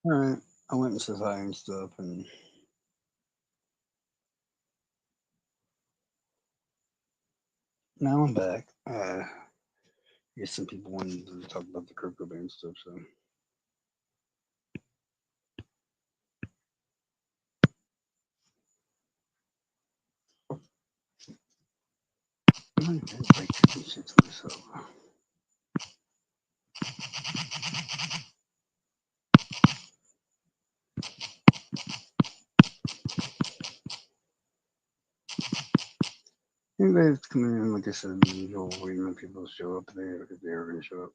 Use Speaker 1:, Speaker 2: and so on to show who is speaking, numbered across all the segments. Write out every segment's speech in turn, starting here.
Speaker 1: Alright. I went and said hi and stuff, and now I'm back. I guess some people wanted to talk about the Kurt Cobain stuff, so. I might break this shit to myself. Anyways, coming in, like I said, the usual waiting on people to show up. If they are going to show up.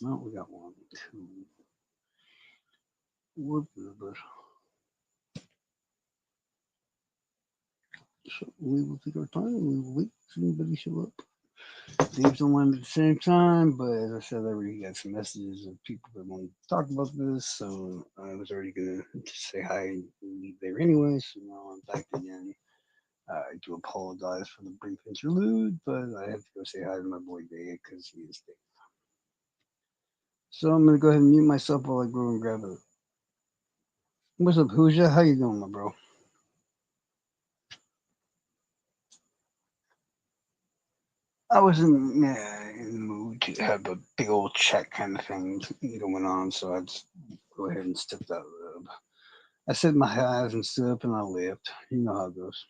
Speaker 1: Well, we got one, two. Whoop, but so we will take our time. We will wait for anybody to show up. Names don't land at the same time, but as I said, I already got some messages of people that want to talk about this, so I was already gonna just say hi and leave there anyway. So now I'm back again. I do apologize for the brief interlude, but I have to go say hi to my boy Dave because he is Dave. So I'm gonna go ahead and mute myself while I go and grab it. What's up, Hoosier? How you doing, my bro? I was in the mood to have a big old check kind of thing going on, so I'd go ahead and step that up. I said my highs and stood up and I left. You know how it goes.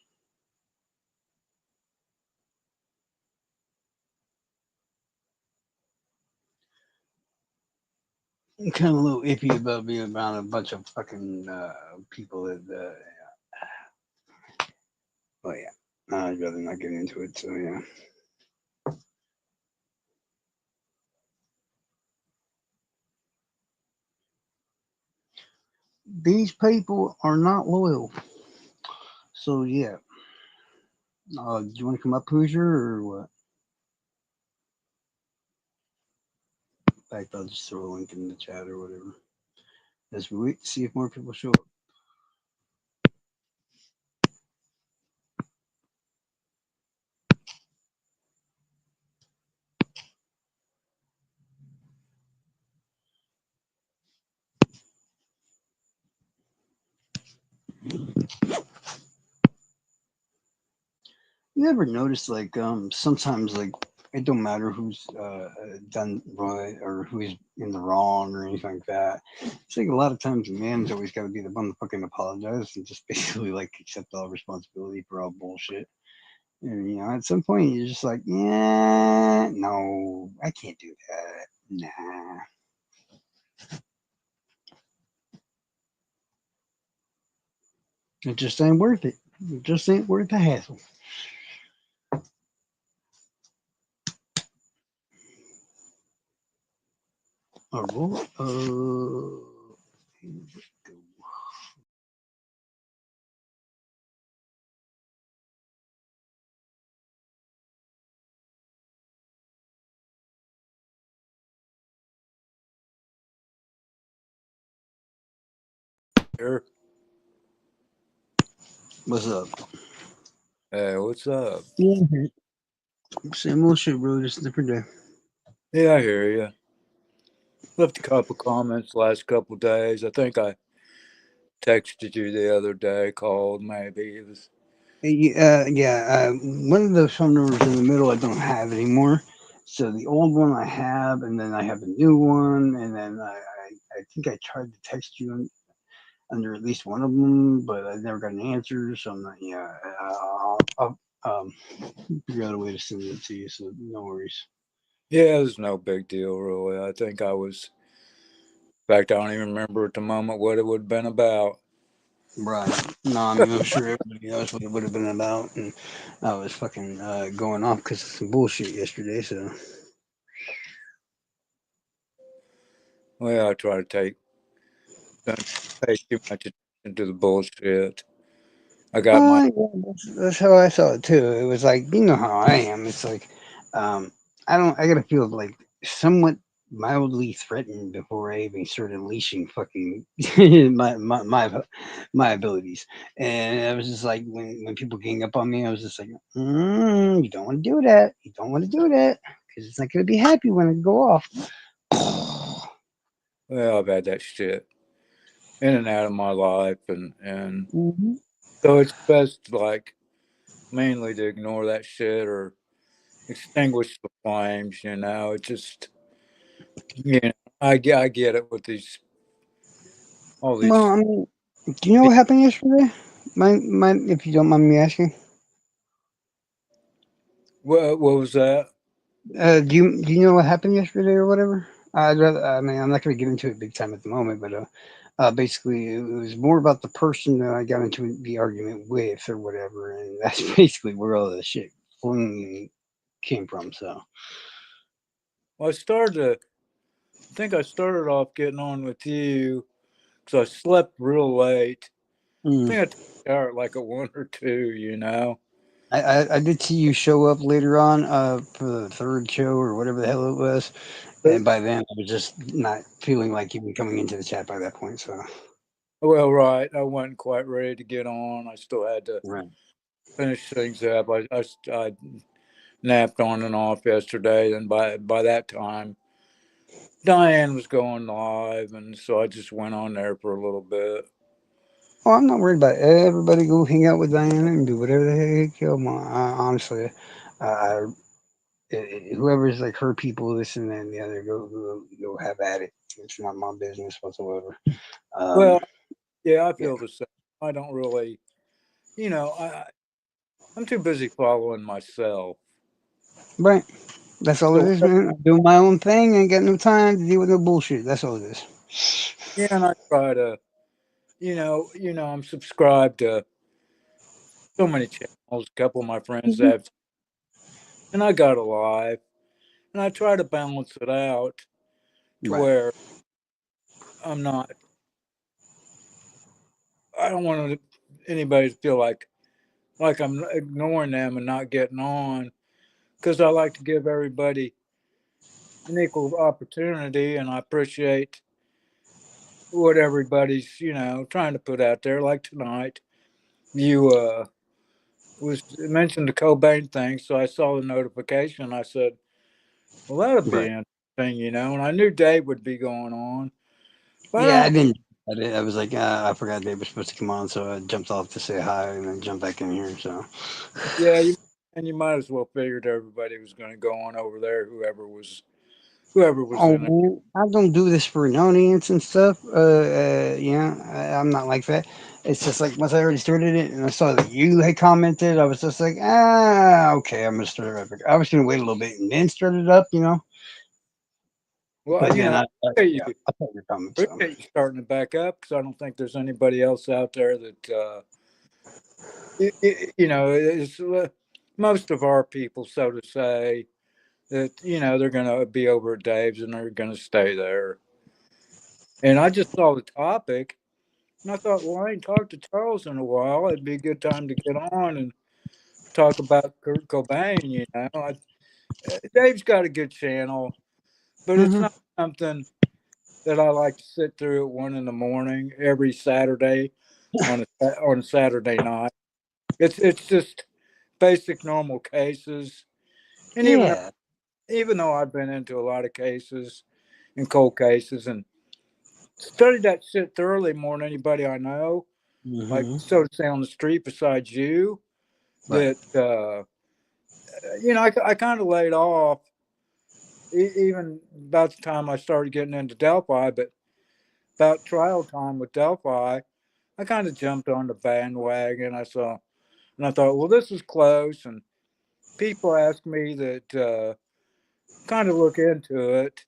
Speaker 1: I'm kind of a little iffy about being around a bunch of fucking people that. Oh yeah, I'd rather not get into it. So yeah. These people are not loyal. So yeah. Do you want to come up, Hoosier, or what? In fact, I'll just throw a link in the chat or whatever. As we wait to see if more people show up. You ever notice like sometimes like it don't matter who's done right or who's in the wrong or anything like that. It's like a lot of times the man's always got to be the one to fucking apologize and just basically like accept all responsibility for all bullshit. And you know, at some point you're just like, yeah, no, I can't do that. Nah, it just ain't worth it. It just ain't worth the hassle. All right. Here we go.
Speaker 2: Here.
Speaker 1: What's up?
Speaker 2: Hey, what's up?
Speaker 1: Yeah, same old shit, bro. Just a different day.
Speaker 2: Yeah, I hear you. Left a couple comments last couple days. I think I texted you the other day, called maybe. It was
Speaker 1: Yeah. One of the phone numbers in the middle I don't have anymore. So the old one I have, and then I have a new one, and then I think I tried to text you under at least one of them, but I never got an answer. So I'm not. Yeah, I'll figure out a way to send it to you. So no worries.
Speaker 2: yeah, it was no big deal really. I think I was in fact I don't even remember at the moment what it would have been about.
Speaker 1: Right. No, I mean I'm sure everybody knows what it would have been about, and I was fucking going off because of some bullshit yesterday. So.
Speaker 2: Well, I try to don't pay too much attention to the bullshit. I got my
Speaker 1: Yeah, that's how I saw it too. It was like, you know how I am. It's like, um, I don't. I gotta feel like somewhat. mildly threatened before I even started unleashing fucking my abilities. And I was just like, when people gang up on me, I was just like, you don't want to do that. You don't want to do that because it's not going to be happy when I go off.
Speaker 2: Well, I've had that shit in and out of my life, and
Speaker 1: Hmm.
Speaker 2: so it's best like mainly to ignore that shit or extinguish the flames. You know, it just you know I get it with these all
Speaker 1: Well,
Speaker 2: these.
Speaker 1: I mean, do you know what happened yesterday? If you don't mind me asking.
Speaker 2: What was that?
Speaker 1: Do you know what happened yesterday or whatever? I'd rather. I mean, I'm not going to get into it big time at the moment, but basically, it was more about the person that I got into the argument with or whatever, and that's basically where all the shit came from. So,
Speaker 2: Well, I think I started off getting on with you because I slept real late. I
Speaker 1: mm.
Speaker 2: think I took a shower at like a one or two. You know.
Speaker 1: I did see you show up later on for the third show or whatever the hell it was, and by then I was just not feeling like even coming into the chat by that point. So,
Speaker 2: Well, right. I wasn't quite ready to get on. I still had to
Speaker 1: right.
Speaker 2: finish things up. I napped on and off yesterday, and by that time, Diane was going live, and so I just went on there for a little bit.
Speaker 1: Oh, I'm not worried about it. Everybody go hang out with Diana and do whatever the heck you want. Honestly, whoever's like her people, this and that and the other, go have at it. It's not my business whatsoever. Um,
Speaker 2: Well, yeah, I
Speaker 1: yeah,
Speaker 2: feel the same. I don't really, you know, I'm too busy following myself.
Speaker 1: right. That's all it
Speaker 2: So
Speaker 1: is, man. I'm doing my own thing. Ain't got no time to deal with no bullshit. That's all it is.
Speaker 2: yeah, and I try to, I'm subscribed to so many channels. A couple of my friends
Speaker 1: Mhm.
Speaker 2: have, and I got a live, and I try to balance it out to
Speaker 1: Right.
Speaker 2: where I'm not. I don't want anybody to feel like I'm ignoring them and not getting on because I like to give everybody an equal opportunity, and I appreciate what everybody's trying to put out there. Like tonight, you was mentioned the Cobain thing, so I saw the notification. I said, "Well, that'll be
Speaker 1: Right.
Speaker 2: interesting," and I knew Dave would be going on, but I
Speaker 1: Yeah, I
Speaker 2: don't.
Speaker 1: didn't. I was like, I forgot they were supposed to come on, so I jumped off to say hi and then jumped back in here. So.
Speaker 2: Yeah, you might as well figured everybody was going to go on over there. Whoever was
Speaker 1: Oh
Speaker 2: in it.
Speaker 1: man, I don't do this for an audience and stuff. Yeah, I'm not like that. It's just like once I already started it and I saw that you had commented, I was just like, okay, I'm gonna start it right back. I was gonna wait a little bit and then start it up.
Speaker 2: Well,
Speaker 1: But then
Speaker 2: appreciate
Speaker 1: yeah,
Speaker 2: you
Speaker 1: I saw your comments. So.
Speaker 2: appreciate you starting it back up because I don't think there's anybody else out there that is most of our people, so to say, that they're going to be over at Dave's and they're going to stay there. And I just saw the topic, and I thought, well, I ain't talked to Charles in a while. It'd be a good time to get on and talk about Kurt Cobain. Dave's got a good channel, but it's
Speaker 1: Hmm.
Speaker 2: not something that I like to sit through at 1 in the morning every Saturday on a Saturday night. It's just basic normal cases, and
Speaker 1: Yeah.
Speaker 2: even though I've been into a lot of cases and cold cases and studied that shit thoroughly more than anybody I know, like
Speaker 1: Hmm.
Speaker 2: so to say on the street besides you,
Speaker 1: Right.
Speaker 2: that I kind of laid off even about the time I started getting into Delphi, but about trial time with Delphi, I kind of jumped on the bandwagon. And I thought, well, this is close, and people ask me that kind of look into it,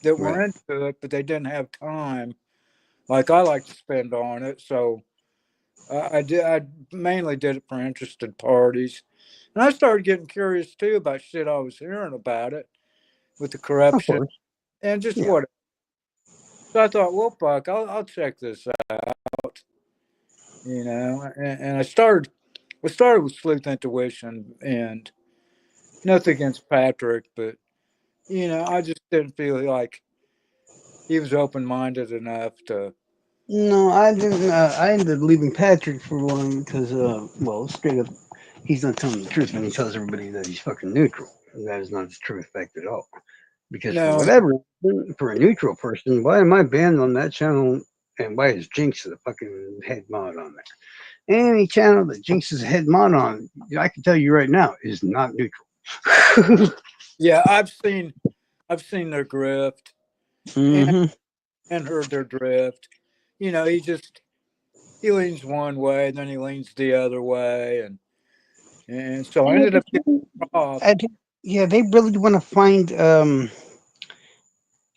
Speaker 2: that
Speaker 1: Right.
Speaker 2: were into it, but they didn't have time like I like to spend on it. So I did. I mainly did it for interested parties, and I started getting curious too about shit I was hearing about it with the
Speaker 1: Of
Speaker 2: corruption
Speaker 1: course.
Speaker 2: and just
Speaker 1: Yeah.
Speaker 2: what. So I thought, well, fuck, I'll check this out, and I started with Sleuth Intuition, and nothing against Patrick, but I just didn't feel like he was open minded enough to.
Speaker 1: No, I didn't. I ended up leaving Patrick for one because, well, straight up, he's not telling the truth when he tells everybody that he's fucking neutral. And that is not the true effect at all. Because for
Speaker 2: No,
Speaker 1: whatever, for a neutral person, why am I banned on that channel? And why is Jinx the fucking head mod on there? Any channel that Jinx is a head mod on, I can tell you right now, is not neutral.
Speaker 2: yeah, I've seen their grift and
Speaker 1: hmm
Speaker 2: and heard their drift. He leans one way, and then he leans the other way, and so I ended up getting off.
Speaker 1: I think, yeah, they really want to find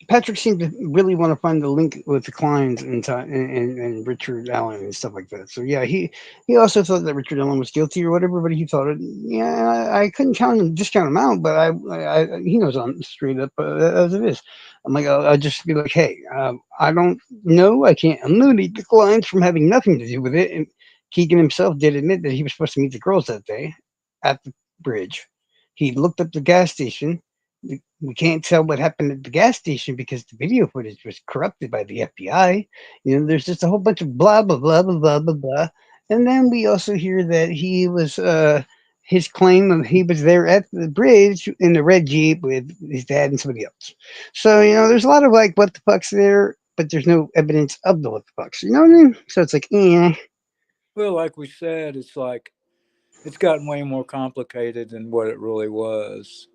Speaker 1: Patrick seemed to really want to find the link with the Kleins and Richard Allen and stuff like that. So yeah, he also thought that Richard Allen was guilty or whatever, but he thought it. Yeah, I couldn't discount him out, but he knows I'm straight up as it is. I'm like, I'll just be like, hey, I don't know, I can't eliminate the Kleins from having nothing to do with it. And Keegan himself did admit that he was supposed to meet the girls that day at the bridge. He looked up the gas station. We can't tell what happened at the gas station because the video footage was corrupted by the FBI. There's just a whole bunch of blah blah blah blah blah blah blah. And then we also hear that he was his claim of he was there at the bridge in the red Jeep with his dad and somebody else. So, there's a lot of like what the fuck's there, but there's no evidence of the what the fucks. You know what I mean? So it's like,
Speaker 2: Well, like we said, it's like it's gotten way more complicated than what it really was,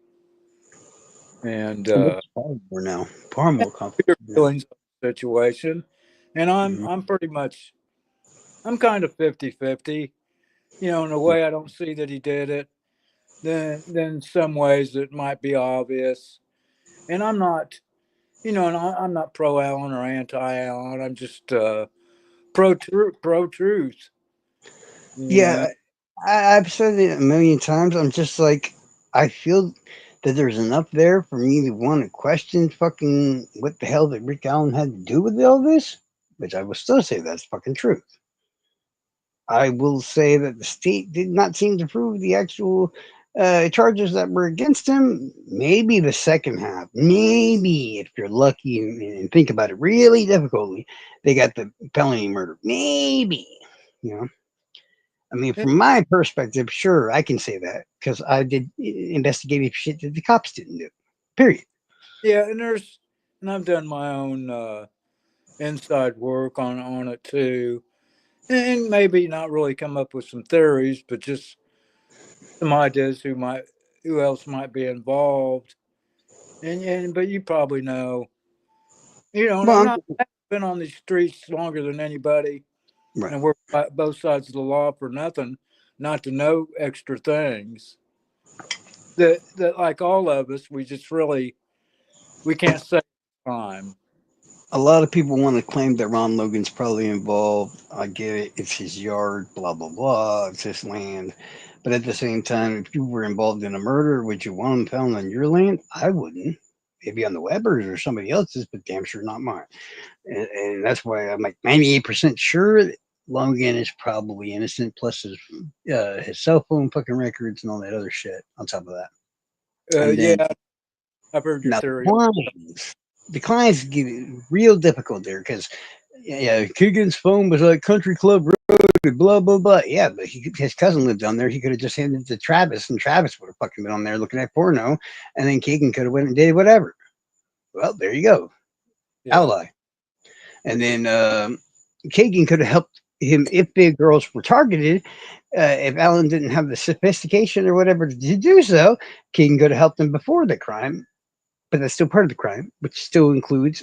Speaker 2: and
Speaker 1: what's far more now? Far more
Speaker 2: your
Speaker 1: complicated now.
Speaker 2: feelings of the situation. And I'm
Speaker 1: Mhm.
Speaker 2: I'm pretty much I'm kind of 50-50. In a way I don't see that he did it. Then some ways it might be obvious. And I'm not, I'm not pro Allen or anti Allen. I'm just pro truth. You know,
Speaker 1: Yeah, I've said it a million times. I'm just like, I feel that there's enough there for me to want to question fucking what the hell that Rick Allen had to do with all this, which I will still say that's fucking truth. I will say that the state did not seem to prove the actual charges that were against him. Maybe the second half, maybe if you're lucky and think about it really difficultly, they got the felony murder. Maybe, you know. I mean,
Speaker 2: And-
Speaker 1: from my perspective, sure, I can say that because I did investigative shit that the cops didn't do. Period.
Speaker 2: yeah, and I've done my own inside work on it too, and maybe not really come up with some theories, but just some ideas who else might be involved. And but you probably know, and
Speaker 1: Well,
Speaker 2: I've been on these streets longer than anybody,
Speaker 1: right.
Speaker 2: and we're both sides of the law for nothing, not to know extra things that like all of us, we just really we can't say time.
Speaker 1: A lot of people want to claim that Ron Logan's probably involved. I get it. It's his yard, blah, blah, blah. It's his land. But at the same time, if you were involved in a murder, would you want him found on your land? I wouldn't. Maybe on the Webbers or somebody else's, but damn sure not mine. And that's why I'm like 98% sure that Logan is probably innocent, plus his cell phone fucking records and all that other shit on top of that. And then
Speaker 2: Yeah, I've heard your
Speaker 1: now
Speaker 2: theory.
Speaker 1: the clients get it real difficult there because yeah, Keegan's phone was like Country Club Road, blah blah blah. Yeah, but his cousin lived on there. He could have just handed it to Travis, and Travis would have fucking been on there looking at porno, and then Keegan could have went and did whatever. Well, there you go,
Speaker 2: Yeah,
Speaker 1: ally. And then Kagan could have helped him if the girls were targeted. If Alan didn't have the sophistication or whatever to do so, Keegan could have helped him before the crime. But that's still part of the crime, which still includes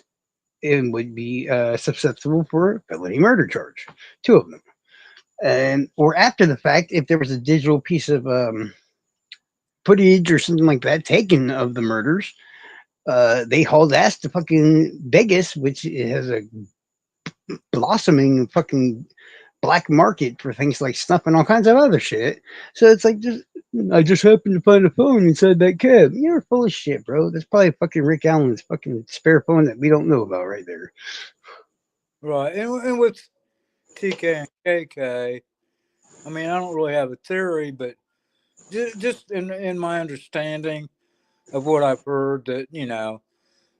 Speaker 1: and would be susceptible for felony murder charge. Two of them, and or after the fact, if there was a digital piece of footage or something like that taken of the murders, they hauled ass to fucking Vegas, which has a blossoming fucking black market for things like snuff and all kinds of other shit. So it's like just I just happened to find a phone inside that cab. You're full of shit, bro. That's probably fucking Rick Allen's fucking spare phone that we don't know about right there.
Speaker 2: right. And with TK and KK, I don't really have a theory, but just in my understanding, of what I've heard that,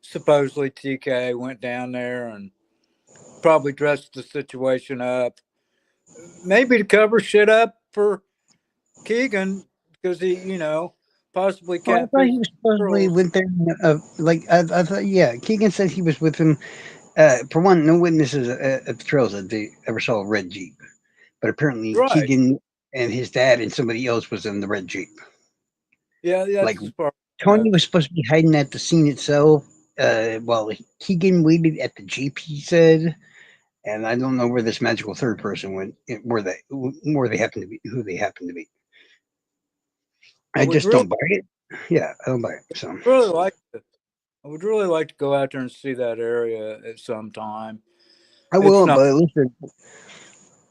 Speaker 2: supposedly TK went down there and probably dressed the situation up, maybe to cover shit up for Keegan because he, possibly
Speaker 1: Oh, I thought he
Speaker 2: catfished
Speaker 1: was supposedly
Speaker 2: girls.
Speaker 1: went there. I thought, yeah, Keegan said he was with him. For one, no witnesses at the trails that they ever saw a red Jeep. But apparently,
Speaker 2: Right.
Speaker 1: Keegan and his dad and somebody else was in the red Jeep.
Speaker 2: Yeah,
Speaker 1: Like
Speaker 2: that's as far as I know
Speaker 1: Tony was
Speaker 2: too.
Speaker 1: supposed to be hiding at the scene itself. While Keegan waited at the Jeep, he said, and I don't know where this magical third person went, where they happen to be, who they happen to be.
Speaker 2: I
Speaker 1: I
Speaker 2: would
Speaker 1: just
Speaker 2: really,
Speaker 1: don't buy it. Yeah, I don't buy it. So
Speaker 2: really like to. I would really like to go out there and see that area at some time.
Speaker 1: I
Speaker 2: It's
Speaker 1: will,
Speaker 2: not.
Speaker 1: but at least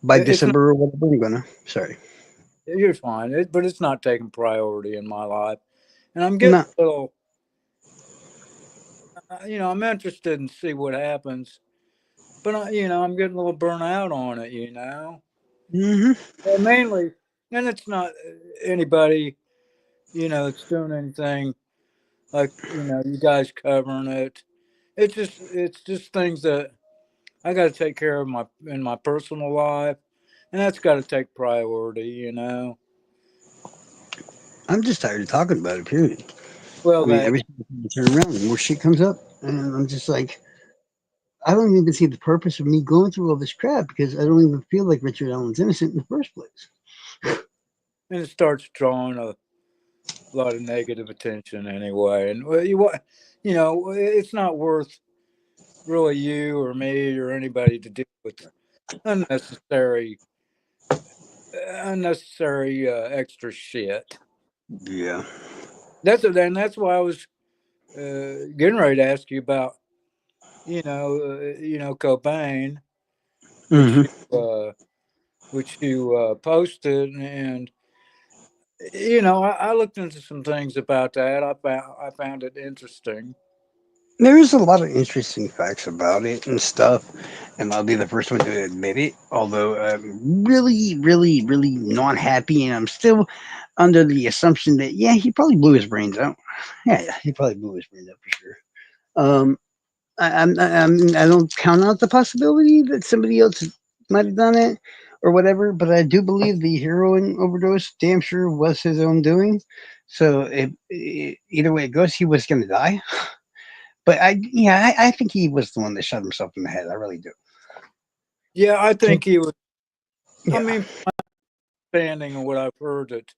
Speaker 1: by
Speaker 2: It's not.
Speaker 1: December or whatever, I'm gonna. Sorry,
Speaker 2: You're fine, but it's not taking priority in my life, and I'm getting
Speaker 1: no.
Speaker 2: a little. I'm interested in see what happens, but I'm getting a little burnt out on it.
Speaker 1: Hmm.
Speaker 2: And mainly, and it's not anybody that's doing anything like you guys covering it. It's just things that I got to take care of my in my personal life, and that's got to take priority.
Speaker 1: I'm just tired of talking about it. Period.
Speaker 2: Well,
Speaker 1: I mean,
Speaker 2: that
Speaker 1: every time I turn around, more shit comes up, and I'm just like, I don't even see the purpose of me going through all this crap because I don't even feel like Richard Allen's innocent in the first place.
Speaker 2: and it starts drawing a lot of negative attention anyway, and well, it's not worth really you or me or anybody to deal with unnecessary extra shit.
Speaker 1: Yeah.
Speaker 2: That's why I was getting ready to ask you about Cobain, which
Speaker 1: Hmm.
Speaker 2: you uh, posted, and I looked into some things about that. I found it interesting.
Speaker 1: There's a lot of interesting facts about it and stuff, and I'll be the first one to admit it. Although I'm really, really, really not happy, and I'm still under the assumption that yeah, he probably blew his brains out. Yeah, he probably blew his brains out for sure. I don't count out the possibility that somebody else might have done it or whatever, but I do believe the heroin overdose damn sure was his own doing. So either way it goes, he was going to die. But I think he was the one that shot himself in the head. I really do.
Speaker 2: Yeah, I
Speaker 1: So,
Speaker 2: think he was. I
Speaker 1: yeah.
Speaker 2: mean, understanding and what I've heard that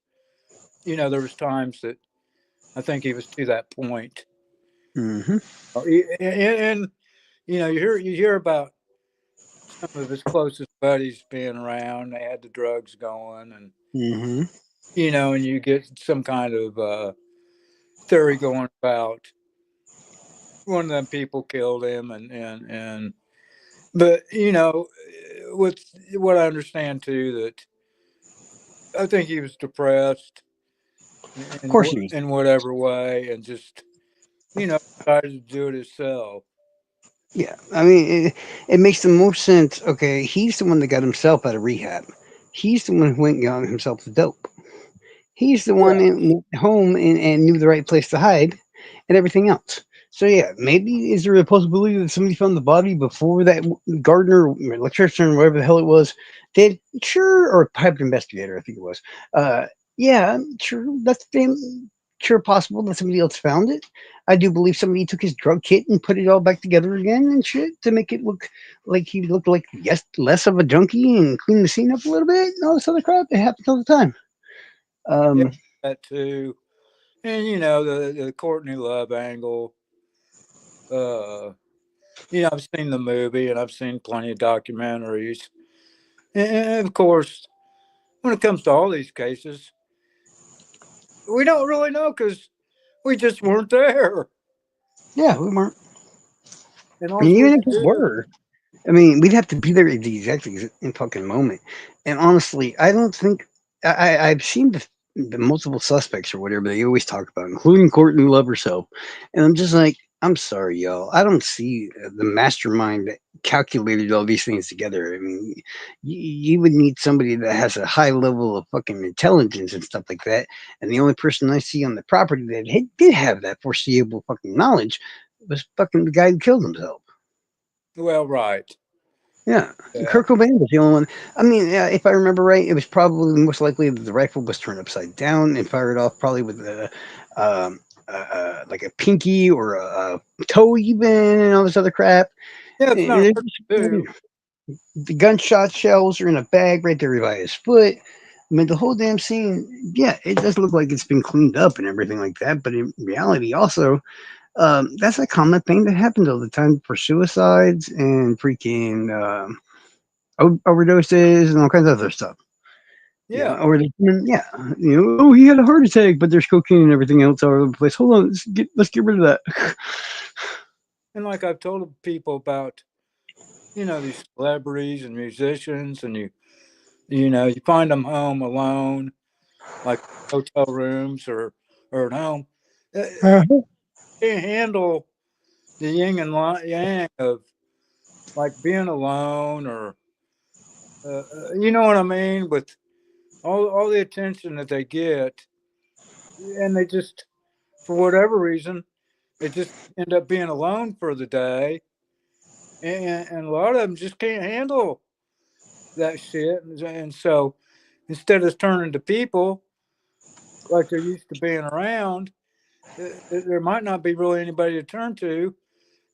Speaker 2: there was times that I think he was to that point.
Speaker 1: Hmm.
Speaker 2: And you hear about some of his closest buddies being around. They had the drugs going, and
Speaker 1: Hmm.
Speaker 2: and you get some kind of theory going about one of them people killed him, and but with what I understand too, that I think he was depressed
Speaker 1: Of course he was.
Speaker 2: in whatever way, and just decided to do it himself.
Speaker 1: Yeah. I mean, it makes the most sense. Okay, he's the one that got himself out of rehab. He's the one who went and got himself the dope. He's the one
Speaker 2: Yeah,
Speaker 1: that went home and knew the right place to hide and everything else. So yeah, maybe is there a possibility that somebody found the body before that gardener, or electrician, whatever the hell it was, did? Sure, or private investigator, I think it was. Yeah, sure, that's damn sure possible that somebody else found it. I do believe somebody took his drug kit and put it all back together again and shit to make it look like he looked like yes less of a junkie and clean the scene up a little bit and all this other crap. It happens all the time.
Speaker 2: yeah,
Speaker 1: Um,
Speaker 2: that too. And the Courtney Love angle. Uh, I've seen the movie and I've seen plenty of documentaries. And of course, when it comes to all these cases, we don't really know because we just weren't there.
Speaker 1: yeah, we weren't.
Speaker 2: And all
Speaker 1: And
Speaker 2: we
Speaker 1: even if
Speaker 2: can
Speaker 1: we
Speaker 2: do,
Speaker 1: were, I mean, we'd have to be there at the exact fucking moment. And honestly, I don't think I've seen the multiple suspects or whatever they always talk about, including Courtney Love herself. And I'm just like, I'm sorry, y'all. I don't see the mastermind calculated all these things together. I mean, you would need somebody that has a high level of fucking intelligence and stuff like that. And the only person I see on the property that did have that foreseeable fucking knowledge was fucking the guy who killed himself.
Speaker 2: Well, right.
Speaker 1: Yeah,
Speaker 2: Yeah.
Speaker 1: Kurt Cobain was the only one. I mean, if I remember right, it was probably most likely that the rifle was turned upside down and fired off probably with um, like a pinky or a toe even and all this other crap.
Speaker 2: Yeah, it's not
Speaker 1: And
Speaker 2: hard to do.
Speaker 1: the gunshot shells are in a bag right there by his foot. I mean, the whole damn scene, yeah, it does look like it's been cleaned up and everything like that. But in reality, also, that's a common thing that happens all the time for suicides and freaking overdoses and all kinds of other stuff. Yeah,
Speaker 2: Yeah.
Speaker 1: or yeah, oh, he had a heart attack, but there's cocaine and everything else all over the place. Hold on, let's get rid of that.
Speaker 2: And like I've told people about, these celebrities and musicians, and you find them home alone, like hotel rooms or at home.
Speaker 1: Uh-huh.
Speaker 2: Can't handle the yin and yang of like being alone, or you know what I mean, with all the attention that they get, and they just, for whatever reason, they just end up being alone for the day, and a lot of them just can't handle that shit, and so instead of turning to people like they're used to being around, there might not be really anybody to turn to,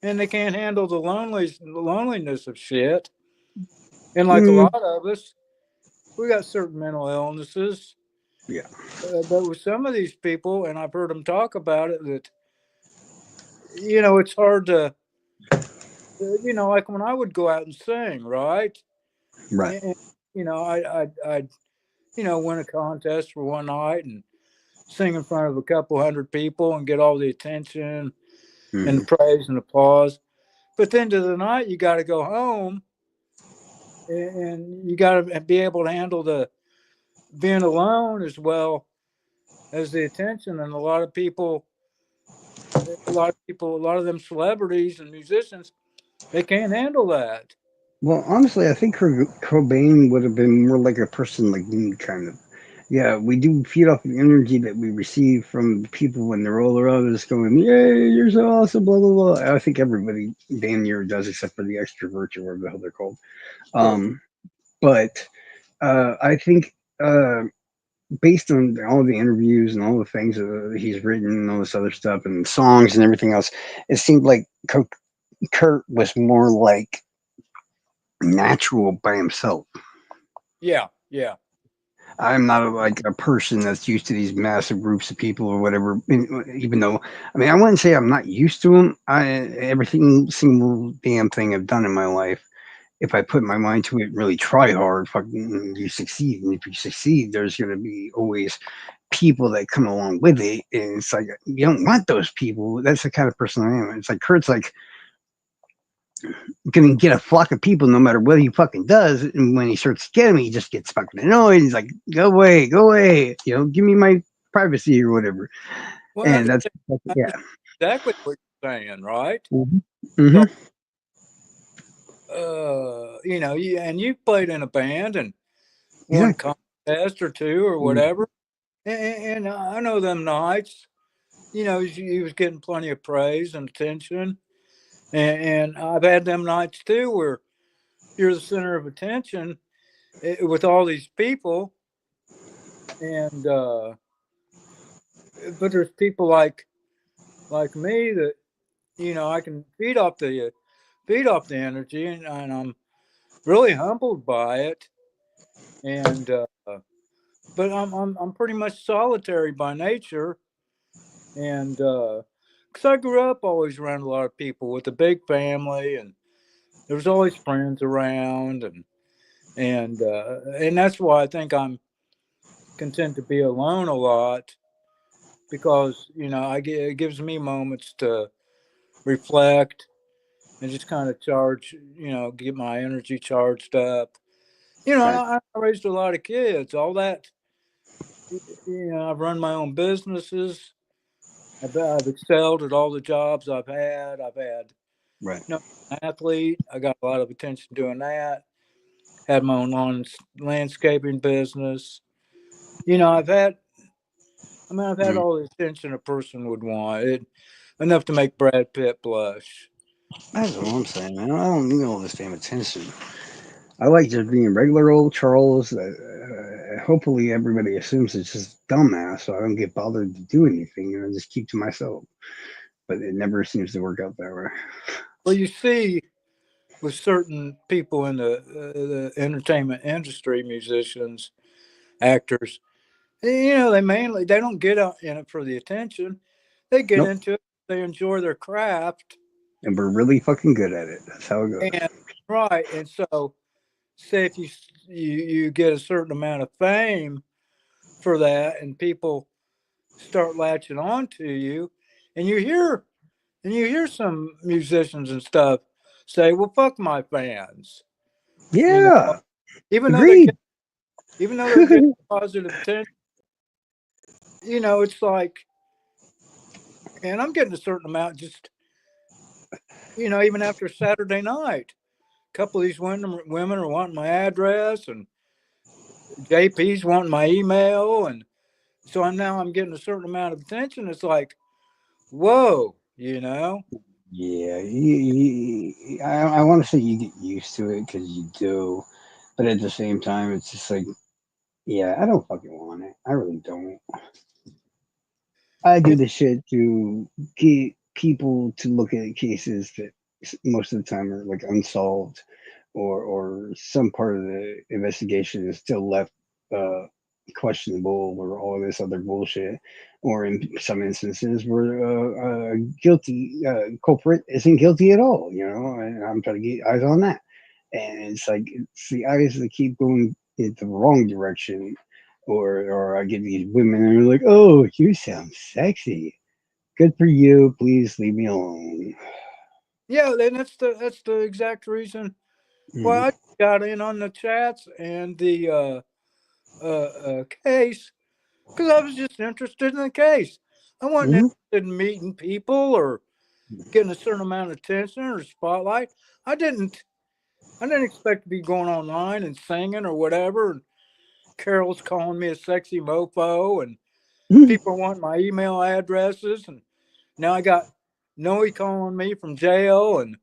Speaker 2: and they can't handle the loneliness of shit. And like a
Speaker 1: Mm,
Speaker 2: lot of us, we got certain mental illnesses,
Speaker 1: yeah,
Speaker 2: but with some of these people, and I've heard them talk about it, that it's hard to, like when I would go out and sing, right,
Speaker 1: right.
Speaker 2: and I'd win a contest for one night and sing in front of a couple hundred people and get all the attention and the
Speaker 1: Hmm.
Speaker 2: praise and applause. But then to the night, you got to go home, and you got to be able to handle the being alone as well as the attention. And a lot of them celebrities and musicians, they can't handle that.
Speaker 1: Well, honestly, I think Cobain would have been more like a person like me, kind of. Yeah, we do feed off the energy that we receive from the people when they're all around us going, "Yay, you're so awesome!" Blah blah blah. I think everybody damn near does, except for the extroverts or whatever the hell they're called.
Speaker 2: Sure.
Speaker 1: Um, but I think based on all the interviews and all the things he's written and all this other stuff and songs and everything else, it seemed like Kurt was more like natural by himself.
Speaker 2: Yeah. Yeah.
Speaker 1: I'm not like a person that's used to these massive groups of people or whatever. Even though, I mean, I wouldn't say I'm not used to them. Everything single damn thing I've done in my life, if I put my mind to it, and really try hard, fucking, you succeed. And if you succeed, there's gonna be always people that come along with it, and it's like you don't want those people. That's the kind of person I am. It's like Kurt's like gonna get a flock of people no matter what he fucking does. And when he starts getting me, he just gets fucking annoyed. He's like, go away, give me my privacy or whatever.
Speaker 2: Well,
Speaker 1: And that's
Speaker 2: I
Speaker 1: yeah.
Speaker 2: understand exactly what you're saying, right?
Speaker 1: Hmm.
Speaker 2: So,
Speaker 1: Hmm.
Speaker 2: you played in a band and won a
Speaker 1: Exactly.
Speaker 2: contest or two or whatever, and I know them nights. He was getting plenty of praise and attention, and I've had them nights too where you're the center of attention, with all these people, and but there's people like me that I can feed off the energy, and I'm really humbled by it, and but I'm pretty much solitary by nature, and because I grew up always around a lot of people with a big family, and there was always friends around, and that's why I think I'm content to be alone a lot, because it gives me moments to reflect and just kind of charge, get my energy charged up.
Speaker 1: Right.
Speaker 2: I raised a lot of kids, all that. I've run my own businesses. I've excelled at all the jobs I've had.
Speaker 1: Right.
Speaker 2: You know, an athlete. I got a lot of attention doing that. Had my own landscaping business. You know, I've had
Speaker 1: Mm.
Speaker 2: all the attention a person would want. Enough to make Brad Pitt blush.
Speaker 1: That's what I'm saying, man. I don't need all this damn attention. I like just being regular old Charles. Hopefully, everybody assumes it's just dumbass, so I don't get bothered to do anything, and I just keep to myself. But it never seems to work out that way.
Speaker 2: Well, you see, with certain people in the entertainment industry, musicians, actors, they don't get out in it for the attention. They get
Speaker 1: Nope.
Speaker 2: into it. They enjoy their craft,
Speaker 1: And we're really fucking good at it. That's how it goes.
Speaker 2: and right. And so, say if you get a certain amount of fame for that, and people start latching on to you, and you hear some musicians and stuff say, "Well, fuck my fans," you know,
Speaker 1: Yeah.
Speaker 2: even though they
Speaker 1: Agreed.
Speaker 2: get even though they get positive attention. It's like, and I'm getting a certain amount just even after Saturday night. A couple of these women are wanting my address, and JP's wanting my email, and so I'm getting a certain amount of attention. It's like, whoa,
Speaker 1: Yeah. I want to say you get used to it because you do. But at the same time, it's just like, yeah, I don't fucking want it. I really don't. I do
Speaker 2: It,
Speaker 1: this shit to get people to look at cases that most of the time are like unsolved, or some part of the investigation is still left uh, questionable, or all this other bullshit, or in some instances where guilty culprit isn't guilty at all. And I'm trying to get eyes on that, and it's like it's the eyes that keep going in the wrong direction, or I get these women and they're like, "Oh, you sound sexy. Good for you. Please leave me alone."
Speaker 2: yeah, and that's the exact reason why
Speaker 1: Hmm.
Speaker 2: I got in on the chats and the case, because I was just interested in the case. I wasn't
Speaker 1: Hmm.
Speaker 2: interested in meeting people or getting a certain amount of attention or spotlight. I didn't I didn't expect to be going online and singing or whatever. And Carol's calling me a sexy mofo, and people want my email addresses. And now I got Noe calling me from jail, and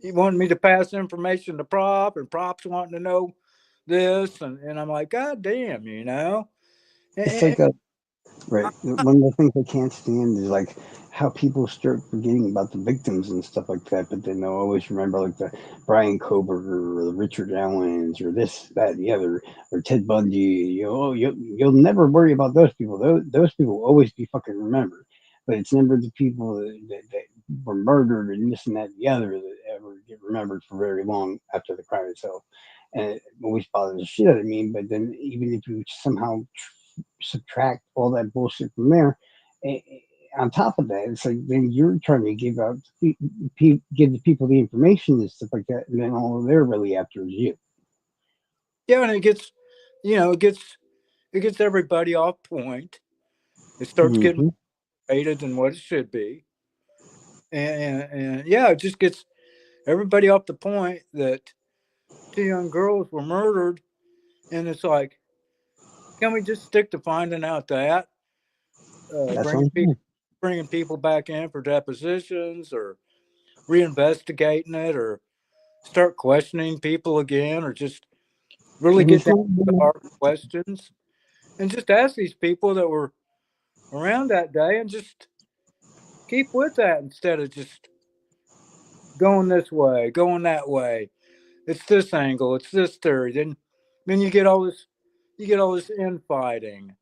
Speaker 2: he wanted me to pass information to Prop, and Prop's wanting to know this, and I'm like, God damn.
Speaker 1: It's
Speaker 2: And,
Speaker 1: like right. One of the things I can't stand is like how people start forgetting about the victims and stuff like that, but then they'll always remember like the Brian Koberger or the Richard Allens or this, that, the other, or Ted Bundy. You'll never worry about those people. Those people will always be fucking remembered. But it's never the people that were murdered and this and that and the other that ever get remembered for very long after the crime itself. And it always bothers the shit out of me. But then even if you somehow subtract all that bullshit from there. eh, on top of that, it's like then you're trying to give the people the information and stuff like that, and then all they're really after is you.
Speaker 2: yeah, and it gets everybody off point. It starts getting
Speaker 1: Hmm.
Speaker 2: rated than what it should be, and yeah, it just gets everybody off the point that two young girls were murdered, and it's like, can we just stick to finding out that uh,
Speaker 1: That's what
Speaker 2: bringing
Speaker 1: I'm
Speaker 2: people
Speaker 1: saying.
Speaker 2: bringing people back in for depositions, or reinvestigating it, or start questioning people again, or just really
Speaker 1: And
Speaker 2: get
Speaker 1: it's
Speaker 2: down
Speaker 1: not,
Speaker 2: to the hard questions and just ask these people that were around that day and just keep with that instead of just going this way, going that way. It's this angle, it's this theory. Then you get all this infighting.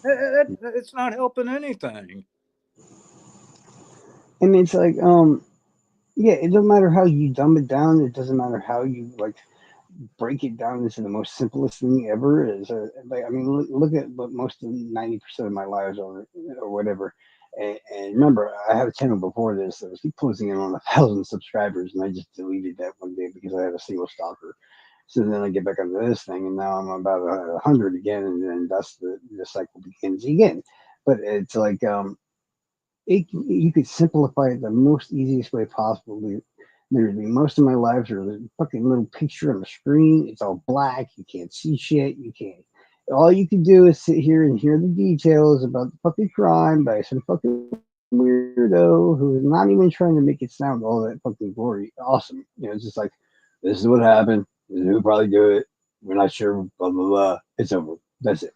Speaker 2: It's not helping anything.
Speaker 1: and it's like, yeah, it doesn't matter how you dumb it down. It doesn't matter how you like break it down into the most simplest thing ever. Is like, I mean, look at what most of 90% of my lives are, or whatever. And remember, I had a channel before this that was closing in on 1,000 subscribers, and I just deleted that one day because I had a single stalker. So then I get back onto this thing, and now I'm about 100 again, and then that's the cycle begins again. But it's like, you could simplify it the most easiest way possible. Literally, most of my lives are the fucking little picture on the screen. It's all black. You can't see shit. You can't. All you can do is sit here and hear the details about the fucking crime by some fucking weirdo who is not even trying to make it sound all that fucking glory awesome. It's just like, this is what happened. This is who probably do it. We're not sure. Blah blah blah. It's over. That's it.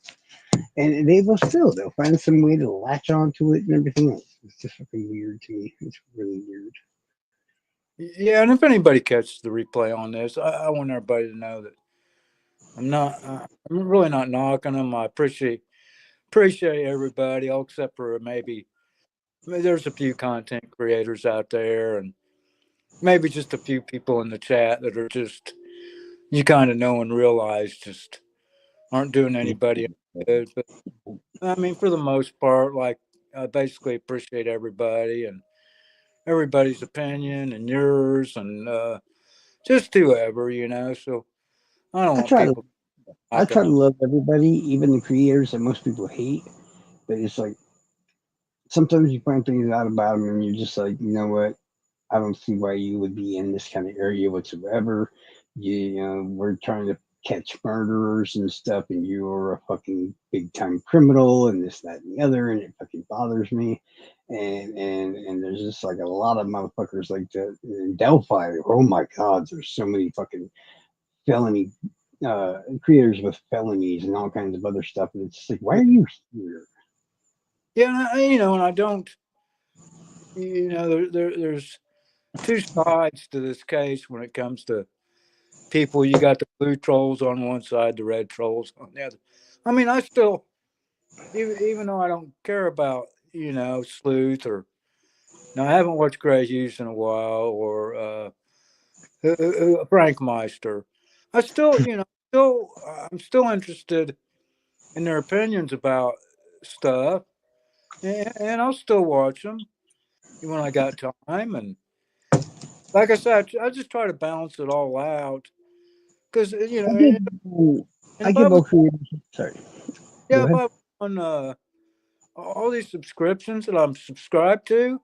Speaker 1: And they'll find some way to latch onto it and everything else. It's just fucking weird to me. It's really weird.
Speaker 2: Yeah, and if anybody catches the replay on this, I want everybody to know that I'm really not knocking them. I appreciate everybody, all except for maybe, I mean, there's a few content creators out there, and maybe just a few people in the chat that are just, you kind of know and realize just aren't doing anybody any good. But I mean, for the most part, like, I basically appreciate everybody and everybody's opinion and yours and just whoever. So I don't
Speaker 1: I
Speaker 2: want
Speaker 1: try to
Speaker 2: people
Speaker 1: I
Speaker 2: knocking
Speaker 1: try to
Speaker 2: them.
Speaker 1: love everybody, even the creators that most people hate. But it's like sometimes you find things out about them, and you're just like, you know what? I don't see why you would be in this kind of area whatsoever. We're trying to catch murderers and stuff, and you're a fucking big time criminal, and this, that, and the other, and it fucking bothers me. And there's just like a lot of motherfuckers like that in Delphi. Oh my God, there's so many fucking felony creators with felonies and all kinds of other stuff. And it's just like, why
Speaker 2: Yeah,
Speaker 1: are you here?
Speaker 2: yeah, and I don't. There's two sides to this case when it comes to people. You got the blue trolls on one side, the red trolls on the other. I mean, I still, even though I don't care about Sleuth or now I haven't watched Grey Hughes in a while or Frank Meister. I still, I'm still interested in their opinions about stuff, and I'll still watch them when I got time. And like I said, I just try to balance it all out because
Speaker 1: I give,
Speaker 2: and
Speaker 1: I
Speaker 2: if I
Speaker 1: give
Speaker 2: was
Speaker 1: all creators. Sorry,
Speaker 2: yeah,
Speaker 1: go
Speaker 2: if
Speaker 1: ahead.
Speaker 2: I was on all these subscriptions that I'm subscribed to,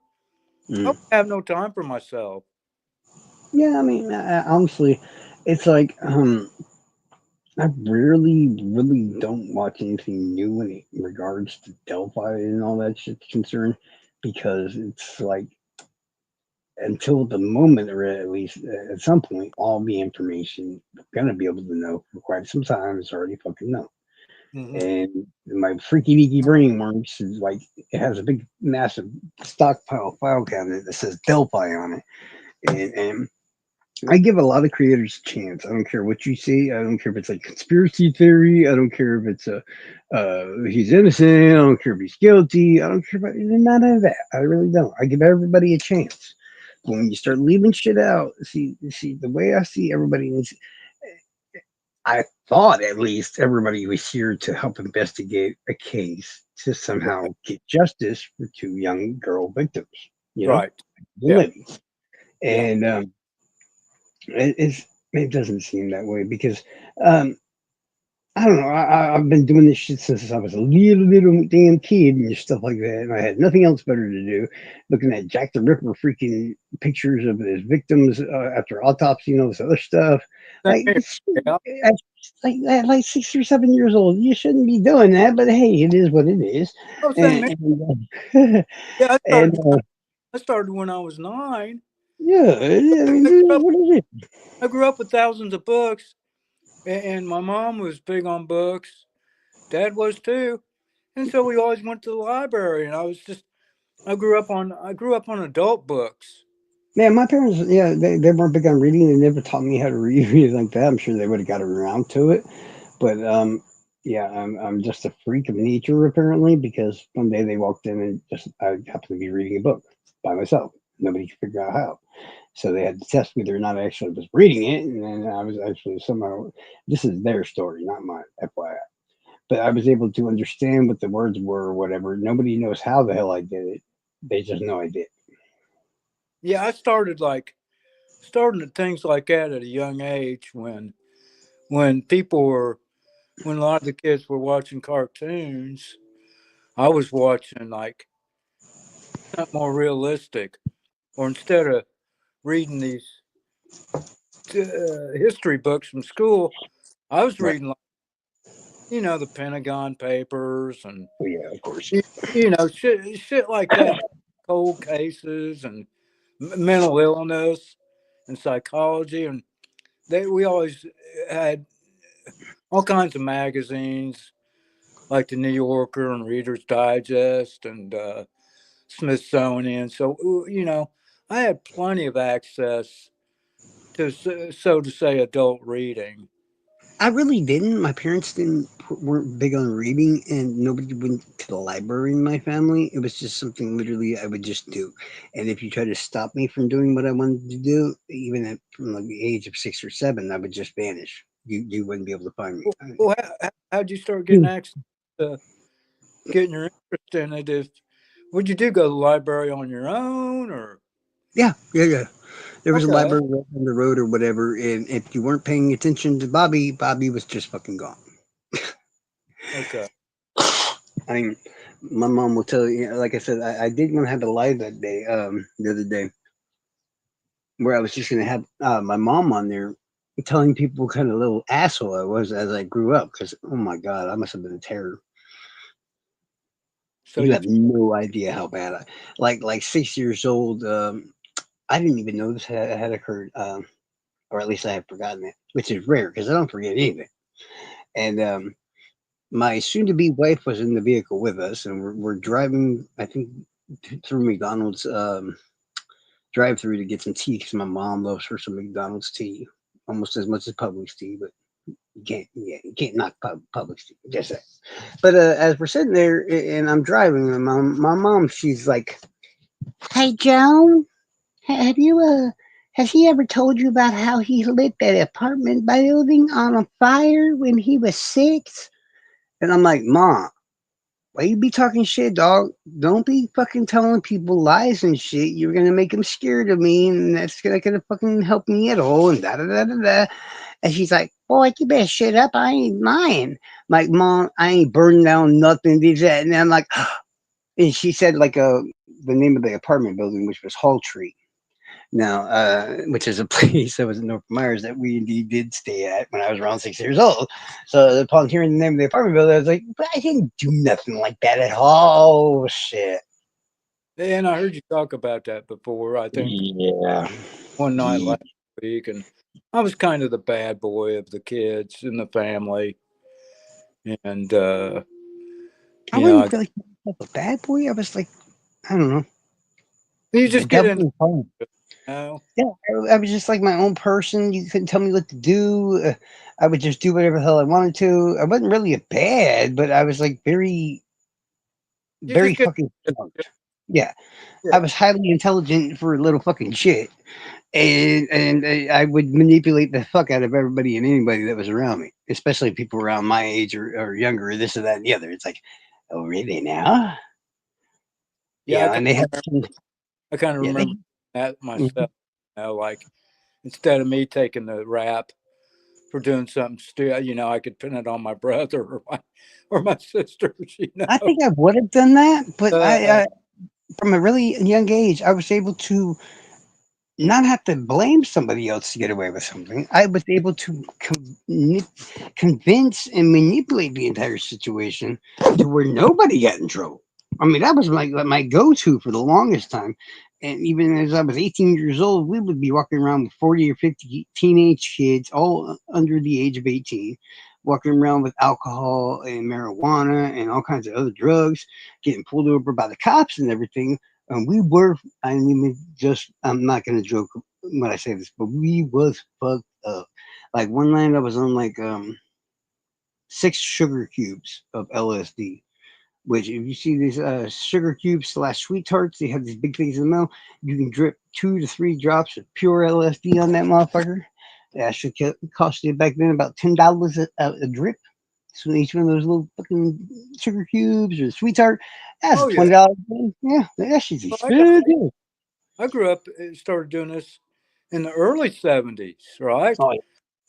Speaker 2: I
Speaker 1: Mm.
Speaker 2: would have no time for myself.
Speaker 1: Yeah, I mean, honestly, it's like I rarely really don't watch anything new in regards to Delphi and all that shit's concerned because it's like until the moment, or at least at some point, all the information we're gonna be able to know for quite some time is already fucking known.
Speaker 2: Hmm.
Speaker 1: And my freaky deaky brain works is like it has a big massive stockpile file cabinet that says Delphi on it, and I give a lot of creators a chance. I don't care what you say. I don't care if it's like conspiracy theory. I don't care if it's he's innocent. I don't care if he's guilty. I don't care about none of that. I really don't. I give everybody a chance. But when you start leaving shit out, see the way I see everybody is, I thought at least everybody was here to help investigate a case to
Speaker 2: Right.
Speaker 1: somehow get justice for two young girl victims. You know,
Speaker 2: Right.
Speaker 1: the
Speaker 2: Yeah.
Speaker 1: lady.
Speaker 2: Yeah.
Speaker 1: And it doesn't seem that way because um, I don't know. I've been doing this shit since I was a little damn kid and stuff like that, and I had nothing else better to do. Looking at Jack the Ripper freaking pictures of his victims after autopsy and all this other stuff.
Speaker 2: Same
Speaker 1: Like,
Speaker 2: here. Yeah.
Speaker 1: at, like 6 or 7 years old, you shouldn't be doing that. But hey, it is what it is.
Speaker 2: Oh, same
Speaker 1: And,
Speaker 2: here.
Speaker 1: and,
Speaker 2: Yeah.
Speaker 1: and
Speaker 2: I started when I was 9.
Speaker 1: yeah, I mean,
Speaker 2: I
Speaker 1: it
Speaker 2: grew
Speaker 1: is
Speaker 2: up.
Speaker 1: what it is.
Speaker 2: I grew up with thousands of books, and my mom was big on books. Dad was too, and so we always went to the library. And I was just. I grew up on adult books.
Speaker 1: Man, my parents, yeah, they weren't big on reading. They never taught me how to read or anything like that. I'm sure they would have got around to it. But yeah, I'm just a freak of nature apparently because one day they walked in and just I happened to be reading a book by myself. Nobody could figure out how. So they had to test whether or not I actually was reading it, and then I was actually somehow. This is their story, not mine, FYI. But I was able to understand what the words were or whatever. Nobody knows how the hell I did it. They just know I did.
Speaker 2: Yeah, I starting at things like that at a young age when people were when a lot of the kids were watching cartoons. I was watching like something more realistic. Or instead of reading these history books from school, I was
Speaker 1: Right.
Speaker 2: reading, like, the Pentagon Papers and
Speaker 1: Oh, yeah, of course.
Speaker 2: shit like that, cold cases and mental illness and psychology, and we always had all kinds of magazines like the New Yorker and Reader's Digest and Smithsonian. So I had plenty of access to, so to say, adult reading.
Speaker 1: I really didn't. My parents didn't weren't big on reading, and nobody went to the library in my family. It was just something literally I would just do. And if you try to stop me from doing what I wanted to do, even from like the age of 6 or 7, I would just vanish. You wouldn't be able to find me.
Speaker 2: Well, how'd you start getting access to getting your interest in it? What'd you do? Go to the library on your own, or
Speaker 1: Yeah. There was a
Speaker 2: okay,
Speaker 1: library right down the road or whatever, and if you weren't paying attention to Bobby was just fucking gone.
Speaker 2: okay.
Speaker 1: I mean, my mom will tell you, like I said, I did want to have a live that day, the other day, where I was just gonna have my mom on there telling people what kind of little asshole I was as I grew up. Because oh my god, I must have been a terror.
Speaker 2: So
Speaker 1: You
Speaker 2: you,
Speaker 1: have no idea how bad I like 6 years old. I didn't even know this had occurred, or at least I have forgotten it, which is rare because I don't forget anything. And my soon-to-be wife was in the vehicle with us, and we're driving. I think through McDonald's drive-through to get some tea because my mom loves her some McDonald's tea almost as much as Publix tea, but you can't knock Publix tea. Just that. But as we're sitting there and I'm driving, my mom, she's like, "Hey, Joan, have you has he ever told you about how he lit that apartment building on a fire when he was 6?" And I'm like, "Mom, why you be talking shit, dog? Don't be fucking telling people lies and shit. You're gonna make them scared of me, and that's gonna fucking help me at all." And da da da da da. And she's like, "Boy, you better shut up. I ain't lying." Like, "Mom, I ain't burning down nothing." This that, and I'm like, and she said like the name of the apartment building, which was Hall Tree. Now, which is a place that was in North Myers that we indeed did stay at when I was around 6 years old. So upon hearing the name of the apartment building, I was like, "But I didn't do nothing like that at all." Shit.
Speaker 2: and I heard you talk about that before. I think
Speaker 1: Yeah.
Speaker 2: one night
Speaker 1: Yeah.
Speaker 2: last week, and I was kind of the bad boy of the kids in the family, and
Speaker 1: I
Speaker 2: I
Speaker 1: wouldn't really call myself a bad boy. I was like, I don't know,
Speaker 2: you
Speaker 1: the
Speaker 2: just get
Speaker 1: devil
Speaker 2: into
Speaker 1: in home.
Speaker 2: it, you know.
Speaker 1: Yeah, I was just like my own person. You couldn't tell me what to do. I would just do whatever the hell I wanted to. I wasn't really a bad, but I was like
Speaker 2: You
Speaker 1: very
Speaker 2: just get
Speaker 1: fucking smart. Yeah, I
Speaker 2: yeah.
Speaker 1: was highly intelligent for a little fucking shit, and I would manipulate the fuck out of everybody and anybody that was around me, especially people around my age or younger, or this or that and the other. It's like, oh really now? You
Speaker 2: Yeah,
Speaker 1: know, and they had some,
Speaker 2: I kind of
Speaker 1: yeah, they
Speaker 2: remember that myself.
Speaker 1: mhm.
Speaker 2: Like instead of me taking the rap for doing something stupid, I could pin it on my brother or my sisters.
Speaker 1: I think I would have done that, but
Speaker 2: Uh,
Speaker 1: I from a really young age, I was able to not have to blame somebody else to get away with something. I was able to convince and manipulate the entire situation to where nobody got in trouble. I mean, that was my go to for the longest time. And even as I was 18 years old, we would be walking around with 40 or 50 teenage kids, all under the age of 18, walking around with alcohol and marijuana and all kinds of other drugs, getting pulled over by the cops and everything. And we were, I mean, just, I'm not going to joke when I say this, but we was fucked up. Like one night I was on like 6 sugar cubes of LSD. Which, if you see these sugar cubes slash sweet tarts, they have these big things in the middle. You can drip 2 to 3 drops of pure LSD on that motherfucker. That should cost you back then about $10 a drip. So each one of those little fucking sugar cubes or sweet tart, that's a
Speaker 2: oh yeah,
Speaker 1: $20. Yeah, that shit's
Speaker 2: well, I got.
Speaker 1: expensive.
Speaker 2: I grew up started doing this in the early '70s, right?
Speaker 1: Oh, yeah.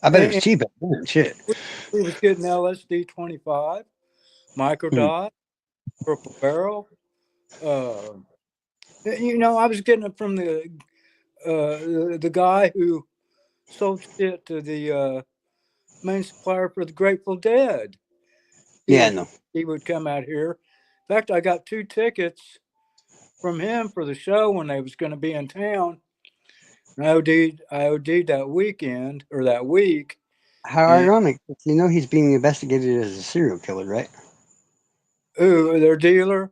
Speaker 1: I bet it was
Speaker 2: And
Speaker 1: cheap back then. Shit.
Speaker 2: we was getting LSD 25,
Speaker 1: Hmm.
Speaker 2: microdot, purple barrel, uh, I was getting it from the guy who sold shit to the main supplier for the Grateful Dead. He
Speaker 1: Yeah,
Speaker 2: would
Speaker 1: no.
Speaker 2: he would come out here. In fact, I got 2 tickets from him for the show when they was going to be in town. And I OD'd that weekend or that week.
Speaker 1: How
Speaker 2: And
Speaker 1: ironic. You know he's being investigated as a serial killer, right?
Speaker 2: ooh, their dealer.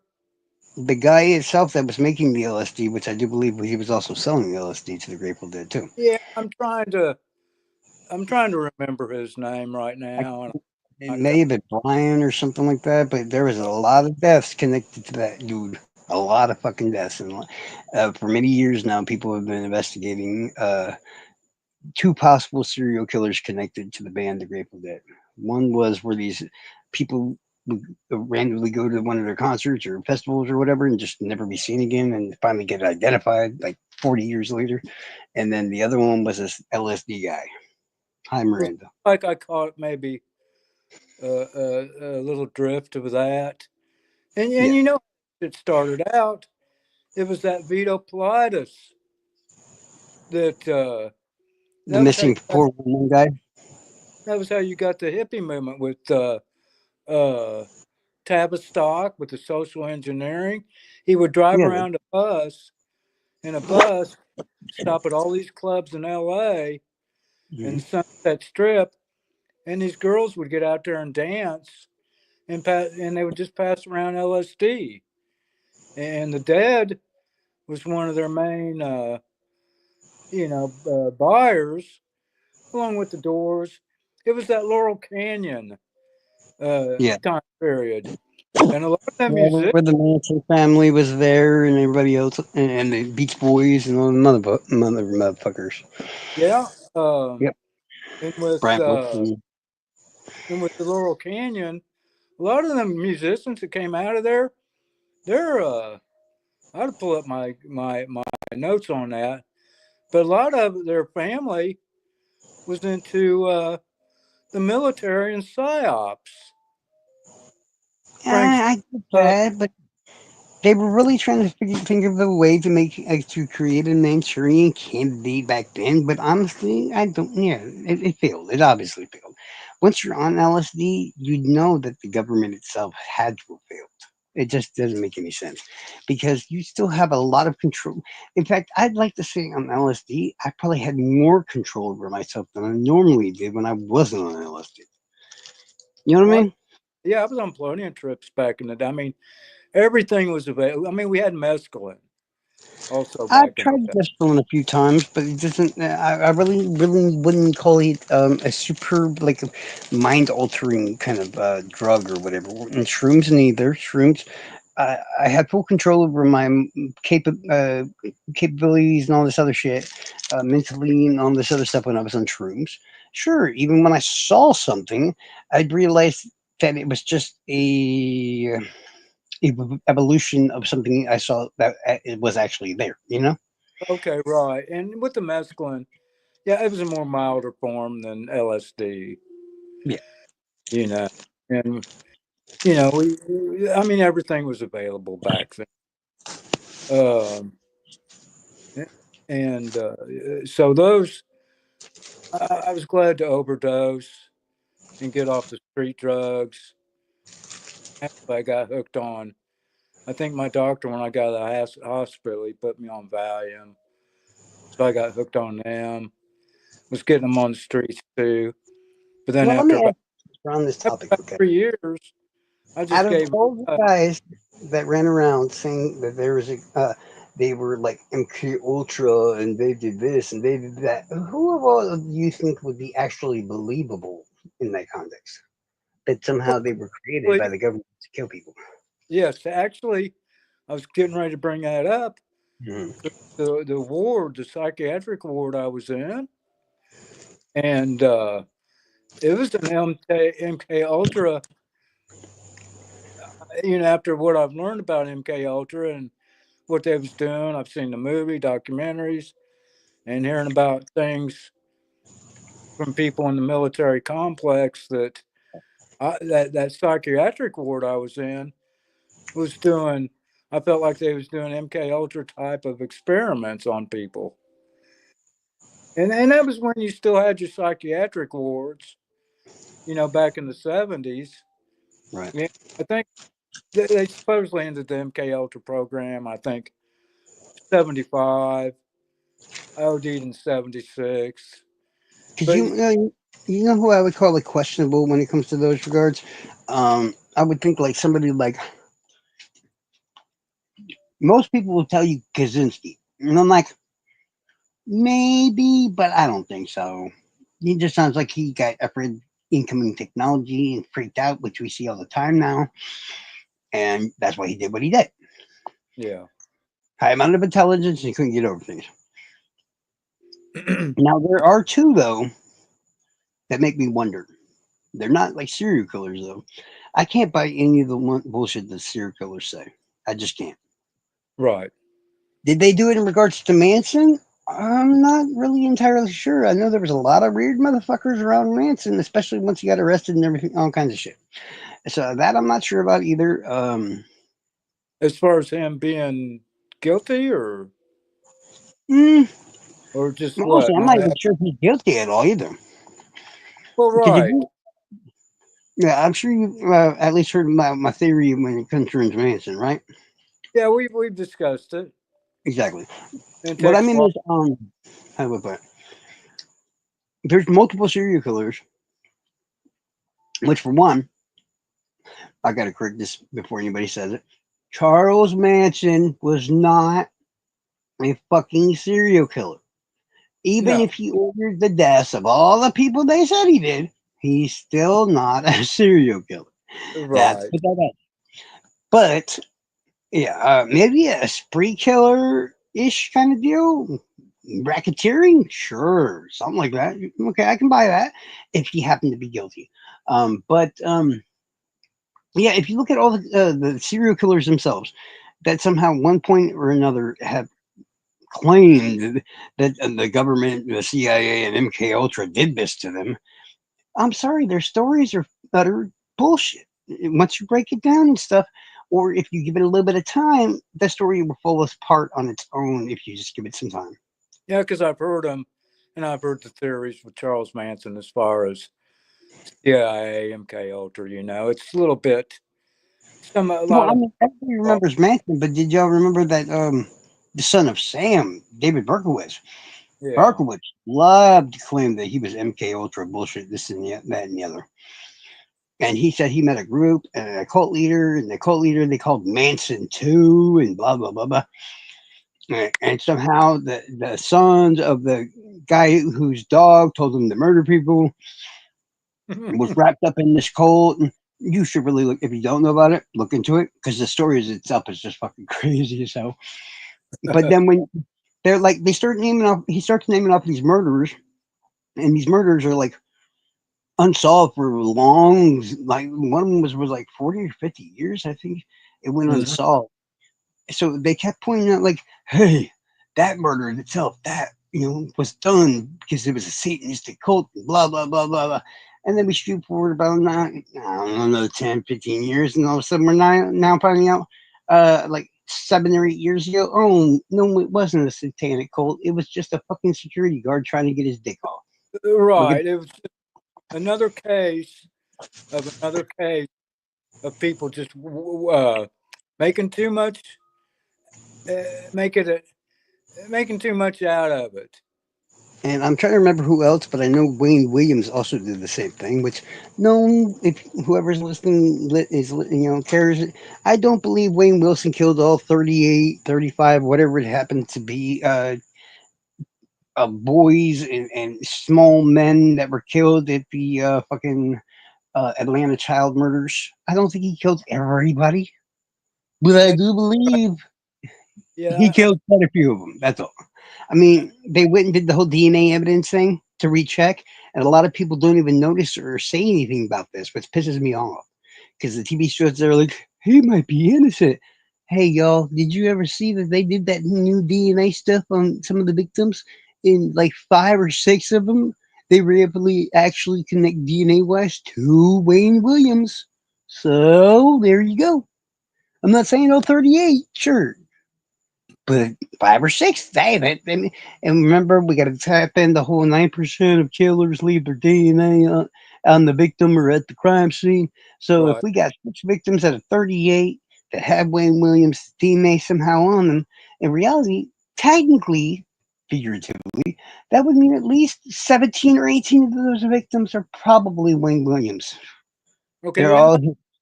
Speaker 1: The guy itself that was making the LSD, which I do believe he was also selling the LSD to the Grateful Dead too.
Speaker 2: Yeah, I'm trying to remember his name right
Speaker 1: I,
Speaker 2: now, and
Speaker 1: it
Speaker 2: I
Speaker 1: may
Speaker 2: got
Speaker 1: have been Brian or something like that, but there was a lot of deaths connected to that dude. A lot of fucking deaths, and for many years now, people have been investigating two possible serial killers connected to the band The Grateful Dead. One was where these people would randomly go to one of their concerts or festivals or whatever and just never be seen again and finally get identified like 40 years later. And then the other one was this LSD guy. Hi,
Speaker 2: looks
Speaker 1: Miranda.
Speaker 2: like I caught maybe a little drift of that. And
Speaker 1: Yeah.
Speaker 2: it started out. It was that Vito Politis that
Speaker 1: The
Speaker 2: that was how you
Speaker 1: missing
Speaker 2: got
Speaker 1: 411 guy.
Speaker 2: that was how you got the hippie movement with uh, Tavistock with the social engineering. He would drive
Speaker 1: Yeah.
Speaker 2: around in a bus, stop at all these clubs in L.A. and
Speaker 1: Mhm.
Speaker 2: the Sunset Strip, and these girls would get out there and dance and they would just pass around LSD. And the Dead was one of their main, buyers, along with the Doors. It was that Laurel Canyon
Speaker 1: Yeah.
Speaker 2: time period, and a lot of them
Speaker 1: Yeah,
Speaker 2: musicians,
Speaker 1: where the Manson family was there and everybody else, and the Beach Boys and all the motherfuckers.
Speaker 2: yeah. Um,
Speaker 1: Yep.
Speaker 2: and with
Speaker 1: Brian
Speaker 2: uh,
Speaker 1: Wilson.
Speaker 2: and with the Laurel Canyon, a lot of them musicians that came out of there, they're I had to pull up my notes on that, but a lot of their family was into the military and psyops. Frank,
Speaker 1: I get
Speaker 2: uh,
Speaker 1: that, but they were really trying to think of a way to to create a Manchurian candidate back then. But honestly, I don't. Yeah, it failed. It obviously failed. Once you're on LSD, you know that the government itself had to have failed. It just doesn't make any sense because you still have a lot of control. In fact, I'd like to say on LSD, I probably had more control over myself than I normally did when I wasn't on LSD. You know what I
Speaker 2: well,
Speaker 1: mean?
Speaker 2: yeah, I was on plenty of trips back in the day. I mean, everything was available. I mean, we had mescaline also
Speaker 1: I've
Speaker 2: back in the
Speaker 1: tried
Speaker 2: day.
Speaker 1: Bristol a few times, but it doesn't. I really, really wouldn't call it a superb, like, mind altering kind of drug or whatever. And shrooms, neither. Shrooms, I had full control over my capabilities and all this other shit, mentally and all this other stuff when I was on shrooms. Sure, even when I saw something, I'd realize that it was just a evolution of something I saw that it was actually there. You know?
Speaker 2: Okay, right. And with the mescaline, yeah, it was a more milder form than LSD.
Speaker 1: Yeah.
Speaker 2: You know, and I mean, everything was available back then. Um, and so I was glad to overdose and get off the street drugs. Actually, I got hooked on. I think my doctor, when I got out of the hospital, he put me on Valium, so I got hooked on them. Was getting them on the streets too, but then
Speaker 1: Well, let me ask you on this
Speaker 2: after
Speaker 1: topic,
Speaker 2: about
Speaker 1: okay?
Speaker 2: 3 years, I
Speaker 1: Out
Speaker 2: just
Speaker 1: of
Speaker 2: gave
Speaker 1: all the
Speaker 2: up.
Speaker 1: guys that ran around saying that there was they were like MK Ultra and they did this and they did that, who of all do you think would be actually believable in that context? That somehow they were created by
Speaker 2: Actually,
Speaker 1: the government to kill people.
Speaker 2: yes, actually, I was getting ready to bring that up.
Speaker 1: Mhm.
Speaker 2: The ward, the psychiatric ward I was in, and it was an MK Ultra. After what I've learned about MK Ultra and what they was doing, I've seen the movie, documentaries, and hearing about things from people in the military complex that that psychiatric ward I was in was doing. I felt like they was doing MK Ultra type of experiments on people, and that was when you still had your psychiatric wards, back in the 70s.
Speaker 1: Right.
Speaker 2: Yeah, I think they supposedly ended the MK Ultra program. I think 75. I OD'd in 76.
Speaker 1: Because
Speaker 2: But
Speaker 1: you know who I would call like questionable when it comes to those regards. I would think like somebody like most people will tell you Kaczynski, and I'm like maybe, but I don't think so. He just sounds like he got afraid incoming technology and freaked out, which we see all the time now, and that's why he did what he did.
Speaker 2: yeah.
Speaker 1: High amount of intelligence, and he couldn't get over things. Now there are two though that make me wonder. They're not like serial killers though. I can't buy any of the bullshit that serial killers say. I just can't.
Speaker 2: Right.
Speaker 1: Did they do it in regards to Manson? I'm not really entirely sure. I know there was a lot of weird motherfuckers around Manson, especially once he got arrested and everything, all kinds of shit. So that I'm not sure about either.
Speaker 2: As far as him being guilty,
Speaker 1: Mm,
Speaker 2: or just
Speaker 1: Honestly,
Speaker 2: what?
Speaker 1: I'm not
Speaker 2: Not
Speaker 1: even
Speaker 2: have.
Speaker 1: sure if he's guilty at all either.
Speaker 2: Well,
Speaker 1: Because if
Speaker 2: right.
Speaker 1: you, yeah, I'm sure you at least heard my theory when it concerns Manson, right?
Speaker 2: Yeah, we've discussed it.
Speaker 1: Exactly.
Speaker 2: It
Speaker 1: What I
Speaker 2: takes a
Speaker 1: mean
Speaker 2: lot.
Speaker 1: is, how do I put it? There's multiple serial killers, which for one, I got to correct this before anybody says it. Charles Manson was not a fucking serial killer. Even
Speaker 2: No.
Speaker 1: if he ordered the deaths of all the people they said he did, he's still not a serial killer. That's
Speaker 2: Right.
Speaker 1: what that is. But yeah, maybe a spree killer ish kind of deal. Racketeering, sure, something like that. Okay, I can buy that if he happened to be guilty. But yeah, if you look at all the serial killers themselves, that somehow one point or another have claimed that the government, the CIA, and MK Ultra did this to them. I'm sorry, their stories are utter bullshit. Once you break it down and stuff, or if you give it a little bit of time, the story will fall apart on its own if you just give it some time.
Speaker 2: Yeah, because I've heard them, and I've heard the theories with Charles Manson as far as CIA, MK Ultra. It's a little bit. A
Speaker 1: Well,
Speaker 2: lot
Speaker 1: I
Speaker 2: of.
Speaker 1: mean, everybody remembers Manson, but did y'all remember that the son of Sam, David Berkowitz?
Speaker 2: Yeah.
Speaker 1: Berkowitz loved to claim that he was MK Ultra bullshit, this and that and the other. And he said he met a group and a cult leader, and the cult leader they called Manson too, and blah blah blah blah. And somehow the sons of the guy whose dog told him to murder people was wrapped up in this cult. And you should really look if you don't know about it, look into it because the story itself is just fucking crazy as hell. But then when they're like they start naming off, he starts naming off these murderers, and these murders are like unsolved for long. Like one of them was like 40 or 50 years, I think. It went
Speaker 2: Mhm.
Speaker 1: unsolved. So they kept pointing out, like, hey, that murder in itself, that was done because it was a Satanistic cult, blah blah blah blah blah. And then we shoot forward about I don't know, another 10, 15 years, and all of a sudden we're now finding out, like 7 or 8 years ago, oh no, it wasn't a satanic cult. It was just a fucking security guard trying to get his dick off. Look at
Speaker 2: Right. It was another case of another case of people just making too much, uh, making it, making too much out of it.
Speaker 1: And I'm trying to remember who else, but I know Wayne Williams also did the same thing. Which, no, if whoever's listening cares. I don't believe Wayne Wilson killed all 38, 35, whatever it happened to be, boys and small men that were killed at the fucking Atlanta child murders. I don't think he killed everybody, but I
Speaker 2: Yeah,
Speaker 1: do believe he
Speaker 2: yeah,
Speaker 1: killed quite a few of them. That's all. I mean, they went and did the whole DNA evidence thing to recheck, and a lot of people don't even notice or say anything about this, which pisses me off. Because the TV shows, they're like, he might be innocent. Hey, y'all, did you ever see that they did that new DNA stuff on some of the victims? In like five or six of them, they were able to actually connect DNA wise to Wayne Williams. So there you go. I'm not saying all 38, sure, but 5 or 6, damn it. I mean, and remember, we got to tap in the whole 9% of killers leave their DNA on the victim or at the crime scene. So if
Speaker 2: Right.
Speaker 1: we got 6 victims out of 38 that have Wayne Williams' DNA somehow on them, in reality, technically, figuratively, that would mean at least 17 or 18 of those victims are probably Wayne Williams. They're
Speaker 2: Okay.
Speaker 1: all,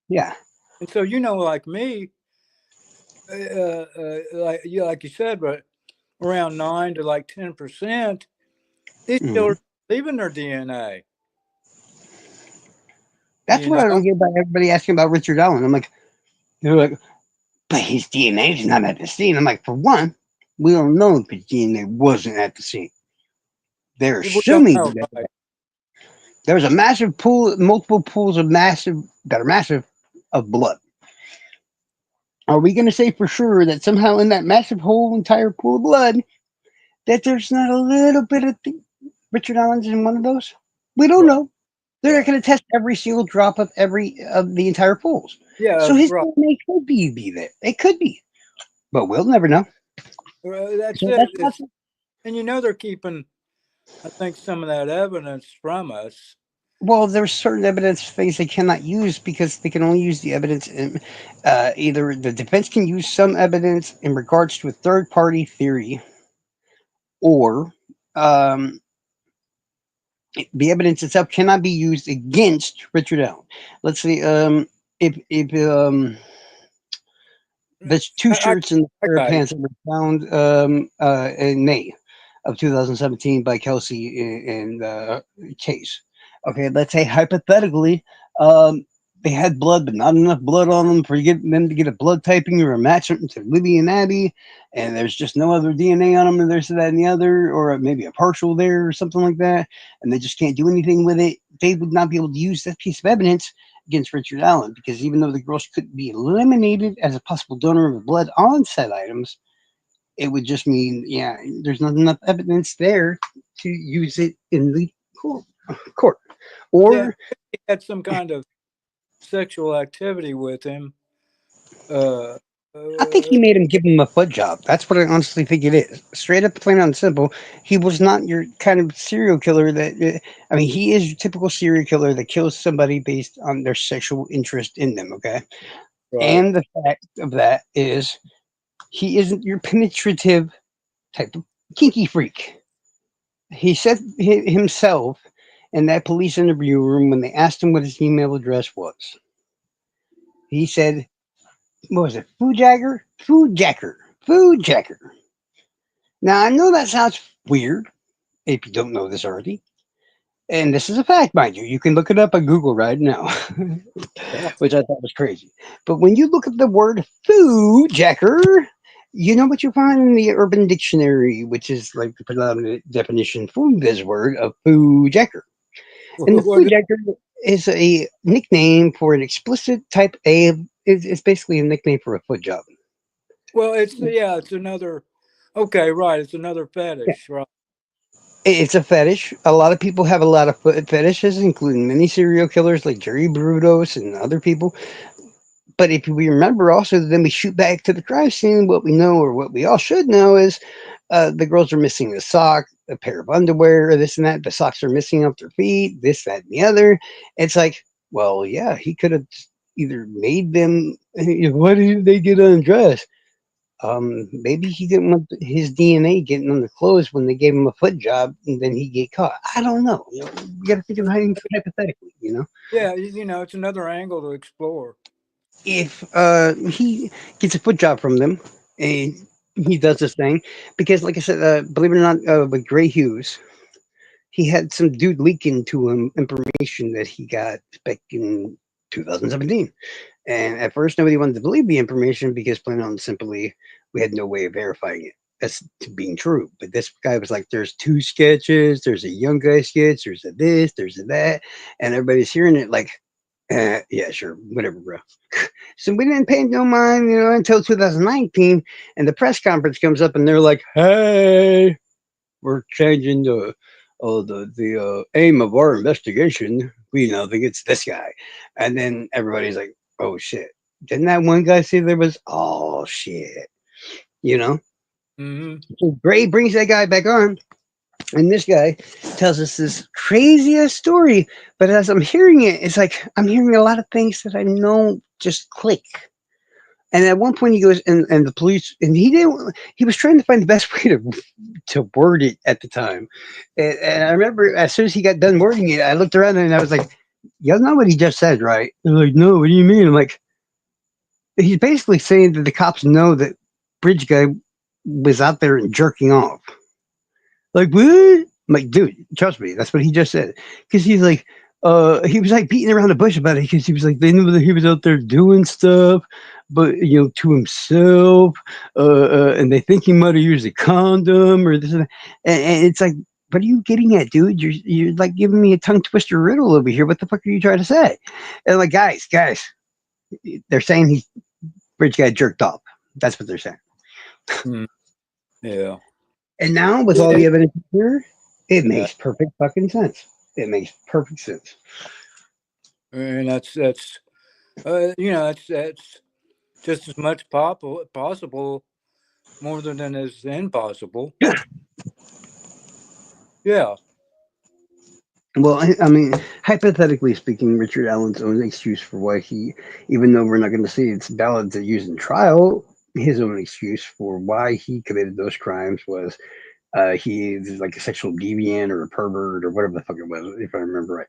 Speaker 1: yeah.
Speaker 2: And so like me, like you said, but around 9 to like 10%, these
Speaker 1: Mhm.
Speaker 2: children leaving their DNA.
Speaker 1: That's
Speaker 2: You
Speaker 1: what I don't
Speaker 2: know.
Speaker 1: get about everybody asking about Richard Allen. I'm like, they're like, but his DNA is not at the scene. I'm like, for one, we don't know if his DNA wasn't at the scene. They're
Speaker 2: We don't
Speaker 1: assuming
Speaker 2: know,
Speaker 1: that
Speaker 2: right?
Speaker 1: there's a massive pool, multiple pools of massive that are massive of blood. Are we going to say for sure that somehow in that massive whole entire pool of blood that there's not a little bit of Richard Allen's in one of those? We don't
Speaker 2: Right.
Speaker 1: know. They're not
Speaker 2: Right.
Speaker 1: going to test every single drop of every of the entire pools.
Speaker 2: Yeah.
Speaker 1: So his
Speaker 2: Right.
Speaker 1: DNA could be there. It could be, but we'll never know.
Speaker 2: That's
Speaker 1: So
Speaker 2: it.
Speaker 1: that's not.
Speaker 2: It's and they're keeping, I think, some of that evidence from us.
Speaker 1: Well, there's certain evidence things they cannot use because they can only use the evidence in either the defense can use some evidence in regards to a third party theory, or um, the evidence itself cannot be used against Richard Allen. Let's say if there's two
Speaker 2: I
Speaker 1: shirts and a
Speaker 2: I
Speaker 1: pair of
Speaker 2: got you.
Speaker 1: pants that were found in May of 2017 by Kelsey and Case. Okay, let's say hypothetically, um, they had blood, but not enough blood on them for them to get a blood typing or a match to Libby and Abby, and there's just no other DNA on them, and there's that and the other, or maybe a partial there or something like that, and they just can't do anything with it. They would not be able to use that piece of evidence against Richard Allen because even though the girls could be eliminated as a possible donor of blood on said items, it would just mean, yeah, there's not enough evidence there to use it in the court.
Speaker 2: Yeah,
Speaker 1: Or
Speaker 2: he had some kind of sexual activity with him. Uh,
Speaker 1: I think he
Speaker 2: uh
Speaker 1: made him give him a foot job. That's what I honestly think it is. Straight up, plain and simple. He was not your kind of serial killer that. I mean, he is your typical serial killer that kills somebody based on their sexual interest in them. Okay,
Speaker 2: right.
Speaker 1: and the fact of that is he isn't your penetrative type of kinky freak. He said himself in that police interview room when they asked him what his email address was. He said, "What was it? Food Jagger? Food Jacker? Food Jacker." Now I know that sounds weird if you don't know this already, and this is a fact, mind you. You can look it up on Google right now,
Speaker 2: Yeah.
Speaker 1: which I thought was crazy. But when you look up the word "food jacker," you know what you find in the Urban Dictionary, which is like the predominant definition for this word of food jacker. And the
Speaker 2: What
Speaker 1: food jacker is a nickname for an explicit type A. It's basically a nickname for a foot job.
Speaker 2: well, it's another. Okay, right. It's another
Speaker 1: Yeah.
Speaker 2: fetish, right?
Speaker 1: It's a fetish. A lot of people have a lot of foot fetishes, including many serial killers like Jerry Brudos and other people. But if we remember also, then we shoot back to the crime scene. What we know, or what we all should know, is the girls are missing a sock, a pair of underwear, or this and that. The socks are missing off their feet, this, that, and the other. It's like, well, yeah, he could have either made them. Why did they get undressed? Maybe he didn't want his DNA getting on the clothes when they gave him a foot job, and then he get caught. I don't know. You got to think of hypothetically.
Speaker 2: Yeah, it's another angle to explore.
Speaker 1: If he gets a foot job from them and he does this thing, because like I said, believe it or not, with Gray Hughes, he had some dude leaking to him information that he got back in 2017. And at first, nobody wanted to believe the information because, plain and simply, we had no way of verifying it as to being true. But this guy was like, there's two sketches, there's a young guy sketch, there's a this, there's a that. And everybody's hearing it like, yeah, sure, whatever, bro. So we didn't pay no mind, until 2019. And the press conference comes up and they're like, hey, we're changing the aim of our investigation. We now think it's this guy. And then everybody's like, oh shit. Didn't that one guy say there was, oh shit, you know?
Speaker 2: Mm-hmm.
Speaker 1: So Gray brings that guy back on, and this guy tells us this craziest story. But as I'm hearing it, it's like I'm hearing a lot of things that I know just click. And at one point he goes, and the police, and he was trying to find the best way to word it at the time. And I remember as soon as he got done wording it, I looked around and I was like, y'all know what he just said, right? They're like, no, what do you mean? I'm like, he's basically saying that the cops know that Bridge Guy was out there and jerking off. Like, what? I'm like, dude, trust me, that's what he just said. Because he's like, he was like beating around the bush about it because he was like, they knew that he was out there doing stuff, but to himself, and they think he might have used a condom or this, and it's like, what are you getting at, dude? You're like giving me a tongue twister riddle over here. What the fuck are you trying to say? And like, guys, they're saying he Bridge Guy jerked off. That's what they're saying.
Speaker 2: Mm, yeah.
Speaker 1: And now with all
Speaker 2: Yeah.
Speaker 1: the evidence here, it
Speaker 2: Yeah.
Speaker 1: makes perfect fucking sense. It makes perfect sense.
Speaker 2: And that's that's just as much possible more than is impossible. Yeah.
Speaker 1: Well, I mean, hypothetically speaking, Richard Allen's own excuse for why he, even though we're not going to see it's valid to use in trial, his own excuse for why he committed those crimes was he is like a sexual deviant or a pervert or whatever the fuck it was, if I remember right.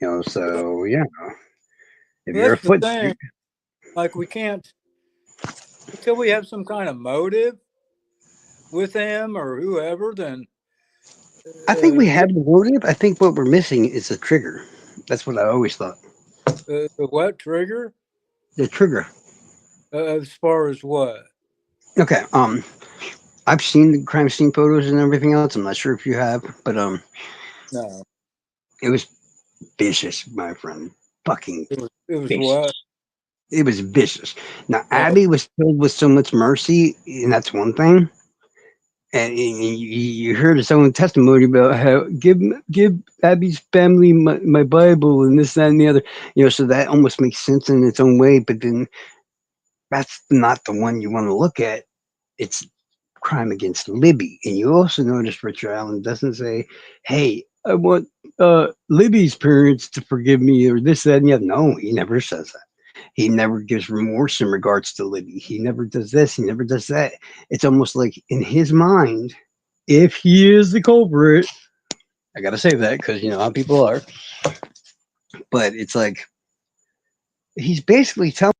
Speaker 2: Well,
Speaker 1: So yeah, if you're a
Speaker 2: that's the
Speaker 1: foot,
Speaker 2: thing. Like we can't until we have some kind of motive with him or whoever. Then
Speaker 1: I think we
Speaker 2: yeah,
Speaker 1: have the motive. I think what we're missing is the trigger. That's what I always thought.
Speaker 2: the what trigger
Speaker 1: The trigger.
Speaker 2: as far as what?
Speaker 1: Okay. I've seen the crime scene photos and everything else. I'm not sure if you have, but
Speaker 2: No,
Speaker 1: it was vicious, my friend. Fucking
Speaker 2: it was what?
Speaker 1: vicious. It was vicious. Now
Speaker 2: Oh,
Speaker 1: Abby was filled with so much mercy, and that's one thing. And you heard his own testimony about how give Abby's family my Bible and this that and the other. So that almost makes sense in its own way. But then that's not the one you want to look at. It's crime against Libby. And you also notice Richard Allen doesn't say, hey, I want Libby's parents to forgive me or this, that, and the other. No, he never says that. He never gives remorse in regards to Libby. He never does this. He never does that. It's almost like in his mind, if he is the culprit, I got to say that because you know how people are, but it's like he's basically telling.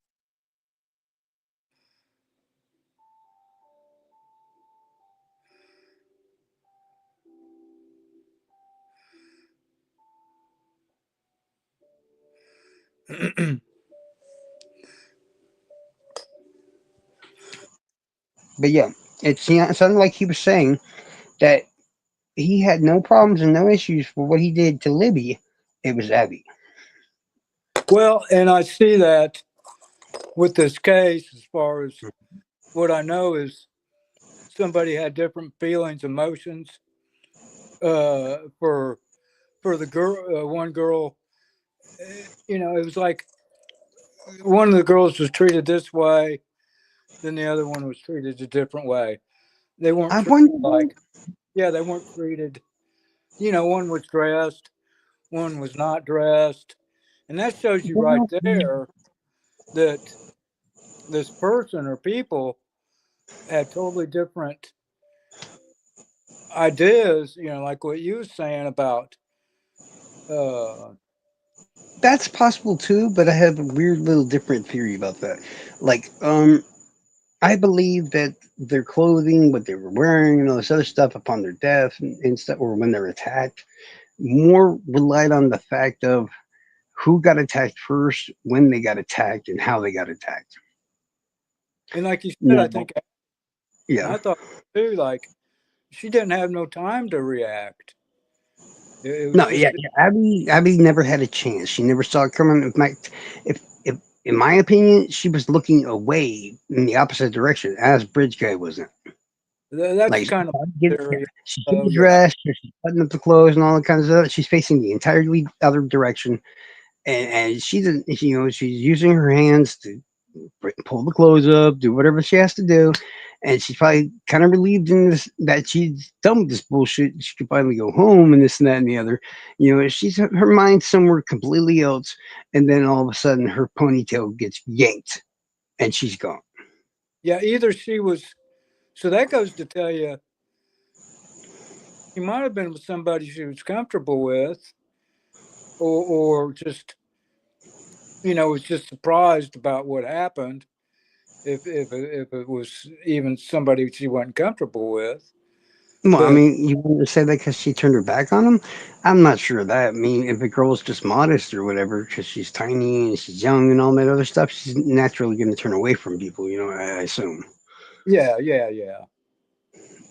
Speaker 1: But yeah, it sounded like he was saying that he had no problems and no issues for what he did to Libby. It was Abby.
Speaker 2: well, and I see that with this case, as far as what I know is somebody had different feelings, emotions. For the girl, one girl, it was like one of the girls was treated this way, then the other one was treated a different way. They weren't
Speaker 1: I
Speaker 2: treated
Speaker 1: wonder.
Speaker 2: like, yeah, they weren't treated. One was dressed, one was not dressed, and that shows you right there that this person or people had totally different ideas. Like what you was saying about, uh,
Speaker 1: That's possible too, but I have a weird little different theory about that. Like, I believe that their clothing, what they were wearing, and all this other stuff upon their death and stuff, or when they're attacked, more relied on the fact of who got attacked first, when they got attacked, and how they got attacked.
Speaker 2: and like you said, I
Speaker 1: No,
Speaker 2: think, and
Speaker 1: yeah,
Speaker 2: I thought too, like she didn't have no time to react. It was
Speaker 1: no, yeah,
Speaker 2: just
Speaker 1: yeah. Abby never had a chance. She never saw it coming. If in my opinion, she was looking away in the opposite direction as Bridge Guy wasn't.
Speaker 2: that's
Speaker 1: Like
Speaker 2: kind of theory.
Speaker 1: she's getting
Speaker 2: Oh yeah,
Speaker 1: dressed, she's buttoning up the clothes and all that kind of stuff. She's facing the entirely other direction. and she didn't. She's using her hands to pull the clothes up, do whatever she has to do, and she's probably kind of relieved in this that she's done with this bullshit. She could finally go home and this and that and the other. She's her mind's somewhere completely else, and then all of a sudden her ponytail gets yanked and she's gone.
Speaker 2: Yeah, either she was. So that goes to tell you, she might have been with somebody she was comfortable with, or just was just surprised about what happened. If it was even somebody she wasn't comfortable with,
Speaker 1: Well, I
Speaker 2: but
Speaker 1: mean, you want to say that because she turned her back on him? I'm not sure of that. I mean, if a girl's just modest or whatever, because she's tiny and she's young and all that other stuff, she's naturally going to turn away from people. I assume.
Speaker 2: yeah, yeah, yeah.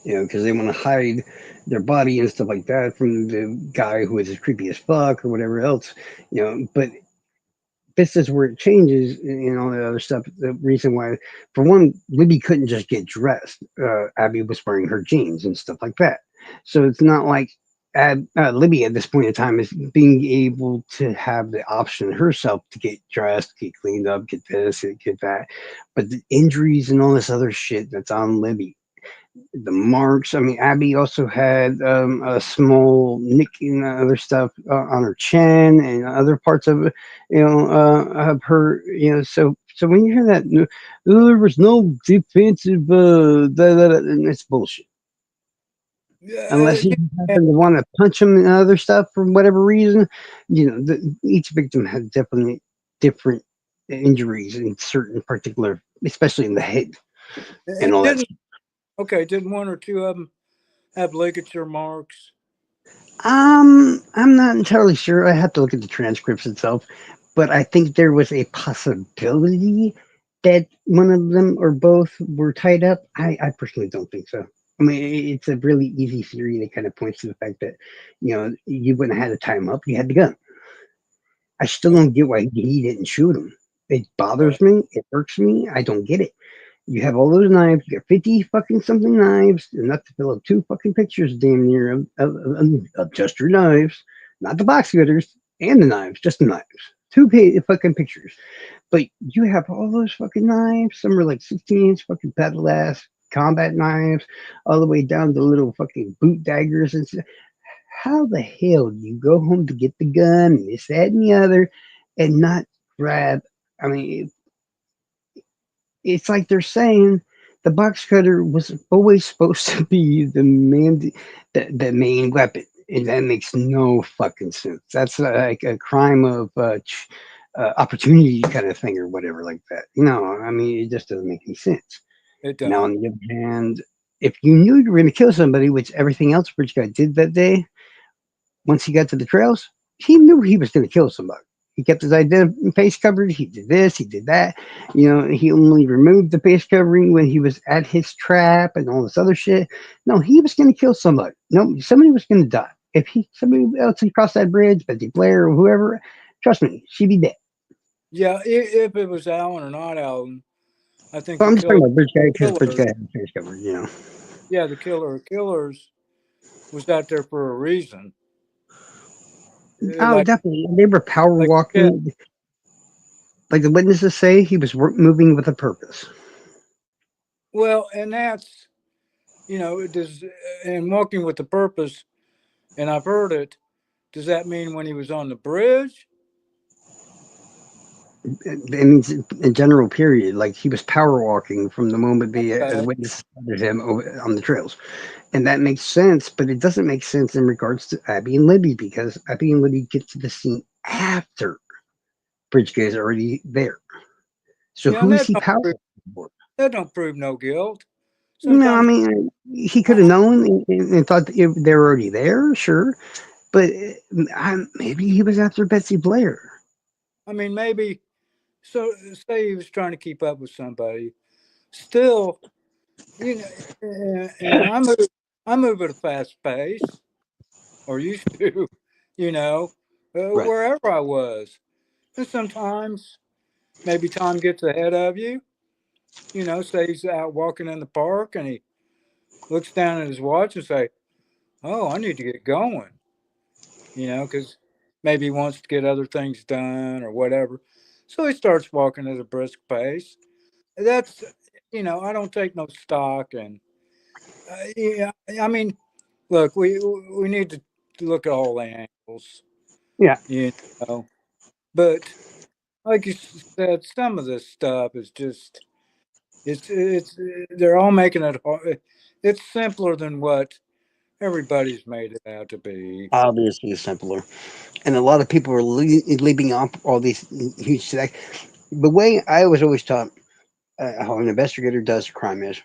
Speaker 1: Because they want to hide their body and stuff like that from the guy who is as creepy as fuck or whatever else. But this is where it changes and all the other stuff. The reason why, for one, Libby couldn't just get dressed. Abby was wearing her jeans and stuff like that. So it's not like Libby at this point in time is being able to have the option herself to get dressed, get cleaned up, get this, get that. But the injuries and all this other shit that's on Libby, the marks. I mean, Abby also had a small nick and other stuff on her chin and other parts of it, of her. So when you hear that, "Oh, there was no defensive, and it's bullshit. Unless you
Speaker 2: Yeah,
Speaker 1: happen to want to punch him and other stuff for whatever reason, each victim has definitely different injuries in certain particular, especially in the head and
Speaker 2: it
Speaker 1: all that.
Speaker 2: didn't. Okay, didn't one or two of them have ligature marks?
Speaker 1: I'm not entirely sure. I have to look at the transcripts itself, but I think there was a possibility that one of them or both were tied up. I personally don't think so. I mean, it's a really easy theory that kind of points to the fact that, you wouldn't have had to tie him up. You had the gun. I still don't get why he didn't shoot him. It
Speaker 2: Uh,
Speaker 1: bothers me. It irks me. I don't get it. You have all those knives. You got 50 fucking something knives, enough to fill up two fucking pictures damn near of just your knives, not the box cutters and the knives, just the knives. Two fucking pictures. But you have all those fucking knives. Some are like 16-inch fucking paddle ass combat knives, all the way down to little fucking boot daggers and stuff. How the hell do you go home to get the gun, and this, that, and the other, and not grab? I mean, it's like they're saying the box cutter was always supposed to be the main weapon, and that makes no fucking sense. That's like a crime of opportunity kind of thing or whatever like that. I mean, it just doesn't make any sense.
Speaker 2: it
Speaker 1: Now,
Speaker 2: don't.
Speaker 1: on the other hand, if you knew you were going to kill somebody, which everything else Rich guy did that day, once he got to the trails, he knew he was going to kill somebody. He kept his face covered. He did this. He did that. He only removed the face covering when he was at his trap and all this other shit. No, he was going to kill somebody. No, somebody was going to die. If somebody else had crossed that bridge, Betsy Blair or whoever, trust me, she'd be dead.
Speaker 2: Yeah, if it was Allen or not Allen, I think
Speaker 1: But
Speaker 2: the
Speaker 1: I'm just talking
Speaker 2: killer,
Speaker 1: about bridge guy because bridge
Speaker 2: killer,
Speaker 1: guy had his face covered.
Speaker 2: yeah, the killer or killers was out there for a reason.
Speaker 1: Oh,
Speaker 2: Like,
Speaker 1: definitely. They were power
Speaker 2: yeah,
Speaker 1: walking. Like the witnesses say, he was moving with a purpose.
Speaker 2: well, and that's it does, and walking with a purpose. And I've heard it. Does that mean when he was on the bridge?
Speaker 1: It means in general period, like he was power walking from the moment the
Speaker 2: Okay.
Speaker 1: witness spotted him on the trails, and that makes sense. But it doesn't make sense in regards to Abby and Libby because Abby and Libby get to the scene after Bridget is already there. So
Speaker 2: Yeah, and
Speaker 1: who is he power walking for?
Speaker 2: that don't prove no guilt.
Speaker 1: No, I
Speaker 2: Sometimes,
Speaker 1: mean he could have
Speaker 2: I,
Speaker 1: known and thought that they were already there, sure, but maybe he was after Betsy Blair.
Speaker 2: I mean, maybe. So, say he was trying to keep up with somebody. Still, and I move at a fast pace, or used to, you know,
Speaker 1: Right.
Speaker 2: wherever I was. And sometimes maybe time gets ahead of you. Say he's out walking in the park and he looks down at his watch and say, "Oh, I need to get going," because maybe wants to get other things done or whatever. So he starts walking at a brisk pace. That's, I don't take no stock. And yeah, I mean, look, we need to look at all the angles,
Speaker 1: Yeah,
Speaker 2: you know. But like you said, some of this stuff is just it's they're all making it hard. It's simpler than what everybody's made it out to be.
Speaker 1: obviously simpler. And a lot of people are leaving off all these huge stacks. The way I was always taught how an investigator does a crime is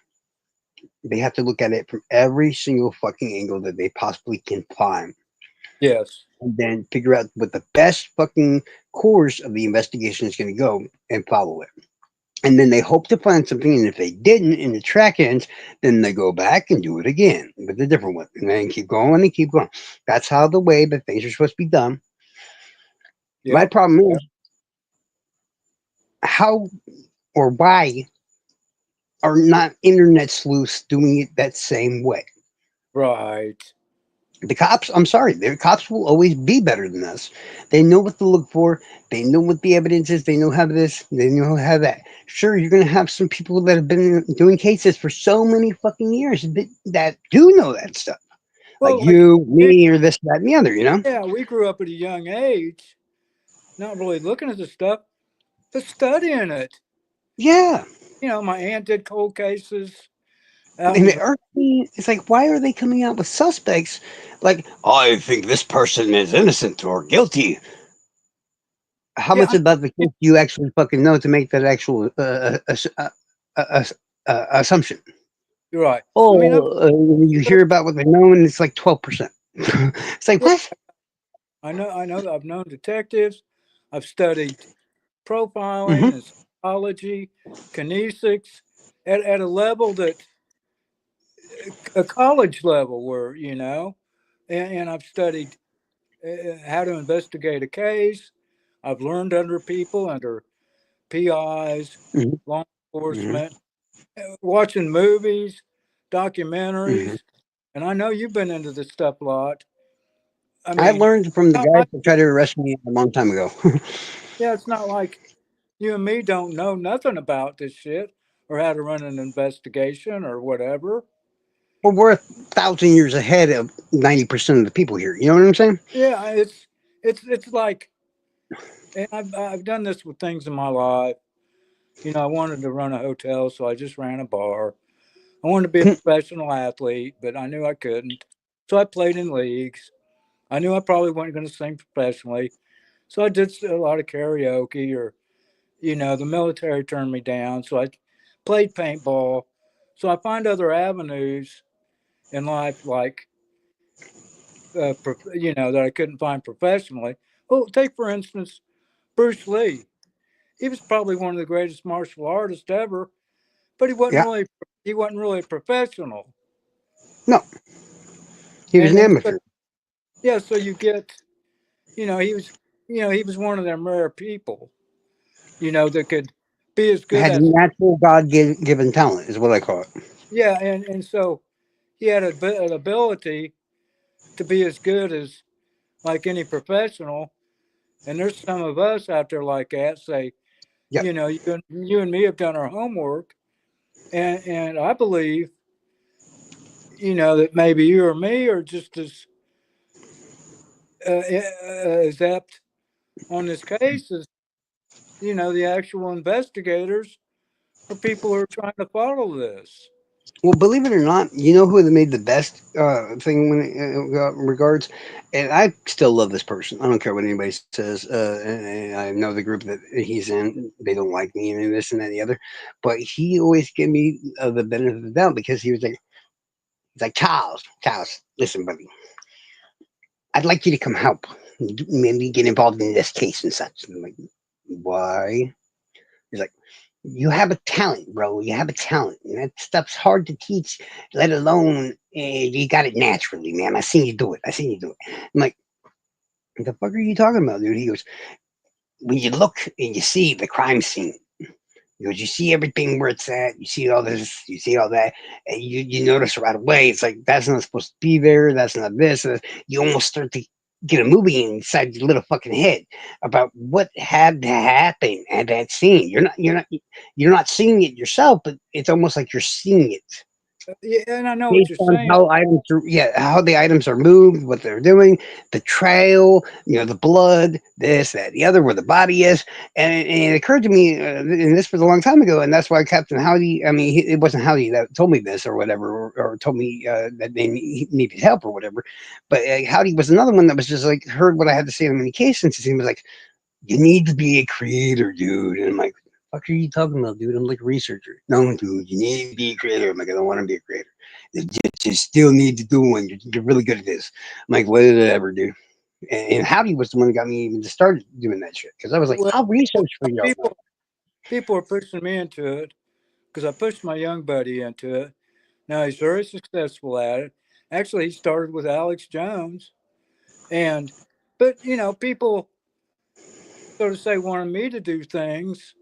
Speaker 1: they have to look at it from every single fucking angle that they possibly can find,
Speaker 2: Yes.
Speaker 1: and then figure out what the best fucking course of the investigation is going to go and follow it. And then they hope to find something, and if they didn't, and the track ends, then they go back and do it again with a different one, and then keep going and keep going. That's how the way that things are supposed to be done. My
Speaker 2: Yep.
Speaker 1: problem
Speaker 2: Yep.
Speaker 1: is how or why are not internet sleuths doing it that same way?
Speaker 2: Right.
Speaker 1: The cops, I'm sorry, the cops will always be better than us. They know what to look for. They know what the evidence is. They know how this. They know how that. Sure, you're going to have some people that have been doing cases for so many fucking years that do know that stuff. Like
Speaker 2: Well, like
Speaker 1: you,
Speaker 2: me,
Speaker 1: me, or this, that, and the other, you know?
Speaker 2: yeah, we grew up at a young age, not really looking at the stuff, but studying it.
Speaker 1: Yeah.
Speaker 2: My aunt did cold cases out
Speaker 1: And
Speaker 2: in
Speaker 1: it irks me. It's like, why are they coming out with suspects? Like, I think this person is innocent or guilty. How
Speaker 2: yeah,
Speaker 1: much about the case do you actually fucking know to make that actual uh, assumption?
Speaker 2: you're right. I mean,
Speaker 1: Oh, you hear about what they know, and it's like 12%. It's like
Speaker 2: yeah,
Speaker 1: what?
Speaker 2: I know that I've known detectives. I've studied
Speaker 1: Hmm.
Speaker 2: profiling and psychology, kinesics at a level that a college level where, and I've studied how to investigate a case. I've learned under people, under PIs,
Speaker 1: Hmm.
Speaker 2: law
Speaker 1: Hmm.
Speaker 2: enforcement, watching movies,
Speaker 1: Hmm.
Speaker 2: documentaries, and I know you've been into this stuff a lot. I
Speaker 1: I
Speaker 2: mean,
Speaker 1: learned from the
Speaker 2: not
Speaker 1: guys
Speaker 2: like
Speaker 1: that tried to arrest me a long time ago.
Speaker 2: yeah, it's not like you and me don't know nothing about this shit or how to run an investigation or whatever.
Speaker 1: Well, we're 1,000 years ahead of 90% of the people here. You know what I'm saying?
Speaker 2: Yeah, it's like, and I've done this with things in my life. I wanted to run a hotel, so I just ran a bar. I wanted to be a professional athlete, but I knew I couldn't. So I played in leagues. I knew I probably wasn't going to sing professionally. So I did a lot of karaoke or, the military turned me down. So I played paintball. So I find other avenues in life, like, that I couldn't find professionally. Well, take, for instance, Bruce Lee. He was probably one of the greatest martial artists ever, but
Speaker 1: Yeah.
Speaker 2: he wasn't really a professional.
Speaker 1: No, he was
Speaker 2: And
Speaker 1: an
Speaker 2: and so,
Speaker 1: amateur.
Speaker 2: yeah, so you get, he was, he was one of them rare people, that could be as good
Speaker 1: Had
Speaker 2: as,
Speaker 1: natural God given talent, is what I call it.
Speaker 2: yeah, and so he had an ability to be as good as like any professional. And there's some of us out there like that. Say,
Speaker 1: Yep.
Speaker 2: you and me have done our homework, and I believe, that maybe you or me are just as apt on this case as, the actual investigators or people who are trying to follow this.
Speaker 1: Well, believe it or not, you know who made the best thing when it regards, and I still love this person. I don't care what anybody says. And I know the group that he's in; they don't like me and this and that and the other. But he always gave me the benefit of the doubt because he's like Charles, listen, buddy, I'd like you to come help, maybe get involved in this case and such. And I'm like, why? He's like, you have a talent, bro. You have a talent. And that stuff's hard to teach, let alone you got it naturally, man. I seen you do it. I seen you do it. I'm like, what the fuck are you talking about, dude? He goes, when you look and you see the crime scene, he goes, you see everything where it's at, you see all this, you see all that, and you notice right away, it's like, that's not supposed to be there, that's not this. You almost start to get a movie inside your little fucking head about what had to happen at that scene. You're not seeing it yourself, but it's almost like you're seeing it
Speaker 2: Yeah, and I know what
Speaker 1: based
Speaker 2: you're
Speaker 1: on
Speaker 2: saying.
Speaker 1: how items are, yeah, how the items are moved, what they're doing, the trail, the blood, this, that, the other, where the body is, and it occurred to me, and this was a long time ago, and that's why Captain Howdy, I mean, it wasn't Howdy that told me this or whatever, or told me that he needed help or whatever, but Howdy was another one that was just like heard what I had to say in many cases, and he was like, "You need to be a creator, dude," and I'm like, fuck are you talking about, dude? I'm like a researcher. No, dude, you need to be a creator. I'm like, I don't want to be a creator. You still need to do one. You're really good at this. I'm like, whatever, dude. And Howdy was the one that got me even to start doing that shit because I was like,
Speaker 2: Well,
Speaker 1: I'll research for y'all now.
Speaker 2: people are pushing me into it because I pushed my young buddy into it. Now he's very successful at it. Actually, he started with Alex Jones, and but people sort of say wanted me to do things,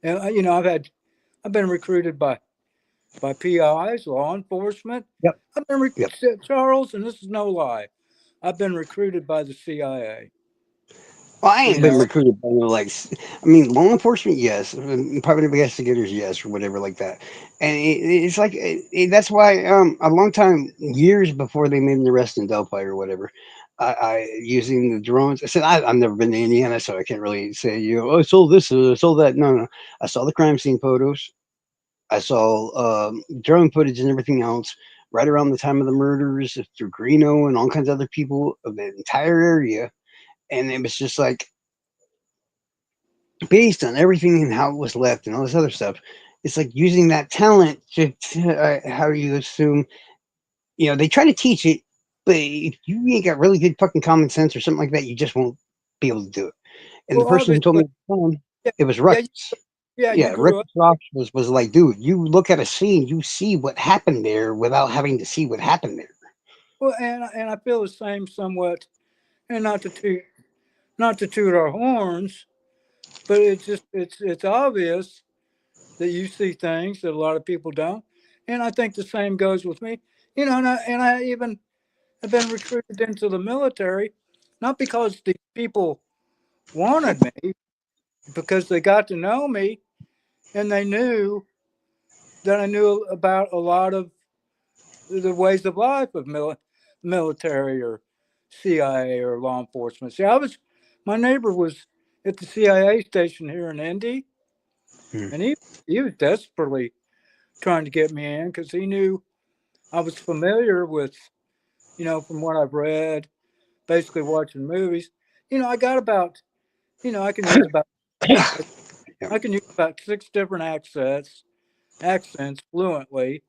Speaker 2: and I've been recruited by PIs, law enforcement.
Speaker 1: Yep,
Speaker 2: I've been
Speaker 1: yep.
Speaker 2: Charles, and this is no lie. I've been recruited by the CIA.
Speaker 1: Well, I
Speaker 2: You
Speaker 1: ain't been
Speaker 2: know,
Speaker 1: recruited by no like, I mean, law enforcement, yes, private investigators, yes, or whatever like that. And it's like that's why a long time, years before they made an arrest in Delphi or whatever, I using the drones. I said I've never been to Indiana, so I can't really say oh, I saw this, I saw that. No, no, I saw the crime scene photos. I saw drone footage and everything else. Right around the time of the murders, through Greeno and all kinds of other people of the entire area, and it was just like based on everything and how it was left and all this other stuff, it's like using that talent how you assume, they try to teach it, but if you ain't got really good fucking common sense or something like that, you just won't be able to do it. And the
Speaker 2: well,
Speaker 1: person who told me
Speaker 2: obviously,
Speaker 1: at the time,
Speaker 2: yeah,
Speaker 1: it was
Speaker 2: yeah,
Speaker 1: Ruckus.
Speaker 2: yeah. You
Speaker 1: Yeah,
Speaker 2: grew up.
Speaker 1: Ruckus Rock was like, dude, you look at a scene, you see what happened there without having to see what happened there.
Speaker 2: Well, and I feel the same somewhat, and not to toot our horns, but it's obvious that you see things that a lot of people don't, and I think the same goes with me. And I even have been recruited into the military, not because the people wanted me, because they got to know me and they knew that I knew about a lot of the ways of life of military or CIA or law enforcement. See, my neighbor was at the CIA station here in Indy,
Speaker 1: Hmm.
Speaker 2: and he was desperately trying to get me in because he knew I was familiar with, from what I've read, basically watching movies. I got about, I can use about
Speaker 1: Yeah.
Speaker 2: I can use about six different accents fluently.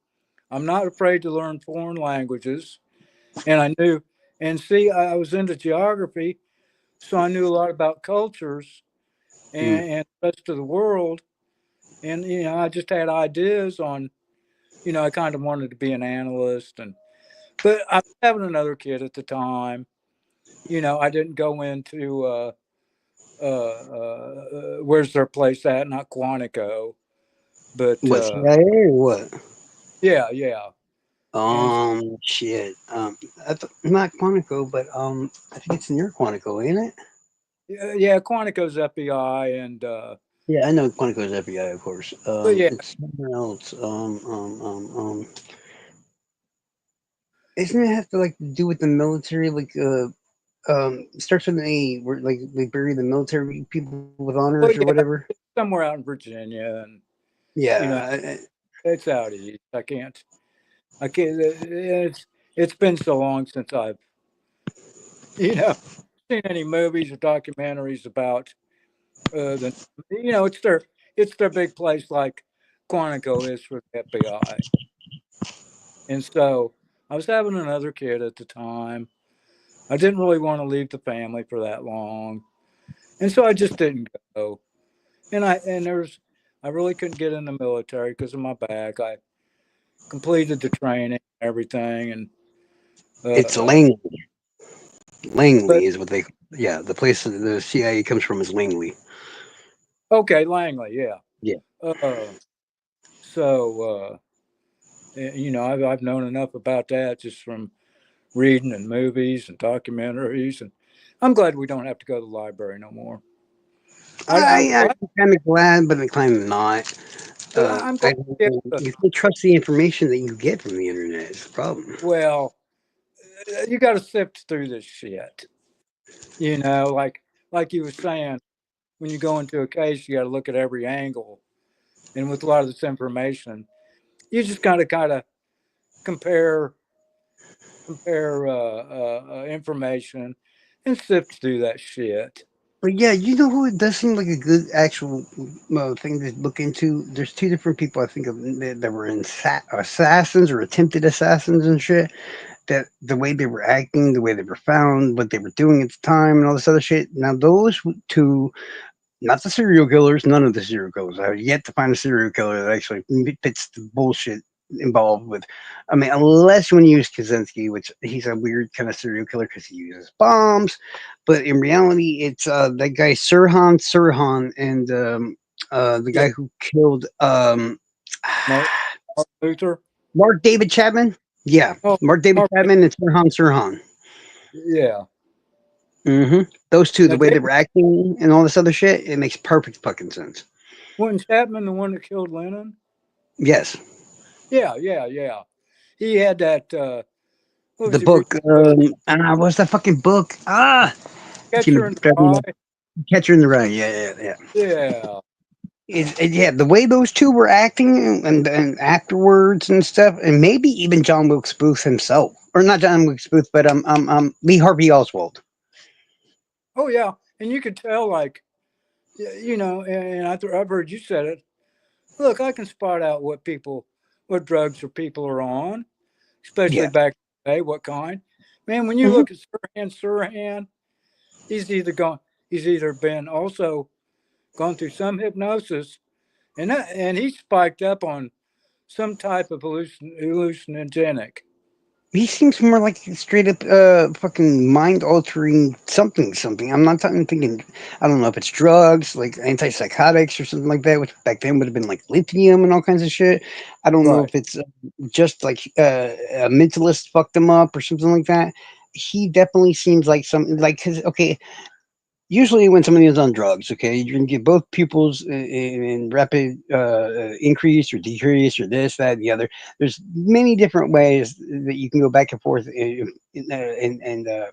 Speaker 2: I'm not afraid to learn foreign languages, and I knew, and see, I was into geography, so I knew a lot about cultures
Speaker 1: Hmm.
Speaker 2: and the rest of the world. And I just had ideas on, I kind of wanted to be an analyst, but I was having another kid at the time. I didn't go into where's their place at? Not Quantico, but
Speaker 1: What, CIA or what?
Speaker 2: yeah, yeah, and
Speaker 1: Shit. Not Quantico, but I think it's near Quantico, ain't it?
Speaker 2: yeah, Quantico's FBI, and
Speaker 1: Yeah, I know Quantico's FBI, of course.
Speaker 2: but yeah,
Speaker 1: It's somewhere else. Isn't it have to like do with the military? Like, starts with an A, where like they bury the military people with honors or
Speaker 2: but
Speaker 1: whatever.
Speaker 2: yeah, it's somewhere out in Virginia, and you know,
Speaker 1: Yeah,
Speaker 2: it's out east. I can't. It's been so long since I've you know seen any movies or documentaries about the it's their big place like Quantico is for the FBI. And so I was having another kid at the time. I didn't really want to leave the family for that long, and so I just didn't go. I really couldn't get in the military because of my back. I completed the training, and everything, and
Speaker 1: it's
Speaker 2: uh,
Speaker 1: Langley.
Speaker 2: but
Speaker 1: Langley is what they. Yeah, the place that the CIA comes from is Langley.
Speaker 2: okay, Langley, yeah.
Speaker 1: Yeah.
Speaker 2: Uh, so I've known enough about that just from reading and movies and documentaries. And I'm glad we don't have to go to the library no more. I
Speaker 1: I'm
Speaker 2: like,
Speaker 1: kind of glad, but I'm kind of not.
Speaker 2: but I'm glad to get the,
Speaker 1: You can't trust the information that you get from the internet. Is the problem.
Speaker 2: well, you got to sift through this shit. You know, like you were saying, when you go into a case, you got to look at every angle. And with a lot of this information, you just got to kind of compare information and sift through that shit.
Speaker 1: But yeah, you know who it does seem like a good actual thing to look into. There's two different people I think of that were assassins or attempted assassins and shit. That the way they were acting, the way they were found, what they were doing at the time, and all this other shit. Now those two, not the serial killers, none of the serial killers. I have yet to find a serial killer that actually fits the bullshit involved with. I mean, unless when you use Kaczynski, which he's a weird kind of serial killer because he uses bombs, but in reality, it's that guy Sirhan, and the
Speaker 2: Yeah,
Speaker 1: guy who killed
Speaker 2: Mark, Mark Luther.
Speaker 1: Mark David Chapman. Yeah,
Speaker 2: Oh,
Speaker 1: Mark David
Speaker 2: Mark,
Speaker 1: Chapman and Sirhan.
Speaker 2: yeah.
Speaker 1: Those two,
Speaker 2: Now,
Speaker 1: the way they
Speaker 2: David,
Speaker 1: were acting and all this other shit, it makes perfect fucking sense.
Speaker 2: wasn't Chapman the one that killed Lennon?
Speaker 1: Yes.
Speaker 2: Yeah, yeah, yeah. He had that. What
Speaker 1: The
Speaker 2: was he reading?
Speaker 1: book, what's that fucking book? It's gonna
Speaker 2: Catcher in the
Speaker 1: grab me
Speaker 2: Rye.
Speaker 1: up. Catcher in the Rye. Yeah, yeah, yeah.
Speaker 2: Yeah.
Speaker 1: Yeah, the way those two were acting and afterwards and stuff, and maybe even John Wilkes Booth himself, or not John Wilkes Booth, but Lee Harvey Oswald.
Speaker 2: Oh, yeah. And you could tell, like, you know, and I've heard you said it. Look, I can spot out what drugs or people are on, especially
Speaker 1: Yeah.
Speaker 2: back in the day. What kind? Man, when you
Speaker 1: Hmm.
Speaker 2: look at Sirhan, he's either gone, he's either been also gone through some hypnosis, and he spiked up on some type of hallucinogenic.
Speaker 1: He seems more like straight up fucking mind altering something. I'm not thinking. I don't know if it's drugs like antipsychotics or something like that, which back then would have been like lithium and all kinds of shit. I don't know
Speaker 2: Right.
Speaker 1: if it's just like a mentalist fucked him up or something like that. He definitely seems like something like because okay, usually when somebody is on drugs, okay, you can get both pupils in rapid increase or decrease or this, that, and the other. There's many different ways that you can go back and forth and
Speaker 2: Yeah.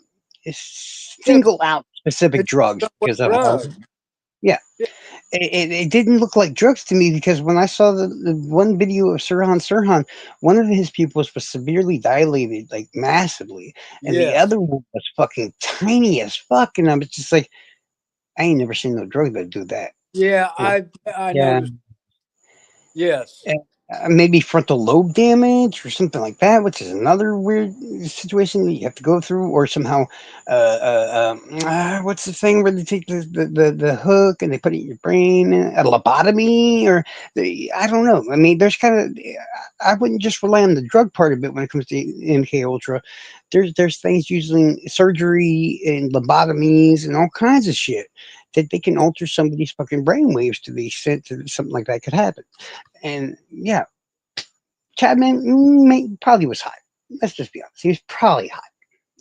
Speaker 1: single out specific
Speaker 2: It's
Speaker 1: drugs
Speaker 2: what
Speaker 1: because of how,
Speaker 2: drug.
Speaker 1: yeah.
Speaker 2: Yeah.
Speaker 1: It didn't look like drugs to me because when I saw the one video of Sirhan, one of his pupils was severely dilated, like massively, and the
Speaker 2: Yes.
Speaker 1: other one was fucking tiny as fuck. And I was just like, I ain't never seen no drug that do that.
Speaker 2: Yeah.
Speaker 1: You know?
Speaker 2: I
Speaker 1: Yeah,
Speaker 2: noticed. Yes.
Speaker 1: and, maybe frontal lobe damage or something like that, which is another weird situation that you have to go through, or somehow, what's the thing where they take the hook and they put it in your brain, a lobotomy, or I don't know. I mean, there's kind of, I wouldn't just rely on the drug part of it when it comes to MK Ultra. There's things using surgery and lobotomies and all kinds of shit that they can
Speaker 2: Yeah.
Speaker 1: alter somebody's fucking brain waves to the extent that something like that could happen. And yeah, Chapman probably was hot. Let's just be honest. He was probably hot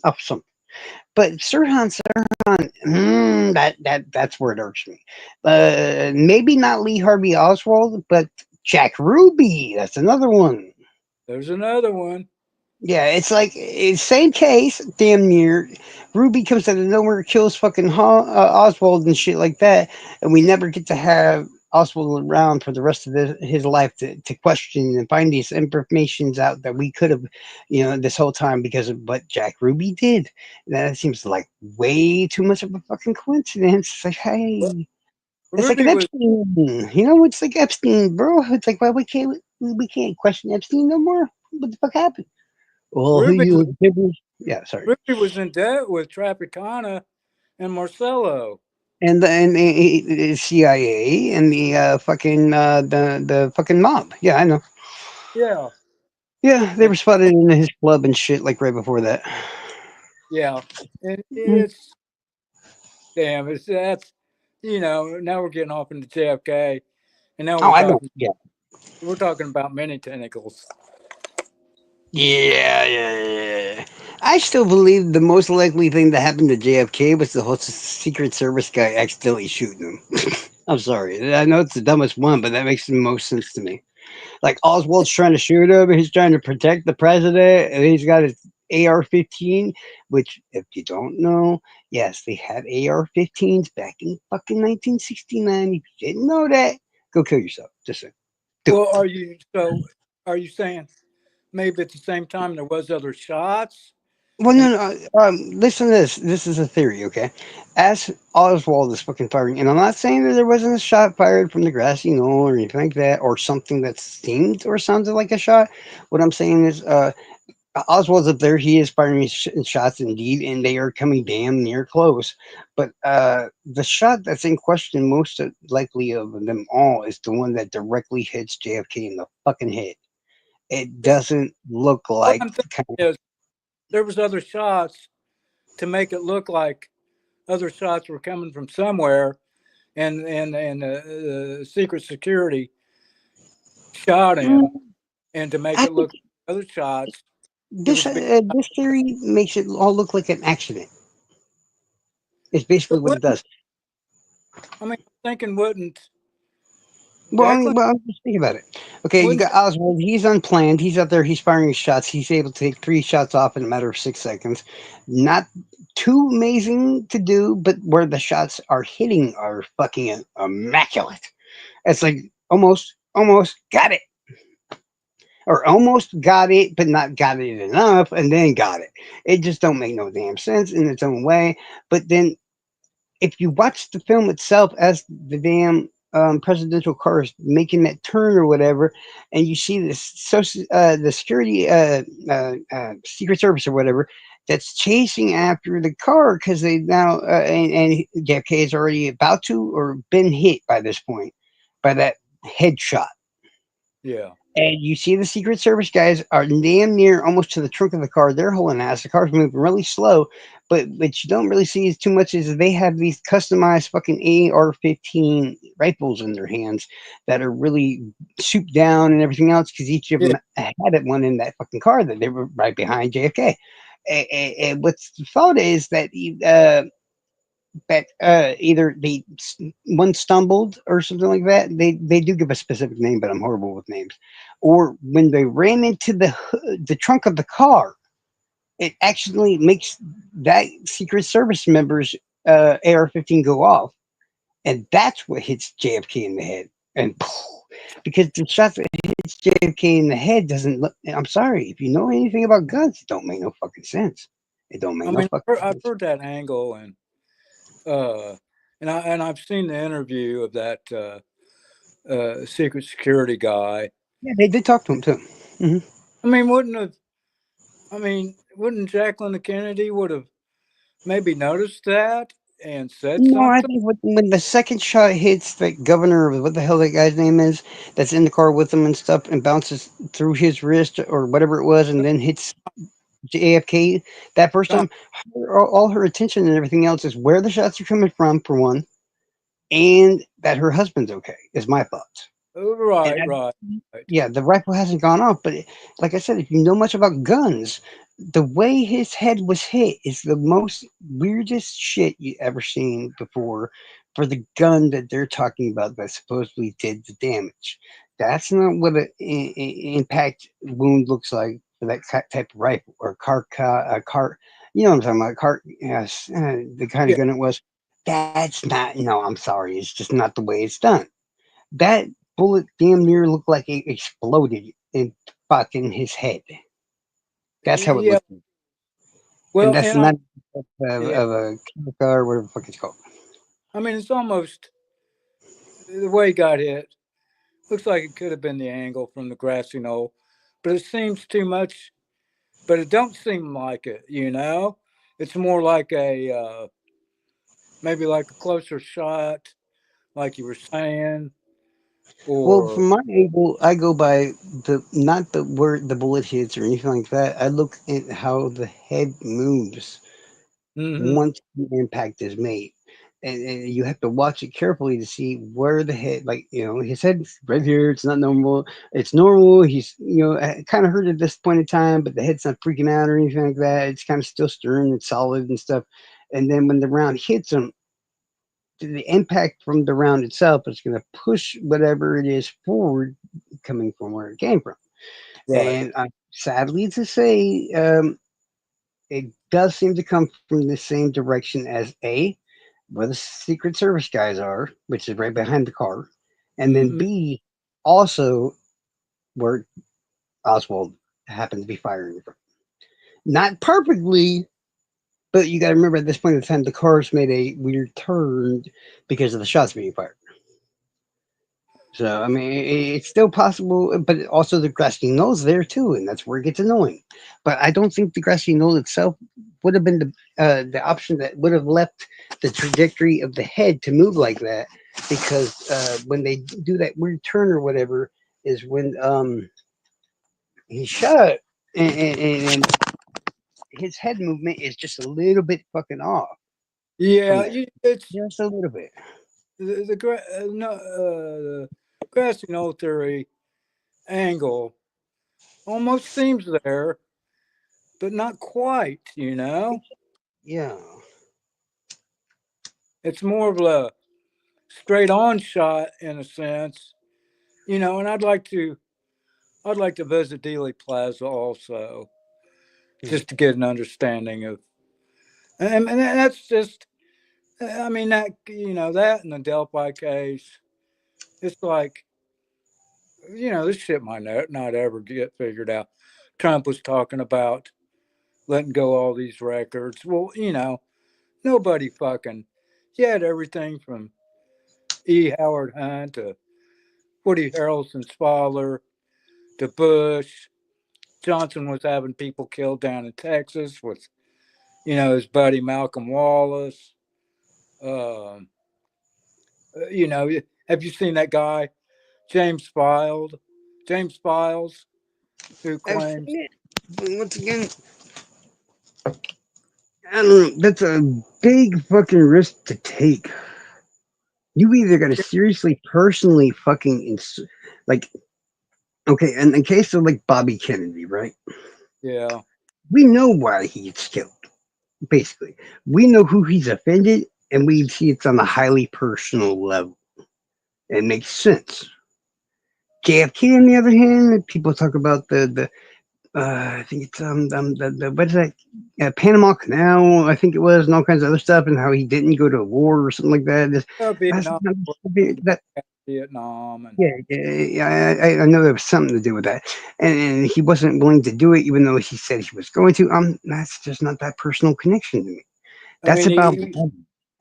Speaker 1: of something. But Sirhan, that's where it irks me. Maybe not Lee Harvey Oswald, but Jack Ruby. That's another one.
Speaker 2: There's another one.
Speaker 1: Yeah, it's like it's same case, damn near. Ruby comes out of nowhere, kills fucking Oswald and shit like that, and we never get to have Oswald around for the rest of his life to question and find these informations out that we could have, this whole time because of what Jack Ruby did. That seems like way too much of a fucking coincidence. It's like,
Speaker 2: Well,
Speaker 1: hey, it's like
Speaker 2: Ruby
Speaker 1: an
Speaker 2: was
Speaker 1: Epstein. It's like Epstein, bro. It's like, why we can't question Epstein no more? What the fuck happened? Well, who
Speaker 2: Ruby was
Speaker 1: you? Yeah, sorry.
Speaker 2: Ruby was in debt with Tropicana and Marcello.
Speaker 1: And the CIA and the fucking the fucking mob. Yeah, I know.
Speaker 2: Yeah.
Speaker 1: Yeah, they
Speaker 2: And
Speaker 1: were spotted in his club and shit like right before that.
Speaker 2: yeah. And
Speaker 1: Mm.
Speaker 2: it's damn, it's that's now we're getting off into JFK and now
Speaker 1: Oh, I know. Yeah,
Speaker 2: we're talking about many tentacles.
Speaker 1: yeah, yeah, yeah. I still believe the most likely thing that happened to JFK was the whole Secret Service guy accidentally shooting him. I'm sorry. I know it's the dumbest one, but that makes the most sense to me. Like Oswald's trying to shoot him, he's trying to protect the president, and he's got his AR-15. Which, if you don't know, yes, they had AR-15s back in fucking 1969. If you didn't know that, go kill yourself. Just say, do
Speaker 2: Well,
Speaker 1: it.
Speaker 2: are you saying maybe at the same time there was other shots?
Speaker 1: Well,
Speaker 2: And
Speaker 1: no, no. Listen to this. This is a theory, okay? As Oswald is fucking firing, and I'm not saying that there wasn't a shot fired from the grassy knoll or anything like that, or something that seemed or sounded like a shot. What I'm saying is, Oswald's up there. He is firing shots indeed, and they are coming damn near close. But the shot that's in question, most likely of them all, is the one that directly hits JFK in the fucking head. It doesn't look
Speaker 2: what
Speaker 1: like
Speaker 2: I'm thinking
Speaker 1: the kind.
Speaker 2: is there was other shots to make it look like other shots were coming from somewhere, and secret security shot him,
Speaker 1: Mm,
Speaker 2: and to make
Speaker 1: I
Speaker 2: it
Speaker 1: think
Speaker 2: look like other shots, it
Speaker 1: this
Speaker 2: was being.
Speaker 1: this theory makes it all look like an accident. It's basically
Speaker 2: But
Speaker 1: what it
Speaker 2: wouldn't
Speaker 1: does.
Speaker 2: I mean? I'm thinking wouldn't Jacqueline
Speaker 1: Well, just think about it. Okay, you
Speaker 2: wouldn't
Speaker 1: got Oswald. He's unplanned. He's out there. He's firing his shots. He's able to take 3 shots off in a matter of 6 seconds. Not too amazing to do, but where the shots are hitting are fucking immaculate. It's like almost got it, or almost got it, but not got it enough, and then got it. It just don't make no damn sense in its own way. But then if you watch the film itself as the damn presidential car is making that turn or whatever, and you see this the security secret service or whatever that's chasing after the car because they now and JFK is already about to or been hit by this point by that headshot,
Speaker 2: yeah.
Speaker 1: and you see the Secret Service guys are damn near almost to the trunk of the car. They're hauling ass. The car's moving really slow, but what you don't really see is too much is they have these customized fucking AR-15 rifles in their hands that are really souped down and everything else because each of
Speaker 2: Yeah.
Speaker 1: them had one in that fucking car that they were right behind JFK. And what's the thought is that either one stumbled or something like that. They do give a specific name, but I'm horrible with names. Or when they ran into the trunk of the car, it actually makes that Secret Service member's AR-15 go off, and that's what hits JFK in the head. And because the shot that hits JFK in the head doesn't look. I'm sorry, if you know anything about guns, it don't make no fucking sense. It don't make
Speaker 2: I
Speaker 1: no
Speaker 2: mean,
Speaker 1: fucking
Speaker 2: I've
Speaker 1: sense.
Speaker 2: heard that angle, uh, and I've seen the interview of that secret security guy.
Speaker 1: Yeah, they did talk to him too. Hmm.
Speaker 2: I mean, wouldn't have. I mean, wouldn't Jacqueline Kennedy would have maybe noticed that and said
Speaker 1: No, I
Speaker 2: something?
Speaker 1: think when the second shot hits the governor of what the hell that guy's name is that's in the car with him and stuff and bounces through his wrist or whatever it was and then hits AFK that first
Speaker 2: Uh,
Speaker 1: time, all her attention and everything else is where the shots are coming from, for one, and that her husband's okay, is my thoughts. And
Speaker 2: right, right, right.
Speaker 1: yeah, the rifle hasn't gone off, but like I said, if you know much about guns, the way his head was hit is the most weirdest shit you ever seen before for the gun that they're talking about that supposedly did the damage. That's not what an impact wound looks like for that type of rifle or car. You know what I'm talking about? Car, yes, the kind of
Speaker 2: Yeah,
Speaker 1: gun it was. That's not. No, I'm sorry. It's just not the way it's done. That bullet damn near looked like it exploded in fucking his head. That's how it
Speaker 2: yeah.
Speaker 1: looked, and
Speaker 2: Well,
Speaker 1: that's
Speaker 2: and I
Speaker 1: not
Speaker 2: yeah.
Speaker 1: of a chemical or whatever the fuck it's called.
Speaker 2: I mean, it's almost the way he got hit. Looks like it could have been the angle from the grassy knoll, but it seems too much. But it don't seem like it. It's more like a maybe like a closer shot, like you were saying,
Speaker 1: Well,
Speaker 2: or
Speaker 1: from my angle, I go by the not the where the bullet hits or anything like that. I look at how the head moves
Speaker 2: hmm
Speaker 1: once the impact is made. and you have to watch it carefully to see where the head, like, his head's right here. It's not normal. It's normal. He's, kind of hurt at this point in time, but the head's not freaking out or anything like that. It's kind of still stirring. It's solid and stuff. And then when the round hits him, the impact from the round itself is going to push whatever it is forward, coming from where it came from.
Speaker 2: Right.
Speaker 1: And sadly to say, it does seem to come from the same direction as where the Secret Service guys are, which is right behind the car, and then
Speaker 2: Mm-hmm.
Speaker 1: B, also where Oswald happened to be firing from. Not perfectly, but you got to remember at this point in time, the car's made a weird turn because of the shots being fired. So I mean, it's still possible, but also the grassy knoll's there too, and that's where it gets annoying. But I don't think the grassy knoll itself would have been the option that would have left the trajectory of the head to move like that, because when they do that weird turn or whatever, is when he's shot, and his head movement is just a little bit fucking off from
Speaker 2: Yeah,
Speaker 1: there,
Speaker 2: it's
Speaker 1: just a little bit.
Speaker 2: the grassy knoll theory angle almost seems there, but not quite.
Speaker 1: Yeah.
Speaker 2: It's more of a straight on shot in a sense. And I'd like to visit Dealey Plaza also, just to get an understanding of, and that's just, I mean, that and the Delphi case, it's like, this shit might not ever get figured out. Trump was talking about letting go all these records. Well, nobody fucking, you had everything from E. Howard Hunt to Woody Harrelson's father to Bush. Johnson was having people killed down in Texas with, his buddy Malcolm Wallace. Um, have you seen that guy, James Files? James Files, who
Speaker 1: I've
Speaker 2: claims,
Speaker 1: seen it, but once again, I don't know. That's a big fucking risk to take. You either got to seriously, personally, like, okay, in the case of like Bobby Kennedy, right?
Speaker 2: yeah,
Speaker 1: We know why he gets killed. Basically, we know who he's offended, and we see it's on a highly personal level. It makes sense. JFK, on the other hand, people talk about the I think it's the what is that, Panama Canal, I think it was, and all kinds of other stuff, and how he didn't go to war or something like that. That's
Speaker 2: Vietnam,
Speaker 1: that.
Speaker 2: Vietnam, and
Speaker 1: Yeah, yeah, I know there was something to do with that, and he wasn't willing to do it, even though he said he was going to. That's just not that personal connection to me.
Speaker 2: I
Speaker 1: That's
Speaker 2: mean,
Speaker 1: about money.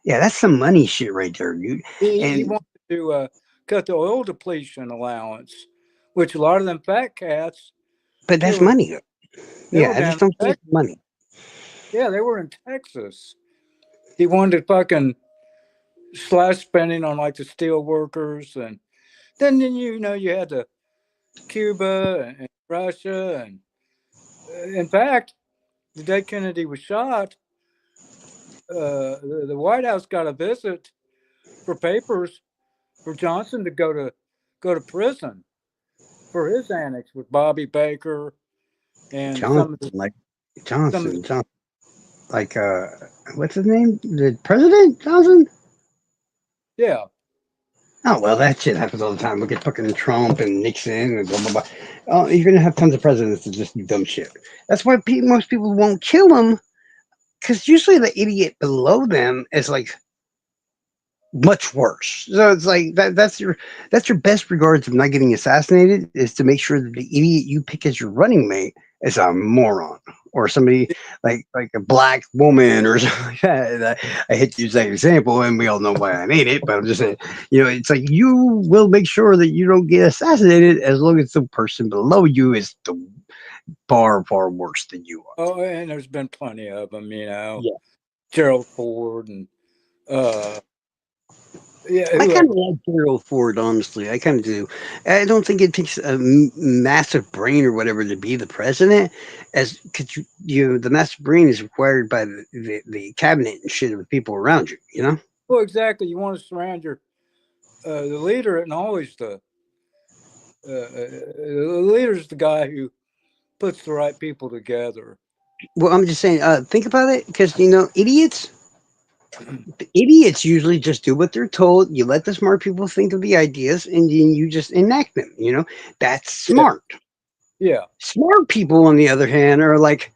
Speaker 1: Yeah, that's some money shit right there, dude.
Speaker 2: he
Speaker 1: And
Speaker 2: wanted to cut the oil depletion allowance, which a lot of them fat cats,
Speaker 1: but
Speaker 2: they
Speaker 1: that's
Speaker 2: were
Speaker 1: money.
Speaker 2: they
Speaker 1: Yeah,
Speaker 2: were
Speaker 1: I just
Speaker 2: down
Speaker 1: don't
Speaker 2: in
Speaker 1: think
Speaker 2: Texas.
Speaker 1: it's money.
Speaker 2: Yeah, they were in Texas. He wanted to fucking slash spending on like the steel workers, and then you had the Cuba and Russia, and in fact, the day Kennedy was shot, the White House got a visit for papers for Johnson to go to prison for his annex with Bobby Baker and
Speaker 1: Johnson,
Speaker 2: some of the
Speaker 1: like
Speaker 2: some of the,
Speaker 1: Johnson, like what's his name? The president Johnson.
Speaker 2: yeah.
Speaker 1: Oh well, that shit happens all the time. Look at fucking Trump and Nixon and blah blah blah. Oh, you're gonna have tons of presidents that just do dumb shit. That's why most people won't kill them, because usually the idiot below them is like much worse. So it's like that's your best regards of not getting assassinated, is to make sure that the idiot you pick as your running mate is a moron, or somebody like a black woman or something like that. And I hate to use that example, and we all know why I made it, but I'm just saying, it's like you will make sure that you don't get assassinated as long as the person below you is the far worse than you are.
Speaker 2: Oh, and there's been plenty of them,
Speaker 1: Yeah.
Speaker 2: Gerald Ford and uh yeah,
Speaker 1: I kind
Speaker 2: whoever.
Speaker 1: of like Gerald Ford, honestly. I kind of do. I don't think it takes a massive brain or whatever to be the president, as because the massive brain is required by the cabinet and shit of the people around you. You know.
Speaker 2: Well, exactly. You want to surround your the leader, and always the leader's the guy who puts the right people together.
Speaker 1: Well, I'm just saying, think about it, because idiots usually just do what they're told. You let the smart people think of the ideas, and then you just enact them. That's
Speaker 2: Yeah,
Speaker 1: smart.
Speaker 2: yeah.
Speaker 1: Smart people, on the other hand, are like,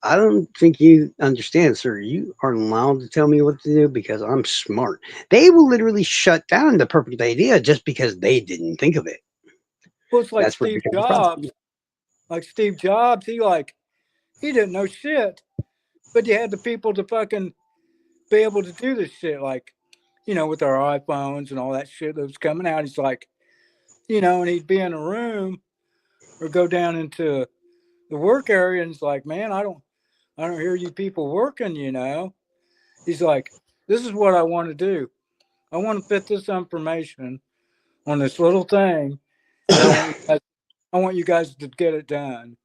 Speaker 1: I don't think you understand, sir. You aren't allowed to tell me what to do because I'm smart. They will literally shut down the perfect idea just because they didn't think of it.
Speaker 2: Well, it's like
Speaker 1: That's where it
Speaker 2: Steve
Speaker 1: becomes a problem.
Speaker 2: Jobs. Like Steve Jobs, he didn't know shit, but you had the people to fucking be able to do this shit. Like, with our iPhones and all that shit that was coming out, he's like, and he'd be in a room or go down into the work area, and he's like, man, I don't hear you people working. He's like, this is what I want to do. I want to fit this information on this little thing, and I want you guys to get it done.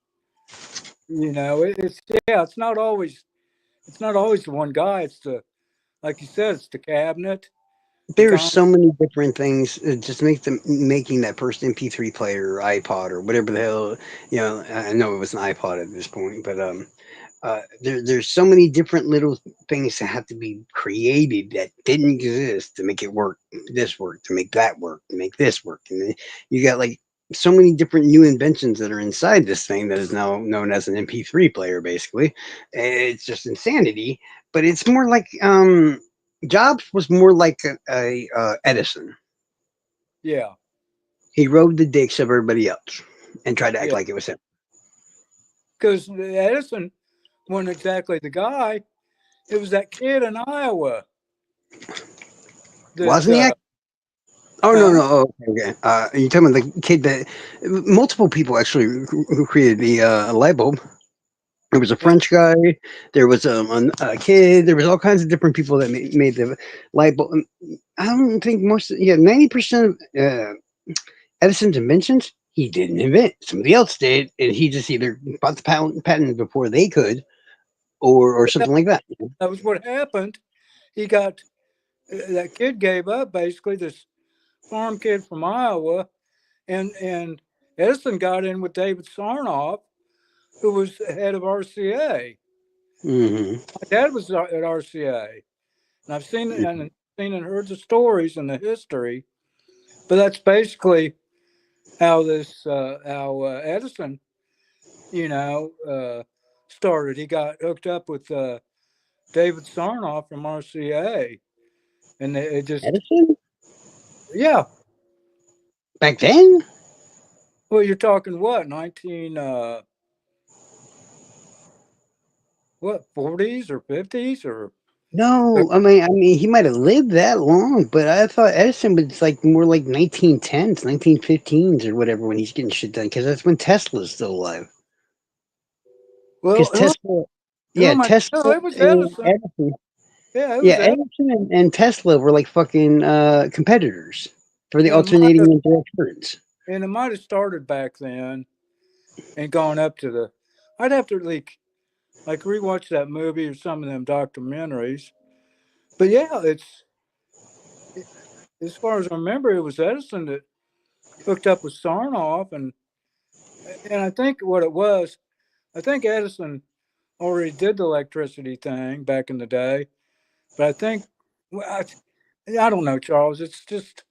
Speaker 2: It's yeah, it's not always the one guy. It's like you said, it's the cabinet, the
Speaker 1: There's
Speaker 2: Congress.
Speaker 1: so many different things. Just making that first MP3 player or iPod or whatever the hell. I know it was an iPod at this point, but there's so many different little things that have to be created that didn't exist to make it work. This work, to make that work, to make this work, and then you got like so many different new inventions that are inside this thing that is now known as an MP3 player. Basically, it's just insanity. But it's more like Jobs was more like a Edison.
Speaker 2: Yeah,
Speaker 1: He rode the dicks of everybody else and tried to act
Speaker 2: yeah.
Speaker 1: like it was him.
Speaker 2: Because Edison wasn't exactly the guy. It was that kid in Iowa that,
Speaker 1: Wasn't he? Oh no,
Speaker 2: huh?
Speaker 1: no. Oh, okay. You're talking about the kid that multiple people actually who created the light bulb. There was a
Speaker 2: Yeah,
Speaker 1: French guy. There was a kid. There was all kinds of different people that made the light bulb. I don't think 90% of Edison's inventions he didn't invent. Somebody else did, and he just either bought the patent before they could, or
Speaker 2: that,
Speaker 1: something like that.
Speaker 2: that was what happened. He got that kid gave up basically. This farm kid from Iowa, and Edison got in with David Sarnoff, who was head of RCA.
Speaker 1: Hmm.
Speaker 2: My dad was at RCA, and I've seen and heard the stories and the history. But that's basically how Edison, you know, uh, started. He got hooked up with David Sarnoff from RCA, and it just
Speaker 1: Edison
Speaker 2: yeah.
Speaker 1: back then.
Speaker 2: Well, you're talking what 40s or 50s or
Speaker 1: No, I mean, he might have lived that long, but I thought Edison was like more like 1910s, 1915s, or whatever when he's getting shit done, because that's when Tesla's still alive.
Speaker 2: well,
Speaker 1: Because Tesla,
Speaker 2: who
Speaker 1: yeah,
Speaker 2: am I? No,
Speaker 1: Tesla
Speaker 2: it was
Speaker 1: and
Speaker 2: Edison.
Speaker 1: Edison,
Speaker 2: Yeah, it
Speaker 1: yeah,
Speaker 2: was Edison.
Speaker 1: Edison and Tesla were like fucking competitors for the
Speaker 2: And it might
Speaker 1: alternating
Speaker 2: have,
Speaker 1: and direct currents.
Speaker 2: and it might have started back then and gone up to the. I'd have to like rewatch that movie or some of them documentaries. But yeah, as far as I remember, it was Edison that hooked up with Sarnoff, and I think what it was, I think Edison already did the electricity thing back in the day, but I think well, I don't know, Charles. It's just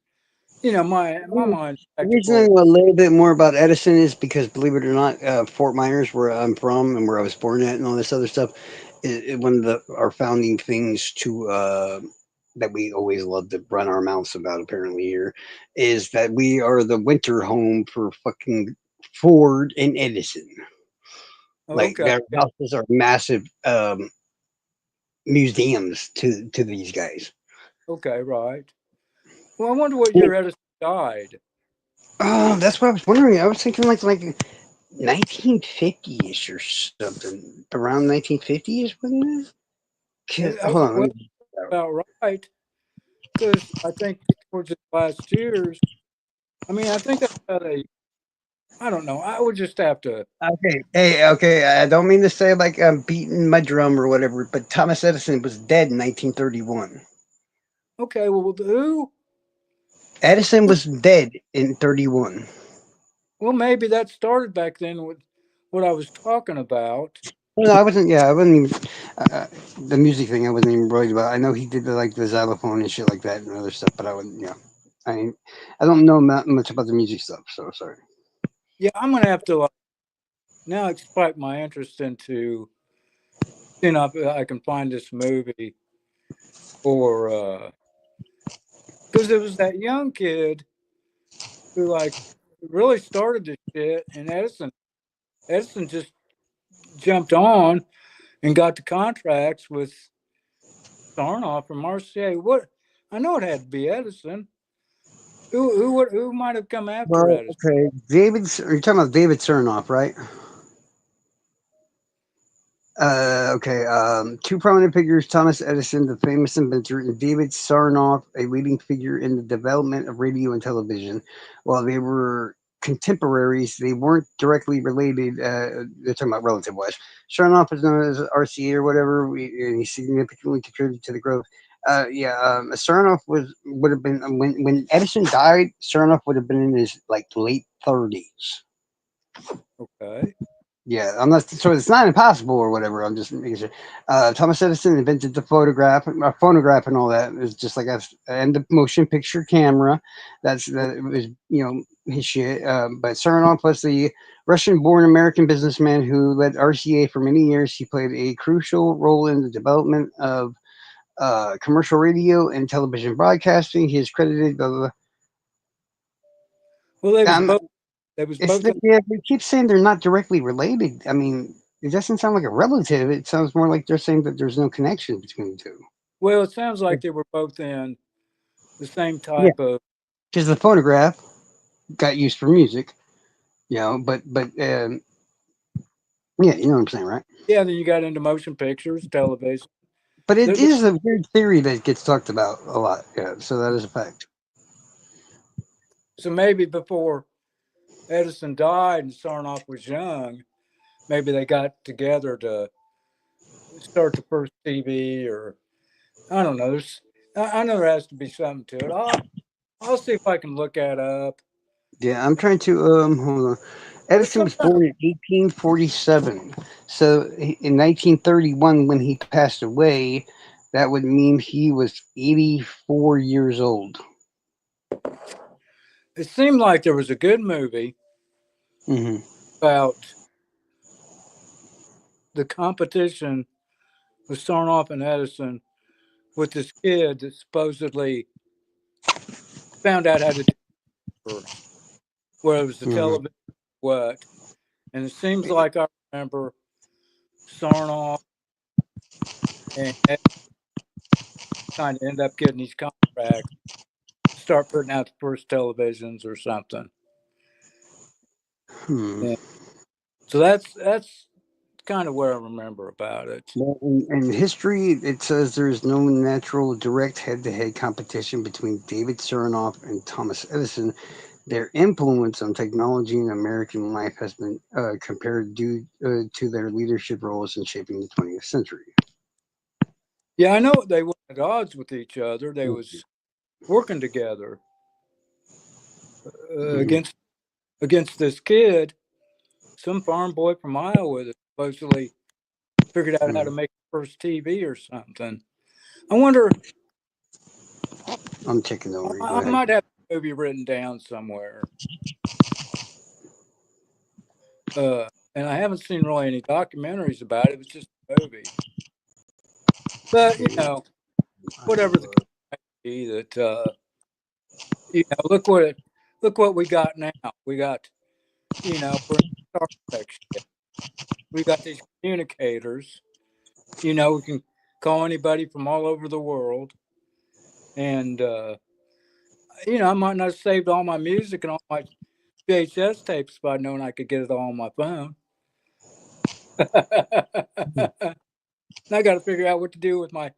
Speaker 2: my mind's
Speaker 1: The
Speaker 2: back to
Speaker 1: reason I
Speaker 2: full.
Speaker 1: know a little bit more about Edison is because, believe it or not, Fort Myers, where I'm from and where I was born at, and all this other stuff, is one of our founding things to that we always love to run our mouths about. Apparently, here is that we are the winter home for fucking Ford and Edison. Like
Speaker 2: Okay,
Speaker 1: their
Speaker 2: yeah,
Speaker 1: houses are massive museums to these guys.
Speaker 2: okay, right. Well, I wonder what year Edison died.
Speaker 1: Oh, that's what I was wondering. I was thinking like 1950ish or something. Around 1950ish, wasn't it? Hold on, let
Speaker 2: Well,
Speaker 1: me.
Speaker 2: about right, because I think towards the last years, I mean, I think that's about I don't know. I would just have to.
Speaker 1: Okay, hey, okay. I don't mean to say like I'm beating my drum or whatever, but Thomas Edison was dead in 1931.
Speaker 2: Okay, well, who?
Speaker 1: Edison was dead in 31.
Speaker 2: Well, maybe that started back then with what I was talking about.
Speaker 1: No, I wasn't. Yeah, I wasn't even uh, the music thing. I wasn't even worried about. I know he did like the xylophone and shit like that and other stuff, but I wouldn't. Yeah, I I don't know much about the music stuff. So sorry.
Speaker 2: Yeah, I'm gonna have to now spike my interest into if I can find this movie or because it was that young kid who like really started this shit, and Edison just jumped on and got the contracts with Sarnoff and Marseille. What I know it had to be Edison. Who might have come after
Speaker 1: Well,
Speaker 2: Edison?
Speaker 1: okay, you're talking about David Cernoff, right? Okay. Two prominent figures: Thomas Edison, the famous inventor, and David Sarnoff, a leading figure in the development of radio and television. While they were contemporaries, they weren't directly related. They're talking about relative wise. Sarnoff is known as RCA or whatever, and he significantly contributed to the growth. Yeah, Sarnoff would have been when Edison died. Sarnoff would have been in his like late 30s.
Speaker 2: Okay.
Speaker 1: Yeah, I'm not. So it's not impossible or whatever. I'm just making sure. Thomas Edison invented the phonograph, and all that. It's just like and the motion picture camera. That was his shit. But Saranov was the Russian-born American businessman who led RCA for many years. He played a crucial role in the development of commercial radio and television broadcasting. He is credited.
Speaker 2: Well, they was
Speaker 1: Um,
Speaker 2: both. They was
Speaker 1: It's
Speaker 2: both.
Speaker 1: yeah, they keep saying they're not directly related. I mean, it doesn't sound like a relative. It sounds more like they're saying that there's no connection between the two.
Speaker 2: Well, it sounds like they were both in the same
Speaker 1: Yeah,
Speaker 2: type of.
Speaker 1: because the phonograph got used for music, but yeah, you know what I'm saying, right?
Speaker 2: Yeah, then you got into motion pictures, television.
Speaker 1: But it
Speaker 2: There-
Speaker 1: is a weird theory that gets talked about a lot. Yeah, so that is a fact.
Speaker 2: So maybe before Edison died and Sarnoff was young, maybe they got together to start the first TV, or I don't know. I know there has to be something to it. I'll see if I can look that up.
Speaker 1: Yeah, I'm trying to hold on.
Speaker 2: But
Speaker 1: Edison was
Speaker 2: sometimes,
Speaker 1: born in 1847. So in 1931, when he passed away, that would mean he was 84 years old.
Speaker 2: it seemed like there was a good movie
Speaker 1: Hmm.
Speaker 2: about the competition with Sarnoff and Edison with this kid that supposedly found out how to do it first, where it was the
Speaker 1: Hmm.
Speaker 2: television, what, and it seems like I remember Sarnoff and Edison kind of end up getting these contracts, start putting out the first televisions or something.
Speaker 1: Hmm.
Speaker 2: Yeah. So that's kind of where I remember about it.
Speaker 1: Well, in history, it says there is no natural direct head-to-head competition between David Sarnoff and Thomas Edison. Their influence on technology and American life has been compared due to their leadership roles in shaping the 20th century.
Speaker 2: Yeah, I know they weren't at odds with each other. They was working together
Speaker 1: Mhm.
Speaker 2: against this kid, some farm boy from Iowa that supposedly figured out how to
Speaker 1: Mhm.
Speaker 2: make the first TV or something. I wonder.
Speaker 1: I'm checking over. Go
Speaker 2: I
Speaker 1: ahead.
Speaker 2: might have the movie written down somewhere. And I haven't seen really any documentaries about it. It was just a movie. But whatever the case may be, that look what we got now. We got we're in Star Trek shit. We got these communicators. We can call anybody from all over the world, and I might not have saved all my music and all my VHS tapes if I'd known I could get it all on my phone. And I got to figure out what to do with my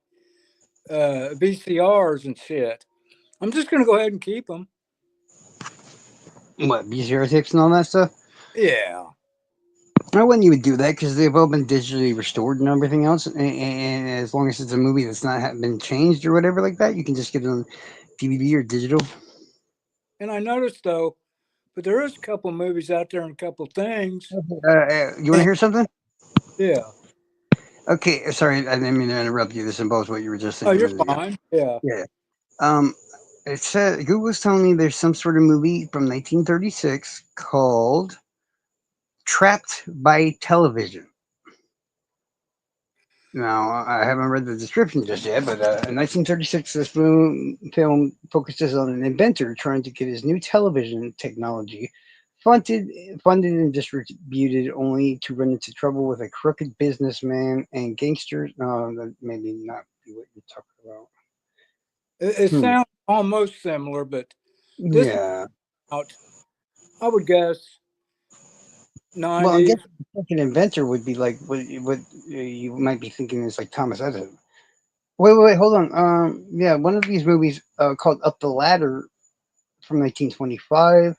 Speaker 2: VCRs and shit. I'm just gonna go ahead and keep them.
Speaker 1: What, BCR tapes and all that stuff?
Speaker 2: Yeah.
Speaker 1: I wouldn't even do that because they've all been digitally restored and everything else. And as long as it's a movie that's not been changed or whatever like that, you can just get it on DVD or digital.
Speaker 2: And I noticed though, but there is a couple movies out there and a couple things.
Speaker 1: You want to
Speaker 2: And
Speaker 1: hear something?
Speaker 2: yeah.
Speaker 1: Okay, sorry, I didn't mean to interrupt you. This involves what you were just
Speaker 2: Oh,
Speaker 1: saying a
Speaker 2: you're
Speaker 1: minute ago.
Speaker 2: fine. Yeah.
Speaker 1: Yeah. Um, it said Google's telling me there's some sort of movie from 1936 called "Trapped by Television." Now, I haven't read the description just yet, but in 1936, this film focuses on an inventor trying to get his new television technology funded, funded and distributed, only to run into trouble with a crooked businessman and gangsters. No, that maybe not be what you're talking about.
Speaker 2: It
Speaker 1: Hmm.
Speaker 2: sounds almost similar, but this was
Speaker 1: Yeah.
Speaker 2: out, I would guess,
Speaker 1: Well, I'm
Speaker 2: 90s.
Speaker 1: guessing the second inventor would be like what you might be thinking is like Thomas Edison. Wait, hold on. Yeah, one of these movies called Up the Ladder from 1925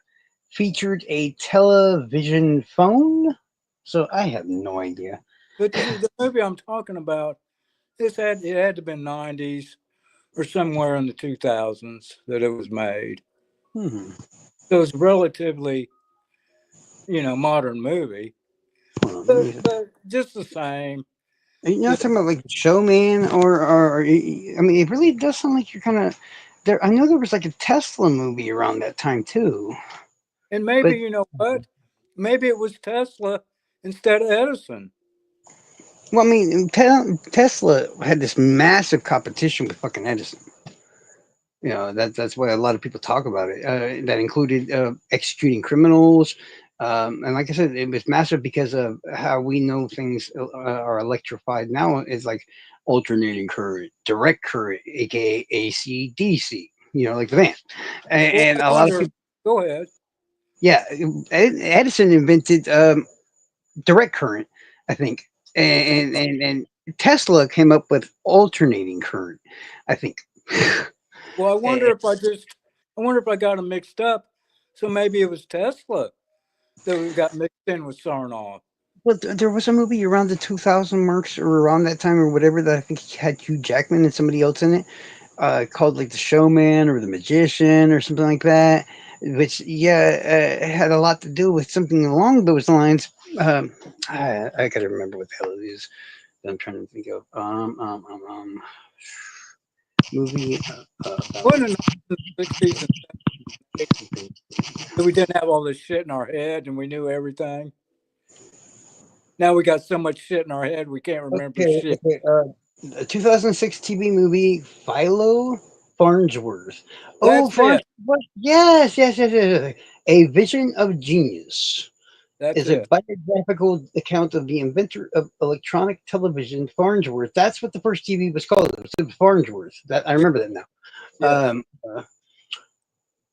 Speaker 1: featured a television phone. So I have no idea.
Speaker 2: But the movie I'm talking about, it had to be 90s or somewhere in the 2000s that it was made.
Speaker 1: Hmm.
Speaker 2: So it's relatively, modern movie,
Speaker 1: Hold on, let me.
Speaker 2: but just the same.
Speaker 1: You're
Speaker 2: You
Speaker 1: not talking about like Showman I mean, it really does sound like you're kind of there. I know there was like a Tesla movie around that time too,
Speaker 2: and maybe
Speaker 1: but
Speaker 2: you know what? Maybe it was Tesla instead of Edison.
Speaker 1: well, I mean, Tesla had this massive competition with fucking Edison. You know that's why a lot of people talk about it. That included executing criminals, and like I said, it was massive because of how we know things are electrified now. Is like alternating current, direct current, aka AC DC. You know, like the van,
Speaker 2: Well,
Speaker 1: and
Speaker 2: I
Speaker 1: a lot of
Speaker 2: wonder.
Speaker 1: people.
Speaker 2: Go ahead.
Speaker 1: Yeah, Edison invented direct current, I think, and Tesla came up with alternating current, I think.
Speaker 2: Well, I wonder if I got them mixed up. So maybe it was Tesla that we got mixed in with Sarnoff.
Speaker 1: Well, there was a movie around the 2000 marks or around that time or whatever that I think had Hugh Jackman and somebody else in it, called like The Showman or The Magician or something like that, which, yeah, had a lot to do with something along those lines. Um, I gotta remember what the hell it is that I'm trying to think of. Movie about.
Speaker 2: When in the 60s and 70s, we didn't have all this shit in our head and we knew everything. Now we got so much shit in our head we can't remember
Speaker 1: Okay,
Speaker 2: shit.
Speaker 1: okay. A 2006 TV movie, Philo Farnsworth. Oh,
Speaker 2: That's it.
Speaker 1: Farnsworth. Yes. A Vision of Genius
Speaker 2: That's
Speaker 1: is a
Speaker 2: it.
Speaker 1: biographical account of the inventor of electronic television, Farnsworth. That's what the first TV was called. It was Farnsworth. That I
Speaker 2: Yeah.
Speaker 1: remember that now.
Speaker 2: Yes.
Speaker 1: Uh,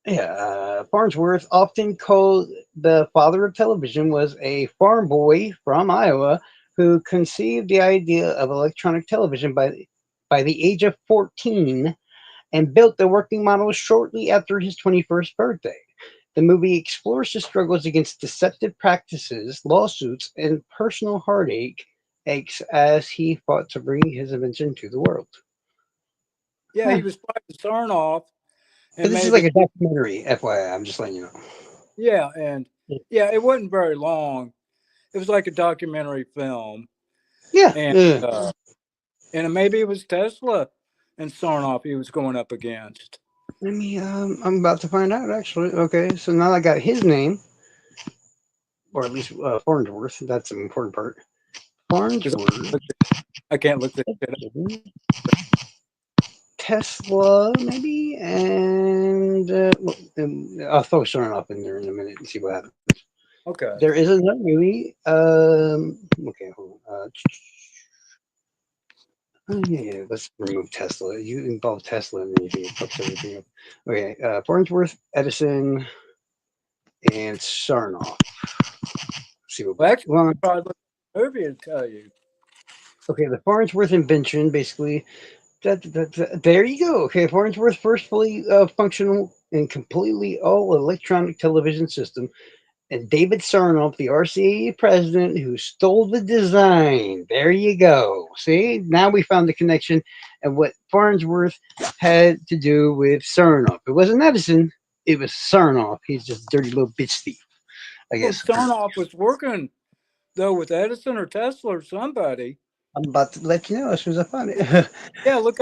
Speaker 1: yeah, Farnsworth, often called the father of television, was a farm boy from Iowa who conceived the idea of electronic television by the age of 14 and built the working model shortly after his 21st birthday. The movie explores his struggles against deceptive practices, lawsuits, and personal heartache aches as he fought to bring his invention to the world.
Speaker 2: Yeah,
Speaker 1: Huh.
Speaker 2: he was fighting Sarnoff
Speaker 1: But
Speaker 2: and
Speaker 1: this is
Speaker 2: maybe
Speaker 1: like a documentary, FYI. I'm just letting you know.
Speaker 2: yeah, and yeah, it wasn't very long. It was like a documentary film,
Speaker 1: Yeah,
Speaker 2: and
Speaker 1: yeah.
Speaker 2: uh, and maybe it was Tesla and Sarnoff he was going up against.
Speaker 1: Let me. I'm about to find out. Actually, okay. So now I got his name, or at least Farnsworth. That's an important part.
Speaker 2: Because
Speaker 1: Farnsworth,
Speaker 2: I can't look this shit up.
Speaker 1: Tesla, maybe, and I'll throw Sharon up in there in a minute and see what happens.
Speaker 2: Okay.
Speaker 1: There is another movie. Okay, hold on. Yeah. Let's remove Tesla. You involve Tesla and anything, it fucks everything up. Okay, Farnsworth, Edison, and Sarnoff. See what we
Speaker 2: Well,
Speaker 1: got.
Speaker 2: actually,
Speaker 1: Well,
Speaker 2: I probably look at the movie and tell you.
Speaker 1: okay, the Farnsworth invention, basically. There you go. Okay, Farnsworth's first fully functional and completely all electronic television system and David Sarnoff, the RCA president who stole the design. There you go. See, now we found the connection and what Farnsworth had to do with Sarnoff. It wasn't Edison, it was Sarnoff. He's just a dirty little bitch thief, I
Speaker 2: Well,
Speaker 1: guess.
Speaker 2: Sarnoff was working though with Edison or Tesla or somebody.
Speaker 1: I'm about to let you know as soon as I find it.
Speaker 2: Yeah,
Speaker 1: uh,
Speaker 2: look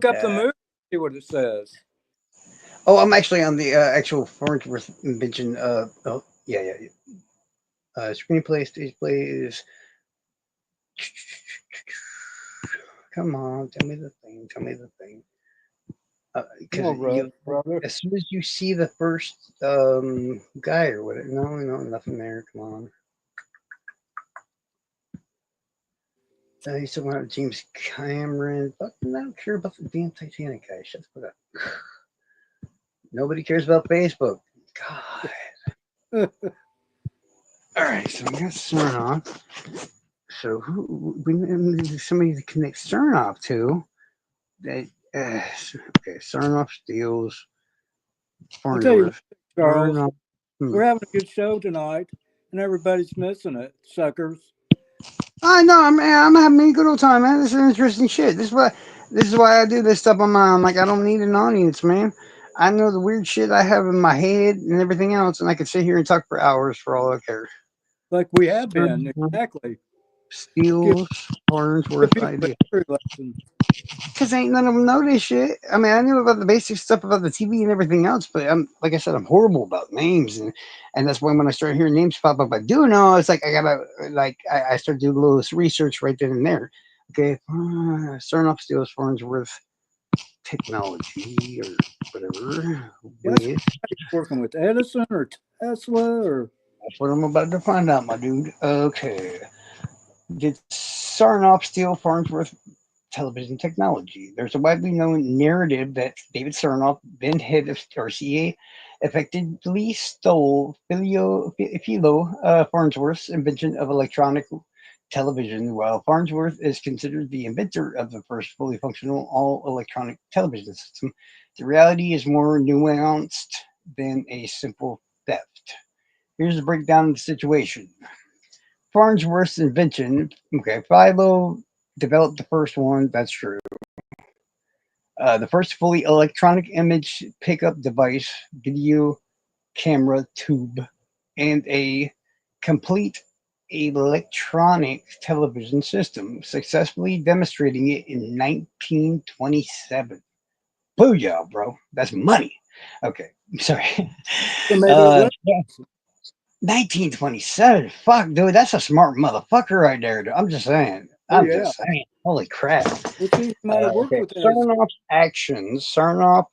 Speaker 2: up the
Speaker 1: uh,
Speaker 2: movie, see what it says.
Speaker 1: oh, I'm actually on the actual Farnsworth invention. Oh, yeah, yeah, yeah. Screenplay, stage plays. Come on, tell me the thing. Tell me the thing.
Speaker 2: Come
Speaker 1: Because
Speaker 2: on, brother.
Speaker 1: as soon as you see the first guy or whatever, no, no, nothing there. Come on. He's talking about James Cameron, but I don't care about the damn Titanic guy. Shut the fuck up. Nobody cares about Facebook. God. All right, so we got Cernoff. So who we need somebody to connect Cernoff to? That okay, Cernoff steals
Speaker 2: I'll tell you what,
Speaker 1: Farnsworth.
Speaker 2: Charles,
Speaker 1: Cernoff. Hmm.
Speaker 2: we're having a good show tonight, and everybody's missing it, suckers.
Speaker 1: I know, man. I'm having a good old time, man. This is interesting shit. This is why I do this stuff on my own. Like I don't need an audience, man. I know the weird shit I have in my head and everything else, and I could sit here and talk for hours for all I care.
Speaker 2: Like we have been,
Speaker 1: Cernoff
Speaker 2: exactly. Give
Speaker 1: steals
Speaker 2: give
Speaker 1: Farnsworth
Speaker 2: people a
Speaker 1: idea.
Speaker 2: history lesson.
Speaker 1: Because ain't none of them know this shit. I mean, I knew about the basic stuff about the TV and everything else, but I'm like I said, I'm horrible about names, and that's why when I started hearing names pop up, I do know. It's like I gotta I started doing a little research right then and there. Okay, Cernoff steals Farnsworth technology or whatever
Speaker 2: Yes,
Speaker 1: with.
Speaker 2: working with Edison or Tesla or
Speaker 1: That's what I'm about to find out, my dude. Okay, did Sarnoff steal Farnsworth television technology? There's a widely known narrative that David Sarnoff, then head of RCA, effectively stole Philo Farnsworth's invention of electronic television. While Farnsworth is considered the inventor of the first fully functional all electronic television system, the reality is more nuanced than a simple theft. Here's a breakdown of the situation. Farnsworth's invention, okay, Philo developed the first one, that's true. The first fully electronic image pickup device, video camera tube, and a complete electronic television system, successfully demonstrating it in 1927. Booyah, bro. That's money. Okay, sorry.
Speaker 2: they made it
Speaker 1: Uh,
Speaker 2: live.
Speaker 1: 1927. Fuck, dude, that's a smart motherfucker right there. Dude. I'm just saying.
Speaker 2: Oh
Speaker 1: I'm
Speaker 2: yeah.
Speaker 1: just saying. Holy crap.
Speaker 2: Well, see, you might have worked
Speaker 1: Okay.
Speaker 2: with Edison.
Speaker 1: Sarnoff's actions. Sarnoff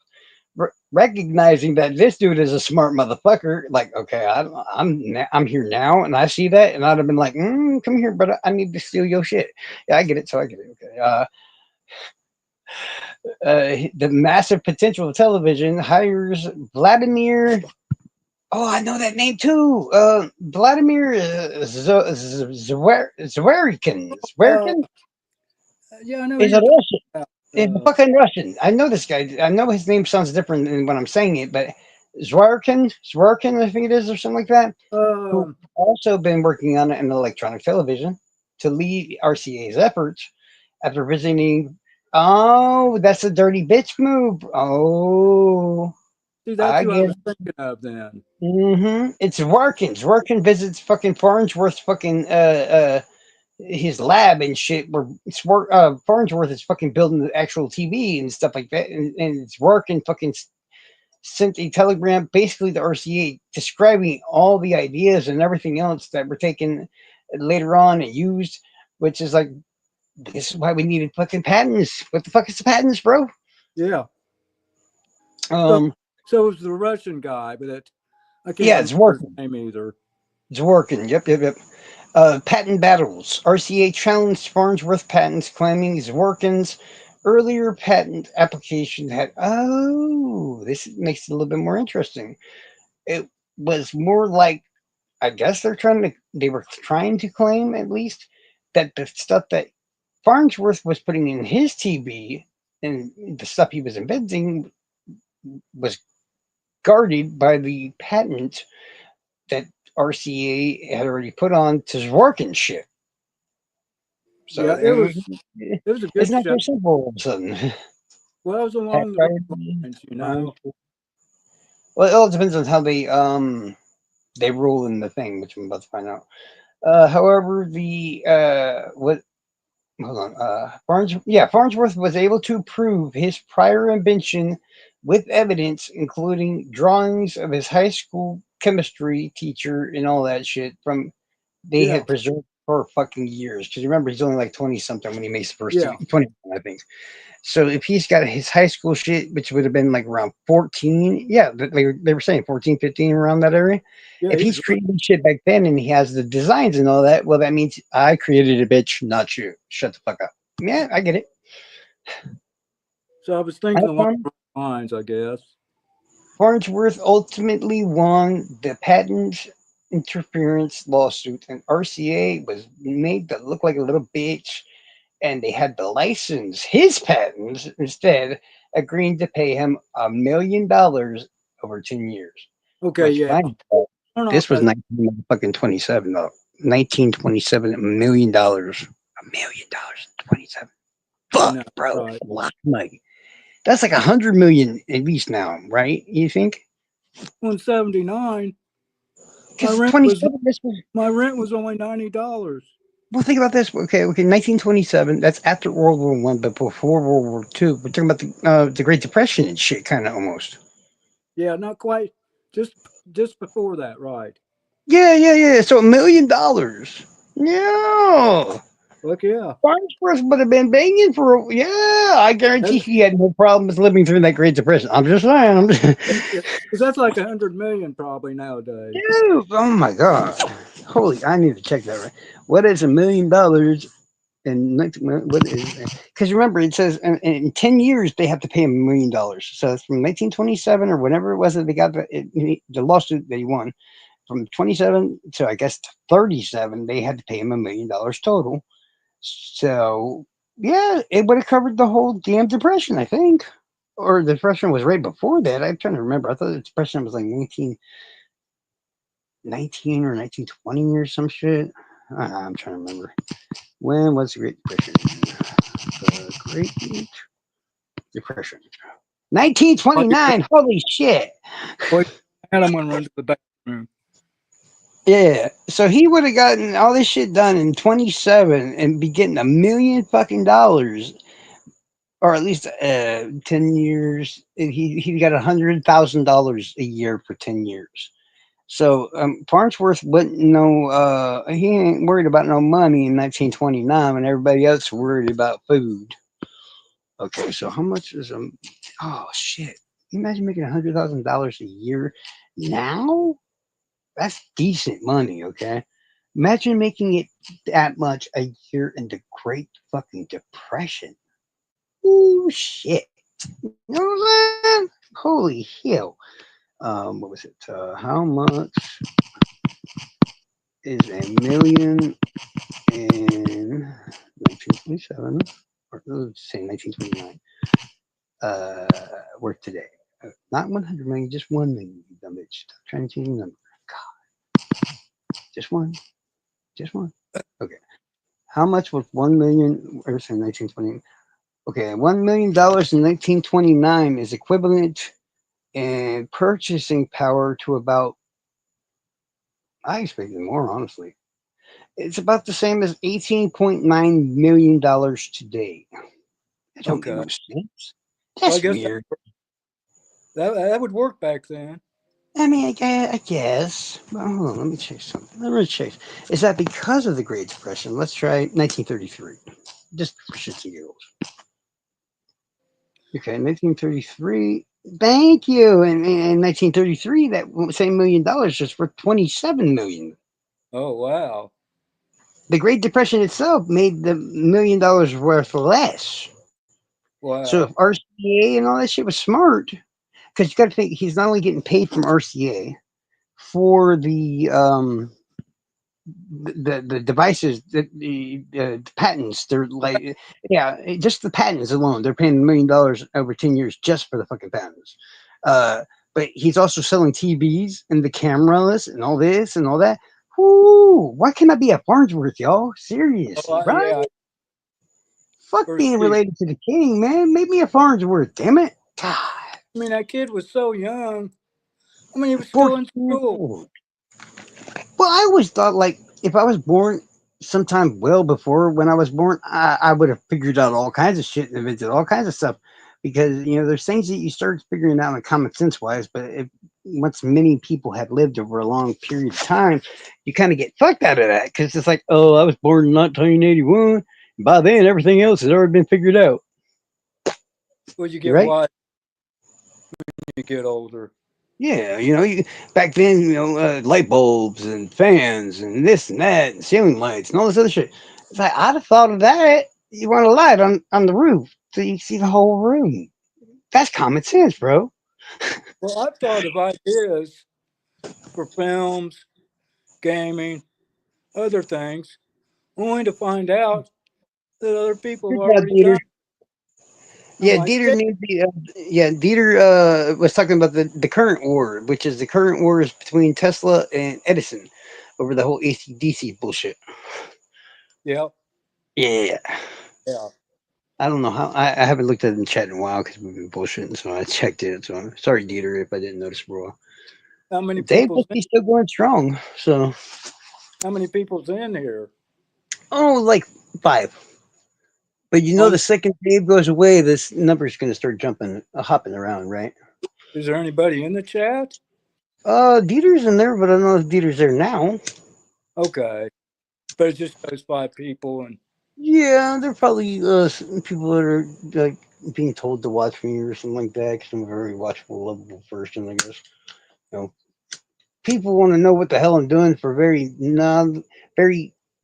Speaker 1: recognizing that this dude is a smart motherfucker. Like, okay, I'm here now, and I see that, and I'd have been like, come here, but I need to steal your shit. Yeah, I get it. So I get it. Okay. The massive potential of television hires Vladimir. Oh, I know that name too. Vladimir Zwerkin.
Speaker 2: Uh,
Speaker 1: Zwerkin
Speaker 2: yeah, I know who
Speaker 1: is a
Speaker 2: you're talking
Speaker 1: Russian.
Speaker 2: about.
Speaker 1: It's a fucking Russian. I know this guy. I know his name sounds different than when I'm saying it, but Zwerkin, I think it is, or something like that, who
Speaker 2: Um,
Speaker 1: also been working on an electronic television to lead RCA's efforts after visiting. Oh, that's a dirty bitch move. Oh,
Speaker 2: see, that's
Speaker 1: I
Speaker 2: who I
Speaker 1: get
Speaker 2: was thinking of then.
Speaker 1: It's Workin. Workin visits fucking Farnsworth's fucking his lab and shit where Farnsworth is fucking building the actual TV and stuff like that, and it's Workin fucking sent a telegram basically to RCA describing all the ideas and everything else that were taken later on and used, which is like this is why we needed fucking patents. What the fuck is the patents, bro?
Speaker 2: Yeah. So,
Speaker 1: Um,
Speaker 2: so it was the Russian guy, but I can't
Speaker 1: yeah, it's
Speaker 2: remember his
Speaker 1: working.
Speaker 2: name either.
Speaker 1: It's working. Yep, yep, yep. Patent battles. RCA challenged Farnsworth patents, claiming Zworkin's earlier patent application had. Oh, this makes it a little bit more interesting. It was more like, I guess they were trying to claim at least that the stuff that Farnsworth was putting in his TV and the stuff he was inventing was guarded by the patent that RCA had already put on to work and shit. So
Speaker 2: Yeah, it was a
Speaker 1: it's
Speaker 2: good
Speaker 1: not
Speaker 2: show.
Speaker 1: so simple all of a sudden.
Speaker 2: Well, it was
Speaker 1: Pat
Speaker 2: along the right
Speaker 1: Ryder,
Speaker 2: lines, you
Speaker 1: Barnes.
Speaker 2: know.
Speaker 1: Well, it all depends on how they rule in the thing, which I'm about to find out. However, the what hold on, Farnsworth was able to prove his prior invention with evidence, including drawings of his high school chemistry teacher and all that shit from they
Speaker 2: Yeah,
Speaker 1: had preserved for fucking years. Because remember, he's only like 20 something when he makes the first
Speaker 2: yeah,
Speaker 1: 20, I think. So if he's got his high school shit, which would have been like around 14, yeah, they were saying 14, 15 around that area.
Speaker 2: yeah.
Speaker 1: If
Speaker 2: He
Speaker 1: he's
Speaker 2: was really.
Speaker 1: creating shit back then and he has the designs and all that, well, that means I created a bitch, not you. Shut the fuck up. Yeah, I get it.
Speaker 2: So I was
Speaker 1: I
Speaker 2: thinking along
Speaker 1: won.
Speaker 2: the right lines, I guess.
Speaker 1: Farnsworth ultimately won the patent interference lawsuit, and RCA was made to look like a little bitch, and they had to license his patents instead, agreeing to pay him $1 million over 10 years.
Speaker 2: Okay,
Speaker 1: Which,
Speaker 2: yeah.
Speaker 1: mind you,
Speaker 2: Turn off
Speaker 1: this was
Speaker 2: that.
Speaker 1: 1927 though. 1927, $1 million. $1 million, 27.
Speaker 2: I
Speaker 1: Fuck,
Speaker 2: know,
Speaker 1: bro,
Speaker 2: right?
Speaker 1: that's a lot of money. That's like 100 million at least now, right? You think?
Speaker 2: 179. My
Speaker 1: Because
Speaker 2: rent was
Speaker 1: 27, this was.
Speaker 2: my rent was only $90.
Speaker 1: Well, think about this. Okay, 1927. That's after World War One, but before World War Two. We're talking about the Great Depression and shit, kind of almost.
Speaker 2: Yeah, not quite. Just just before that, right?
Speaker 1: Yeah. So $1 million. Yeah.
Speaker 2: Look, yeah.
Speaker 1: Farnsworth would have been banging for. Yeah, I guarantee
Speaker 2: That's
Speaker 1: he had no problems living through that Great Depression. I'm just saying.
Speaker 2: because that's like 100 million probably nowadays.
Speaker 1: Dude, oh my god. Holy, I need to check that right. What is $1 million and what is because remember it says in 10 years they have to pay him $1 million, so it's from 1927 or whenever it was that they got the lawsuit that he won from 27 to I guess 37 they had to pay him $1 million total, so yeah it would have covered the whole damn depression I think, or the depression was right before that. I'm trying to remember. I thought the depression was like 1919 or 1920 or some shit. I'm trying to remember. When was the Great Depression? The Great Depression.
Speaker 2: While you're
Speaker 1: 1929. Holy shit.
Speaker 2: while you're I'm gonna run to the bathroom.
Speaker 1: Yeah. So he would have gotten all this shit done in 27 and be getting $1 million, or at least 10 years. He got $100,000 a year for 10 years. So Farnsworth wouldn't know. He ain't worried about no money in 1929, when everybody else worried about food. Okay, so how much is Oh shit! Can you imagine making $100,000 a year now? That's decent money. Okay, imagine making it that much a year in the Great fucking Depression. Ooh shit! You know what I'm saying? Holy hell! What was it? How much is $1 million in 1927? Or let's say 1929. uh, worth today. Not 100 million, just 1 million, you dumb bitch. Stop trying to change the number. God, just one. Just one. Okay. How much was 1 million, or say 1920? Okay, $1 million in 1929 is equivalent in purchasing power to about, I expected more, honestly. It's about the same as $18.9 million today. That don't make
Speaker 2: Okay.
Speaker 1: no sense.
Speaker 2: Well, I
Speaker 1: That's
Speaker 2: guess
Speaker 1: weird.
Speaker 2: that would work back then.
Speaker 1: I mean, I guess. Well, hold on, let me check something. Let me check. Is that because of the Great Depression? Let's try 1933, just for shits and giggles. Okay, 1933. Thank you. In 1933, that same $1 million just for 27 million.
Speaker 2: Oh wow,
Speaker 1: The Great Depression itself made the $1 million worth less. So if
Speaker 2: wow.
Speaker 1: RCA and all that shit was smart, because you got to think he's not only getting paid from RCA for the devices, the patents, they're like, just the patents alone, they're paying $1 million over 10 years just for the fucking patents. but he's also selling TVs and the cameras and all this and all that. Whoo! Why can't I be a Farnsworth, y'all? Seriously,
Speaker 2: Oh,
Speaker 1: right?
Speaker 2: yeah.
Speaker 1: Fuck
Speaker 2: First
Speaker 1: being
Speaker 2: year.
Speaker 1: related to the king, man. Make me a Farnsworth, damn it. God,
Speaker 2: I mean, that kid was so young. I mean, he was still
Speaker 1: 14
Speaker 2: in
Speaker 1: years
Speaker 2: school.
Speaker 1: old. Well, I always thought like if I was born sometime well before when I was born, I would have figured out all kinds of shit and invented all kinds of stuff. Because there's things that you start figuring out in common sense wise, but if once many people have lived over a long period of time, you kind of get fucked out of that because it's like, oh, I was born in 1981. By then, everything else has already been figured out.
Speaker 2: Would you
Speaker 1: You're
Speaker 2: get
Speaker 1: right.
Speaker 2: wise when you get older?
Speaker 1: Yeah, back then, light bulbs and fans and this and that and ceiling lights and all this other shit. It's like I'd have thought of that. You want a light on the roof so you can see the whole room. That's common sense, bro.
Speaker 2: Well, I've thought of ideas for films, gaming, other things, only to find out that other people have
Speaker 1: Good job,
Speaker 2: already
Speaker 1: Dieter.
Speaker 2: done. I'm
Speaker 1: Yeah,
Speaker 2: like,
Speaker 1: Dieter
Speaker 2: "Shit."
Speaker 1: needs the. Yeah, Dieter was talking about the current war, which is the current wars between Tesla and Edison over the whole AC/DC bullshit.
Speaker 2: Yeah,
Speaker 1: Yeah.
Speaker 2: yeah.
Speaker 1: I don't know how. I haven't looked at it in chat in a while because we've been bullshitting, so I checked it. So I'm sorry, Dieter, if I didn't notice for a while.
Speaker 2: How many
Speaker 1: Dave
Speaker 2: people's
Speaker 1: must be still going strong. So,
Speaker 2: how many people's in here?
Speaker 1: oh, like 5. But
Speaker 2: On
Speaker 1: the second Dave goes away, this number's going to start jumping, hopping around, right?
Speaker 2: is there anybody in the chat?
Speaker 1: Dieter's in there, but I don't know if Dieter's there now.
Speaker 2: Okay, but it's just those 5 people, and
Speaker 1: Yeah, they're probably people that are like being told to watch me or something like that because I'm a very watchful, lovable person, I guess. You know, people want to know what the hell I'm doing for very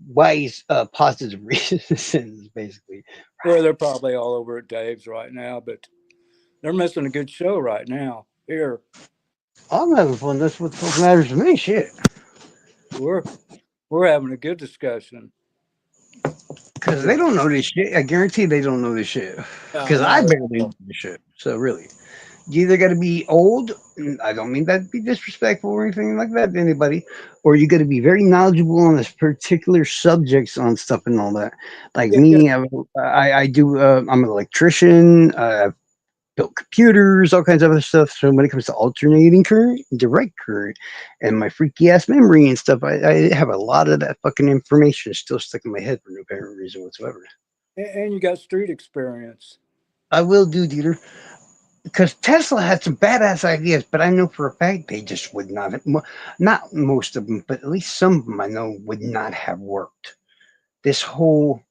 Speaker 1: wise, positive reasons, basically.
Speaker 2: well, they're probably all over at Dave's right now, but they're missing a good show right now. Here,
Speaker 1: I'm having fun. That's what matters to me. Shit.
Speaker 2: we're we're having a good discussion.
Speaker 1: Because
Speaker 2: We're,
Speaker 1: they don't know this shit. I guarantee they don't know this shit.
Speaker 2: no,
Speaker 1: Because I
Speaker 2: not at
Speaker 1: barely know
Speaker 2: all.
Speaker 1: this shit. So really, you either got to be old. I don't mean that to be disrespectful or anything like that to anybody, or you got to be very knowledgeable on this particular subjects on stuff and all that. Like
Speaker 2: Yeah, yeah.
Speaker 1: me, I do. I'm an electrician. Built computers, all kinds of other stuff. So when it comes to alternating current, direct current, and my freaky ass memory and stuff, I have a lot of that fucking information still stuck in my head for no apparent reason whatsoever.
Speaker 2: And you got street experience.
Speaker 1: I will do, Dieter, because Tesla had some badass ideas, but I know for a fact they just would not have, not most of them, but at least some of them I know would not have worked. This whole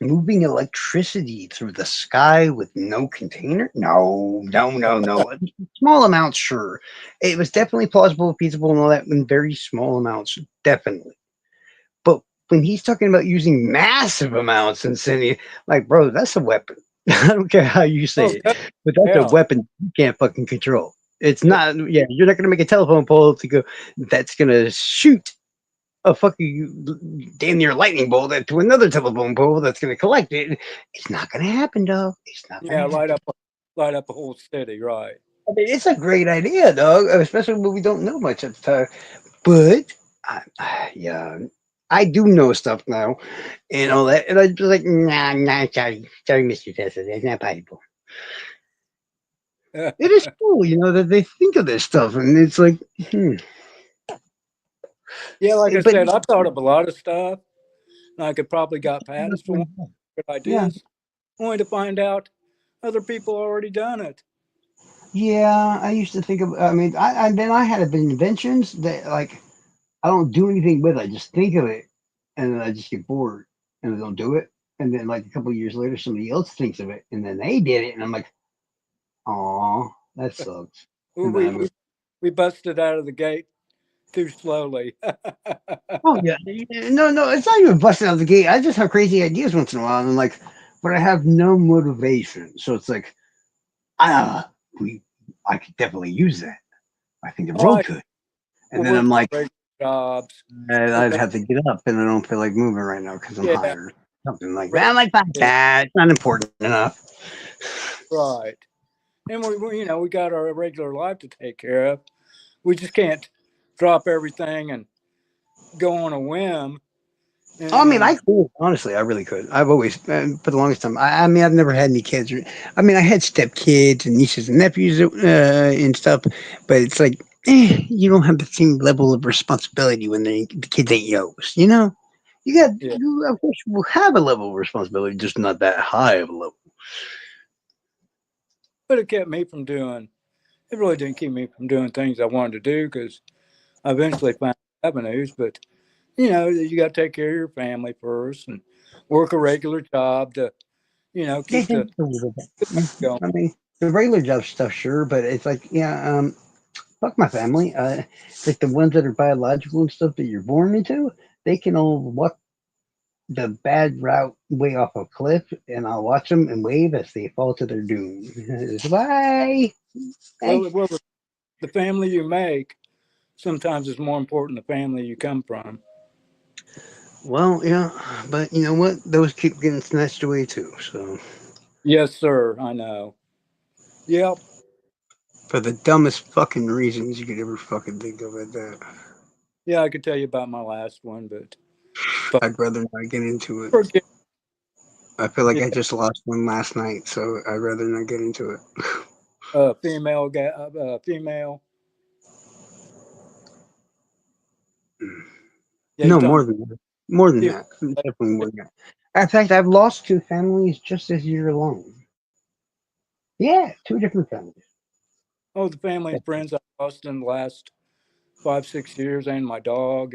Speaker 1: moving electricity through the sky with no container? No, no, no, no. Small amounts, sure. It was definitely plausible, feasible, and all that in very small amounts, definitely. But when he's talking about using massive amounts and sending, like, bro, that's a weapon. I don't care how you say
Speaker 2: Oh,
Speaker 1: it, but that's a
Speaker 2: yeah,
Speaker 1: weapon you can't fucking control. It's
Speaker 2: yeah,
Speaker 1: not, yeah, you're not going to make a telephone pole to go, that's going to shoot a fucking damn near lightning bolt to another telephone pole that's going to collect it. It's not going to happen, dog. It's not going
Speaker 2: yeah.
Speaker 1: to happen.
Speaker 2: Light up a whole city, right?
Speaker 1: I mean, it's a great idea, dog, especially when we don't know much at the time. But, yeah, I do know stuff now and all that. And I'm just like, nah, nah, sorry. Sorry, Mr. Tesla. That's not possible. It is cool, that they think of this stuff. And it's like, hmm.
Speaker 2: Yeah, like I
Speaker 1: But,
Speaker 2: said, I've thought of a lot of stuff, and I could probably got past for one good
Speaker 1: yeah.
Speaker 2: ideas, only to find out other people already done it.
Speaker 1: Yeah, I used to think of. I mean, then I had inventions that like I don't do anything with. I just think of it, and then I just get bored, and I don't do it. And then like a couple of years later, somebody else thinks of it, and then they did it, and I'm like, "Aw, that sucks."
Speaker 2: We
Speaker 1: And then I
Speaker 2: we
Speaker 1: move.
Speaker 2: we busted out of the gate too slowly.
Speaker 1: Oh yeah, no, no, it's not even busting out the gate. I just have crazy ideas once in a while, and I'm like, but I have no motivation. So it's like, ah, we, I could definitely use that. I think the
Speaker 2: Oh,
Speaker 1: road could. And
Speaker 2: we're
Speaker 1: then I'm
Speaker 2: working
Speaker 1: like,
Speaker 2: regular jobs.
Speaker 1: I'd
Speaker 2: Okay.
Speaker 1: have to get up, and I don't feel like moving right now because I'm
Speaker 2: Yeah,
Speaker 1: hired. Something like
Speaker 2: right.
Speaker 1: that. I'm like, fuck
Speaker 2: Yeah,
Speaker 1: that. It's not important enough.
Speaker 2: right. and we got our regular life to take care of. We just can't drop everything and go on a whim.
Speaker 1: I mean, I
Speaker 2: And
Speaker 1: could honestly, I really could. I've always, for the longest time. I mean, I've never had any kids. I mean, I had step kids and nieces and nephews and stuff, but it's like you don't have the same level of responsibility when the kids ain't yours. You know,
Speaker 2: yeah,
Speaker 1: you of course will have a level of responsibility, just not that high of a level.
Speaker 2: but it kept me from doing. It really didn't keep me from doing things I wanted to do because I eventually found avenues. But you got to take care of your family first and work a regular job to
Speaker 1: Yeah,
Speaker 2: keep
Speaker 1: yeah,
Speaker 2: the
Speaker 1: a little bit.
Speaker 2: going.
Speaker 1: I mean, the regular job stuff, sure, but it's like, yeah, fuck my family. Like the ones that are biological and stuff that you're born into, they can all walk the bad route way off a cliff, and I'll watch them and wave as they fall to their doom. Bye. Thanks.
Speaker 2: Well, the family you make sometimes is more important than the family you come from.
Speaker 1: Well, yeah, but you know what? Those keep getting snatched away too. So
Speaker 2: Yes, sir. I know. Yep.
Speaker 1: for the dumbest fucking reasons you could ever fucking think of at that.
Speaker 2: Yeah, I could tell you about my last one, but
Speaker 1: I'd rather not get into it.
Speaker 2: forget.
Speaker 1: I feel like
Speaker 2: Yeah,
Speaker 1: I just lost one last night, so I'd rather not get into it.
Speaker 2: female. Yeah, you
Speaker 1: No, more
Speaker 2: talking
Speaker 1: than that. More than
Speaker 2: female.
Speaker 1: that. Definitely more than that. In fact, I've lost two families just this year alone. Yeah, two different families.
Speaker 2: Oh, the family and friends I lost in the last 5, 6 years, and my dog.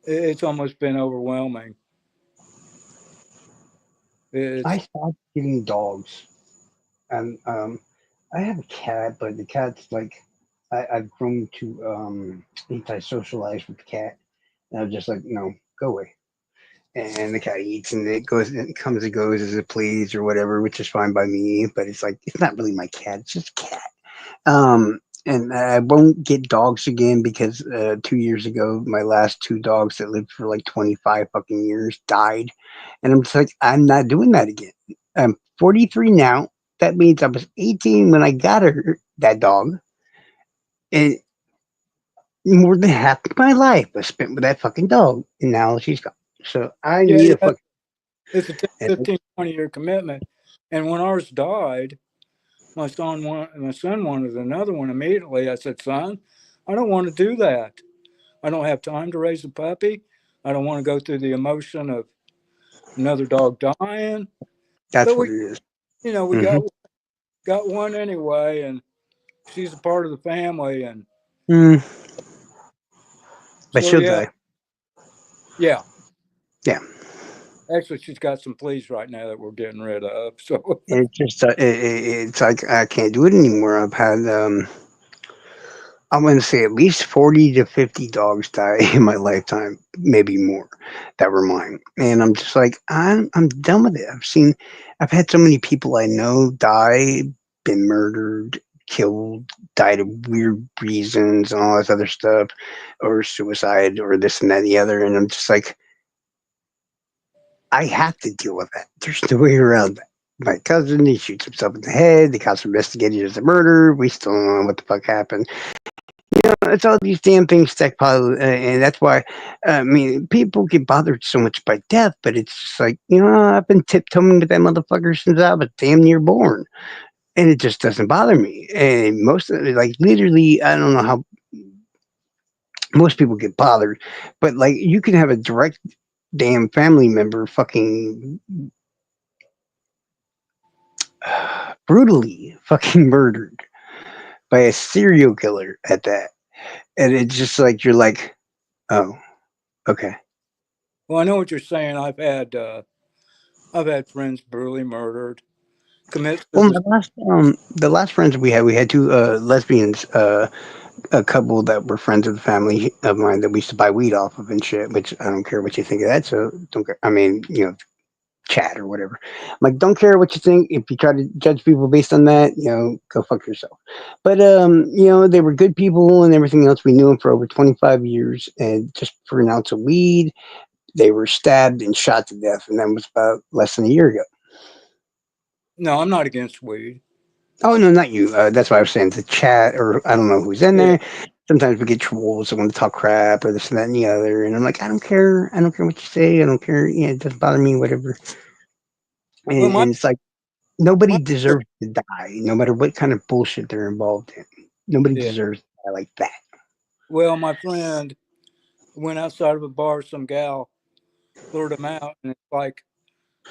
Speaker 2: It's almost been overwhelming.
Speaker 1: I
Speaker 2: It's
Speaker 1: stopped getting dogs, and I have a cat, but the cat's like I've grown to anti-socialize with the cat, and I'm just like, no, go away. And the cat eats and it goes and comes and goes as it please or whatever, which is fine by me. But it's like it's not really my cat; it's just a cat. And I won't get dogs again because 2 years ago, my last two dogs that lived for like 25 fucking years died. And I'm just like, I'm not doing that again. I'm 43 now. That means I was 18 when I got that dog. And more than half of my life was spent with that fucking dog. And now she's gone. So I
Speaker 2: yeah,
Speaker 1: need a
Speaker 2: yeah.
Speaker 1: fucking.
Speaker 2: It's a 10, 15, 20 year commitment. And when ours died, my son wanted another one immediately. I said, son, I don't want to do that. I don't have time to raise a puppy. I don't want to go through the emotion of another dog dying.
Speaker 1: That's
Speaker 2: But
Speaker 1: what
Speaker 2: we,
Speaker 1: it is.
Speaker 2: we
Speaker 1: Mm-hmm.
Speaker 2: got one anyway, and she's a part of the family, and
Speaker 1: Mm, but
Speaker 2: so
Speaker 1: she'll
Speaker 2: yeah,
Speaker 1: die.
Speaker 2: yeah.
Speaker 1: Yeah.
Speaker 2: Actually, she's got some fleas right now that we're getting rid of. So
Speaker 1: It's just, it's like I can't do it anymore. I've had, I'm going to say at least 40 to 50 dogs die in my lifetime, maybe more, that were mine. And I'm just like, I'm done with it. I've had so many people I know die, been murdered, killed, died of weird reasons and all this other stuff, or suicide, or this and that and the other. And I'm just like, I have to deal with that. There's no way around that. My cousin, he shoots himself in the head. The cops investigated it as a murder. We still don't know what the fuck happened. It's all these damn things stack pile, and that's why. I mean, people get bothered so much by death, but it's just like I've been tiptoeing with that motherfucker since I was damn near born, and it just doesn't bother me. And most of it, like literally, I don't know how most people get bothered, but like you can have a direct damn family member fucking brutally fucking murdered by a serial killer at that. And it's just like you're like, oh, okay.
Speaker 2: well, I know what you're saying. I've had friends brutally murdered, commit
Speaker 1: Well,
Speaker 2: suicide.
Speaker 1: the last friends we had two lesbians, a couple that were friends of the family of mine that we used to buy weed off of and shit. Which I don't care what you think of that. So don't care. I mean, chat or whatever. I'm like, don't care what you think. If you try to judge people based on that, go fuck yourself. But they were good people and everything else. We knew them for over 25 years, and just for an ounce of weed, they were stabbed and shot to death, and that was about less than a year ago.
Speaker 2: No, I'm not against weed.
Speaker 1: Oh no, not you. That's why I was saying the chat, or I don't know who's in
Speaker 2: Yeah.
Speaker 1: there. Sometimes we get trolls that want to talk crap or this and that and the other, and I'm like, I don't care. I don't care what you say. I don't care. Yeah, it doesn't bother me. Whatever.
Speaker 2: Well,
Speaker 1: And it's like nobody
Speaker 2: my
Speaker 1: deserves to die, no matter what kind of bullshit they're involved in. Nobody
Speaker 2: yeah.
Speaker 1: deserves to die like that.
Speaker 2: Well, my friend went outside of a bar. Some gal lured him out, and it's like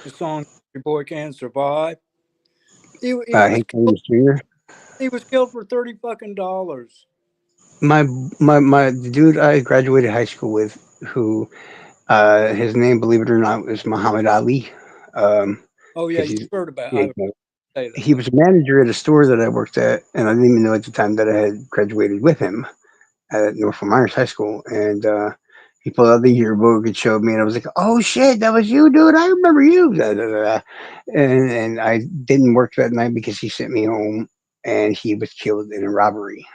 Speaker 2: the song "Your Boy Can Survive." He was
Speaker 1: Hank Williams Jr.
Speaker 2: he was killed for $30 fucking.
Speaker 1: My the dude I graduated high school with, who his name, believe it or not, was Muhammad Ali. Um,
Speaker 2: Oh yeah,
Speaker 1: because
Speaker 2: you
Speaker 1: he's
Speaker 2: heard about.
Speaker 1: yeah,
Speaker 2: I say that.
Speaker 1: he was a manager at a store that I worked at, and I didn't even know at the time that I had graduated with him at Norfolk Myers High School. And he pulled out the yearbook and showed me, and I was like, "Oh shit, that was you, dude! I remember you." Da, da, da, da. And I didn't work that night because he sent me home, and he was killed in a robbery.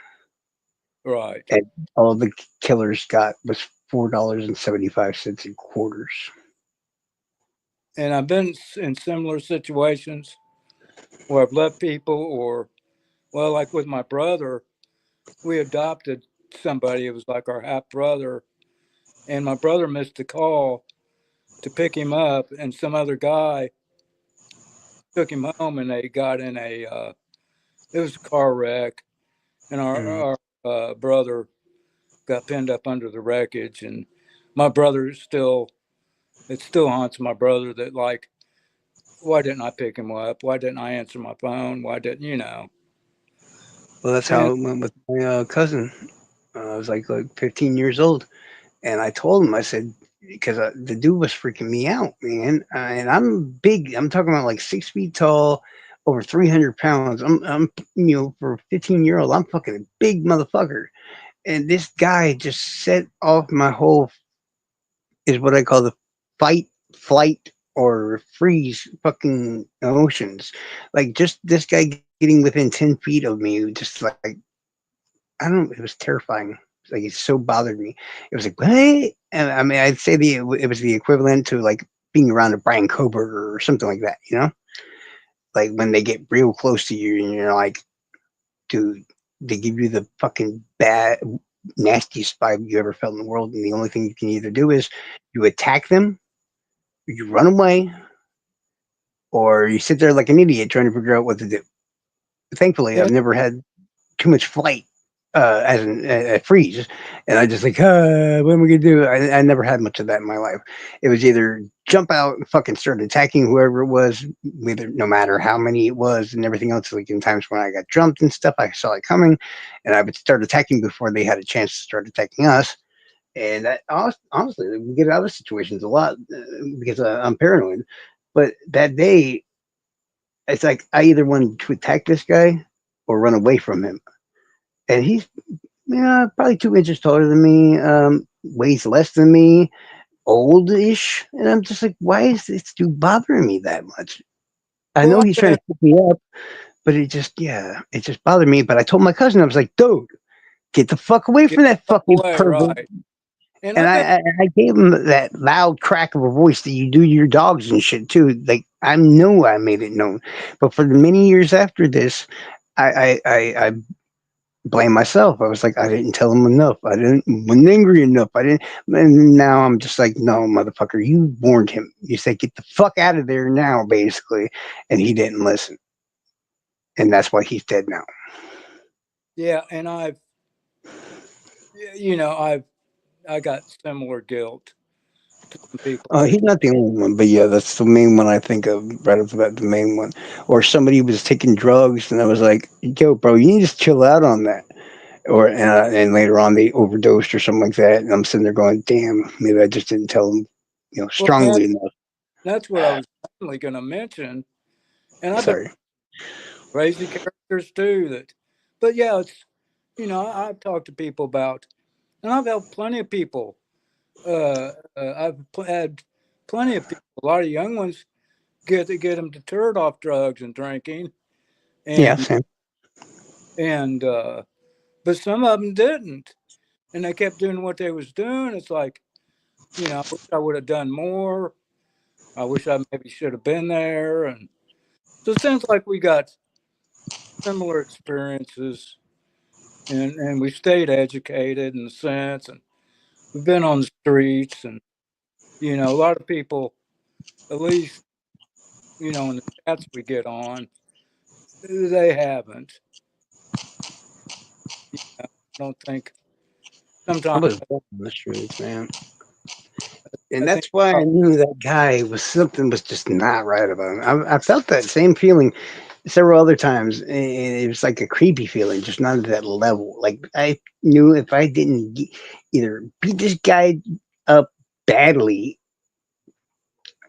Speaker 2: Right.
Speaker 1: And all the killers got was $4.75 in quarters.
Speaker 2: And I've been in similar situations where I've left people, or well, like with my brother, we adopted somebody. It was like our half brother, and my brother missed a call to pick him up, and some other guy took him home, and they got in a it was a car wreck, and
Speaker 1: Mm.
Speaker 2: our brother got pinned up under the wreckage, and my brother still it still haunts my brother that, like, why didn't I pick him up? Why didn't I answer my phone? Why didn't you know?
Speaker 1: Well, that's
Speaker 2: And
Speaker 1: how it went with my cousin. I was like 15 years old, and I told him, I said, because the dude was freaking me out, man. And I'm big. I'm talking about like 6 feet tall, over 300 pounds. For a 15-year-old, I'm fucking a big motherfucker. And this guy just set off my whole, is what I call the fight, flight, or freeze fucking emotions. Like just this guy getting within 10 feet of me, just like, I don't know, it was terrifying. Like it so bothered me. It was like, what? And I mean, I'd say it was the equivalent to like being around a Brian Koberger or something like that, you know? Like when they get real close to you and you're like, dude, they give you the fucking bad, nastiest vibe you ever felt in the world. And the only thing you can either do is you attack them, you run away, or you sit there like an idiot trying to figure out what to do. Thankfully, I've
Speaker 2: yeah,
Speaker 1: never had too much flight as an a freeze, and I just like, what am I gonna do? I never had much of that in my life. It was either jump out and fucking start attacking whoever it was, whether no matter how many it was, and everything else. Like in times when I got jumped and stuff, I saw it coming, and I would start attacking before they had a chance to start attacking us. And that, honestly, we get out of situations a lot because I'm paranoid. But that day, it's like I either wanted to attack this guy or run away from him. And he's, yeah, probably 2 inches taller than me, weighs less than me, oldish. And I'm just like, why is this dude bothering me that much? I
Speaker 2: well,
Speaker 1: know
Speaker 2: I've
Speaker 1: he's
Speaker 2: been
Speaker 1: trying
Speaker 2: in
Speaker 1: to pick me up, but it just bothered me. But I told my cousin, I was like, dude, get the fuck away
Speaker 2: get
Speaker 1: from that fucking
Speaker 2: away,
Speaker 1: pervert.
Speaker 2: right? And
Speaker 1: And
Speaker 2: I've been
Speaker 1: I gave him that loud crack of a voice that you do to your dogs and shit too. Like I know I made it known, but for the many years after this, I blame myself. I was like, I didn't tell him enough. I didn't wasn't angry enough. I didn't. And now I'm just like, no, motherfucker, you warned him. You said get the fuck out of there now, basically, and he didn't listen, and that's why he's dead now.
Speaker 2: yeah, and you know I got similar guilt to some people that
Speaker 1: He's not the only one, but yeah, that's the main one I think of right off the bat. The main one, or somebody was taking drugs, and I was like, "Yo, bro, you need to chill out on that." Or and later on they overdosed or something like that, and I'm sitting there going, "Damn, maybe I just didn't tell them,
Speaker 2: well,
Speaker 1: strongly enough."
Speaker 2: that's what I was finally going to mention. And I've been
Speaker 1: Sorry.
Speaker 2: crazy characters too. That, but yeah, it's I've talked to people about, and I've helped plenty of people. Had plenty of people, a lot of young ones, get them deterred off drugs and drinking,
Speaker 1: Yeah,
Speaker 2: and
Speaker 1: same.
Speaker 2: and but some of them didn't, and they kept doing what they was doing. It's like, I wish I would have done more. I wish I maybe should have been there, and so it sounds like we got similar experiences, and we stayed educated in a sense, and we've been on the streets, and a lot of people, at least in the chats we get on, they haven't. I don't think
Speaker 1: I
Speaker 2: sometimes.
Speaker 1: was born on the streets, man. And
Speaker 2: I think
Speaker 1: that's why I knew that guy was something was just not right about him. I felt that same feeling several other times, and it was like a creepy feeling, just not at that level. Like I knew if I didn't either beat this guy up badly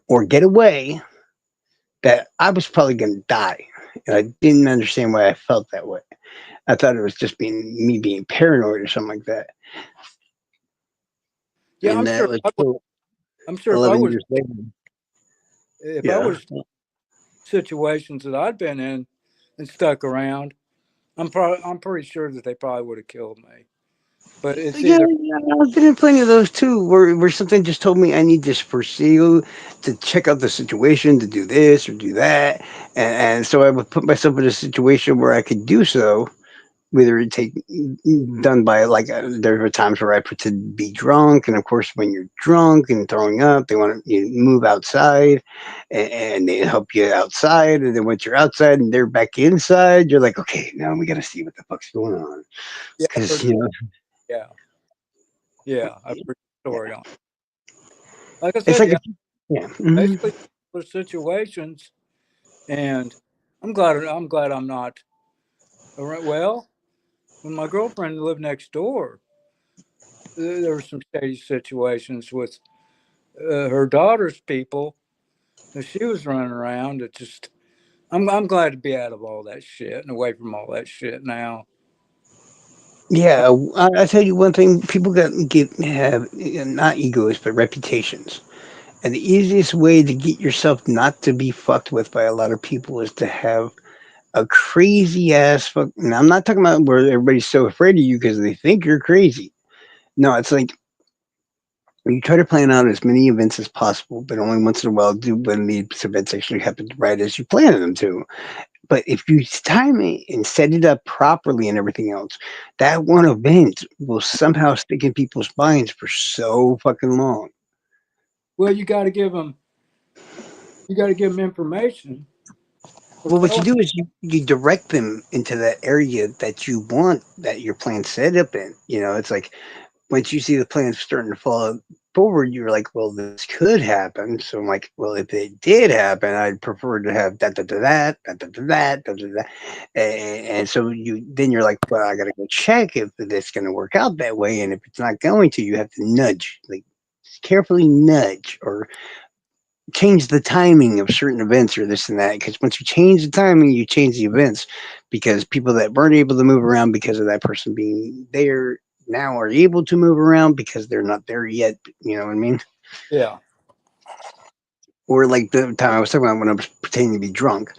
Speaker 1: or get away, that I was probably going to die. And I didn't understand why I felt that way. I thought it was just being paranoid or something like that.
Speaker 2: yeah,
Speaker 1: And that was so
Speaker 2: I'm sure
Speaker 1: 11 years later.
Speaker 2: if I
Speaker 1: Yeah.
Speaker 2: was situations that I'd been in and stuck around, I'm pretty sure that they probably would have killed me. But it's
Speaker 1: Yeah,
Speaker 2: either
Speaker 1: yeah, I've been in plenty of those too, where something just told me I need to pursue to check out the situation, to do this or do that, and so I would put myself in a situation where I could do so. Whether it take done by there were times where I pretend to be drunk, and of course, when you're drunk and throwing up, they want to move outside, and they help you outside, and then once you're outside and they're back inside, you're like, okay, now we got to see what the fuck's going on,
Speaker 2: yeah, I've
Speaker 1: because
Speaker 2: heard yeah, yeah, I've heard the story on. Like I
Speaker 1: it's
Speaker 2: said,
Speaker 1: like a
Speaker 2: yeah,
Speaker 1: yeah. Mhm.
Speaker 2: basically for situations, and I'm glad I'm not around. Well, when my girlfriend lived next door, there were some shady situations with her daughter's people that she was running around. It just I'm glad to be out of all that shit and away from all that shit now.
Speaker 1: Yeah, I tell you one thing: people have not egos, but reputations. And the easiest way to get yourself not to be fucked with by a lot of people is to have a crazy ass fuck. And I'm not talking about where everybody's so afraid of you because they think you're crazy. No, it's like you try to plan out as many events as possible, but only once in a while do when these events actually happen right as you planned them to. But if you time it and set it up properly and everything else, that one event will somehow stick in people's minds for so fucking long.
Speaker 2: Well, you got to give them information or
Speaker 1: Well, what
Speaker 2: tell
Speaker 1: you
Speaker 2: them.
Speaker 1: do is you direct them into that area that you want that your plan set up in. It's like once you see the plan starting to fall forward, you're like, well, this could happen. So I'm like, well, if it did happen, I'd prefer to have that, that, that, that, that, that, that, that, that, that. And so you're like, well, I got to go check if it's going to work out that way. And if it's not going to, you have to nudge, like carefully nudge or change the timing of certain events or this and that. Because once you change the timing, you change the events. Because people that weren't able to move around because of that person being there now are able to move around because they're not there yet. You know what I mean?
Speaker 2: Yeah.
Speaker 1: Or like the time I was talking about when I was pretending to be drunk,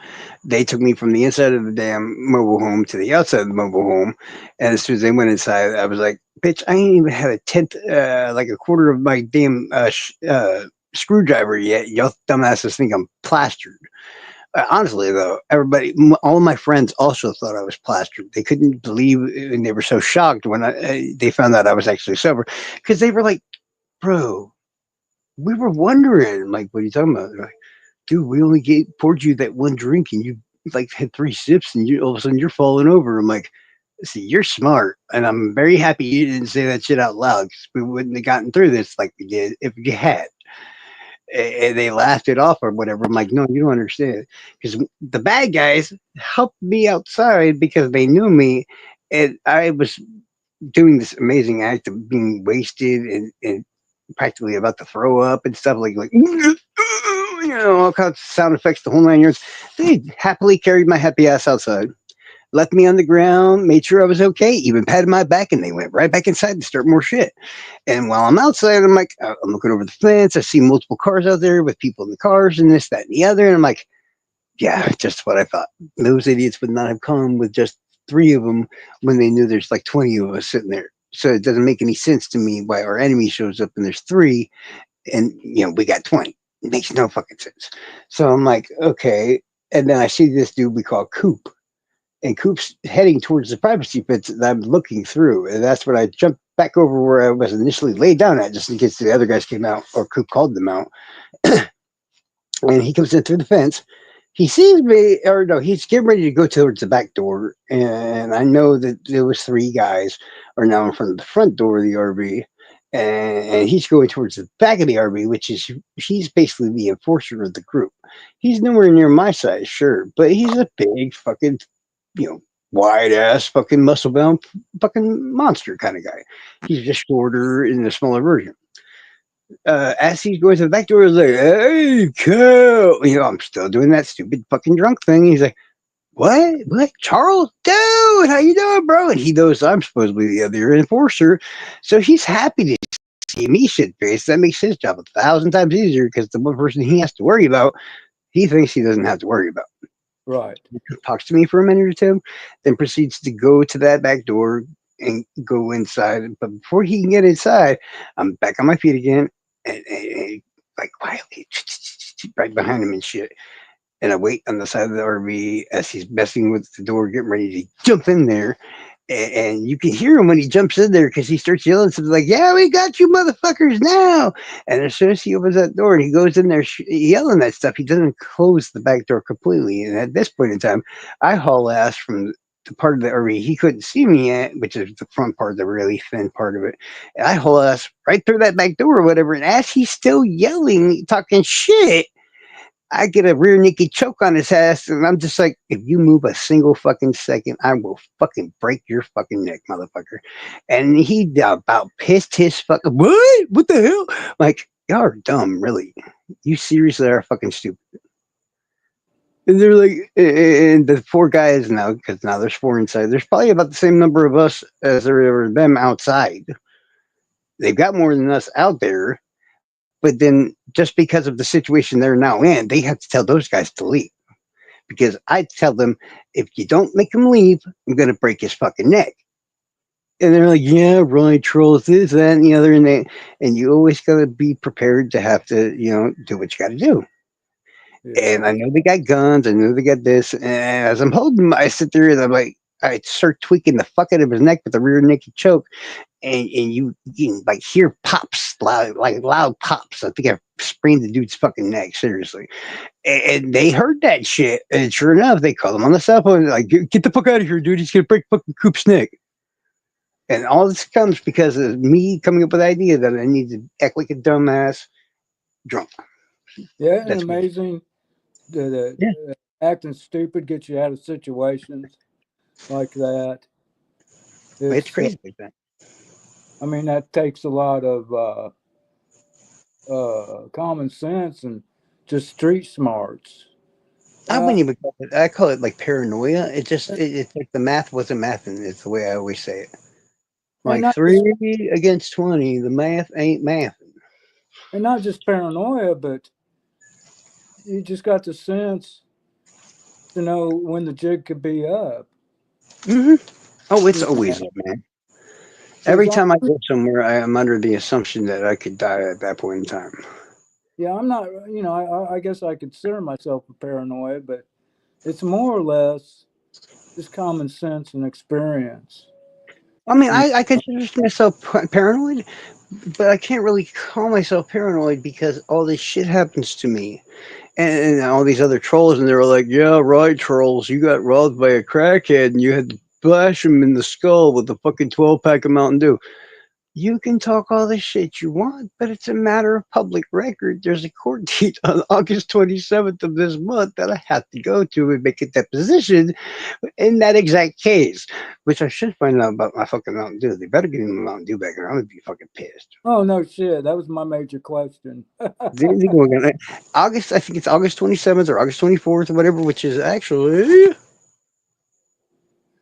Speaker 1: they took me from the inside of the damn mobile home to the outside of the mobile home, and as soon as they went inside, I was like, "Bitch, I ain't even had a tenth, like a quarter of my damn screwdriver yet. Y'all dumbasses think I'm plastered." Honestly, though, all my friends also thought I was plastered. They couldn't believe, and they were so shocked when they found out I was actually sober, because they were like, "Bro, we were wondering." I'm like, "What are you talking about?" They're like, "Dude, we only poured you that one drink, and you like had 3 sips, and you all of a sudden you're falling over." I'm like, "See, you're smart, and I'm very happy you didn't say that shit out loud because we wouldn't have gotten through this like we did if you had." And they laughed it off or whatever. I'm like, "No, you don't understand, because the bad guys helped me outside because they knew me, and I was doing this amazing act of being wasted and practically about to throw up and stuff like all kinds of sound effects, the whole 9 yards. They happily carried my happy ass outside, left me on the ground, made sure I was okay, even patted my back, and they went right back inside to start more shit. And while I'm outside, I'm like, I'm looking over the fence. I see multiple cars out there with people in the cars and this, that, and the other. And I'm like, yeah, just what I thought. Those idiots would not have come with just three of them when they knew there's like 20 of us sitting there. So it doesn't make any sense to me why our enemy shows up and there's three and we got 20. It makes no fucking sense. So I'm like, okay. And then I see this dude we call Coop. and Coop's heading towards the privacy pits that I'm looking through. And that's when I jumped back over where I was initially laid down at, just in case the other guys came out or Coop called them out. And he comes in through the fence. He sees me, or no, he's getting ready to go towards the back door. And I know that there was three guys are now in front of the front door of the RV. And he's going towards the back of the RV, which is he's basically the enforcer of the group. He's nowhere near my size, sure, but he's a big fucking, you know, wide ass fucking muscle bound fucking monster kind of guy. He's just shorter in a smaller version. As he's going to the back door, he's like, "Hey, Cal," you know, I'm still doing that stupid fucking drunk thing. He's like, "What, Charles, dude? How you doing, bro?" And he knows I'm supposedly the other enforcer, so he's happy to see me shit faced. That makes his job 1,000 times easier because the one person he has to worry about, he thinks he doesn't have to worry about.
Speaker 2: Right.
Speaker 1: Talks to me for a minute or two, then proceeds to go to that back door and go inside. But before he can get inside, I'm back on my feet again and like quietly right behind him and shit. And I wait on the side of the RV as he's messing with the door, getting ready to jump in there. And you can hear him when he jumps in there because he starts yelling something like, "Yeah, we got you motherfuckers now." And as soon as he opens that door and he goes in there yelling that stuff, he doesn't close the back door completely. And at this point in time, I haul ass from the part of the RV he couldn't see me at, which is the front part, the really thin part of it. And I haul ass right through that back door or whatever. And as he's still yelling, talking shit, I get a rear naked choke on his ass, and I'm just like, if you move a single fucking second, I will fucking break your fucking neck, motherfucker. And he about pissed his fucking what? What the hell? Like, y'all are dumb, really. You seriously are fucking stupid. And they're like, and the four guys now, because now there's four inside. There's probably about the same number of us as there are them outside. They've got more than us out there, but then just because of the situation they're now in, they have to tell those guys to leave. Because I tell them, if you don't make him leave, I'm going to break his fucking neck. And they're like, "Yeah, right, trolls, this, that, and the other." And you always got to be prepared to have to, you know, do what you got to do. And
Speaker 2: Yeah.
Speaker 1: I know they got guns. I know they got this. And as I'm holding him, I sit there and I'm like, I start tweaking the fuck out of his neck with the rear naked choke. And you can like hear pops, loud pops. I think I sprained the dude's fucking neck, seriously. And they heard that shit. And sure enough, they called him on the cell phone. Like, get the fuck out of here, dude. He's going to break fucking Coop's neck. And all this comes because of me coming up with the idea that I need to act like a dumbass drunk.
Speaker 2: Yeah, and
Speaker 1: That's what,
Speaker 2: amazing that
Speaker 1: yeah,
Speaker 2: acting stupid gets you out of situations like that.
Speaker 1: it's
Speaker 2: It's,
Speaker 1: crazy like that.
Speaker 2: I mean, that takes a lot of common sense and just street smarts.
Speaker 1: I
Speaker 2: Uh,
Speaker 1: wouldn't even call it, I call it like paranoia. It's like the math wasn't mathing. It's the way I always say it.
Speaker 2: and
Speaker 1: Like
Speaker 2: not just
Speaker 1: 3 against 20, the math ain't mathing.
Speaker 2: and not just paranoia, but you just got the sense to know when the jig could be up.
Speaker 1: Hmm. Oh, it's
Speaker 2: You
Speaker 1: always
Speaker 2: know,
Speaker 1: up, man.
Speaker 2: because
Speaker 1: Every time I go somewhere, I am under the assumption that I could die at that point in time.
Speaker 2: yeah, I'm not. You know, I guess I consider myself a paranoid, but it's more or less just common sense and experience.
Speaker 1: I mean,
Speaker 2: You
Speaker 1: I consider myself paranoid, but I can't really call myself paranoid because all this shit happens to me. And all these other trolls, and they were like, "Yeah, right, trolls, you got robbed by a crackhead and you had to bash him in the skull with a fucking 12 pack of Mountain Dew." You can talk all the shit you want, but it's a matter of public record. There's a court date on August 27th of this month that I have to go to and make a deposition in that exact case, which I should find out about my fucking Mountain Dew. They better give me my Mountain Dew back or I'm going to be fucking pissed.
Speaker 2: oh no shit, that was my major question.
Speaker 1: They go again. August, I think it's August 27th or August 24th or whatever, which is actually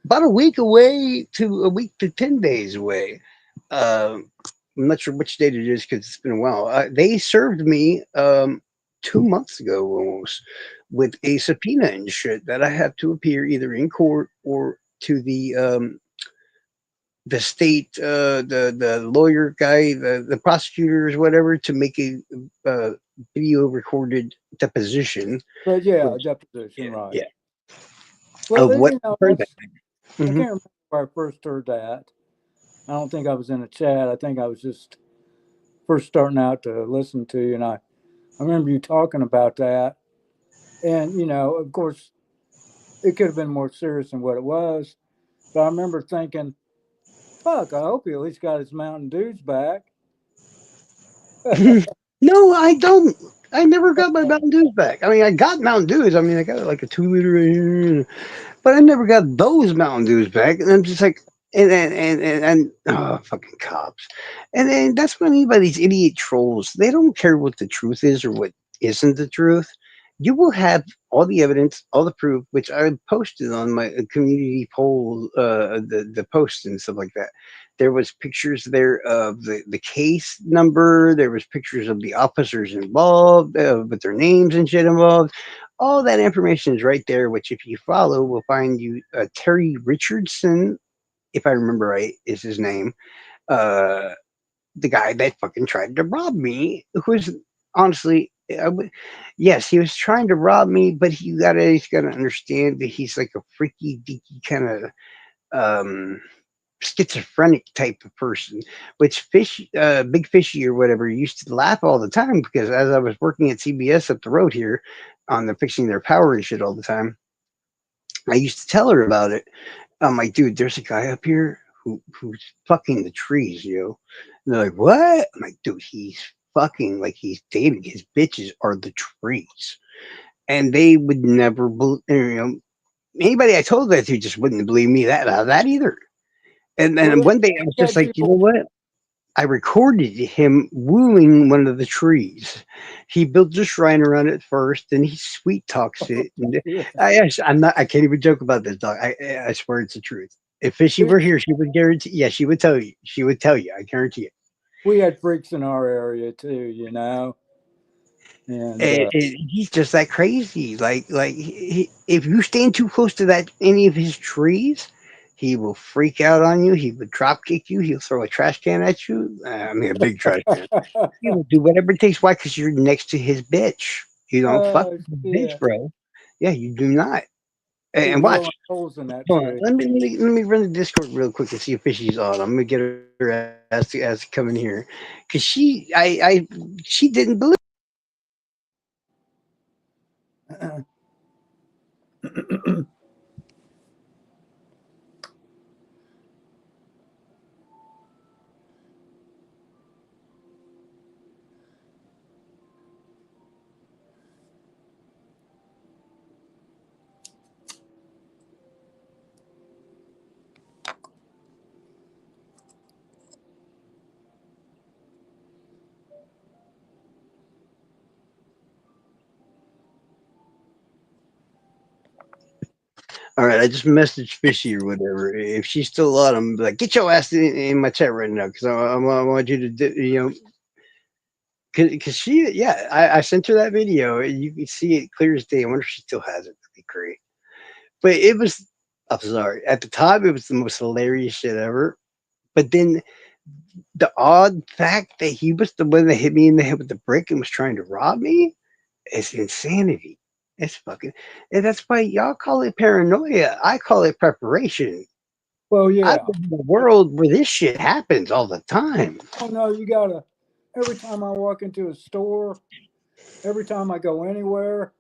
Speaker 1: about a week away to a week to 10 days away. I'm not sure which date it is because it's been a while. They served me 2 months ago almost with a subpoena and shit that I have to appear either in court or to the state, the lawyer guy, the prosecutors, whatever, to make a uh, video recorded deposition.
Speaker 2: But yeah,
Speaker 1: Which,
Speaker 2: deposition,
Speaker 1: yeah,
Speaker 2: right?
Speaker 1: yeah.
Speaker 2: Well,
Speaker 1: of what
Speaker 2: you know,
Speaker 1: I've heard that.
Speaker 2: that's I
Speaker 1: Hmm.
Speaker 2: can't remember where I first heard that. I don't think I was in a chat. I think I was just first starting out to listen to you, and I remember you talking about that. And you know, of course, it could have been more serious than what it was. But I remember thinking, "Fuck, I hope he at least got his Mountain Dews back."
Speaker 1: No, I don't. I never got my Mountain Dews back. I mean, I got Mountain Dews. I mean, I got like a 2 liter right here, but I never got those Mountain Dews back. And I'm just like, and oh, fucking cops. And then that's what I mean by these idiot trolls. They don't care what the truth is or what isn't the truth. You will have all the evidence, all the proof, which I posted on my community poll, the posts and stuff like that. There was pictures there of the case number. There was pictures of the officers involved with their names and shit involved. All that information is right there, which if you follow will find you Terry Richardson, if I remember right, is his name. Uh, the guy that fucking tried to rob me, who's honestly, yes, he was trying to rob me, but he's gotta understand that he's like a freaky deaky kind of um schizophrenic type of person, which Big Fishy or whatever used to laugh all the time because as I was working at CBS up the road here on the fixing their power and shit all the time, I used to tell her about it. I'm like, dude, there's a guy up here who's fucking the trees, yo. And they're like, what? I'm like, dude, he's fucking like he's dating. His bitches are the trees, and they would never, anybody I told that to just wouldn't believe me that either. And
Speaker 2: Well,
Speaker 1: then one day I was
Speaker 2: you
Speaker 1: just
Speaker 2: had
Speaker 1: like, you know
Speaker 2: people.
Speaker 1: what? I recorded him wooing one of the trees. He built a shrine around it first, and he sweet talks it. And
Speaker 2: Yeah,
Speaker 1: I'm not. I can't even joke about this dog. I swear it's the truth. If Fishy
Speaker 2: we
Speaker 1: were here, she would guarantee. Yeah, she would tell you. She would tell you. I guarantee it.
Speaker 2: we had freaks in our area too, you know, and
Speaker 1: And he's just that crazy. Like if you stand too close to that any of his trees, he will freak out on you. He would drop kick you. He'll throw a trash can at you. I mean, a big trash can. He will do whatever it takes. Why? Because you're next to his bitch. You don't fuck
Speaker 2: oh
Speaker 1: with his bitch,
Speaker 2: shit,
Speaker 1: bro. Yeah, you do not.
Speaker 2: be
Speaker 1: And watch.
Speaker 2: drilling holes in that
Speaker 1: Hold on.
Speaker 2: tree.
Speaker 1: Let me run the Discord real quick and see if Fishy's on. I'm gonna get her ass to come in here, cause she didn't believe. All right, I just messaged Fishy or whatever. If she's still on, I'm like, get your ass in my chat right now, because I want you to, because she, yeah, I sent her that video. And you can see it clear as day. I wonder if she still has it. That'd be great. But it was, I'm sorry. At the time, it was the most hilarious shit ever. But then the odd fact that he was the one that hit me in the head with the brick and was trying to rob me is insanity. It's fucking, and that's why y'all call it paranoia. I call it preparation.
Speaker 2: Well,
Speaker 1: I
Speaker 2: yeah.
Speaker 1: live in a world where this shit happens all the time.
Speaker 2: Oh no, you gotta. Every time I walk into a store, every time I go anywhere,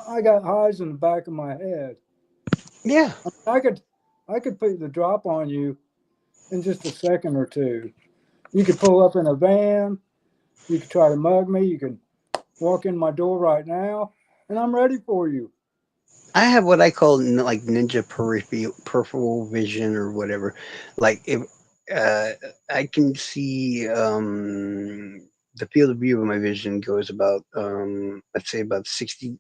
Speaker 2: I got highs in the back of my head.
Speaker 1: Yeah,
Speaker 2: I could, I could put the drop on you in just a second or two. You could pull up in a van. You could try to mug me. You can walk in my door right now, and I'm ready for you.
Speaker 1: I have what I call like ninja peripheral vision or whatever. Like if uh, I can see the field of view of my vision goes about let's say about 60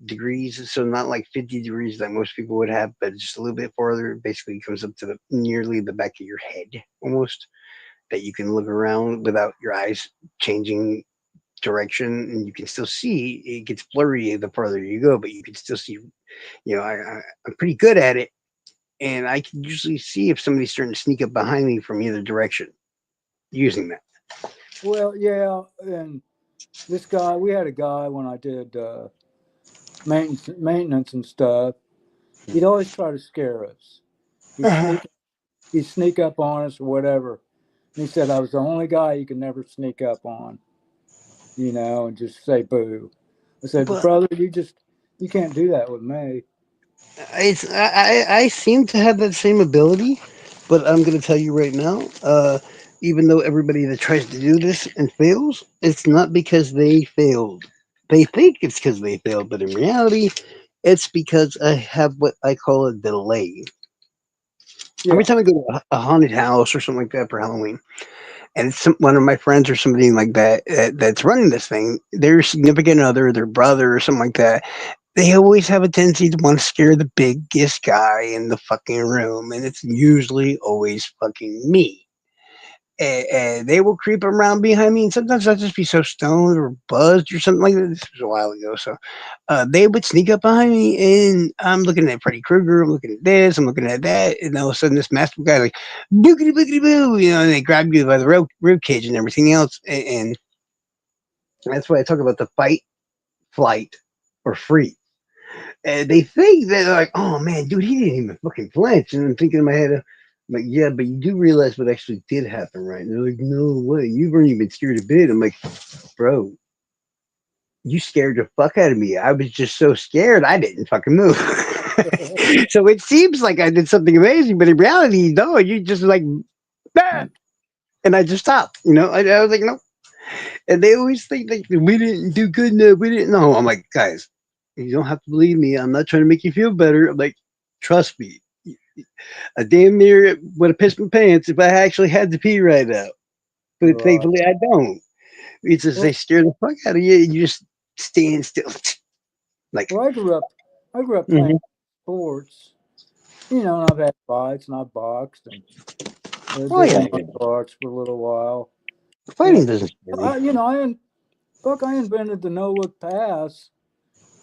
Speaker 1: degrees, so not like 50 degrees that most people would have, but just a little bit farther. Basically, it comes up to nearly the back of your head almost. That you can look around without your eyes changing direction, and you can still see. It gets blurry the farther you go, but you can still see. I'm pretty good at it, and I can usually see if somebody's starting to sneak up behind me from either direction using that.
Speaker 2: Well, yeah, and this guy, we had a guy when I did maintenance and stuff. He'd always try to scare us. He'd
Speaker 1: Uh-huh.
Speaker 2: sneak he'd sneak up on us or whatever. And he said I was the only guy you could never sneak up on, and just say boo. I said,
Speaker 1: But
Speaker 2: brother, you can't do that with me.
Speaker 1: I seem to have that same ability, but I'm going to tell you right now. Even though everybody that tries to do this and fails, it's not because they failed. They think it's because they failed, but in reality, it's because I have what I call a delay. Every
Speaker 2: Yeah,
Speaker 1: time I go to a haunted house or something like that for Halloween, and it's one of my friends or somebody like that that's running this thing, their significant other, their brother or something like that, they always have a tendency to want to scare the biggest guy in the fucking room, and it's usually always fucking me. And they will creep around behind me, and sometimes I'll just be so stoned or buzzed or something like that. This was a while ago, so they would sneak up behind me, and I'm looking at Freddy Krueger, I'm looking at this, I'm looking at that, and all of a sudden this masked guy like boogity boogity boo, and they grab you by the rib cage and everything else, and that's why I talk about the fight, flight, or freeze. And they think that they're like, oh man, dude, he didn't even fucking flinch. And I'm thinking in my head, I'm like, yeah, but you do realize what actually did happen, right? And they're like, no way, you weren't even scared a bit. I'm like, bro, you scared the fuck out of me. I was just so scared, I didn't fucking move. So it seems like I did something amazing, but in reality, no, you just like, ah, and I just stopped. I was like, no. And they always think like we didn't do good enough. We didn't know. I'm like, guys, you don't have to believe me. I'm not trying to make you feel better. I'm like, trust me. I damn near would have pissed my pants if I actually had to pee right now. But
Speaker 2: right.
Speaker 1: thankfully I don't. It's just
Speaker 2: Well,
Speaker 1: they scare the fuck out of you and you just stand still. Like,
Speaker 2: well, I grew up playing
Speaker 1: mhm.
Speaker 2: sports, and I've had fights and I've boxed and
Speaker 1: Oh
Speaker 2: did
Speaker 1: yeah,
Speaker 2: martial arts for a little while.
Speaker 1: fighting
Speaker 2: And
Speaker 1: doesn't scare me.
Speaker 2: I invented the no look pass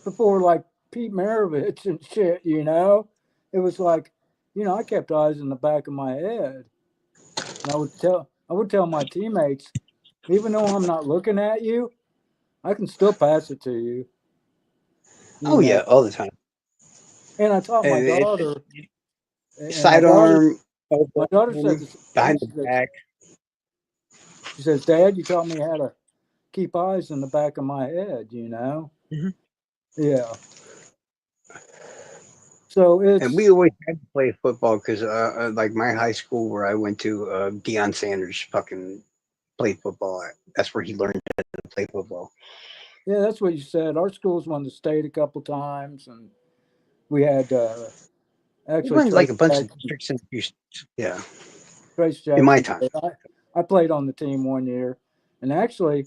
Speaker 2: before like Pete Maravich and shit. It was like, I kept eyes in the back of my head, and I would tell my teammates, even though I'm not looking at you, I can still pass it to you. You
Speaker 1: Oh
Speaker 2: know,
Speaker 1: yeah, all the time.
Speaker 2: and I taught my
Speaker 1: And
Speaker 2: daughter, and my daughter,
Speaker 1: sidearm,
Speaker 2: my
Speaker 1: elbow,
Speaker 2: daughter said the same thing.
Speaker 1: behind the
Speaker 2: She says,
Speaker 1: back.
Speaker 2: she says, Dad, you taught me how to keep eyes in the back of my head.
Speaker 1: Mhm.
Speaker 2: Yeah. So
Speaker 1: And we
Speaker 2: it's
Speaker 1: always had to play football because, like my high school where I went to, Deion Sanders fucking played football at. That's where he learned how to play football.
Speaker 2: Yeah, that's what you said. Our schools won the state a couple times, and we had
Speaker 1: We
Speaker 2: actually
Speaker 1: went like a bunch of districts in Houston. Yeah,
Speaker 2: Trace
Speaker 1: in my
Speaker 2: Jackson
Speaker 1: time.
Speaker 2: played. I played on the team one year, and actually,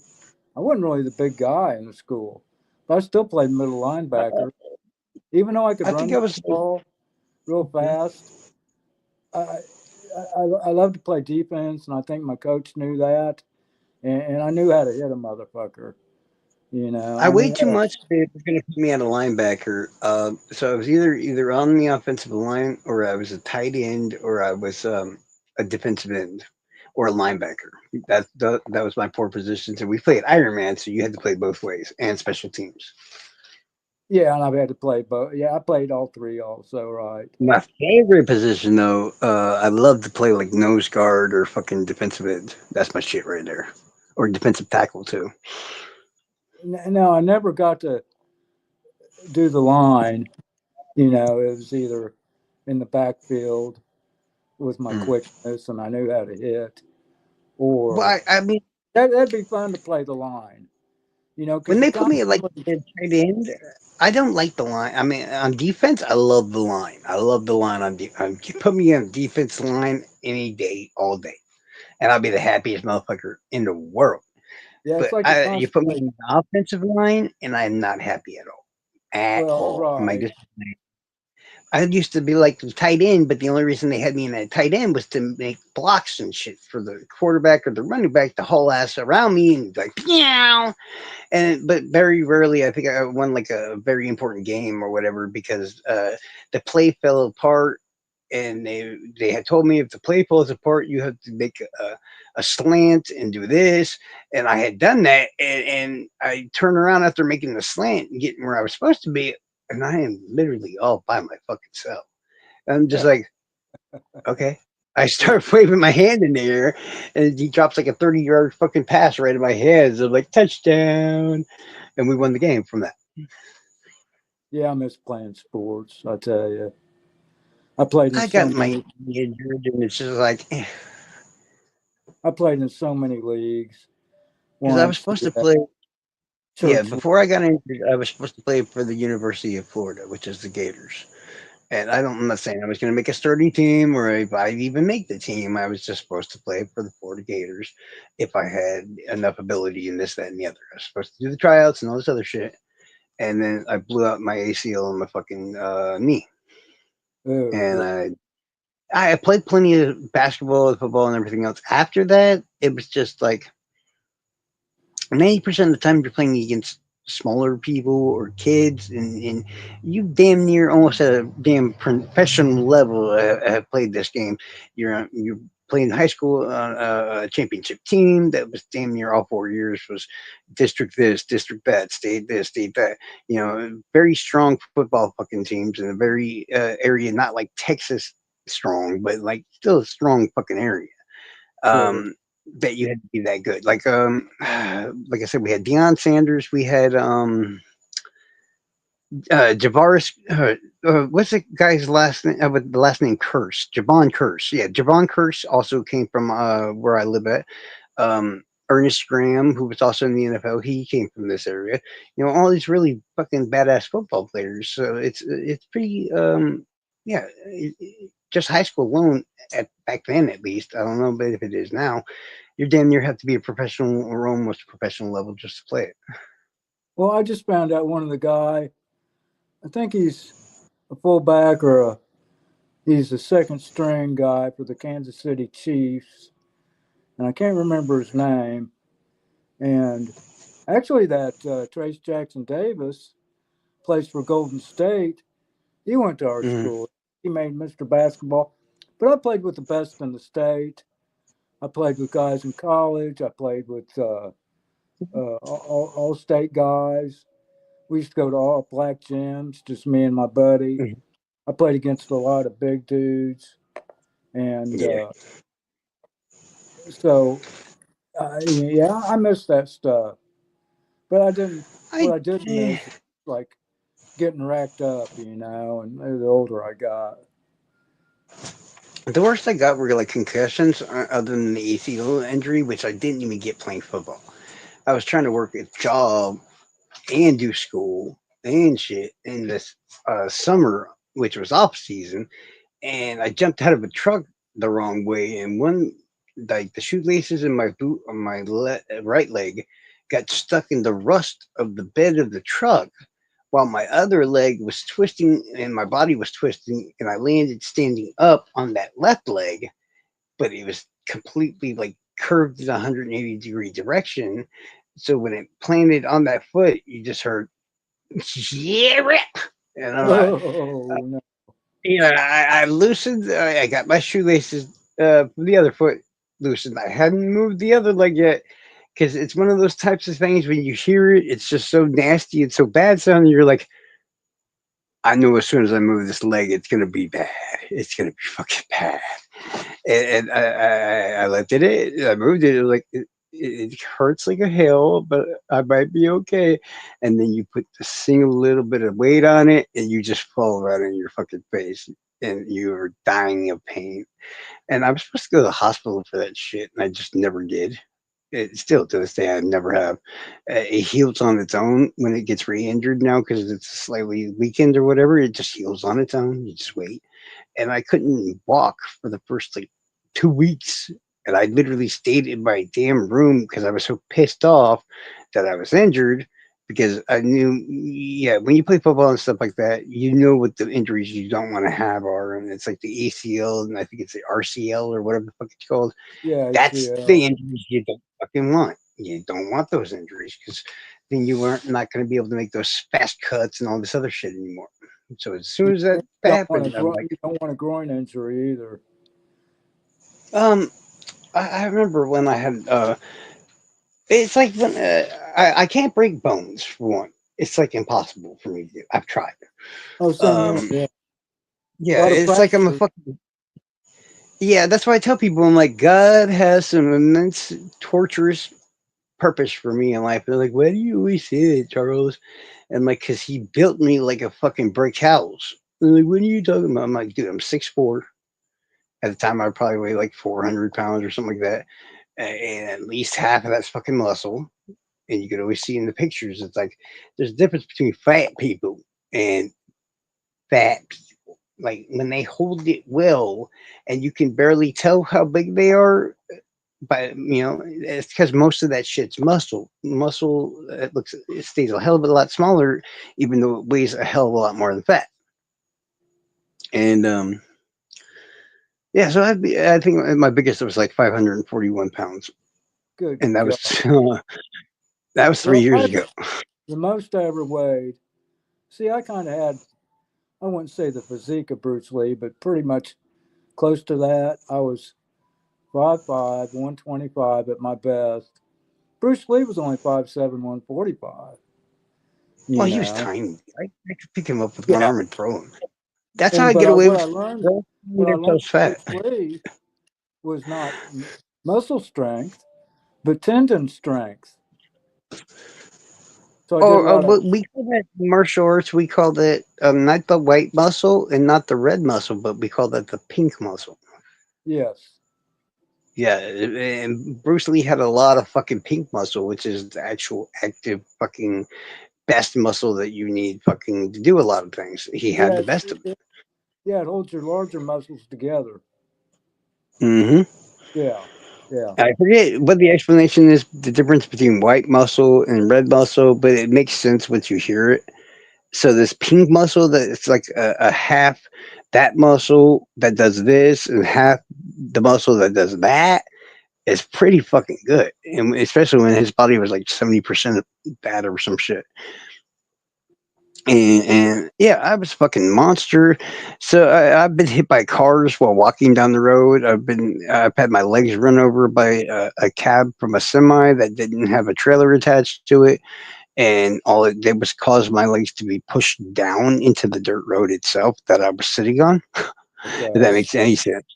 Speaker 2: I wasn't really the big guy in the school, but I still played middle linebacker. Even though I could
Speaker 1: I
Speaker 2: run
Speaker 1: think
Speaker 2: the
Speaker 1: I was like,
Speaker 2: ball real
Speaker 1: mhm.
Speaker 2: fast, I I love to play defense, and I think my coach knew that, and I knew how to hit a motherfucker.
Speaker 1: I
Speaker 2: I knew
Speaker 1: weighed too
Speaker 2: how to.
Speaker 1: much. They were going to put me at a linebacker. So I was either on the offensive line, or I was a tight end, or I was, a defensive end, or a linebacker. That was my four positions, and we played Iron Man, so you had to play both ways and special teams.
Speaker 2: Yeah, and I've had to play both. Yeah, I played all three also, right?
Speaker 1: My favorite position, though, I love to play like nose guard or fucking defensive end. That's my shit right there, or defensive tackle too.
Speaker 2: No, I never got to do the line. It was either in the backfield with my
Speaker 1: Mm.
Speaker 2: quickness and I knew how to hit,
Speaker 1: Well,
Speaker 2: or
Speaker 1: I mean,
Speaker 2: that'd be fun to play the line, because
Speaker 1: when
Speaker 2: you
Speaker 1: they put me at like
Speaker 2: constantly,
Speaker 1: a tight end, I don't like the line. I mean, on defense, I love the line. I love the line you put me on defense line any day, all day, and I'll be the happiest motherfucker in the world.
Speaker 2: yeah, it's
Speaker 1: But
Speaker 2: like you're
Speaker 1: you put me
Speaker 2: constantly,
Speaker 1: in the offensive line, and I'm not happy at all. At
Speaker 2: well,
Speaker 1: all.
Speaker 2: right.
Speaker 1: I used to be like the tight end, but the only reason they had me in that tight end was to make blocks and shit for the quarterback or the running back to haul ass around me and like, yeah. And but very rarely, I think I won like a very important game or whatever because, the play fell apart, and they had told me if the play falls apart, you have to make a slant and do this, and I had done that, and I turned around after making the slant and getting where I was supposed to be. and I am literally all by my fucking self. I'm just like, okay. I start waving my hand in the air, and he drops like a 30-yard fucking pass right in my hands. I'm like, touchdown. And we won the game from that.
Speaker 2: Yeah, I miss playing sports. I tell you, I played in
Speaker 1: I got
Speaker 2: so
Speaker 1: my
Speaker 2: many.
Speaker 1: knee injured, and it's just like,
Speaker 2: I played in so many leagues.
Speaker 1: because I was
Speaker 2: Once,
Speaker 1: supposed to
Speaker 2: yeah,
Speaker 1: play. Yeah,
Speaker 2: church.
Speaker 1: before I got injured, I was supposed to play for the University of Florida, which is the Gators. And I'm not saying I was going to make a starting team or if I'd even make the team. I was just supposed to play for the Florida Gators if I had enough ability in this, that, and the other. I was supposed to do the tryouts and all this other shit. And then I blew out my ACL on my fucking knee.
Speaker 2: Oh,
Speaker 1: And
Speaker 2: yeah.
Speaker 1: I played plenty of basketball, football, and everything else. After that, it was just like 90% of the time you're playing against smaller people or kids, and you damn near almost at a damn professional level have played this game. You're playing high school a championship team that was damn near all 4 years was district this, district that, state this, state that. Very strong football fucking teams in a very area, not like Texas strong, but like still a strong fucking area.
Speaker 2: Sure.
Speaker 1: um, that you had to be that good. Like I said, we had Deion Sanders, we had Javaris. What's the guy's last name? With the last name Curse, Javon Curse. Yeah, Javon Curse also came from where I live at. Ernest Graham, who was also in the NFL, he came from this area. All these really fucking badass football players. So it's pretty yeah. Just high school alone at back then at least. I don't know, but if it is now, you're damn near have to be a professional or almost professional level just to play it.
Speaker 2: Well, I just found out one of the guy. I think he's a fullback or he's a second string guy for the Kansas City Chiefs, and I can't remember his name. And actually, that Trace Jackson Davis plays for Golden State. He went to our
Speaker 1: Mm-hmm.
Speaker 2: school. He made Mr. Basketball. But I played with the best in the state. I played with guys in college. I played with all state guys. We used to go to all black gyms, just me and my buddy.
Speaker 1: Mm-hmm.
Speaker 2: I played against a lot of big dudes. And
Speaker 1: Yeah,
Speaker 2: so, yeah, I miss that stuff. But I didn't, what
Speaker 1: I
Speaker 2: I didn't
Speaker 1: eh,
Speaker 2: miss is like getting racked up, and the older I got.
Speaker 1: the worst I got were like concussions, other than the ACL injury, which I didn't even get playing football. I was trying to work a job and do school and shit in this summer, which was off season, and I jumped out of a truck the wrong way, and one like the shoelaces in my boot on my right leg got stuck in the rust of the bed of the truck, while my other leg was twisting and my body was twisting, and I landed standing up on that left leg, but it was completely like curved in a 180-degree direction. So when it planted on that foot, you just heard yeah, and I'm like,
Speaker 2: Oh, no.
Speaker 1: I loosened. I got my shoelaces from the other foot loosened. I hadn't moved the other leg yet because it's one of those types of things when you hear it, it's just so nasty and so bad sounding. You're like, I know as soon as I move this leg, it's gonna be bad. It's gonna be fucking bad. And I lifted it. I moved it. Like it hurts like a hell, but I might be okay. And then you put the single little bit of weight on it, and you just fall right on your fucking face, and you are dying of pain. And I was supposed to go to the hospital for that shit, and I just never did. It still to this day I never have. It heals on its own when it gets re-injured now because it's slightly weakened or whatever. It just heals on its own. You just wait, and I couldn't walk for the first like 2 weeks. And I literally stayed in my damn room because I was so pissed off that I was injured because I knew, yeah, when you play football and stuff like that, you know what the injuries you don't want to have are. And it's like the ACL and I think it's the RCL or whatever the fuck it's called.
Speaker 2: Yeah,
Speaker 1: That's the
Speaker 2: ACL.
Speaker 1: injuries you don't fucking want. You don't want those injuries because then you aren't not going to be able to make those fast cuts and all this other shit anymore. So as soon
Speaker 2: You
Speaker 1: as that
Speaker 2: don't want a
Speaker 1: happened, I'm like,
Speaker 2: you don't want a groin injury either.
Speaker 1: um, I remember when I had it's like when I can't break bones for one. It's like impossible for me to do. I've tried.
Speaker 2: Oh, same here.
Speaker 1: Um,
Speaker 2: Yeah, a
Speaker 1: yeah,
Speaker 2: lot of
Speaker 1: it's like I'm a
Speaker 2: practice.
Speaker 1: fucking. Yeah, that's why I tell people I'm like God has some immense torturous purpose for me in life. They're like, why do you always say that, Charles? And like, cause he built me like a fucking brick house. They're like, what are you talking about? I'm like, dude, I'm 6'4". At the time, I probably weigh like 400 pounds or something like that, and at least half of that's fucking muscle. And you could always see in the pictures, it's like there's a difference between fat people and fat people. Like when they hold it well, and you can barely tell how big they are, but it's because most of that shit's muscle. Muscle, it stays a hell of a lot smaller, even though it weighs a hell of a lot more than fat. And yeah, so I think my biggest was like 541 pounds,
Speaker 2: Good
Speaker 1: and that was
Speaker 2: God.
Speaker 1: that was three
Speaker 2: Well,
Speaker 1: years ago.
Speaker 2: the most I ever weighed. See, I kind of had, I wouldn't say the physique of Bruce Lee, but pretty much close to that. I was 5'5", 125 at my best. Bruce Lee was only 5'7", 145.
Speaker 1: Well,
Speaker 2: You
Speaker 1: he was
Speaker 2: know,
Speaker 1: tiny. I could pick him up with one
Speaker 2: yeah.
Speaker 1: arm and throw him. That's how
Speaker 2: And
Speaker 1: I
Speaker 2: but
Speaker 1: get
Speaker 2: I,
Speaker 1: away
Speaker 2: what I
Speaker 1: with
Speaker 2: learned,
Speaker 1: calling
Speaker 2: what I learned
Speaker 1: themselves
Speaker 2: from
Speaker 1: fat.
Speaker 2: Bruce Lee was not muscle strength, but tendon strength. So I did a
Speaker 1: Or
Speaker 2: lot of,
Speaker 1: we call that martial arts. We call that not the white muscle and not the red muscle, but we call that the pink muscle.
Speaker 2: yes,
Speaker 1: Yeah, and Bruce Lee had a lot of fucking pink muscle, which is the actual active fucking best muscle that you need fucking to do a lot of things. He had
Speaker 2: yeah,
Speaker 1: the best of
Speaker 2: yeah. It holds your larger muscles together.
Speaker 1: it.
Speaker 2: Yeah, yeah,
Speaker 1: I forget what the explanation is, the difference between white muscle and red muscle, but it makes sense once you hear it. So this pink muscle that it's like a half that muscle that does this and half the muscle that does that is pretty fucking good. And especially when his body was like 70% fat or some shit. And yeah, I was a fucking monster. So I've been hit by cars while walking down the road. I've had my legs run over by a cab from a semi that didn't have a trailer attached to it, and all it did was cause my legs to be pushed down into the dirt road itself that I was sitting on. If that
Speaker 2: okay.
Speaker 1: makes any sense.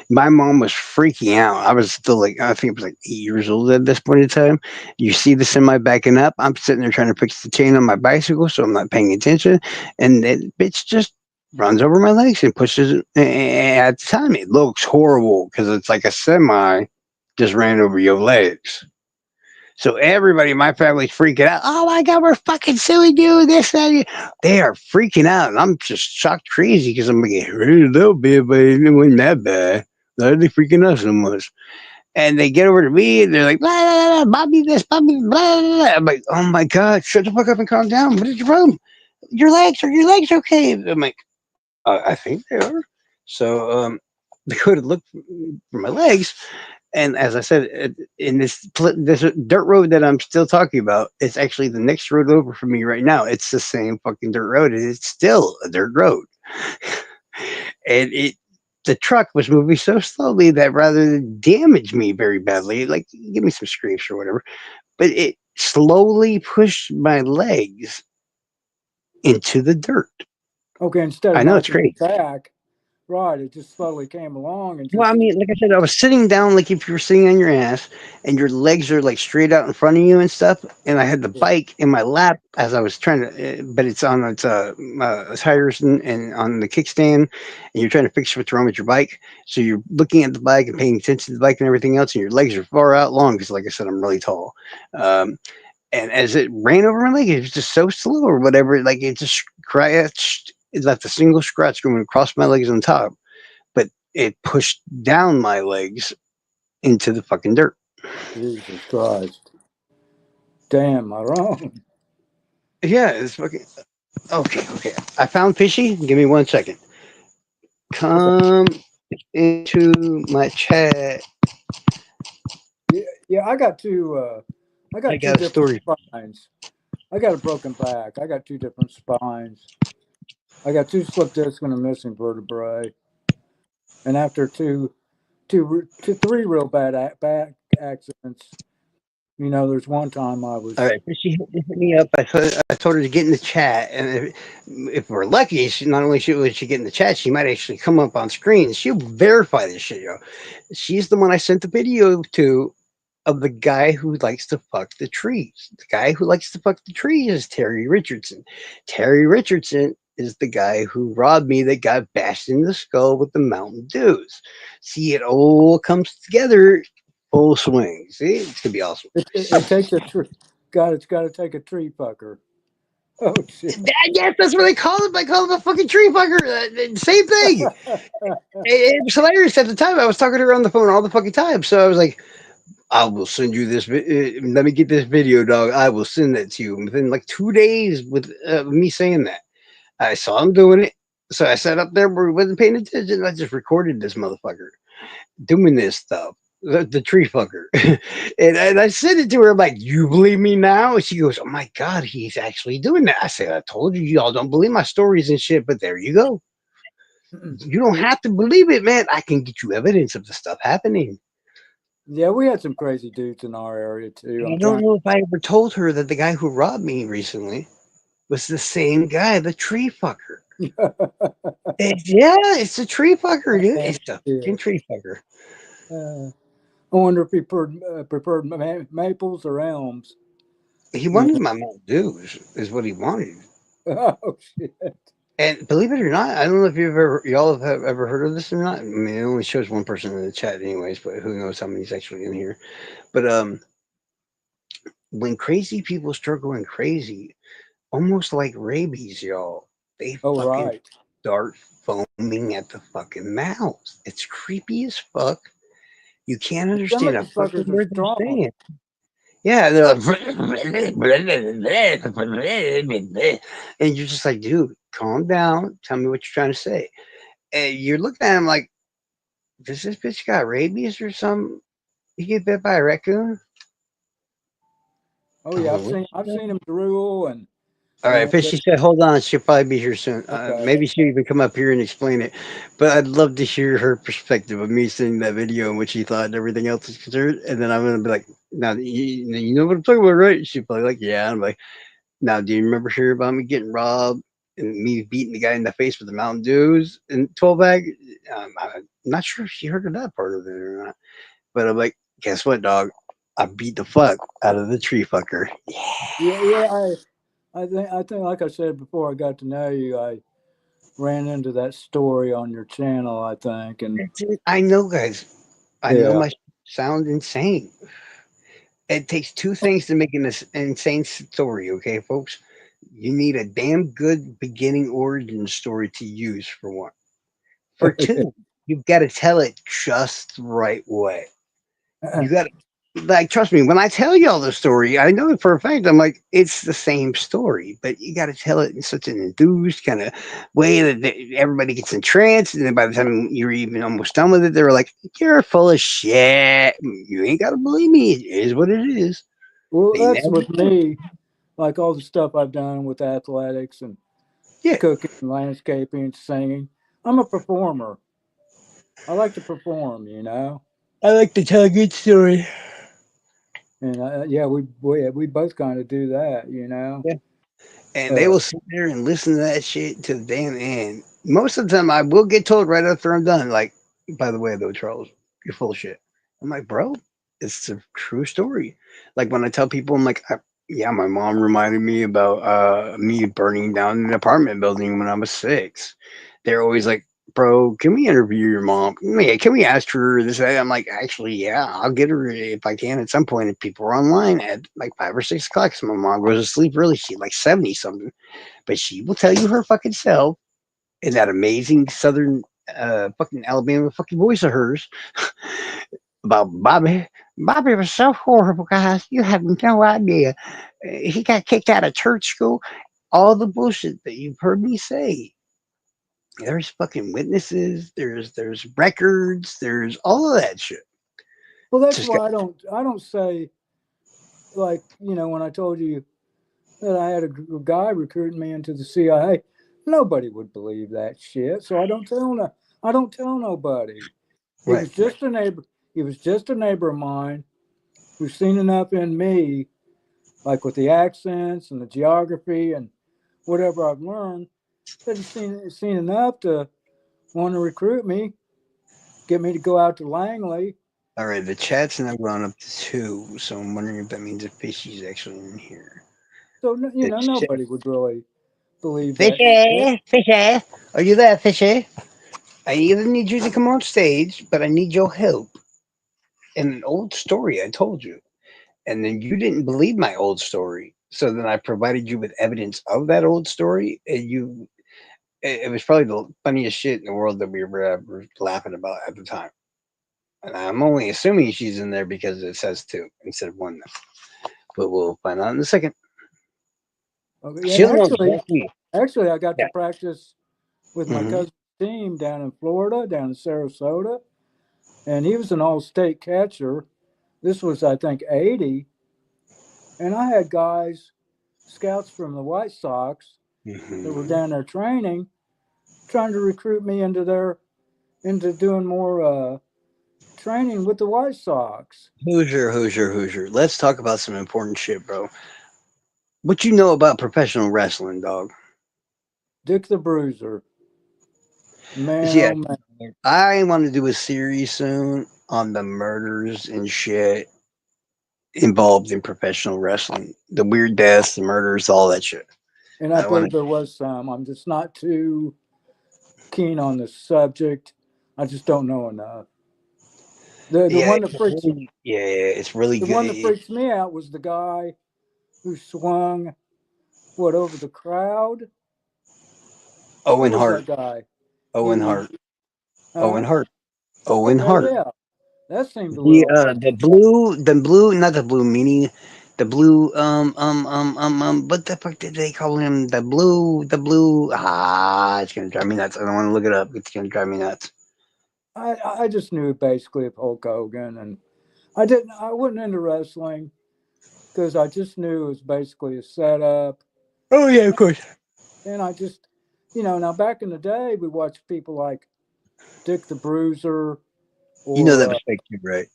Speaker 1: My mom was freaking out. I was still like, I think it was like 8 years old at this point in time. You see the semi backing up. I'm sitting there trying to fix the chain on my bicycle, so I'm not paying attention. And that bitch just runs over my legs and pushes it. At the time, it looks horrible because it's like a semi just ran over your legs. So everybody in my family's freaking out. Oh my god, we're fucking suing you. This, that. They are freaking out, and I'm just shocked crazy because I'm like, a little bit, but it wasn't that bad. Why are they freaking out so much? And they get over to me, and they're like, blah, blah, blah, Bobby this, Bobby, blah, blah, blah. I'm like, oh my god, shut the fuck up and calm down. What is your problem? Your legs okay? I'm like, I think they are. So they go to look for my legs, and as I said, in this dirt road that I'm still talking about, it's actually the next road over for me right now. It's the same fucking dirt road, and it's still a dirt road. And the truck was moving so slowly that rather than damage me very badly, like give me some scrapes or whatever, but it slowly pushed my legs into the dirt.
Speaker 2: Okay, instead of
Speaker 1: I know it's
Speaker 2: knocking
Speaker 1: crazy.
Speaker 2: you back, right? It just slowly came along and
Speaker 1: Well, I
Speaker 2: just
Speaker 1: mean, like I said, I was sitting down like if you were sitting on your ass and your legs are like straight out in front of you and stuff. And I had the bike in my lap as I was trying to, but it's on its tires and on the kickstand, and you're trying to fix what's wrong with your bike. So you're looking at the bike and paying attention to the bike and everything else, and your legs are far out long because, like I said, I'm really tall. Um, and as it ran over my leg, it was just so slow or whatever. Like it just scratched. It left a single scratch going across my legs on top, but it pushed down my legs into the fucking dirt.
Speaker 2: Jesus Christ. Damn, am I wrong?
Speaker 1: Yeah, it's fucking okay. Okay, I found fishy. Give me 1 second.
Speaker 2: Okay.
Speaker 1: Come into my chat.
Speaker 2: Yeah, yeah. I
Speaker 1: I
Speaker 2: got two
Speaker 1: got a
Speaker 2: different
Speaker 1: story.
Speaker 2: spines. I got a broken back. I got two different spines. I got two slip discs and a missing vertebrae. And after three real bad back accidents, You know, there's one time I
Speaker 1: All
Speaker 2: was.
Speaker 1: right, so she hit me up. I told her to get in the chat, and if we're lucky, she not only would she get in the chat, she might actually come up on screen. She'll verify this shit, yo. She's the one I sent the video to of the guy who likes to fuck the trees. The guy who likes to fuck the trees is Terry Richardson. Terry Richardson is the guy who robbed me that got bashed in the skull with the Mountain Dews. See, it all comes together full swing. See, it's gonna be awesome.
Speaker 2: It takes a tree. God, it's got to take a tree fucker. Oh shit.
Speaker 1: Yes, that's what they call him. I call him a fucking tree fucker. Same thing. It was hilarious at the time. I was talking to her on the phone all the fucking time. So I was like, I will send you this. Let me get this video, dog. I will send that to you. Within like 2 days with me saying that, I saw him doing it. So I sat up there where he wasn't paying attention. I just recorded this motherfucker doing this stuff. The tree fucker. And I said it to her. I'm like, you believe me now? And she goes, oh my God, he's actually doing that. I said, I told you, y'all don't believe my stories and shit, but there you go. You don't have to believe it, man. I can get you evidence of the stuff happening.
Speaker 2: Yeah, we had some crazy dudes in our area too.
Speaker 1: And I
Speaker 2: I'm
Speaker 1: don't
Speaker 2: trying.
Speaker 1: know if I ever told her that the guy who robbed me recently was the same guy, the tree fucker. Yeah, it's a tree fucker, dude.
Speaker 2: Oh,
Speaker 1: It's a fucking
Speaker 2: shit.
Speaker 1: tree fucker.
Speaker 2: I wonder if he preferred maples or elms.
Speaker 1: He
Speaker 2: You
Speaker 1: wanted my Mountain Dew, is what he wanted.
Speaker 2: know? Oh shit.
Speaker 1: And believe it or not, I don't know if y'all have ever heard of this or not. I mean, it only shows one person in the chat, anyways. But who knows how many's actually in here? But when crazy people start going crazy, almost like rabies, y'all, they
Speaker 2: Oh
Speaker 1: fucking
Speaker 2: right.
Speaker 1: start foaming at the fucking mouth. It's creepy as fuck. You can't
Speaker 2: Some
Speaker 1: understand
Speaker 2: of
Speaker 1: a
Speaker 2: these
Speaker 1: fucking
Speaker 2: fuckers are
Speaker 1: word they're
Speaker 2: strong.
Speaker 1: saying. Yeah, they're like, and you're just like, dude, calm down. Tell me what you're trying to say. And you're looking at him like, does this bitch got rabies or something? You get bit by a raccoon?
Speaker 2: Oh yeah,
Speaker 1: Oh, what she
Speaker 2: I've
Speaker 1: said?
Speaker 2: seen them drool and
Speaker 1: All right,
Speaker 2: and
Speaker 1: Fishy said, hold on. She'll probably be here soon.
Speaker 2: okay.
Speaker 1: Maybe she'll even come up here and explain it. But I'd love to hear her perspective of me seeing that video and what she thought and everything else is concerned. And then I'm going to be like, now, you know what I'm talking about, right? She'll probably like, yeah. I'm like, now, do you remember hearing about me getting robbed and me beating the guy in the face with the Mountain Dews and 12 bag? I'm not sure if she heard of that part of it or not. But I'm like, guess what, dog? I beat the fuck out of the tree fucker. Yeah.
Speaker 2: Yeah, I think like I said before I got to know you, I ran into that story on your channel, I think, and
Speaker 1: That's it. I know, guys. I know
Speaker 2: yeah.
Speaker 1: my sound insane. It takes two things to make an insane story, okay, folks? You need a damn good beginning origin story to use, for one. For two, you've got to tell it just the right way. You got to, like, trust me, when I tell y'all the story, I know it for a fact. I'm like, it's the same story, but you got to tell it in such an enthused kind of way that everybody gets entranced. And then by the time you're even almost done with it, they're like, you're full of shit. You ain't got to believe me. It is what it is.
Speaker 2: Well,
Speaker 1: They
Speaker 2: that's
Speaker 1: never
Speaker 2: with
Speaker 1: do.
Speaker 2: me. Like all the stuff I've done with athletics and
Speaker 1: Yeah.
Speaker 2: cooking, landscaping, singing. I'm a performer. I like to perform, you know.
Speaker 1: I like to tell a good story.
Speaker 2: And yeah, we both kind of do that, you know.
Speaker 1: Yeah. And they
Speaker 2: Uh,
Speaker 1: will sit there and listen to that shit to the damn end. Most of the time, I will get told right after I'm done, like, by the way, though, Charles, you're full of shit. I'm like, bro, it's a true story. Like when I tell people, I'm like, yeah, my mom reminded me about me burning down an apartment building when I was 6. They're always like, bro, can we interview your mom? Yeah, can we ask her this? I'm like, actually, yeah, I'll get her if I can at some point. If people are online at like 5 or 6 o'clock, so my mom goes to sleep early. She's like 70 something, but she will tell you her fucking self in that amazing Southern fucking Alabama fucking voice of hers about Bobby. Bobby was so horrible, guys. You have no idea. He got kicked out of church school. All the bullshit that you've heard me say. There's fucking witnesses. There's records. There's all of that shit.
Speaker 2: well, that's
Speaker 1: Just got
Speaker 2: why I don't say like when I told you that I had a guy recruiting me into the CIA. Nobody would believe that shit. So I don't tell nobody. He
Speaker 1: right,
Speaker 2: was
Speaker 1: right,
Speaker 2: just a neighbor. He was just a neighbor of mine. who's seen enough in me, like with the accents and the geography and whatever I've learned, that he's seen enough to want to recruit me, get me to go out to Langley.
Speaker 1: All right, the chat's now gone up to two, so I'm wondering if that means a fishy's actually in here.
Speaker 2: So
Speaker 1: The chat,
Speaker 2: nobody would really believe that shit.
Speaker 1: fishy, fishy, are you there, fishy? I either need you to come on stage, but I need your help in an old story I told you. And then you didn't believe my old story. So then I provided you with evidence of that old story, and it was probably the funniest shit in the world that we were ever laughing about at the time. And I'm only assuming she's in there because it says two instead of one, but we'll find out in a second.
Speaker 2: Okay, and
Speaker 1: She'll know exactly.
Speaker 2: actually, I got to
Speaker 1: Yeah.
Speaker 2: practice with my
Speaker 1: Hmm.
Speaker 2: cousin's team down in Florida, down in Sarasota, and he was an all-state catcher. This was, I think, '80, and I had guys, scouts from the White Sox, that were
Speaker 1: Hmm.
Speaker 2: down there training, trying to recruit me into doing more training with the White Sox.
Speaker 1: Hoosier, Hoosier, Hoosier. Let's talk about some important shit, bro. What you know about professional wrestling, dog?
Speaker 2: Dick the Bruiser, man,
Speaker 1: Yeah,
Speaker 2: oh man,
Speaker 1: I want to do a series soon on the murders and shit involved in professional wrestling. The weird deaths, the murders, all that shit.
Speaker 2: and I
Speaker 1: I want
Speaker 2: believe
Speaker 1: to.
Speaker 2: there was some. I'm just not too keen on the subject. I just don't know enough. The
Speaker 1: Yeah,
Speaker 2: one that freaks
Speaker 1: it's really
Speaker 2: the
Speaker 1: good.
Speaker 2: one that freaks me out was the guy who swung what over the crowd. What
Speaker 1: Owen
Speaker 2: was
Speaker 1: Hart,
Speaker 2: that guy?
Speaker 1: Owen
Speaker 2: He
Speaker 1: Hart, Owen
Speaker 2: huh?
Speaker 1: Hart, Owen
Speaker 2: Okay,
Speaker 1: Hart.
Speaker 2: yeah, that seemed a little
Speaker 1: Not the blue meaning, the blue what the fuck did they call him? It's gonna drive me nuts. I don't want to look it up. It's gonna drive me nuts.
Speaker 2: I just knew basically of Hulk Hogan, and I wasn't into wrestling because I just knew it was basically a setup,
Speaker 1: Oh yeah, of course.
Speaker 2: and I just now back in the day we watched people like Dick the Bruiser
Speaker 1: You know that
Speaker 2: or
Speaker 1: was fake too, right?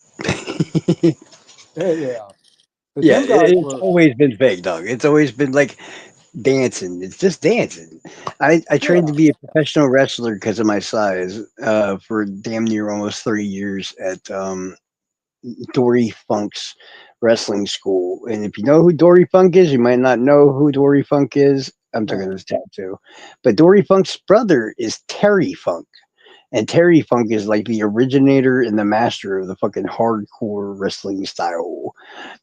Speaker 2: yeah, but
Speaker 1: Yeah,
Speaker 2: them guys
Speaker 1: it's
Speaker 2: were
Speaker 1: always been fake, dog. It's always been like dancing. It's just dancing. I trained to
Speaker 2: yeah.
Speaker 1: be a professional wrestler because of my size. For damn near almost 3 years at Dory Funk's wrestling school. And if you know who Dory Funk is, you might not know who Dory Funk is. I'm talking
Speaker 2: No,
Speaker 1: this tattoo. But Dory Funk's brother is Terry Funk. And Terry Funk is like the originator and the master of the fucking hardcore wrestling style.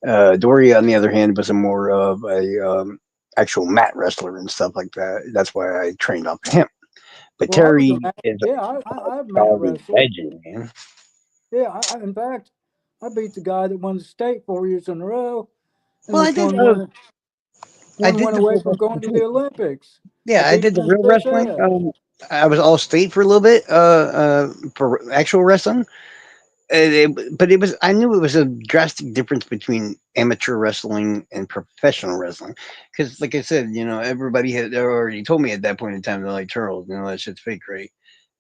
Speaker 1: Dory, on the other hand, was a more of a actual mat wrestler and stuff like that. That's why I trained off him. But
Speaker 2: well I was a
Speaker 1: Terry is
Speaker 2: yeah I
Speaker 1: a
Speaker 2: mat
Speaker 1: childhood
Speaker 2: wrestled.
Speaker 1: legend, man.
Speaker 2: Yeah, in fact I beat the guy that won the state 4 years in a row, and
Speaker 1: Well,
Speaker 2: was
Speaker 1: I
Speaker 2: one
Speaker 1: did
Speaker 2: went
Speaker 1: the
Speaker 2: away
Speaker 1: real
Speaker 2: from going
Speaker 1: wrestling
Speaker 2: to the
Speaker 1: too.
Speaker 2: Olympics. I
Speaker 1: Yeah, I
Speaker 2: beat
Speaker 1: did
Speaker 2: him
Speaker 1: the
Speaker 2: in
Speaker 1: real
Speaker 2: fish
Speaker 1: wrestling.
Speaker 2: head.
Speaker 1: I was all state for a little bit for actual wrestling. But it was I knew it was a drastic difference between amateur wrestling and professional wrestling because, like I said, everybody had already told me at that point in time. They're like, Charles, that shit's fake, right?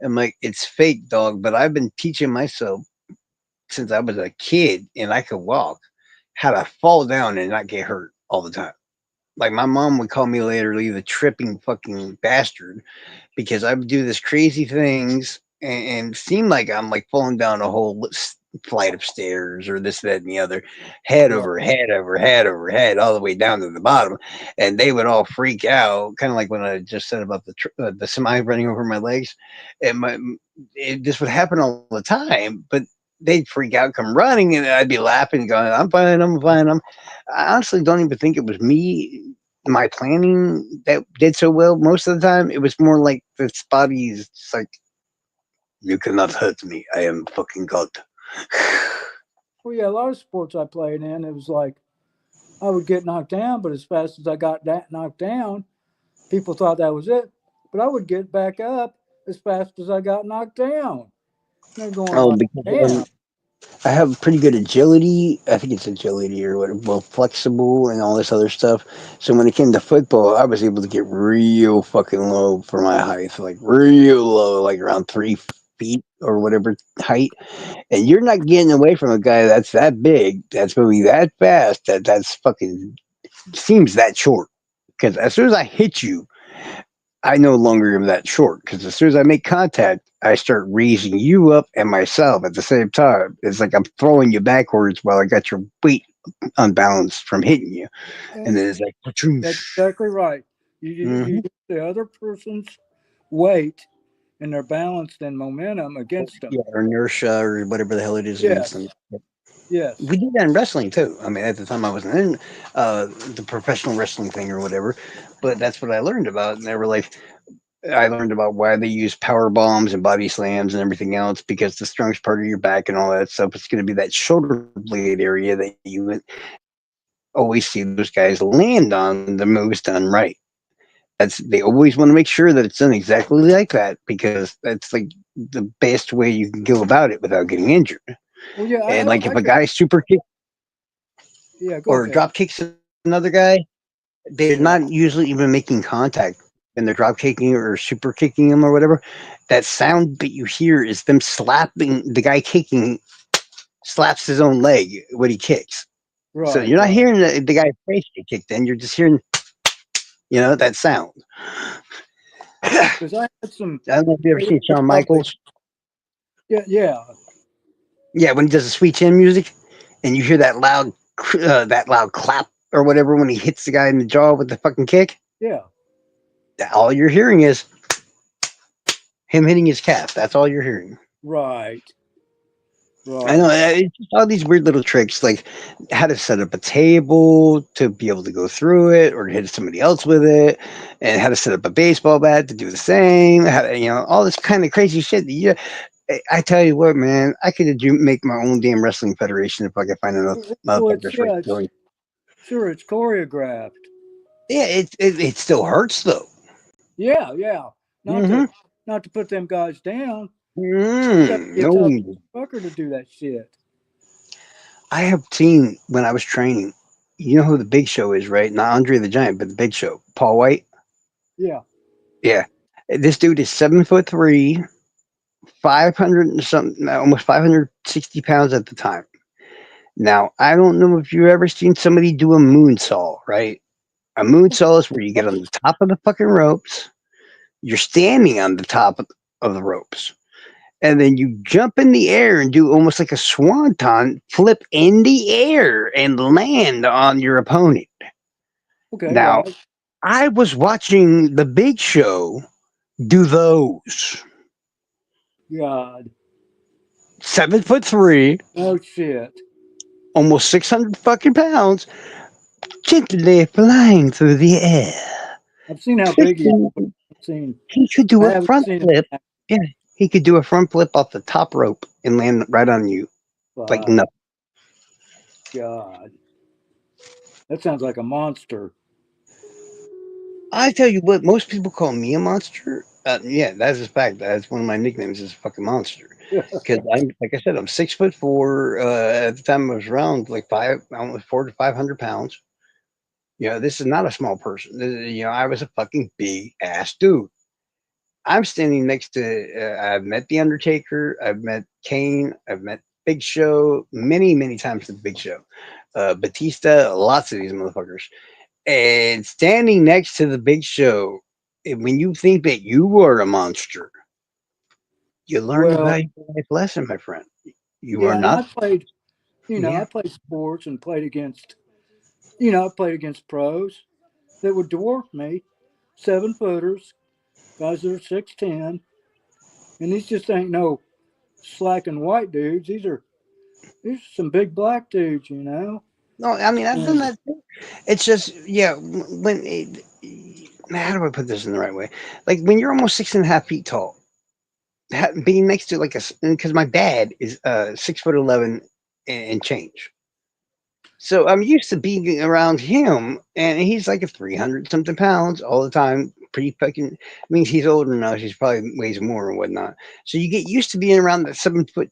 Speaker 1: I'm like, it's fake, dog. But I've been teaching myself since I was a kid and I could walk how to fall down and not get hurt all the time. Like my mom would call me later, the tripping fucking bastard because I would do this crazy things and seem like I'm like falling down a whole flight of stairs or this, that, and the other, head
Speaker 2: Yeah.
Speaker 1: over head over head over head, all the way down to the bottom. And they would all freak out, kind of like when I just said about the semi running over my legs. And this would happen all the time, but they'd freak out, come running, and I'd be laughing, going, "I'm fine, I'm fine." I honestly don't even think it was me my planning that did so well most of the time. It was more like this body is just like, you cannot hurt me. I am fucking God.
Speaker 2: Well, yeah, a lot of sports I played in, it was like I would get knocked down, but as fast as I got knocked down, people thought that was it. But I would get back up as fast as I got knocked down. And they're going
Speaker 1: Oh,
Speaker 2: like,
Speaker 1: because
Speaker 2: "Damn,
Speaker 1: I have pretty good agility. I think it's agility or what, well, flexible and all this other stuff. So when it came to football, I was able to get real fucking low for my height, like real low, like around 3 feet. or whatever height, and you're not getting away from a guy that's that big, that's moving that fast, that's fucking seems that short. Because as soon as I hit you, I no longer am that short. Because as soon as I make contact, I start raising you up and myself at the same time. It's like I'm throwing you backwards while I got your weight unbalanced from hitting you,
Speaker 2: Uh,
Speaker 1: and then it's like,
Speaker 2: That's exactly right. You
Speaker 1: mm-hmm.
Speaker 2: use the other person's weight and their balance and momentum against them.
Speaker 1: Yeah, or inertia or whatever the hell it is against them.
Speaker 2: Yes, yes.
Speaker 1: We did that in wrestling too. I mean, at the time I wasn't in the professional wrestling thing or whatever, but that's what I learned about. And they were like, I learned about why they use power bombs and body slams and everything else because the strongest part of your back and all that stuff is going to be that shoulder blade area that you would always see those guys land on when the move's done right. That's they always want to make sure that it's done exactly like that because that's like the best way you can go about it without getting injured.
Speaker 2: Well, yeah,
Speaker 1: And like if
Speaker 2: I
Speaker 1: a
Speaker 2: could.
Speaker 1: guy super kicks
Speaker 2: Yeah, go
Speaker 1: or
Speaker 2: ahead.
Speaker 1: drop kicks another guy, they're not
Speaker 2: Yeah,
Speaker 1: usually even making contact when they're drop kicking or super kicking them or whatever. That sound that you hear is them slapping the guy kicking slaps his own leg when he kicks. So
Speaker 2: right,
Speaker 1: you're not
Speaker 2: right.
Speaker 1: hearing the guy's face get kicked in. You're just hearing, that sound. I
Speaker 2: Because I had some.
Speaker 1: don't know if you ever seen
Speaker 2: It's
Speaker 1: Shawn
Speaker 2: probably
Speaker 1: Michaels.
Speaker 2: yeah, yeah,
Speaker 1: Yeah, when he does the sweet chin music, and you hear that loud clap or whatever when he hits the guy in the jaw with the fucking kick.
Speaker 2: yeah.
Speaker 1: All you're hearing is him hitting his calf. That's all you're hearing.
Speaker 2: Right,
Speaker 1: I know,
Speaker 2: right.
Speaker 1: it's just all these weird little tricks, like how to set up a table to be able to go through it, or hit somebody else with it, and how to set up a baseball bat to do the same. All this kind of crazy shit. Yeah, I tell you what, man, I could make my own damn wrestling federation if I could find enough
Speaker 2: Well, it's
Speaker 1: motherfuckers for
Speaker 2: yeah, it's
Speaker 1: doing.
Speaker 2: sure it's choreographed.
Speaker 1: Yeah, it still hurts though.
Speaker 2: Yeah, yeah. Not to
Speaker 1: Mm-hmm.
Speaker 2: not to put them guys down. You got to be a
Speaker 1: No,
Speaker 2: tough fucker to do that shit.
Speaker 1: I have seen when I was training. You know who the Big Show is, right? Not Andre the Giant, but the Big Show, Paul White.
Speaker 2: Yeah.
Speaker 1: Yeah, this dude is 7'3", 500 and something, almost 560 pounds at the time. Now I don't know if you've ever seen somebody do a moonsault, right? A moonsault is where you get on the top of the fucking ropes. You're standing on the top of the ropes, and then you jump in the air and do almost like a swanton flip in the air and land on your opponent.
Speaker 2: Okay.
Speaker 1: Now,
Speaker 2: Right.
Speaker 1: I was watching the Big Show do those.
Speaker 2: God.
Speaker 1: 7'3",
Speaker 2: Oh shit.
Speaker 1: almost 600 fucking pounds, gently flying through the air.
Speaker 2: I've seen how big he is,
Speaker 1: Twisting.
Speaker 2: but I've seen.
Speaker 1: He could do
Speaker 2: I
Speaker 1: a
Speaker 2: haven't
Speaker 1: front
Speaker 2: seen him.
Speaker 1: flip. Yeah, he could do a front flip off the top rope and land right on you. Like,
Speaker 2: Fuck.
Speaker 1: no.
Speaker 2: God. That sounds like a monster.
Speaker 1: I tell you what, most people call me a monster. Yeah, that's a fact. That's one of my nicknames is fucking monster. Because I'm, like I said, I'm 6'4". At the time I was around like almost 400 to 500 pounds. This is not a small person. I was a fucking big ass dude. I'm standing next to. I've met the Undertaker. I've met Kane. I've met Big Show many, many times. At the Big Show, Batista, lots of these motherfuckers, and standing next to the Big Show. When you think that you are a monster, you learn a
Speaker 2: Well,
Speaker 1: valuable life lesson, my friend. You are
Speaker 2: yeah, and
Speaker 1: not.
Speaker 2: I played.
Speaker 1: Yeah.
Speaker 2: I played sports and played against. I played against pros that would dwarf me, 7 footers, guys that are 6'10", and these just ain't no slacking white dudes. These are some big black dudes.
Speaker 1: No, I mean I've done
Speaker 2: And
Speaker 1: that. Too. It's just yeah. How do I put this in the right way? Like when you're almost 6.5 feet tall, being next to like because my dad is 6'11" and change. So I'm used to being around him, and he's like a 300 something pounds all the time. Pretty fucking. I mean, he's older now. He's probably weighs more and whatnot. So you get used to being around that 7 foot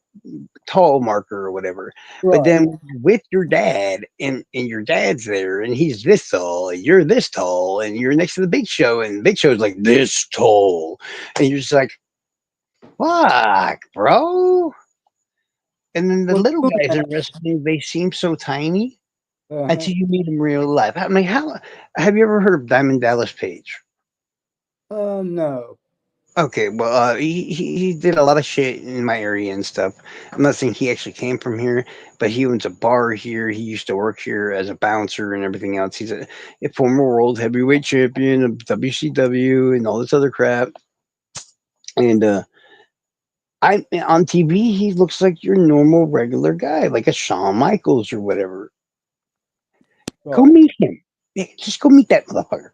Speaker 1: tall marker or whatever. But
Speaker 2: right,
Speaker 1: then with your dad, and your dad's there, and he's this tall, and you're this tall, and you're next to the Big Show, and Big Show's like this tall, and you're just like, Fuck, bro. And then the
Speaker 2: Well,
Speaker 1: little
Speaker 2: let me
Speaker 1: guys in
Speaker 2: ask.
Speaker 1: wrestling, they seem so tiny
Speaker 2: Uh-huh.
Speaker 1: until you meet them real life. I mean, how have you ever heard of Diamond Dallas Page?
Speaker 2: No.
Speaker 1: Okay, well, he did a lot of shit in my area and stuff. I'm not saying he actually came from here, but he owns a bar here. He used to work here as a bouncer and everything else. He's a former world heavyweight champion of WCW and all this other crap. And I on TV, he looks like your normal regular guy, like a Shawn Michaels or whatever. Go
Speaker 2: Right.
Speaker 1: meet him. Yeah, just go meet that motherfucker.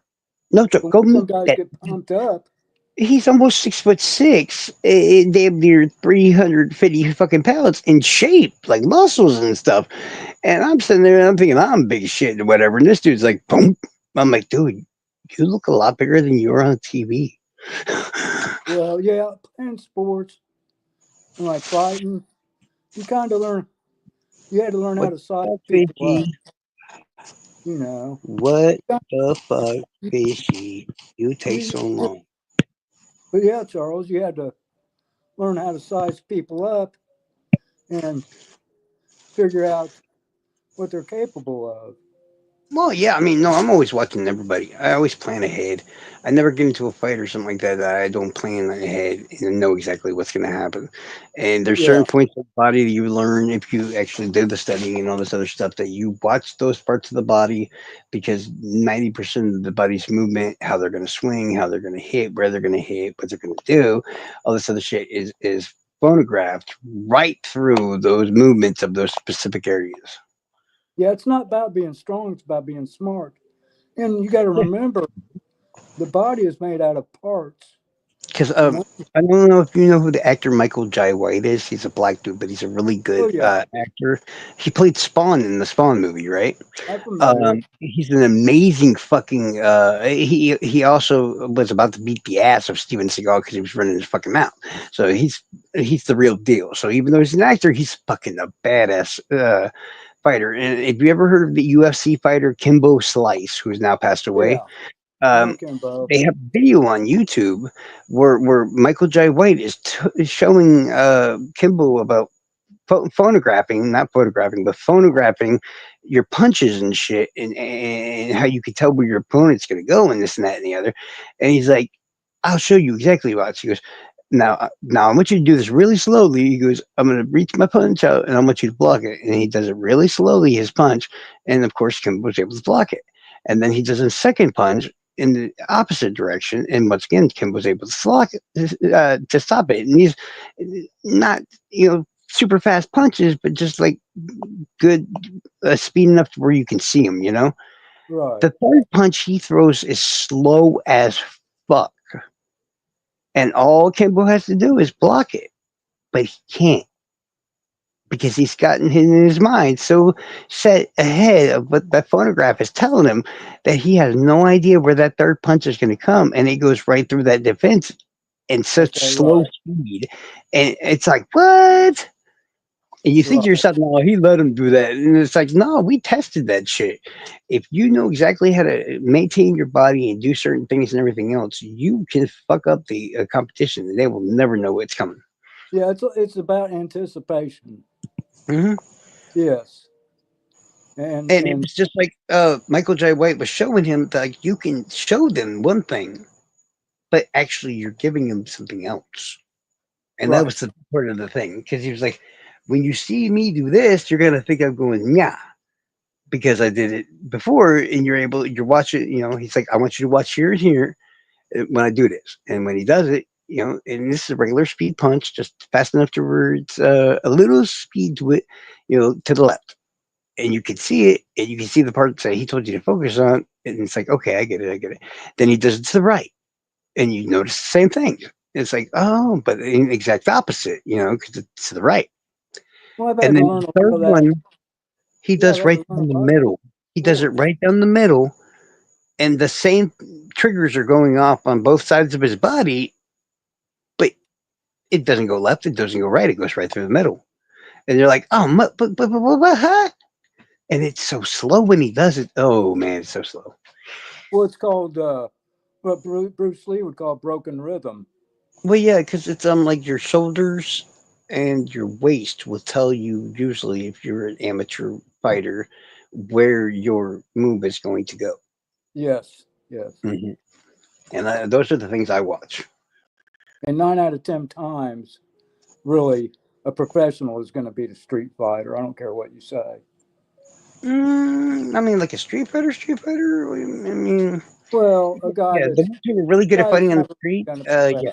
Speaker 1: No joke.
Speaker 2: But
Speaker 1: Go
Speaker 2: when some
Speaker 1: meet
Speaker 2: guys
Speaker 1: that.
Speaker 2: get pumped up,
Speaker 1: He's almost 6'6", damn near 350 fucking pounds in shape, like muscles and stuff. And I'm sitting there and I'm thinking I'm big as shit or whatever. And this dude's like, boom. I'm like, dude, you look a lot bigger than you are on TV.
Speaker 2: well, yeah, playing sports and like fighting, you kind of learn. You had to learn how
Speaker 1: What
Speaker 2: to size
Speaker 1: the fuck,
Speaker 2: people
Speaker 1: fishy?
Speaker 2: up. You know.
Speaker 1: What the fuck,
Speaker 2: You,
Speaker 1: fishy? You take
Speaker 2: you,
Speaker 1: so long.
Speaker 2: but yeah, Charles, you had to learn how to size people up and figure out what they're capable of.
Speaker 1: Well, yeah, I mean, no, I'm always watching everybody. I always plan ahead. I never get into a fight or something like that that I don't plan ahead and know exactly what's going to happen. And there's
Speaker 2: Yeah.
Speaker 1: certain points of the body that you learn if you actually do the studying and all this other stuff that you watch those parts of the body because 90% of the body's movement, how they're going to swing, how they're going to hit, where they're going to hit, what they're going to do, all this other shit is phonographed right through those movements of those specific areas.
Speaker 2: Yeah, it's not about being strong, it's about being smart. And you got to remember the body is made out of parts.
Speaker 1: Because
Speaker 2: You know?
Speaker 1: I don't know if you know who the actor Michael Jai White is. He's a black dude, but he's a really
Speaker 2: Oh,
Speaker 1: good
Speaker 2: yeah.
Speaker 1: actor. He played Spawn in the Spawn movie, right?
Speaker 2: I'm familiar.
Speaker 1: He's an amazing fucking. He also was about to beat the ass of Steven Seagal because he was running his fucking mouth. So he's the real deal. So even though he's an actor, he's fucking a badass fighter. And if you ever heard of the UFC fighter Kimbo Slice, who's now passed away,
Speaker 2: Yeah. I know
Speaker 1: um,
Speaker 2: Kimbo.
Speaker 1: they have video on YouTube where Michael J. White is showing Kimball about phonographing, not photographing, but phonographing your punches and shit, and how you can tell where your opponent's going to go, and this and that and the other. And he's like, "I'll show you exactly what." He goes, now I want you to do this really slowly. He goes, I'm going to reach my punch out, and I want you to block it. And he does it really slowly, his punch, and of course, Kim was able to block it. And then he does a second punch in the opposite direction, and once again, Kim was able to block it, to stop it. And he's not, super fast punches, but just like good speed enough to where you can see him.
Speaker 2: Right.
Speaker 1: The third punch he throws is slow as fuck, and all Kimbo has to do is block it, but he can't because he's gotten in his mind so set ahead of what that phonograph is telling him that he has no idea where that third punch is going to come, and it goes right through that defense in such
Speaker 2: Okay.
Speaker 1: slow
Speaker 2: Right.
Speaker 1: speed, and it's like what? And you think to
Speaker 2: Right.
Speaker 1: yourself, no, he let him do that. And it's like, no, we tested that shit. If you know exactly how to maintain your body and do certain things and everything else, you can fuck up the competition and they will never know it's coming.
Speaker 2: Yeah. It's about anticipation.
Speaker 1: Hmm.
Speaker 2: Yes. And
Speaker 1: And it was just like Michael J. White was showing him that like, you can show them one thing, but actually you're giving them something else. And that
Speaker 2: right.
Speaker 1: was the part of the thing. Because he was like, when you see me do this, you're going to think I'm going, yeah. Because I did it before, and you're watching. He's like, I want you to watch here and here when I do this, and when he does it, and this is a regular speed punch, just fast enough to where it's a little speed to it, to the left, and you can see it, and you can see the parts that he told you to focus on, and it's like, okay, I get it. Then he does it to the right, and you notice the same thing. It's like, oh, but in exact opposite, because it's to the right.
Speaker 2: Well, I've
Speaker 1: And
Speaker 2: had to
Speaker 1: then
Speaker 2: learn
Speaker 1: the
Speaker 2: a lot
Speaker 1: third
Speaker 2: of that.
Speaker 1: one, he
Speaker 2: Yeah, I've
Speaker 1: does
Speaker 2: had
Speaker 1: right
Speaker 2: to learn
Speaker 1: down the
Speaker 2: a lot of that
Speaker 1: middle. He does it
Speaker 2: sports.
Speaker 1: right down the middle, and the same triggers are going off on both sides of his body, but it doesn't go left, it doesn't go right, it goes right through the middle. And you're like, oh, but what? Huh? And it's so slow when he does it. Oh man, it's so slow.
Speaker 2: Well, it's called what Bruce Lee would call broken rhythm.
Speaker 1: Well, yeah, because it's like your shoulders and your waist will tell you usually if you're an amateur fighter where your move is going to go.
Speaker 2: Yes, yes.
Speaker 1: Hmm. And those are the things I watch.
Speaker 2: And 9 out of 10 times, really, a professional is going to beat a street fighter. I don't care what you say.
Speaker 1: I mean, like a Street Fighter. I mean,
Speaker 2: Well, a guy
Speaker 1: yeah, the
Speaker 2: that's
Speaker 1: ones who are really good at fighting on the
Speaker 2: never
Speaker 1: street.
Speaker 2: been a professional.
Speaker 1: Yeah.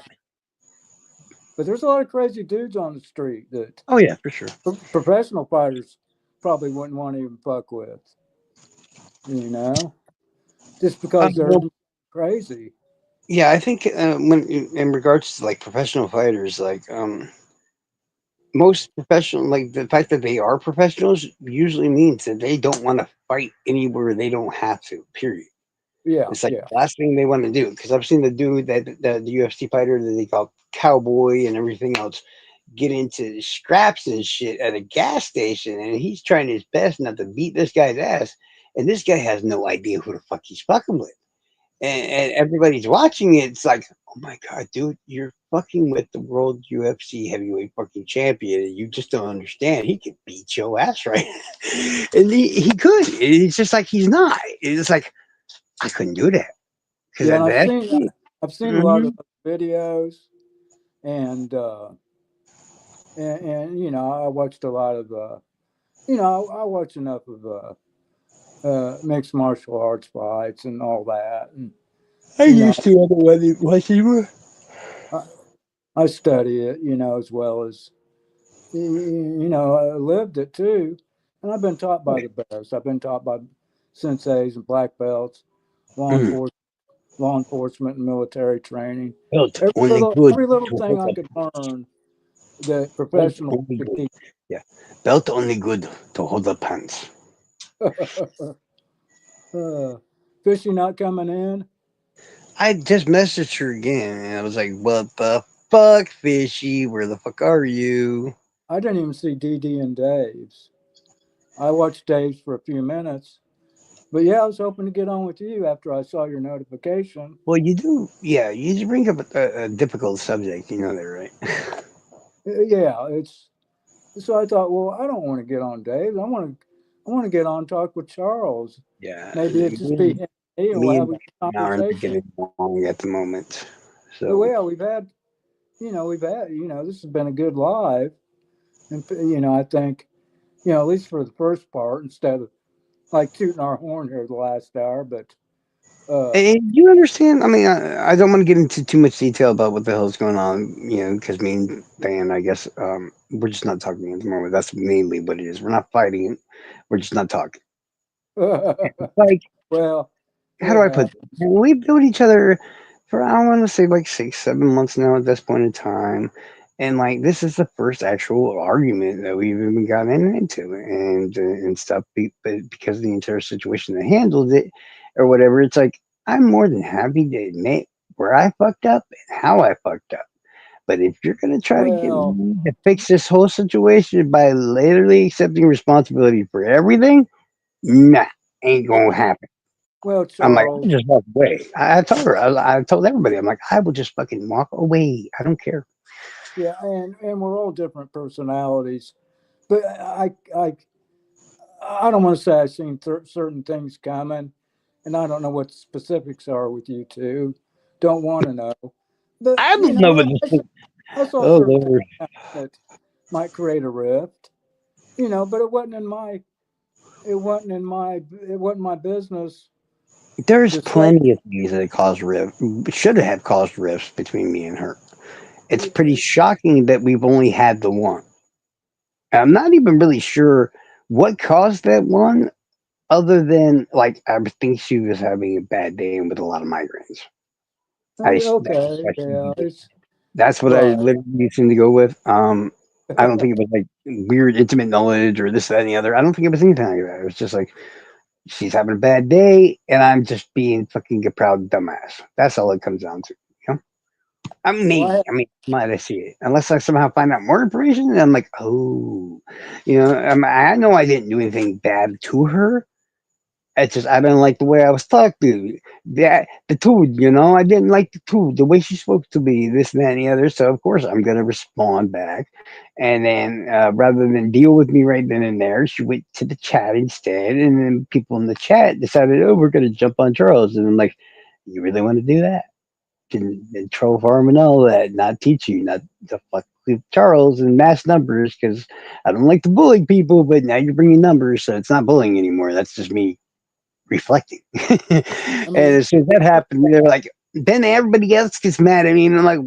Speaker 2: But there's a lot of crazy dudes on the street that
Speaker 1: Oh yeah, for sure.
Speaker 2: professional fighters probably wouldn't want to even fuck with, you know, just because they're
Speaker 1: Well,
Speaker 2: crazy.
Speaker 1: yeah, I think when in regards to like professional fighters, like most professional, like the fact that they are professionals usually means that they don't want to fight anywhere they don't have to. Period.
Speaker 2: Yeah,
Speaker 1: It's like
Speaker 2: yeah.
Speaker 1: the last thing they want to do. Because I've seen the dude that the UFC fighter that they call Cowboy and everything else get into scraps and shit at a gas station, and he's trying his best not to beat this guy's ass, and this guy has no idea who the fuck he's fucking with, and everybody's watching it. It's like, oh my god, dude, you're fucking with the world UFC heavyweight fucking champion, and you just don't understand. He could beat your ass right, and he could. It's just like he's not. It's like I couldn't do that because
Speaker 2: Yeah, and
Speaker 1: that's
Speaker 2: I've seen a lot of
Speaker 1: hmm
Speaker 2: videos, and you know, I watched a lot of you know, I watch enough of mixed martial arts fights and all that, and
Speaker 1: I
Speaker 2: you know,
Speaker 1: used to otherwise watching.
Speaker 2: I, I study it, you know, as well as you know, I lived it too, and I've been taught by the best. I've been taught by senseis and black belts, law
Speaker 1: Mm,
Speaker 2: enforcement, law enforcement and military training.
Speaker 1: built only good
Speaker 2: Every little
Speaker 1: to
Speaker 2: thing
Speaker 1: hold
Speaker 2: I
Speaker 1: the
Speaker 2: could learn that
Speaker 1: belt
Speaker 2: professionals
Speaker 1: only
Speaker 2: could
Speaker 1: good.
Speaker 2: teach.
Speaker 1: Yeah, belt only good to hold the pants.
Speaker 2: uh, Fishy not coming in.
Speaker 1: I just messaged her again, and I was like, "What the fuck, fishy? Where the fuck are you?"
Speaker 2: I didn't even see DD and Dave's. I watched Dave's for a few minutes, but yeah, I was hoping to get on with you after I saw your notification.
Speaker 1: Well, you do, yeah. You just bring up a difficult subject. You know that, right?
Speaker 2: Yeah, it's so I thought, well, I don't want to get on Dave. I want to get on talk with Charles.
Speaker 1: Yeah,
Speaker 2: Maybe it just be him and me, and we'll
Speaker 1: me
Speaker 2: have
Speaker 1: and
Speaker 2: a
Speaker 1: Brian aren't
Speaker 2: conversation.
Speaker 1: getting along at the moment.
Speaker 2: But
Speaker 1: So
Speaker 2: yeah, we've had, you know, this has been a good live, and you know, I think, you know, at least for the first part, instead of like tooting our horn here the last hour, but uh,
Speaker 1: and you understand? I mean, I don't want to get into too much detail about what the hell's going on, you know, because me and Dan, I guess, we're just not talking at the moment. That's mainly what it is. We're not fighting. We're just not talking. Like,
Speaker 2: well,
Speaker 1: how do
Speaker 2: it
Speaker 1: I put this?
Speaker 2: happens.
Speaker 1: We've known each other for, I want to say, like 6, 7 months now at this point in time. And like, this is the first actual argument that we've even gotten into and stuff. But because of the entire situation that handled it or whatever, it's like, I'm more than happy to admit where I fucked up and how I fucked up. But if you're gonna try to get
Speaker 2: Well,
Speaker 1: me to fix this whole situation by literally accepting responsibility for everything, nah, ain't gonna happen.
Speaker 2: well,
Speaker 1: I'm like, I'll
Speaker 2: Charles.
Speaker 1: just walk away. I told her, I told everybody, I'm like, I will just fucking walk away. I don't care.
Speaker 2: Yeah, and we're all different personalities, but I don't want to say I've seen certain things coming, and I don't know what the specifics are with you two. Don't want to know, but
Speaker 1: I
Speaker 2: you
Speaker 1: don't know
Speaker 2: know,
Speaker 1: what this.
Speaker 2: I saw
Speaker 1: Oh
Speaker 2: certain
Speaker 1: Lord,
Speaker 2: things that might create a rift. You know, but it wasn't my business.
Speaker 1: there's
Speaker 2: To say,
Speaker 1: plenty of things that cause rift. Should have caused rifts between me and her. It's pretty shocking that we've only had the one. I'm not even really sure what caused that one, other than like I think she was having a bad day and with a lot of migraines. That's
Speaker 2: okay,
Speaker 1: why she
Speaker 2: yeah,
Speaker 1: did it.
Speaker 2: it's
Speaker 1: That's what I
Speaker 2: right.
Speaker 1: literally seem to go with. I don't think it was like weird intimate knowledge or this, that, and the other. I don't think it was anything like that. It was just like she's having a bad day, and I'm just being fucking a proud dumbass. That's all it comes down to. You know? I'm
Speaker 2: Well,
Speaker 1: me. I mean, might I see it? Unless I somehow find out more information, and I'm like, oh, you know, I know I didn't do anything bad to her, It's just I didn't like the way I was talked to. The dude, I didn't like the dude, the way she spoke to me, this and that and the other. So of course I'm gonna respond back, and then rather than deal with me right then and there, she went to the chat instead, and then people in the chat decided, oh, we're gonna jump on Charles, and I'm like, you really want to do that? Can troll farm and all that, not teach you not to fuck with Charles and mass numbers because I don't like to bully people, but now you're bringing numbers, so it's not bullying anymore. That's just me reflecting. And
Speaker 2: I mean,
Speaker 1: as soon as that happened, they're like, then everybody else gets mad at me, and I'm like,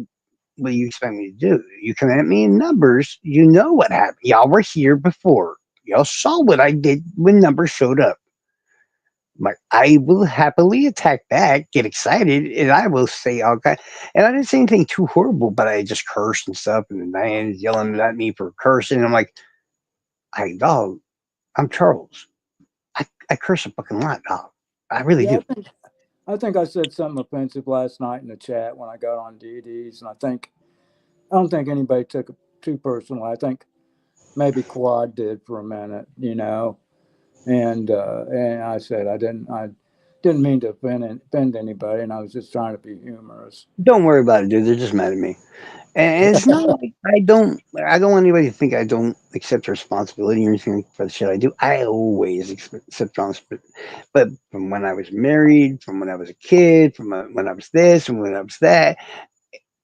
Speaker 1: what do you expect me to do? You come at me in numbers, you know what happened. Y'all were here before. Y'all saw what I did when numbers showed up. Like I will happily attack back, get excited, and I will say all kind. And I didn't say anything too horrible, but I just cursed and stuff. And the man is yelling at me for cursing. And I'm like, "Hey, dog, I'm Charles. I curse a fucking lot, dog. I really
Speaker 2: yeah,
Speaker 1: do.
Speaker 2: I think I said something offensive last night in the chat when I got on DDs, and I don't think anybody took it too personally. I think maybe Quad did for a minute, and I said I didn't mean to offend anybody, and I was just trying to be humorous.
Speaker 1: Don't worry about it, dude. They're just mad at me. And it's not like I don't want anybody to think I don't accept responsibility or anything for the shit I do. I always accept responsibility. But from when I was married, from when I was a kid, from when I was this, from when I was that,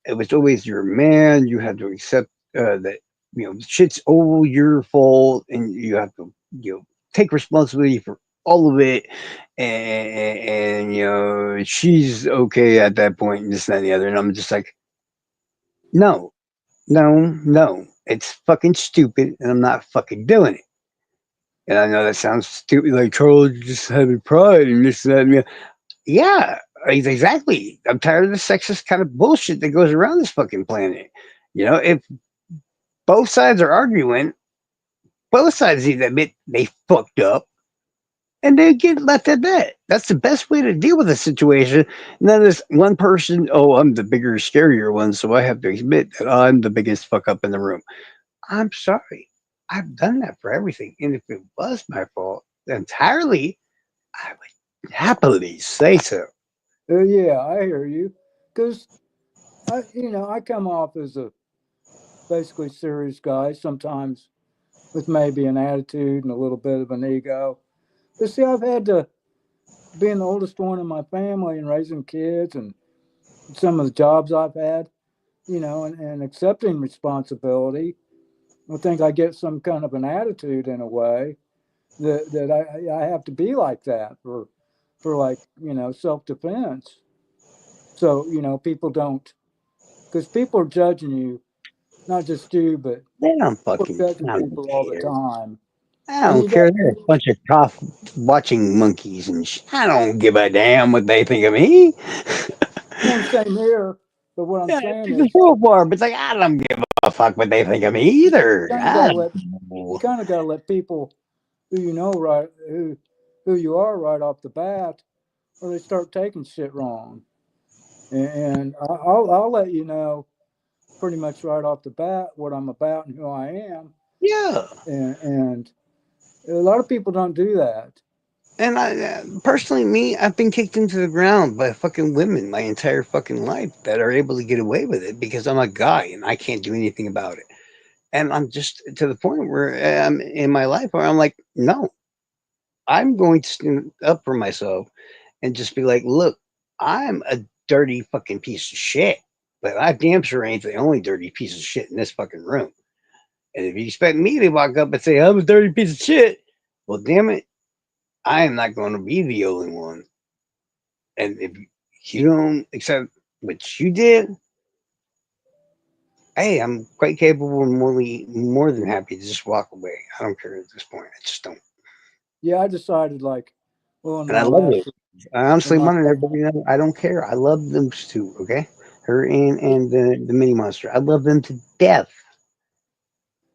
Speaker 1: it was always you're a man. You had to accept that shit's all your fault, and you have to take responsibility for all of it. And she's okay at that point, and this and that and the other. And I'm just like, no, no, no. It's fucking stupid, and I'm not fucking doing it. And I know that sounds stupid, like Charles just having pride and this and that. And the yeah, exactly. I'm tired of the sexist kind of bullshit that goes around this fucking planet. If both sides are arguing, both sides need to admit they fucked up and they get left at that. That's the best way to deal with a situation. Not this one person, oh, I'm the bigger, scarier one, so I have to admit that I'm the biggest fuck up in the room. I'm sorry. I've done that for everything. And if it was my fault entirely, I would happily say so.
Speaker 2: Yeah, I hear you, because I come off as a basically serious guy sometimes with maybe an attitude and a little bit of an ego. But see, I've had to being the oldest one in my family and raising kids and some of the jobs I've had, and accepting responsibility. I think I get some kind of an attitude in a way that I have to be like that for like self defense. So people don't, because people are judging you, not just you, but
Speaker 1: They don't
Speaker 2: people
Speaker 1: fucking,
Speaker 2: are judging
Speaker 1: I don't
Speaker 2: people all the
Speaker 1: care.
Speaker 2: time,
Speaker 1: I
Speaker 2: and
Speaker 1: don't
Speaker 2: you got
Speaker 1: care. They're a bunch of tough watching monkeys and I don't give a damn what they think of me.
Speaker 2: well, same here. But what I'm
Speaker 1: Yeah,
Speaker 2: saying
Speaker 1: it's a
Speaker 2: is,
Speaker 1: so far, but it's like I don't give a fuck what they think of me
Speaker 2: you
Speaker 1: either.
Speaker 2: kind of got
Speaker 1: I
Speaker 2: to let
Speaker 1: don't
Speaker 2: you
Speaker 1: know.
Speaker 2: kind of got to let people who you know right who you are right off the bat, or they start taking shit wrong. And I'll let you know pretty much right off the bat what I'm about and who I am.
Speaker 1: Yeah.
Speaker 2: And a lot of people don't do that.
Speaker 1: And personally, me, I've been kicked into the ground by fucking women my entire fucking life that are able to get away with it because I'm a guy and I can't do anything about it. And I'm just to the point where I'm in my life where I'm like, no, I'm going to stand up for myself and just be like, look, I'm a dirty fucking piece of shit, but I damn sure ain't the only dirty piece of shit in this fucking room. And if you expect me to walk up and say I'm a dirty piece of shit, well, damn it, I am not going to be the only one. And if you don't accept what you did, hey, I'm quite capable and more than happy to just walk away. I don't care at this point. I just don't.
Speaker 2: Yeah, I decided like, well,
Speaker 1: And I love it. I
Speaker 2: in
Speaker 1: honestly
Speaker 2: my
Speaker 1: wanted
Speaker 2: last
Speaker 1: everybody to know I don't care. I love those two, okay? Her and the mini monster. I love them to death.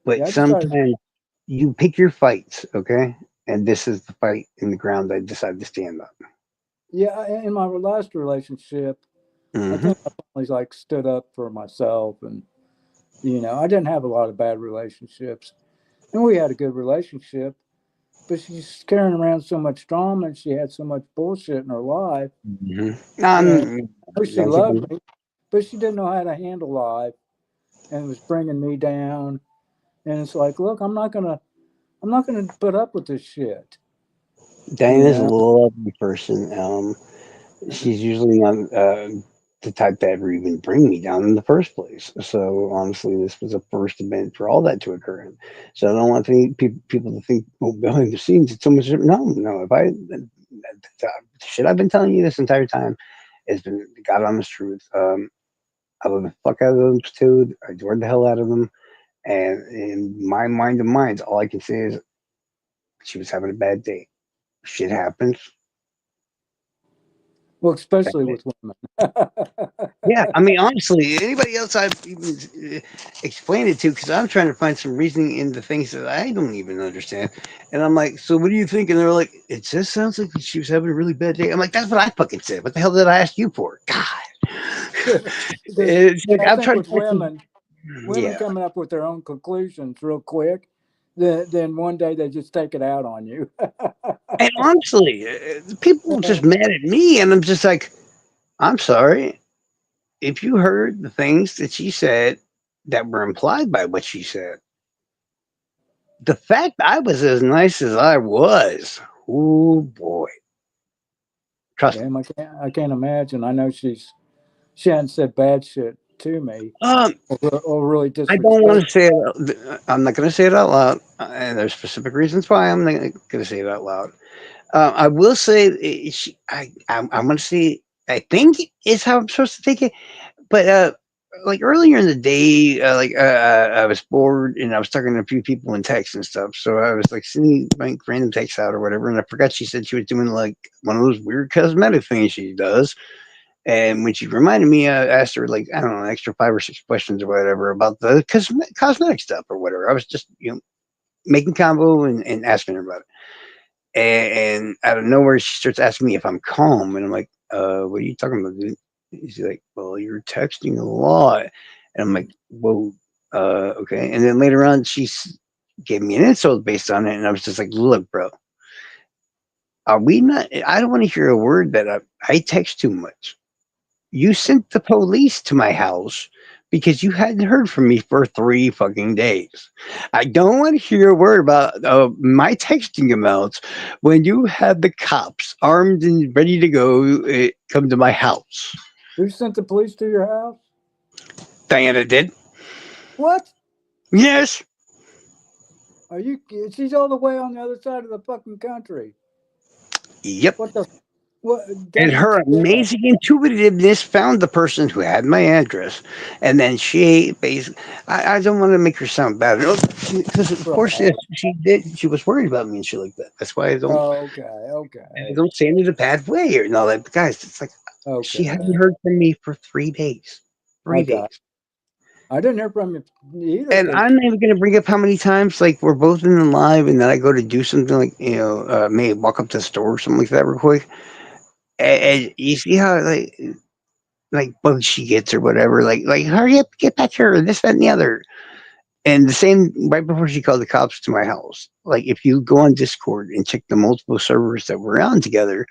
Speaker 1: But
Speaker 2: yeah, I decided
Speaker 1: sometimes you pick your fights, okay? And this is the fight in the ground I decided to stand up.
Speaker 2: yeah in my last relationship, I
Speaker 1: Hmm.
Speaker 2: think I finally like stood up for myself, and I didn't have a lot of bad relationships, and we had a good relationship. but she's carrying around so much trauma and she had so much bullshit in her life.
Speaker 1: Hmm.
Speaker 2: And I know she
Speaker 1: Don't think
Speaker 2: loved me, but she didn't know how to handle life and it was bringing me down. And it's like, look, I'm not gonna put up with this shit. You
Speaker 1: Diana's a
Speaker 2: know,
Speaker 1: lovely person. She's usually not the type that ever even bring me down in the first place. So honestly, this was a first event for all that to occur. In. So I don't want people to think, oh, behind the scenes, it's so much. No, no. If I shit I've been telling you this entire time has been the God honest truth. I love the fuck out of them too. I adored the hell out of them. And in my mind of minds, all I can say is she was having a bad day. Shit happens.
Speaker 2: well,
Speaker 1: That's
Speaker 2: especially
Speaker 1: it.
Speaker 2: with women.
Speaker 1: Yeah, I mean, honestly, anybody else I've even explained it to, because I'm trying to find some reasoning in the things that I don't even understand. And I'm like, so what do you think? And they're like, it just sounds like she was having a really bad day. I'm like, that's what I fucking said. What the hell did I ask you for? God.
Speaker 2: Because
Speaker 1: It's like
Speaker 2: I
Speaker 1: I'm
Speaker 2: think
Speaker 1: trying to
Speaker 2: with
Speaker 1: find some.
Speaker 2: women
Speaker 1: Yeah.
Speaker 2: coming up with their own conclusions real quick, then one day they just take it out on you.
Speaker 1: And honestly, people just mad at me. And I'm just like, I'm sorry. If you heard the things that she said that were implied by what she said, the fact I was as nice as I was, oh boy, trust me.
Speaker 2: Damn, I can't imagine. I know she hadn't said bad shit to me
Speaker 1: Um,
Speaker 2: or really
Speaker 1: I don't want
Speaker 2: disrespect.
Speaker 1: to say it. I'm not going to say it out loud, and there's specific reasons why I'm not going to say it out loud. I will say, I'm going to say, I think is how I'm supposed to take it. But like earlier in the day, I was bored and I was talking to a few people in text and stuff. So I was like sending like random texts out or whatever, and I forgot she said she was doing like one of those weird cosmetic things she does. And when she reminded me, I asked her like I don't know, an extra 5 or 6 questions or whatever about the cosmetic stuff or whatever. I was just making combo and asking her about it. And out of nowhere, she starts asking me if I'm calm, and I'm like, what are you talking about, dude?" She's like, "Well, you're texting a lot," and I'm like, "Whoa, okay." And then later on, gave me an insult based on it, and I was just like, "Look, bro, are we not? I don't want to hear a word that I text too much. You sent the police to my house because you hadn't heard from me for 3 fucking days. I don't want to hear a word about my texting amounts when you had the cops armed and ready to go come to my house."
Speaker 2: Who sent the police to your house?
Speaker 1: Diana did.
Speaker 2: What?
Speaker 1: Yes.
Speaker 2: Are you? She's all the way on the other side of the fucking country.
Speaker 1: Yep.
Speaker 2: What the? What?
Speaker 1: And
Speaker 2: Doesn't
Speaker 1: her
Speaker 2: she live?
Speaker 1: amazing intuitiveness found the person who had my address. And then she basically, I don't want to make her sound bad. Because, of course, yes,
Speaker 2: Right.
Speaker 1: she did. She was worried about me and shit like that. That's why
Speaker 2: Oh, okay.
Speaker 1: I
Speaker 2: Okay.
Speaker 1: don't say it in a bad way or and all that. But guys, it's like she hadn't
Speaker 2: Okay.
Speaker 1: heard from me for 3 days.
Speaker 2: I
Speaker 1: Three
Speaker 2: got.
Speaker 1: days.
Speaker 2: I didn't hear from you either
Speaker 1: And
Speaker 2: because
Speaker 1: I'm not even going to bring up how many times, like, we're both in the live and then I go to do something like, maybe walk up to the store or something like that real quick. And you see how, like bugs she gets or whatever, like hurry up, get back here, this, that, and the other. And the same right before she called the cops to my house. Like if you go on Discord and check the multiple servers that we're on together,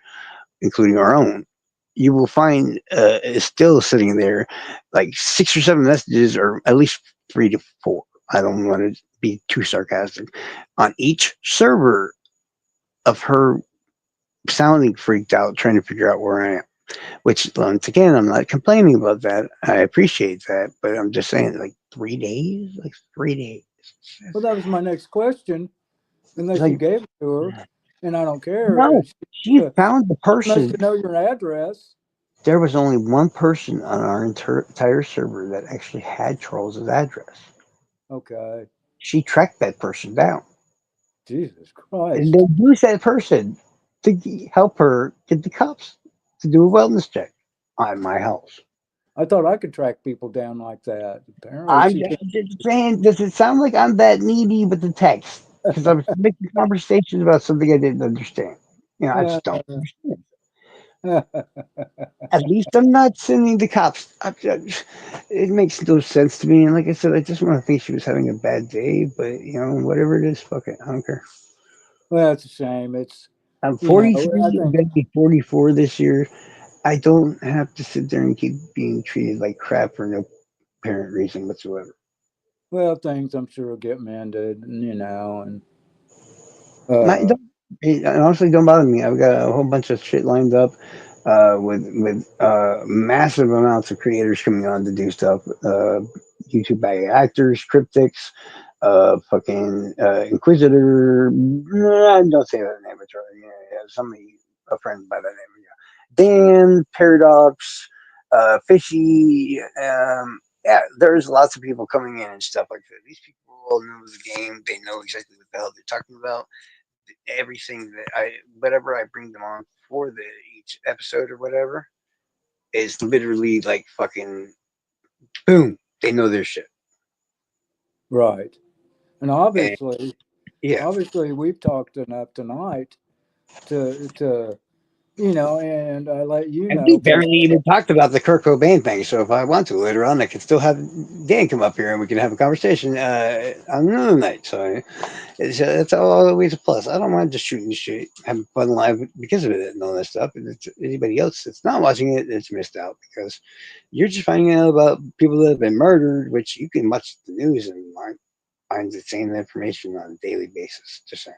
Speaker 1: including our own, you will find it's still sitting there, like 6 or 7 messages, or at least 3 to 4. I don't want to be too sarcastic on each server of her sounding freaked out, trying to figure out where I am. Which once again, I'm not complaining about that. I appreciate that, but I'm just saying, like 3 days, like 3 days.
Speaker 2: well, that was my next question. Unless you
Speaker 1: Like
Speaker 2: gave it to her, and I don't care.
Speaker 1: no, she found the
Speaker 2: She must
Speaker 1: person.
Speaker 2: know your address.
Speaker 1: There was only one person on our entire server that actually had Charles's address.
Speaker 2: Okay.
Speaker 1: She tracked that person down
Speaker 2: Jesus
Speaker 1: and
Speaker 2: Christ.
Speaker 1: then used that person to help her get the cops to do a wellness check on my house.
Speaker 2: I thought I could track people down like that. Apparently,
Speaker 1: I'm
Speaker 2: she can't.
Speaker 1: just saying, does it sound like I'm that needy with the text? Because I was making conversations about something I didn't understand. I
Speaker 2: Uh,
Speaker 1: just don't understand. At least I'm not sending the cops. It makes no sense to me. And like I said, I just want to think she was having a bad day. But whatever it is, fuck it. I don't care.
Speaker 2: Well, it's a shame. It's
Speaker 1: I'm
Speaker 2: you know,
Speaker 1: 43.
Speaker 2: I
Speaker 1: I'm
Speaker 2: think
Speaker 1: gonna be 44 this year. I don't have to sit there and keep being treated like crap for no apparent reason whatsoever.
Speaker 2: well things I'm sure will get mended, and and
Speaker 1: My
Speaker 2: uh,
Speaker 1: don't, honestly don't bother me. I've got a whole bunch of shit lined up with massive amounts of creators coming on to do stuff. YouTube actors, cryptics, fucking Inquisitor. Nah, don't say that name. It's right. Yeah, somebody, a friend by that name. Yeah. Dan Paradox, Fishy. Yeah, there's lots of people coming in and stuff like that. These people all know the game. They know exactly what the hell they're talking about. Everything that whatever I bring them on for the each episode or whatever is literally like fucking boom. They know their shit.
Speaker 2: right. And
Speaker 1: And yeah,
Speaker 2: obviously, we've talked enough tonight to and I let you
Speaker 1: and we
Speaker 2: know based.
Speaker 1: barely even talked about the Kurt Cobain thing. So if I want to later on, I can still have Dan come up here and we can have a conversation on another night. So it's always a plus. I don't mind just shooting shit, having fun live because of it and all that stuff. And it's anybody else that's not watching it, it's missed out because you're just finding out about people that have been murdered, which you can watch the news and find the same information on a daily basis. Just saying.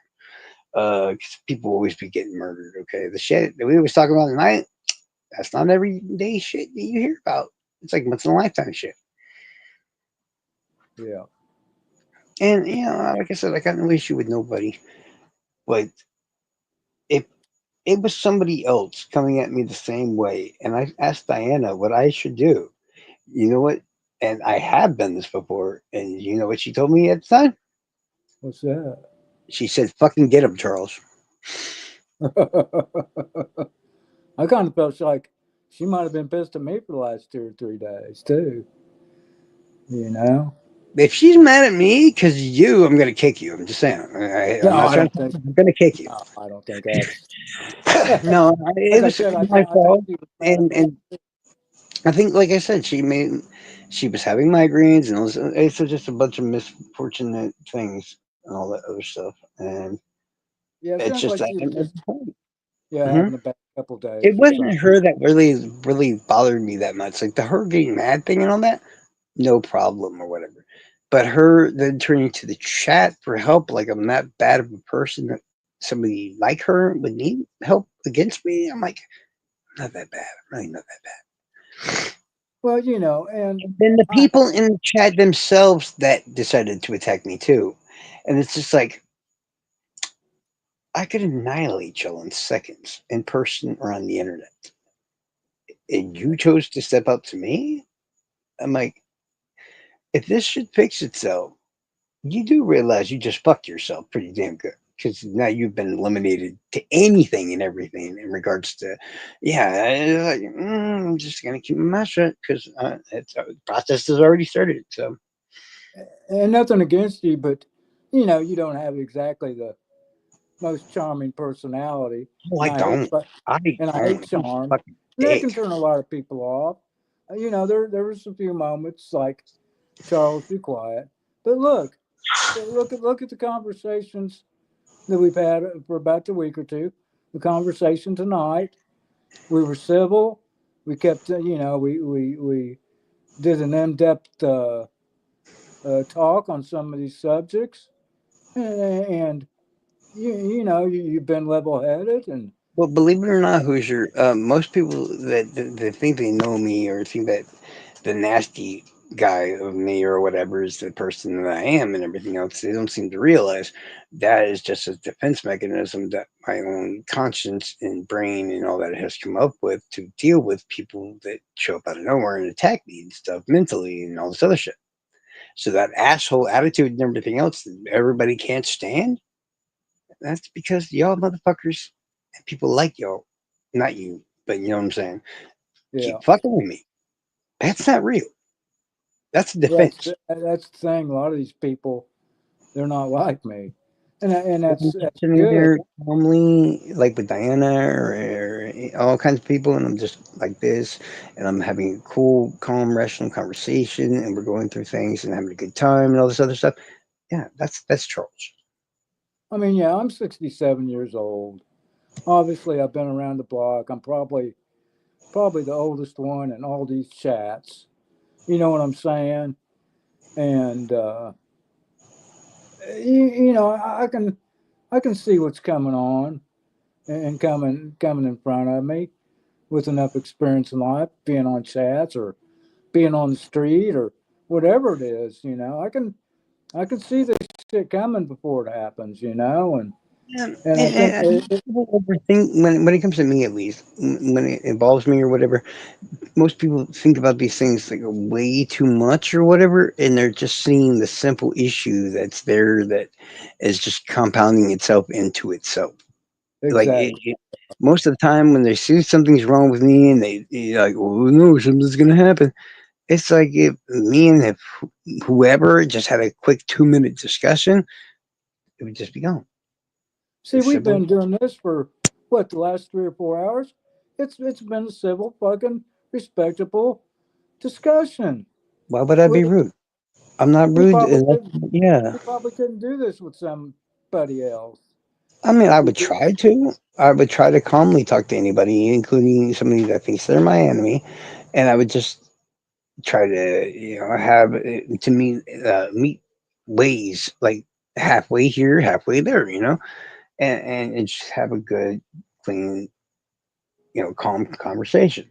Speaker 1: 'Cause people always be getting murdered. Okay, the shit that we always talk about tonight, that's not everyday shit that you hear about. It's like once in a lifetime shit.
Speaker 2: Yeah.
Speaker 1: And like I said, I got no issue with nobody. But if it was somebody else coming at me the same way, and I asked Diana what I should do, you know what? And I have done this before, and you know what she told me at the time?
Speaker 2: What's that?
Speaker 1: She said, "Fucking get him, Charles."
Speaker 2: I kind of felt like she might have been pissed at me for the last 2 or 3 days too. You know?
Speaker 1: If she's mad at me because you, I'm gonna kick you. I'm just saying. I'm
Speaker 2: No,
Speaker 1: not
Speaker 2: I
Speaker 1: trying
Speaker 2: don't
Speaker 1: to.
Speaker 2: think.
Speaker 1: I'm gonna kick you.
Speaker 2: No, I don't think that's.
Speaker 1: No,
Speaker 2: Like
Speaker 1: it
Speaker 2: I
Speaker 1: was
Speaker 2: said,
Speaker 1: my
Speaker 2: I think
Speaker 1: fault,
Speaker 2: she was mad at
Speaker 1: and
Speaker 2: me.
Speaker 1: I think, like I said, she was having migraines, and it's just a bunch of misfortunate things and all that other stuff, and
Speaker 2: Yeah, it
Speaker 1: it's
Speaker 2: sounds
Speaker 1: just
Speaker 2: like
Speaker 1: that.
Speaker 2: she was just
Speaker 1: Mhm.
Speaker 2: having a bad couple
Speaker 1: It
Speaker 2: days or
Speaker 1: wasn't
Speaker 2: something.
Speaker 1: her that really bothered me that much. Like the her getting mad thing and all that, no problem or whatever. But her then turning to the chat for help, like I'm that bad of a person that somebody like her would need help against me. I'm like, I'm not that bad. I'm really not that bad.
Speaker 2: Well, and
Speaker 1: And then the
Speaker 2: I
Speaker 1: people in the chat themselves that decided to attack me too. And it's just like I could annihilate y'all in seconds in person or on the internet. And you chose to step up to me? I'm like, if this should fix itself, you do realize you just fucked yourself pretty damn good because now you've been eliminated to anything and everything in regards to, yeah, I'm just gonna keep my mouth shut because the process has already started. So,
Speaker 2: and nothing against you, but you don't have exactly the most charming personality,
Speaker 1: oh,
Speaker 2: and
Speaker 1: I
Speaker 2: I hate
Speaker 1: don't.
Speaker 2: but
Speaker 1: I
Speaker 2: and I hate
Speaker 1: don't. I'm a
Speaker 2: charm,
Speaker 1: fucking
Speaker 2: and that
Speaker 1: dick.
Speaker 2: can turn a lot of people off. There was a few moments like Charles, be quiet. But look at the conversations that we've had for about a week or two. The conversation tonight, we were civil. We kept, we did an in-depth talk on some of these subjects, and you've been level-headed, and
Speaker 1: Well, believe it or not, Hoosier, most people that think they know me or think that the nasty guy of me or whatever is the person that I am and everything else, they don't seem to realize that is just a defense mechanism that my own conscience and brain and all that has come up with to deal with people that show up out of nowhere and attack me and stuff mentally and all this other shit. So that asshole attitude and everything else that everybody can't stand, that's because y'all motherfuckers and people like y'all, not you, but you know what I'm saying,
Speaker 2: yeah.
Speaker 1: keep fucking with me. That's not real. That's a
Speaker 2: Well,
Speaker 1: defense.
Speaker 2: that's the thing. A lot of these people, they're not like me, and
Speaker 1: When I'm just
Speaker 2: that's
Speaker 1: sitting
Speaker 2: good.
Speaker 1: there calmly, like with Diana or all kinds of people, and I'm just like this, and I'm having a cool, calm, rational conversation, and we're going through things and having a good time and all this other stuff. Yeah, that's Charles.
Speaker 2: I mean, yeah, I'm 67 years old. Obviously, I've been around the block. I'm probably the oldest one in all these chats. You know what I'm saying? And you know, I can see what's coming on and coming in front of me with enough experience in life, being on chats or being on the street or whatever it is. You know, I can see this shit coming before it happens. You know, and I think
Speaker 1: People overthink when it comes to me, at least when it involves me or whatever. Most people think about these things like way too much or whatever, and they're just seeing the simple issue that's there that is just compounding itself into itself. Like
Speaker 2: exactly.
Speaker 1: most of the time, when they see something's wrong with me and they're like, "Oh no, something's gonna happen," it's like if me and if whoever just had a quick 2 minute discussion, it would just be gone.
Speaker 2: See,
Speaker 1: It's
Speaker 2: we've
Speaker 1: simple.
Speaker 2: been doing this for what the last 3 or 4 hours. It's been a civil, fucking respectable discussion.
Speaker 1: Why would I
Speaker 2: We
Speaker 1: be rude? I'm not
Speaker 2: we
Speaker 1: rude.
Speaker 2: probably couldn't
Speaker 1: Yeah.
Speaker 2: we probably couldn't do this with somebody else
Speaker 1: I mean, I
Speaker 2: if we
Speaker 1: would
Speaker 2: did.
Speaker 1: try to. I would try to calmly talk to anybody, including somebody that thinks they're my enemy, and I would just try to, have to meet ways like halfway here, halfway there, and just have a good, clean, calm conversation.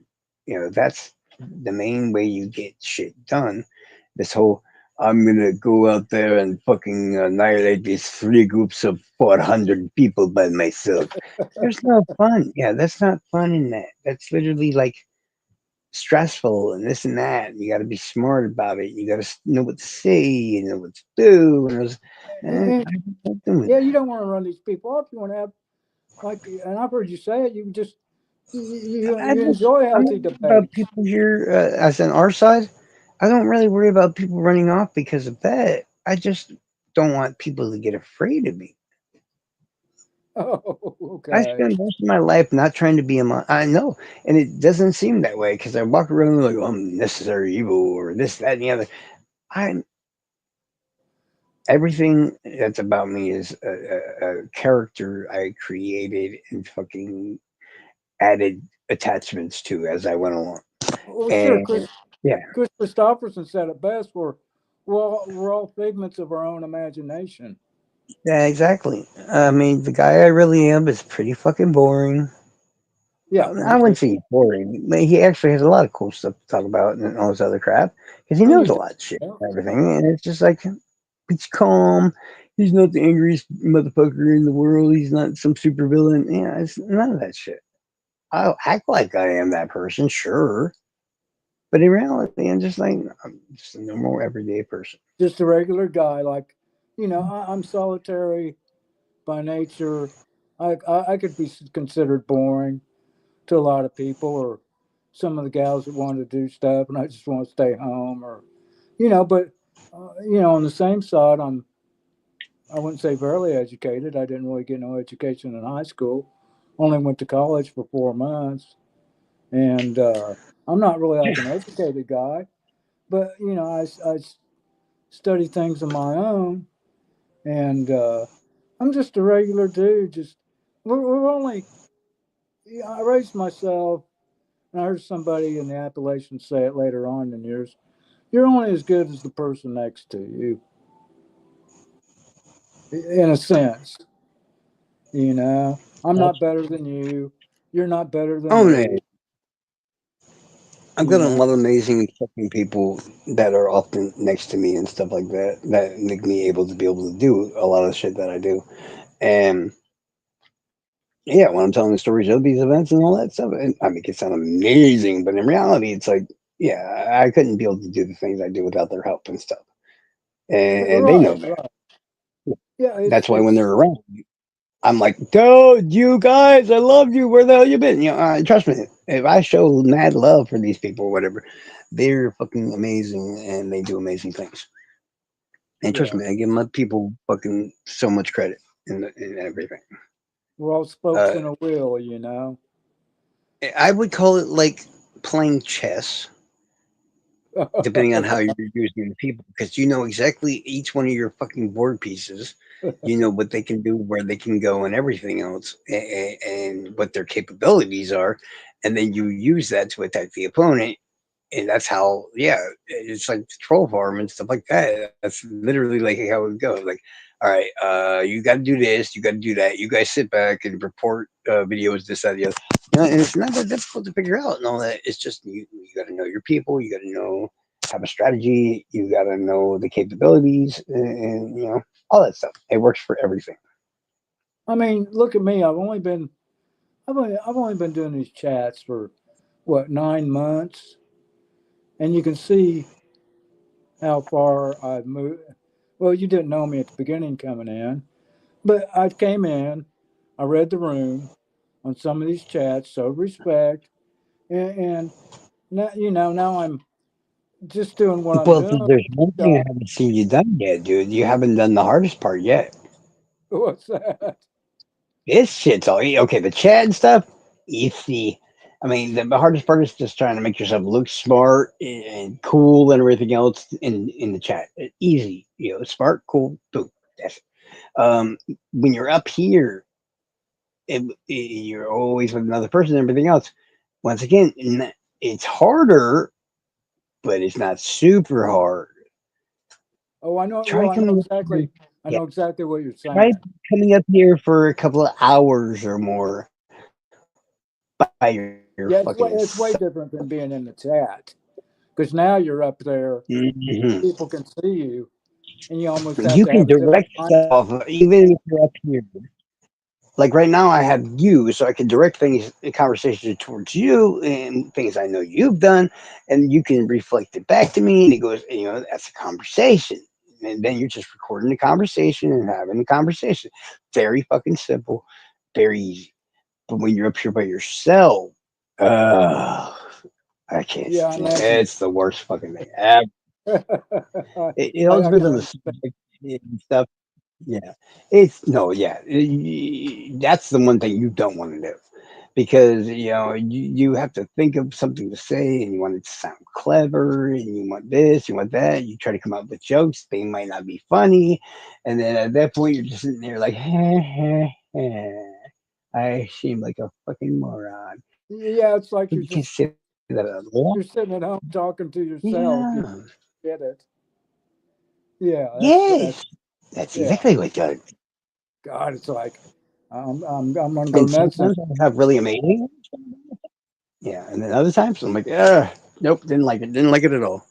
Speaker 1: That's the main way you get shit done. This whole I'm gonna go out there and fucking annihilate these three groups of 400 people by myself. There's no fun. Yeah, that's not fun in that. That's literally like stressful and this and that. You got to be smart about it. You got to know what to say. You know what to do. And
Speaker 2: And,
Speaker 1: I'm not doing
Speaker 2: yeah, you
Speaker 1: that.
Speaker 2: don't want to run these people off. You want to have like, and I've heard you say it. You just you enjoy
Speaker 1: I'm not
Speaker 2: healthy
Speaker 1: worried about
Speaker 2: debates.
Speaker 1: people here as on our side. I don't really worry about people running off because of that. I just don't want people to get afraid of me.
Speaker 2: Oh,
Speaker 1: I
Speaker 2: okay.
Speaker 1: spend most of my life not trying to be a I know, and it doesn't seem that way because I walk around like, oh, I'm necessary evil or this, that, and the other. I'm everything that's about me is a character I created and fucking added attachments to as I went along.
Speaker 2: Well, sure.
Speaker 1: And yeah,
Speaker 2: Chris Christopherson said it best. We're all figments of our own imagination.
Speaker 1: yeah, exactly. I mean, the guy I really am is pretty fucking boring.
Speaker 2: Yeah,
Speaker 1: I
Speaker 2: me too.
Speaker 1: wouldn't say he's boring. But he actually has a lot of cool stuff to talk about and all this other crap because he
Speaker 2: And
Speaker 1: knows
Speaker 2: you
Speaker 1: a
Speaker 2: do.
Speaker 1: lot of shit
Speaker 2: Yeah.
Speaker 1: and everything. And it's just like he's calm. He's not the angriest motherfucker in the world. He's not some super villain. Yeah, it's none of that shit. I'll act like I am that person, sure, but in reality, I'm just like I'm just a normal everyday person.
Speaker 2: Just a regular guy. Like, I'm solitary by nature. I could be considered boring to a lot of people, or some of the gals that want to do stuff, and I just want to stay home, or But on the same side, I wouldn't say barely educated. I didn't really get no education in high school. Only went to college for 4 months, and I'm not really like an educated guy, but I study things of my own, and I'm just a regular dude. Just we're only. I raised myself, and I heard somebody in the Appalachians say it later on in years. You're only as good as the person next to you, in a sense. I'm not better than you. You're not better than
Speaker 1: Oh man,
Speaker 2: me.
Speaker 1: I've
Speaker 2: You
Speaker 1: got a
Speaker 2: know.
Speaker 1: lot of amazing fucking people that are often next to me and stuff like that that make me able to be able to do a lot of the shit that I do. And yeah, when I'm telling the stories of these events and all that stuff, and I make it sound amazing, but in reality, it's like, yeah, I couldn't be able to do the things I do without their help and stuff, and they know
Speaker 2: Right,
Speaker 1: that.
Speaker 2: right. Yeah,
Speaker 1: That's why when
Speaker 2: it's
Speaker 1: they're around, I'm like, dude, you guys, I love you. Where the hell you been? Trust me, if I show mad love for these people or whatever, they're fucking amazing and they do amazing things. And trust
Speaker 2: yeah.
Speaker 1: me, I give my people fucking so much credit in everything.
Speaker 2: We're all spokes
Speaker 1: Uh,
Speaker 2: in a wheel.
Speaker 1: I would call it like playing chess, depending on how you're using the people, because you know exactly each one of your fucking board pieces. You know what they can do, where they can go, and everything else, and what their capabilities are, and then you use that to attack the opponent. And that's how, yeah, it's like troll farm and stuff like that. That's literally like how it goes. Like, all right, you got to do this, you got to do that. You guys sit back and report videos, this, that, the other. And it's not that difficult to figure out and all that. It's just you got to know your people, you got to know, have a strategy, you got to know the capabilities, and all that stuff. It works for everything.
Speaker 2: I mean, look at me. I've only been doing these chats for what 9 months, and you can see how far I've moved. Well, you didn't know me at the beginning coming in, but I came in, I read the room on some of these chats, showed respect, and now now I'm just doing what I'm
Speaker 1: Well,
Speaker 2: doing.
Speaker 1: there's one thing I
Speaker 2: God,
Speaker 1: haven't seen you done yet, dude. You haven't done the hardest part yet.
Speaker 2: what's that?
Speaker 1: This shit's all okay. The chat and stuff, easy. I mean, the hardest part is just trying to make yourself look smart and cool and everything else in the chat. Easy, smart, cool, boom. That's it. When you're up here, you're always with another person and everything else. Once again, it's harder, but it's not super hard.
Speaker 2: Oh, I know.
Speaker 1: Try
Speaker 2: Well, I know
Speaker 1: coming up here.
Speaker 2: exactly. I
Speaker 1: Yeah,
Speaker 2: know exactly what you're
Speaker 1: try
Speaker 2: saying.
Speaker 1: coming up here for a couple of hours or more by your fucking
Speaker 2: Yeah,
Speaker 1: self.
Speaker 2: it's way different than being in the chat because now you're up there,
Speaker 1: Mhm.
Speaker 2: people can see you, and you almost
Speaker 1: You
Speaker 2: have to
Speaker 1: can
Speaker 2: have a
Speaker 1: direct
Speaker 2: different
Speaker 1: stuff
Speaker 2: mindset.
Speaker 1: even if you're up here. Like right now, I have you, so I can direct things, conversation towards you, and things I know you've done, and you can reflect it back to me, and it goes, that's a conversation, and then you're just recording the conversation and having the conversation. Very fucking simple, very easy. But when you're up here by yourself, uh, I can't
Speaker 2: Yeah, I
Speaker 1: stand it.
Speaker 2: imagine.
Speaker 1: It's the worst fucking thing ever. It all
Speaker 2: I
Speaker 1: depends
Speaker 2: can
Speaker 1: on the
Speaker 2: understand.
Speaker 1: subject and stuff. Yeah, it's no, yeah. That's the one thing you don't want to do because you have to think of something to say and you want it to sound clever and you want this, you want that. You try to come up with jokes, they might not be funny, and then at that point you're just sitting there like, I seem like a fucking moron.
Speaker 2: Yeah, it's
Speaker 1: But
Speaker 2: like
Speaker 1: you can't say that out loud.
Speaker 2: you're sitting at home talking to yourself. You
Speaker 1: Yeah.
Speaker 2: get it. Yeah, that's
Speaker 1: Yes. That's
Speaker 2: yeah.
Speaker 1: exactly what does.
Speaker 2: God, it's like I'm gonna go
Speaker 1: And
Speaker 2: nuts. And
Speaker 1: sometimes I have really amazing. Yeah, and then other times I'm like, nope, didn't like it. Didn't like it at all.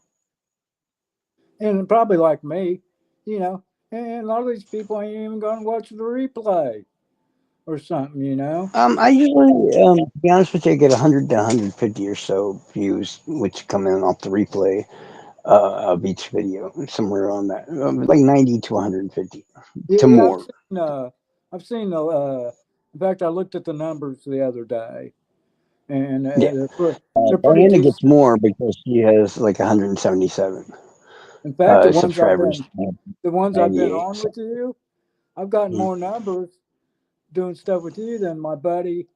Speaker 2: and probably like me, you know. And a lot of these people ain't even gonna watch the replay or something, you know.
Speaker 1: I usually, to be honest with you, I get 100 to 150 or so views, which come in off the replay of each video, somewhere on that, like 90 to 150
Speaker 2: Yeah,
Speaker 1: to
Speaker 2: yeah,
Speaker 1: more.
Speaker 2: I've seen the. In fact, I looked at the numbers the other day, and
Speaker 1: Yeah,
Speaker 2: they're pretty
Speaker 1: Diana
Speaker 2: decent.
Speaker 1: gets more because she has like 177
Speaker 2: In fact,
Speaker 1: subscribers.
Speaker 2: the ones I've been
Speaker 1: 98.
Speaker 2: on
Speaker 1: So,
Speaker 2: with you, I've gotten
Speaker 1: mm.
Speaker 2: more numbers doing stuff with you than my buddy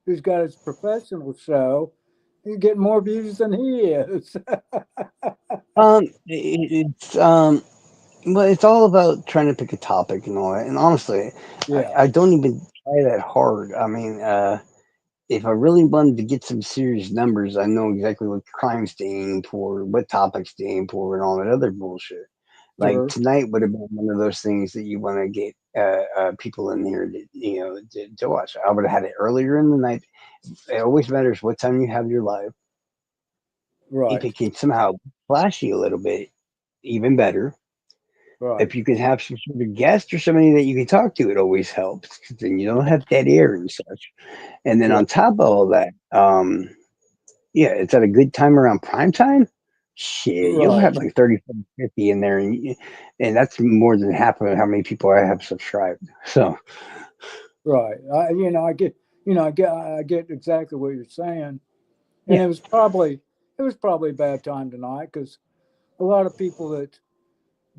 Speaker 2: who's got his professional show. He's getting more views than he is.
Speaker 1: It's well, it's all about trying to pick a topic and all that. And honestly,
Speaker 2: Yeah,
Speaker 1: I don't even try that hard. I mean, if I really wanted to get some serious numbers, I know exactly what crimes to aim for, what topics to aim for, and all that other bullshit. Like
Speaker 2: sure,
Speaker 1: tonight would have been one of those things that you want to get people in here to to watch. I would have had it earlier in the night. It always matters what time you have your live. If
Speaker 2: right,
Speaker 1: it can somehow flash you a little bit, even better.
Speaker 2: right,
Speaker 1: If you can have some sort of guest or somebody that you can talk to, it always helps because then you don't have dead air and such. And then
Speaker 2: right,
Speaker 1: on top of all that, yeah, it's at a good time around prime time. Shit, you'll have
Speaker 2: right,
Speaker 1: like 30, 40, 50 in there, and that's more than half of how many people I have subscribed. So,
Speaker 2: right. I get exactly what you're saying, and
Speaker 1: yeah.
Speaker 2: it was probably a bad time tonight because a lot of people that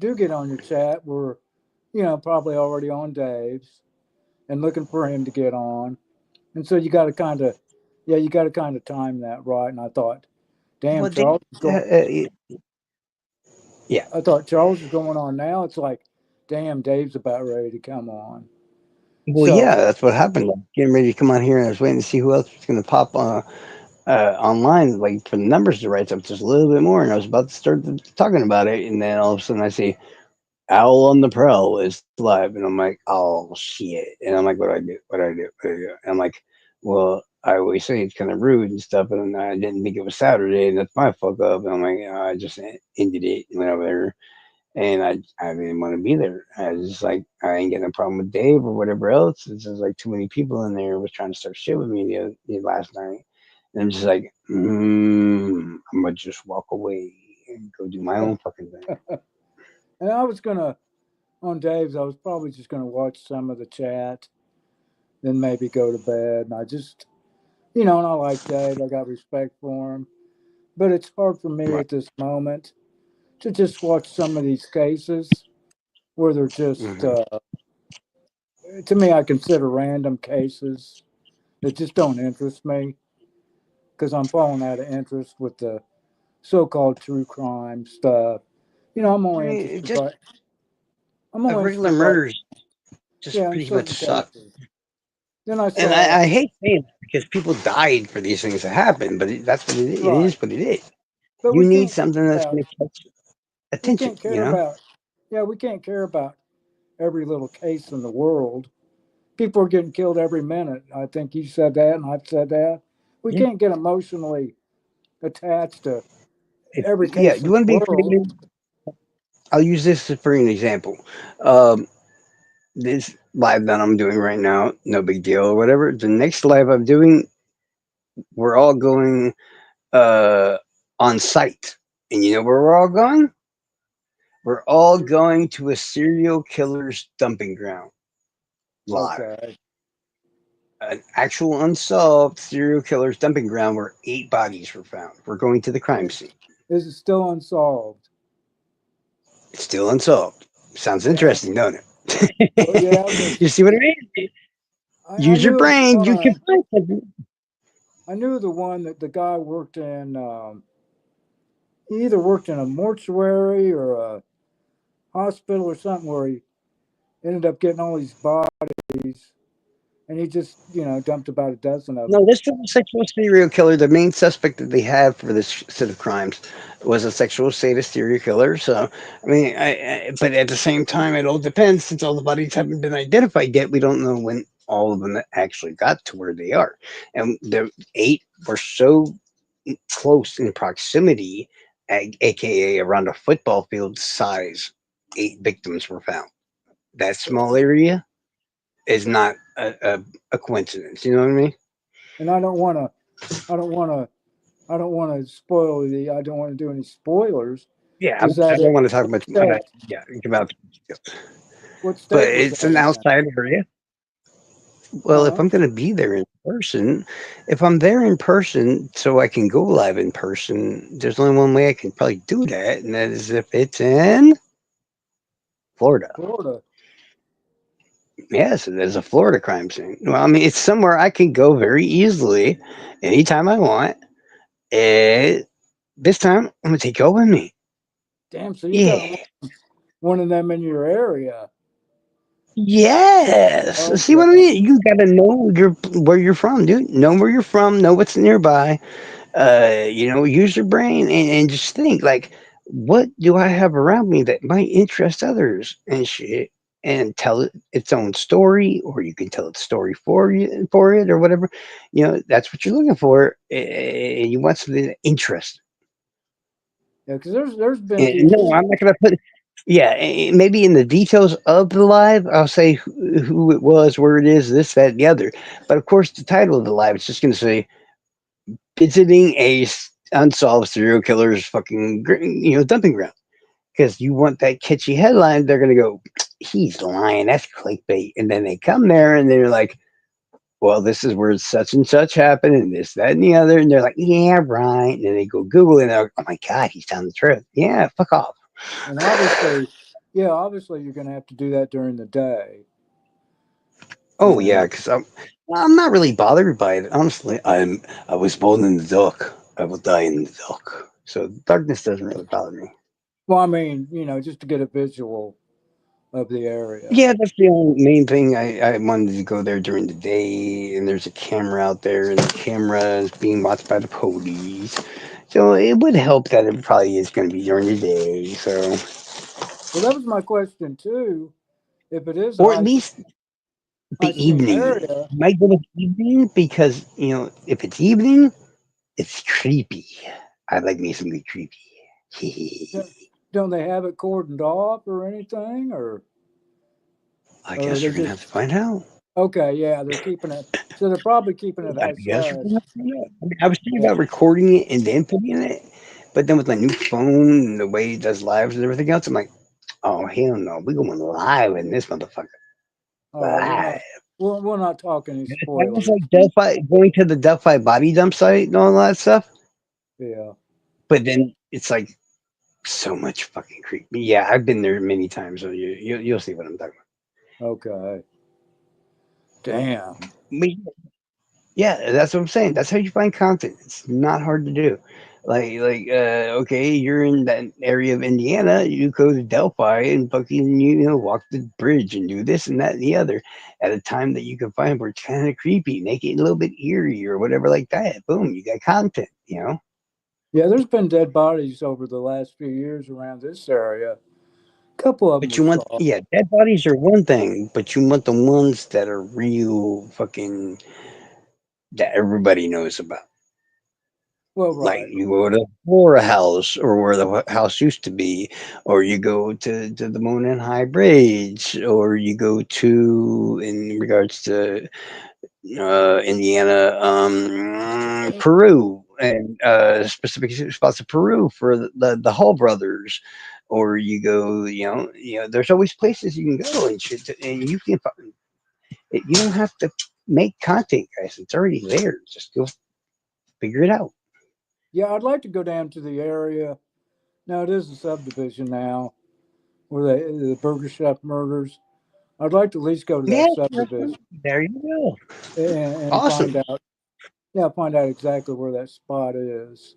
Speaker 2: do get on your chat were, probably already on Dave's and looking for him to get on. And so you got to kind of, yeah, you got to kind of time that right. And I thought, damn,
Speaker 1: Well, they,
Speaker 2: Charles is going.
Speaker 1: yeah,
Speaker 2: I thought Charles is going on now. It's like Damn, Dave's about ready to come on.
Speaker 1: Well,
Speaker 2: So,
Speaker 1: yeah, that's what happened. Like, getting ready to come on here, and I was waiting to see who else was going to pop online, like for the numbers to rise up just a little bit more. And I was about to start talking about it, and then all of a sudden I see Owl on the Prowl is live, and I'm like, oh shit! And I'm like, what do I do? What do I do? What do I do? And I'm like, well, I always say it's kind of rude and stuff, and I didn't think it was Saturday, and that's my fuck up. And I'm like, I just ended it and went over there, and I didn't want to be there. I was just like, I ain't getting a problem with Dave or whatever else. It's just like too many people in there was trying to start shit with me the last night, and I'm just like, I'm gonna just walk away and go do my own fucking thing.
Speaker 2: and I was gonna on Dave's. I was probably just gonna watch some of the chat, then maybe go to bed. And I just, and I like Dave. I got respect for him, but it's hard for me
Speaker 1: Right.
Speaker 2: at this moment to just watch some of these cases where they're just,
Speaker 1: Hmm.
Speaker 2: to me, I consider random cases that just don't interest me because I'm falling out of interest with the so-called true crime stuff. I'm
Speaker 1: I
Speaker 2: only
Speaker 1: mean,
Speaker 2: interested
Speaker 1: just
Speaker 2: by I'm
Speaker 1: a
Speaker 2: only
Speaker 1: regular
Speaker 2: interested by
Speaker 1: murders just
Speaker 2: yeah, in
Speaker 1: pretty much
Speaker 2: certain
Speaker 1: suck.
Speaker 2: cases. Then I
Speaker 1: And
Speaker 2: saw
Speaker 1: I hate saying it because people died for these things to happen, but that's what it is. It
Speaker 2: right,
Speaker 1: is what it is.
Speaker 2: but
Speaker 1: You
Speaker 2: we
Speaker 1: need
Speaker 2: can't care
Speaker 1: something that's
Speaker 2: about
Speaker 1: going to catch
Speaker 2: we
Speaker 1: attention,
Speaker 2: can't care about yeah we can't care about every little case in the world. People are getting killed every minute. I think you said that, and I've said that. We
Speaker 1: Yeah.
Speaker 2: can't get emotionally attached to every
Speaker 1: Yeah,
Speaker 2: case in
Speaker 1: you want to be
Speaker 2: the world.
Speaker 1: creative. I'll use this for an example. Um, this live that I'm doing right now, no big deal or whatever. The next live I'm doing, we're all going uh, on site. And you know where we're all going? We're all going to a serial killer's dumping ground live.
Speaker 2: Okay,
Speaker 1: An actual unsolved serial killer's dumping ground where 8 bodies were found. We're going to the crime scene.
Speaker 2: is it still unsolved?
Speaker 1: It's still unsolved. Sounds
Speaker 2: Damn.
Speaker 1: interesting, don't
Speaker 2: Well, yeah,
Speaker 1: it?
Speaker 2: because
Speaker 1: You see what I mean?
Speaker 2: I
Speaker 1: Use your
Speaker 2: knew of the
Speaker 1: brain. You can
Speaker 2: one.
Speaker 1: find something.
Speaker 2: I knew the one that the guy worked in. He either worked in a mortuary or a hospital or something where he ended up getting all these bodies, and he just dumped about a dozen of
Speaker 1: No,
Speaker 2: them.
Speaker 1: this was a sexual serial killer. The main suspect that they have for this set of crimes was a sexual sadist serial killer. So, I mean, but at the same time, it all depends. Since all the bodies haven't been identified yet, we don't know when all of them actually got to where they are. And the 8 were so close in proximity, aka around a football field size. 8 victims were found. That small area is not a coincidence. You know what I mean?
Speaker 2: And I don't want to, I don't want to spoil the, I don't want to do any spoilers.
Speaker 1: Yeah,
Speaker 2: Was
Speaker 1: I
Speaker 2: that
Speaker 1: don't
Speaker 2: in
Speaker 1: want to talk
Speaker 2: what
Speaker 1: much about
Speaker 2: state?
Speaker 1: yeah about,
Speaker 2: What
Speaker 1: but
Speaker 2: state was
Speaker 1: it's
Speaker 2: that
Speaker 1: an
Speaker 2: in?
Speaker 1: outside area. Well, if
Speaker 2: Huh?
Speaker 1: I'm going to be there in person, if I'm there in person, so I can go live in person, there's only one way I can probably do that, and that is if it's in Florida.
Speaker 2: Florida.
Speaker 1: Yes, there's a Florida crime scene. Well, I mean, it's somewhere I can go very easily, anytime I want. And this time, I'm gonna take you with me.
Speaker 2: Damn. So you got
Speaker 1: Yeah.
Speaker 2: one of them in your area.
Speaker 1: Yes.
Speaker 2: Oh
Speaker 1: See what I
Speaker 2: damn.
Speaker 1: mean? You gotta know where you're from, dude. Know where you're from. Know what's nearby. Use your brain and just think like, what do I have around me that might interest others and shit, and tell it its own story, or you can tell its story for it or whatever. That's what you're looking for. And you want something that interests.
Speaker 2: Yeah, because there's been
Speaker 1: And
Speaker 2: people.
Speaker 1: no, I'm not gonna put. Yeah, maybe in the details of the live, I'll say who it was, where it is, this, that, and the other. But of course, the title of the live is just going to say visiting a unsolved serial killer's fucking dumping ground, because you want that catchy headline. They're gonna go, he's lying, that's clickbait, and then they come there and they're like, well, this is where such and such happened, and this, that, and the other, and they're like, yeah, right, and then they go Google it, and they're like, oh my god, he's telling the truth. Yeah, fuck off.
Speaker 2: And obviously, yeah, obviously you're going to have to do that during the day.
Speaker 1: Oh
Speaker 2: You
Speaker 1: yeah,
Speaker 2: know,
Speaker 1: because I'm not really bothered by it, honestly. I was born in the dark, I will die in the dark, so darkness doesn't really bother me.
Speaker 2: well, I mean, just to get a visual of the area.
Speaker 1: Yeah, that's the only main thing. I wanted to go there during the day, and there's a camera out there, and the camera is being watched by the police. So it would help that it probably is going to be during the day. So,
Speaker 2: Well, that was my question too. If it is a
Speaker 1: or at least
Speaker 2: high
Speaker 1: the
Speaker 2: speed
Speaker 1: evening.
Speaker 2: area,
Speaker 1: You might go to evening because if it's evening, it's creepy. I like me some good creepy.
Speaker 2: don't don't they have it cordoned off or anything,
Speaker 1: I
Speaker 2: or are
Speaker 1: guess
Speaker 2: they
Speaker 1: we're gonna have
Speaker 2: just
Speaker 1: to find out.
Speaker 2: okay? Yeah, they're keeping it. So they're probably keeping it
Speaker 1: I
Speaker 2: hush
Speaker 1: guess we're
Speaker 2: hush.
Speaker 1: gonna have to find out. I mean, I was thinking
Speaker 2: Yeah.
Speaker 1: about recording it and then putting it, but then with my new phone and the way it does lives and everything else, I'm like, oh hell no, we're going live in this motherfucker.
Speaker 2: Oh, we're not.
Speaker 1: Live.
Speaker 2: We're not talking any
Speaker 1: It's almost
Speaker 2: spoilers.
Speaker 1: like Delphi going to the Delphi body dump site and all that stuff.
Speaker 2: Yeah.
Speaker 1: But then it's like so much fucking creep. Yeah, I've been there many times, so you'll see what I'm talking
Speaker 2: Okay. Damn.
Speaker 1: about. Yeah, that's what I'm saying. That's how you find content. It's not hard to do. Okay, you're in that area of Indiana. You go to Delphi and fucking walk the bridge and do this and that and the other at a time that you can find where it's kind of creepy. Make it a little bit eerie or whatever like that. Boom, you got content.
Speaker 2: Yeah, there's been dead bodies over the last few years around this area. A couple of them
Speaker 1: But
Speaker 2: were
Speaker 1: you want,
Speaker 2: saw.
Speaker 1: yeah, dead bodies are one thing, but you want the ones that are real fucking that everybody knows about.
Speaker 2: Well,
Speaker 1: Like
Speaker 2: right.
Speaker 1: you go to Flora House or where the house used to be, or you go to the Moon and High Bridge, or you go to in regards to Indiana, Peru, and specific spots of Peru for the Hall brothers. Or you go, there's always places you can go and shit, and you can. You don't have to make content, guys. It's already there. Just go figure it out.
Speaker 2: Yeah, I'd like to go down to the area. Now it is a subdivision now where the Burger Chef murders. I'd like to at least go to
Speaker 1: Yeah,
Speaker 2: that
Speaker 1: restaurant.
Speaker 2: subdivision
Speaker 1: There you go.
Speaker 2: and
Speaker 1: Awesome.
Speaker 2: find out. Yeah, find out exactly where that spot is.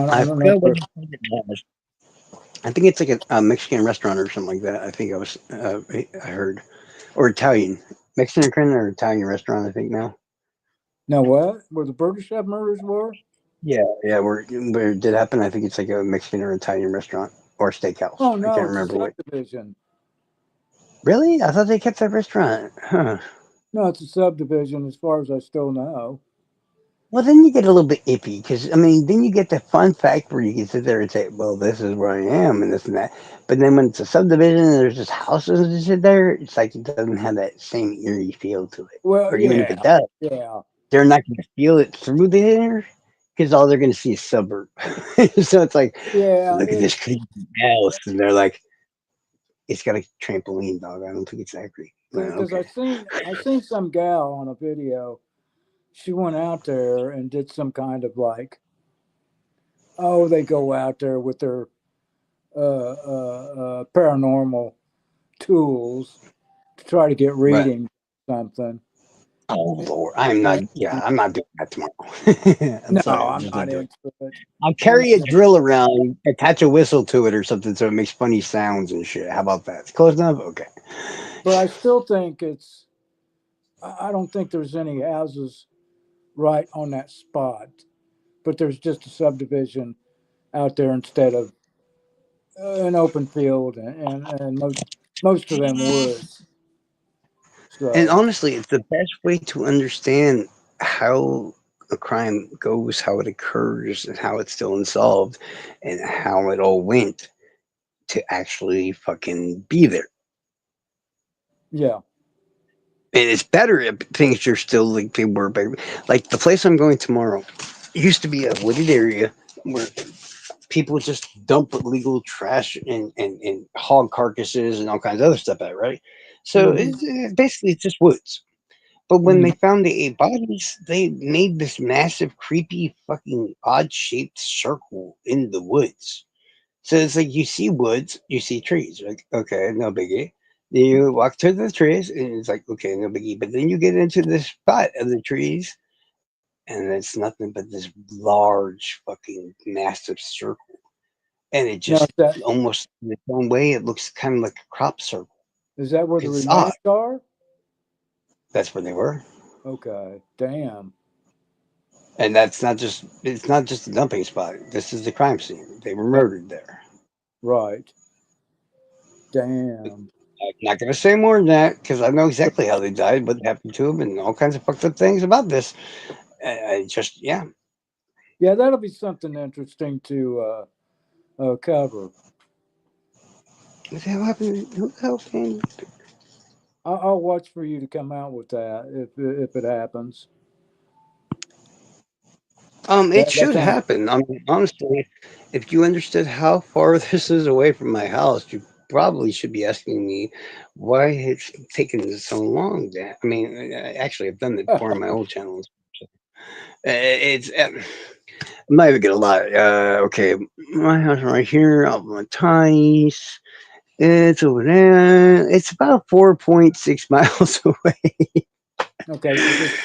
Speaker 2: I
Speaker 1: I
Speaker 2: don't know
Speaker 1: forgot what
Speaker 2: where.
Speaker 1: it was. I think it's like a Mexican restaurant or something like that. I think I heard, or Italian, Mexican or Italian restaurant. I think now.
Speaker 2: Now what? Where the Burger Chef murders were?
Speaker 1: Yeah, yeah. Where it did happen. I think it's like a Mexican or Italian restaurant or steakhouse.
Speaker 2: Oh
Speaker 1: I
Speaker 2: no,
Speaker 1: can't
Speaker 2: it's a
Speaker 1: remember what.
Speaker 2: subdivision.
Speaker 1: Really? I thought they kept that restaurant. Huh.
Speaker 2: No, it's a subdivision as far as I still know.
Speaker 1: Well, then you get a little bit iffy because I mean, then you get the fun fact where you can sit there and say, "Well, this is where I am," and this and that. But then when it's a subdivision and there's just houses and shit there, it's like it doesn't have that same eerie feel to it.
Speaker 2: Well,
Speaker 1: Or even if
Speaker 2: yeah,
Speaker 1: it does,
Speaker 2: yeah,
Speaker 1: they're not going to feel it through there because all they're going to see is suburb. So it's like,
Speaker 2: yeah.
Speaker 1: look at this
Speaker 2: It's
Speaker 1: creepy house, and they're like, it's got a trampoline, dog. I don't think it's that creepy. Well,
Speaker 2: because
Speaker 1: okay,
Speaker 2: I seen some gal on a video. She went out there and did some kind of like, oh, they go out there with their paranormal tools to try to get
Speaker 1: right.
Speaker 2: reading something.
Speaker 1: Oh Lord, I'm not.
Speaker 2: And
Speaker 1: Yeah, I'm not doing that tomorrow. I'm
Speaker 2: no,
Speaker 1: sorry, I'm
Speaker 2: I'm
Speaker 1: just not
Speaker 2: not
Speaker 1: doing.
Speaker 2: into it.
Speaker 1: I'll
Speaker 2: I'm
Speaker 1: carry a
Speaker 2: not,
Speaker 1: drill around, attach a whistle to it or something so it makes funny sounds and shit. How about that? It's close enough? Okay.
Speaker 2: but I still think it's. I don't think there's any houses right on that spot, but there's just a subdivision out there instead of an open field and most of them woods.
Speaker 1: And
Speaker 2: So
Speaker 1: honestly, it's the best way to understand how a crime goes, how it occurs, and how it's still unsolved, and how it all went to actually fucking be there.
Speaker 2: yeah.
Speaker 1: And it's better if things are still like they were back. Like the place I'm going tomorrow used to be a wooded area where people just dump illegal trash and hog carcasses and all kinds of other stuff out, right? So
Speaker 2: Hmm.
Speaker 1: basically it's just woods. But when
Speaker 2: Hmm.
Speaker 1: they found the eight bodies, they made this massive, creepy, fucking odd shaped circle in the woods. So it's like you see woods, you see trees. Like, okay, no biggie. Then you walk to the trees, and it's like, okay, no biggie. But then you get into this spot of the trees, and it's nothing but this large, fucking, massive circle. and it
Speaker 2: Now,
Speaker 1: just almost in its own way, it looks kind of like a crop circle.
Speaker 2: is that where the
Speaker 1: It's odd.
Speaker 2: remains are?
Speaker 1: That's where they were,
Speaker 2: Okay, damn.
Speaker 1: and it's not just a dumping spot. This is the crime scene. They were
Speaker 2: Uh,
Speaker 1: murdered there.
Speaker 2: right, damn.
Speaker 1: I'm not going to say more than that because I know exactly how they died, what happened to them, and all kinds of fucked up things about this. I just, yeah.
Speaker 2: Yeah, that'll be something interesting to cover.
Speaker 1: What the hell happened? Who the hell came?
Speaker 2: I'll watch for you to come out with that if it happens.
Speaker 1: It
Speaker 2: That
Speaker 1: should
Speaker 2: sounds
Speaker 1: happen. I mean, honestly, if you understood how far this is away from my house, you probably should be asking me why it's taken so long. I mean, actually, I've done it before on my old channels. It's I'm not even gonna lie. Okay, my house right here, out my ties. It's over there. It's about 4.6 miles away.
Speaker 2: okay. So just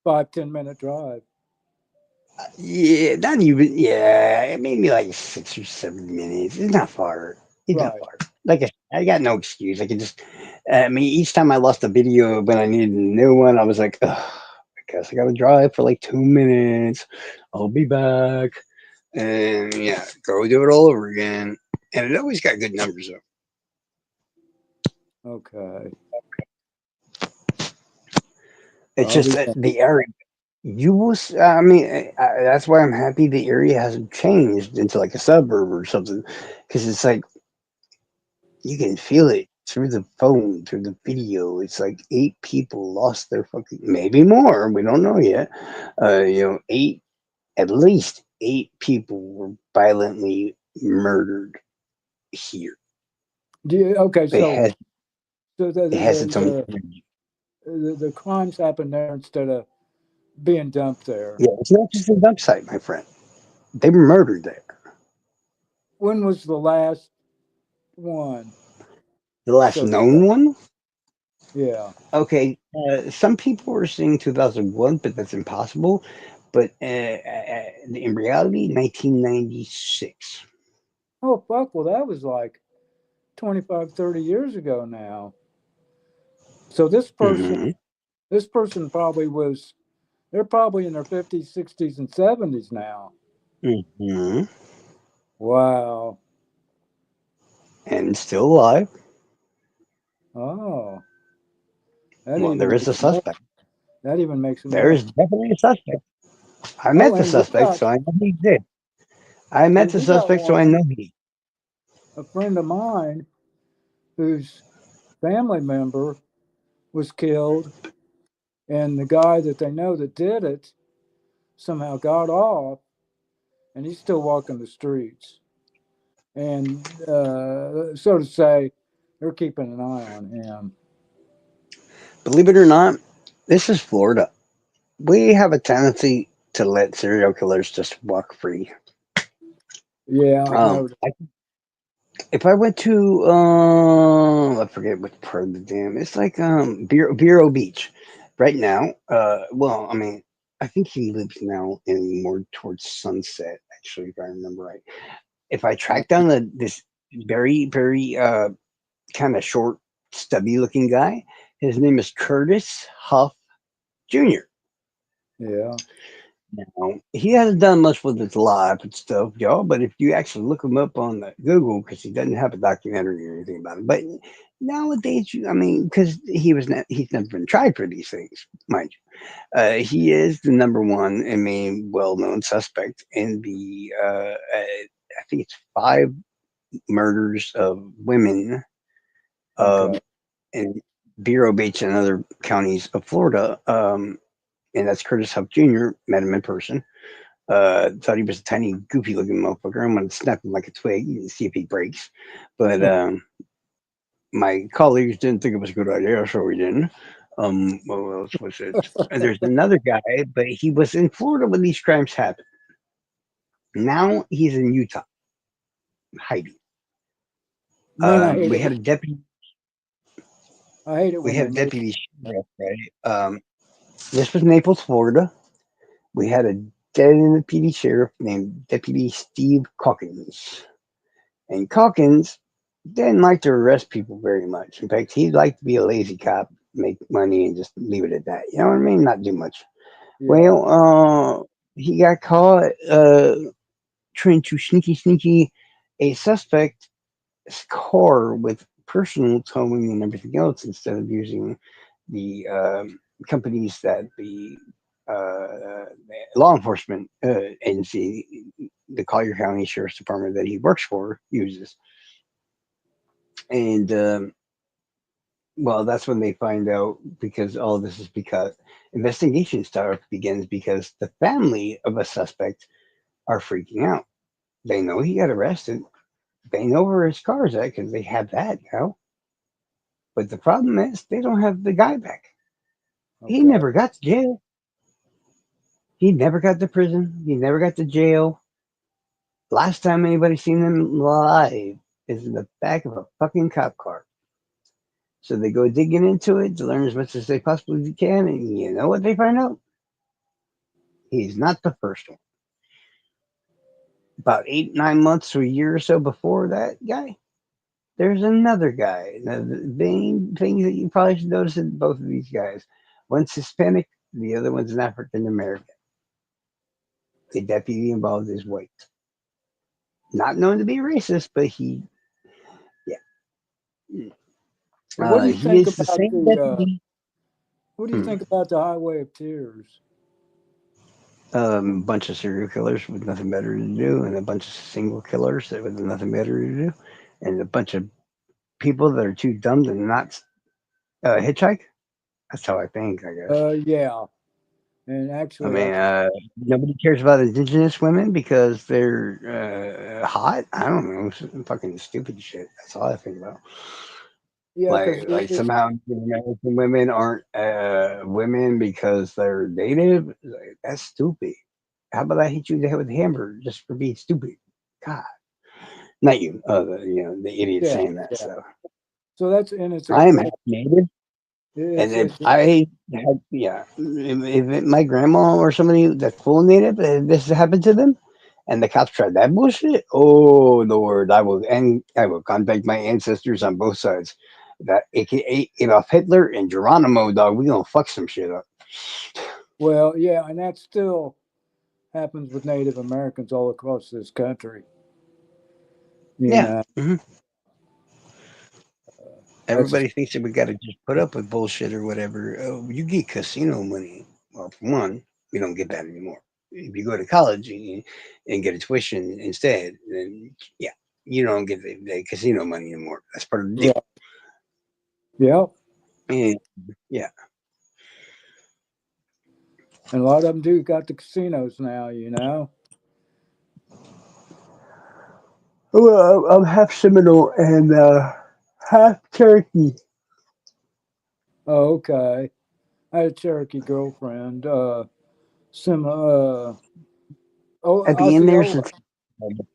Speaker 2: 5-10 minute drive.
Speaker 1: Yeah, not even. Yeah, it made me like 6 or 7 minutes. It's not far. It's not
Speaker 2: Right.
Speaker 1: far. Like I got no excuse. I could just. I mean, each time I lost a video when I needed a new one, I was like, Ugh, I guess I gotta drive for like 2 minutes. I'll be back, and yeah, go do it all over again. And it always got good numbers though.
Speaker 2: Okay.
Speaker 1: It's
Speaker 2: I'll
Speaker 1: just
Speaker 2: be.
Speaker 1: that the area. You will. I mean, that's why I'm happy the area hasn't changed into like a suburb or something, because it's like you can feel it through the phone, through the video. It's like 8 people lost their fucking, maybe more. We don't know yet. Eight, at least 8 people were violently murdered here.
Speaker 2: Okay.
Speaker 1: It
Speaker 2: So
Speaker 1: has, it has its own
Speaker 2: the
Speaker 1: energy.
Speaker 2: the crimes happen there instead of being dumped there.
Speaker 1: Yeah, it's not just a dump site, my friend. They were murdered there.
Speaker 2: When was the last one?
Speaker 1: The last
Speaker 2: So to say.
Speaker 1: known one.
Speaker 2: Yeah.
Speaker 1: Okay, some people were saying 2001, but that's impossible. But in reality, 1996.
Speaker 2: Oh fuck. Well, that was like 25-30 years ago now. So
Speaker 1: Hmm.
Speaker 2: this person probably was. They're probably in their 50s, 60s, and 70s now.
Speaker 1: Hmm.
Speaker 2: Wow.
Speaker 1: And still alive.
Speaker 2: Oh, that
Speaker 1: Well,
Speaker 2: even
Speaker 1: there is
Speaker 2: makes
Speaker 1: a
Speaker 2: it more.
Speaker 1: suspect.
Speaker 2: That even makes it
Speaker 1: There
Speaker 2: more.
Speaker 1: is definitely a suspect. I
Speaker 2: Oh,
Speaker 1: met the
Speaker 2: and we
Speaker 1: suspect,
Speaker 2: got
Speaker 1: so I know he did. I met the
Speaker 2: we got
Speaker 1: suspect, so I
Speaker 2: one.
Speaker 1: know he.
Speaker 2: A friend of mine whose family member was killed, and the guy that they know that did it somehow got off, and he's still walking the streets. And so to say, they're keeping an eye on him.
Speaker 1: Believe it or not, this is Florida. We have a tendency to let serial killers just walk free.
Speaker 2: Yeah, I've noticed.
Speaker 1: If I went to I forget what part of the dam. It's like Vero Beach right now. Well, I mean, I think he lives now in more towards Sunset. Actually, if I remember right. If I
Speaker 2: Uh,
Speaker 1: track down this very kind of short, stubby looking guy, his name is Curtis Huff Jr.
Speaker 2: yeah.
Speaker 1: Now, he hasn't done much with his life and stuff, y'all. But if you actually look him up on the Google, because he doesn't have a documentary or anything about it, but nowadays, I mean, because he's never been tried for these things, mind you. He is the number one, I mean, well-known suspect in the, I think it's 5 murders of women
Speaker 2: Okay.
Speaker 1: um, in Vero Beach and other counties of Florida. And that's Curtis Huff Jr. Met him in person. Thought he was a tiny, goofy looking motherfucker. I'm gonna snap him like a twig and see if he breaks. But my colleagues didn't think it was a good idea, so we didn't. What else was it? And there's another guy, but he was in Florida when these crimes happened. Now he's in Utah hiding.
Speaker 2: Man, I hate
Speaker 1: We
Speaker 2: it.
Speaker 1: had a deputy.
Speaker 2: I hate it
Speaker 1: We
Speaker 2: when they
Speaker 1: had a
Speaker 2: move.
Speaker 1: deputy sheriff, right? This was Naples, Florida. We had a deputy sheriff named Deputy Steve Calkins. And Calkins didn't like to arrest people very much. In fact, he'd like to be a lazy cop, make money, and just leave it at that. You know what I mean? Not do much.
Speaker 2: Yeah.
Speaker 1: Well, he got caught trying to sneaky a suspect's car with personal towing and everything else instead of using the companies that the law enforcement agency, the Collier County Sheriff's Department that he works for, uses. And well, that's when they find out because all this is because investigation start begins because the family of a suspect are freaking out. They know he got arrested. They know where his car is at because they have that now. But the problem is they don't have the guy back. He
Speaker 2: Okay.
Speaker 1: never got to jail. He never got to prison. He never got to jail. Last time anybody seen him live is in the back of a fucking cop car. So they go digging into it to learn as much as they possibly can, and you know what they find out? He's not the first one. About 8, 9 months to a year or so before that guy, there's another guy. Now, the main things that you probably should notice in both of these guys, one's Hispanic, the other one's an African American. The deputy involved is white. Not known to be racist, but yeah,
Speaker 2: Well, what do you
Speaker 1: he
Speaker 2: think
Speaker 1: is the
Speaker 2: about
Speaker 1: same
Speaker 2: the
Speaker 1: deputy.
Speaker 2: what do you
Speaker 1: Hmm.
Speaker 2: think about the Highway of Tears?
Speaker 1: Bunch of serial killers with nothing better to do, and a bunch of single killers that with nothing better to do, and a bunch of people that are too dumb to not hitchhike. That's how I think, I guess.
Speaker 2: Yeah. And
Speaker 1: I
Speaker 2: actually, I
Speaker 1: mean, nobody cares about indigenous women because they're hot. I don't know, fucking stupid shit. That's all I think about.
Speaker 2: yeah, because
Speaker 1: Like somehow American women aren't women because they're native. Like, that's stupid. How about I hit you in the head with a hammer just for being stupid? God, not you. The idiot
Speaker 2: yeah,
Speaker 1: saying that
Speaker 2: yeah.
Speaker 1: stuff.
Speaker 2: So that's and it's a
Speaker 1: I am half
Speaker 2: it,
Speaker 1: native. And
Speaker 2: it's
Speaker 1: if
Speaker 2: it's
Speaker 1: I had, yeah, my grandma or somebody that's full native, this happened to them, and the cops tried that bullshit, oh Lord, I will contact my ancestors on both sides. That AKA Adolf Hitler and Geronimo, dog, we gonna fuck some shit up.
Speaker 2: well, yeah, and that still happens with Native Americans all across this country. You
Speaker 1: Yeah.
Speaker 2: know,
Speaker 1: hmm
Speaker 2: that's just
Speaker 1: Everybody thinks that we got to just put up with bullshit or whatever. Oh, you get casino money. Well, for one, we don't get that anymore. If you go to college and get a tuition instead, then yeah, you don't get the casino money anymore. That's part of the deal.
Speaker 2: right. Yeah,
Speaker 1: And yeah,
Speaker 2: and a lot of them do got the casinos now. You know.
Speaker 1: well, I'm half Seminole and half Cherokee.
Speaker 2: Oh, okay. I had a Cherokee girlfriend.
Speaker 1: At the end, there's
Speaker 2: Osceola.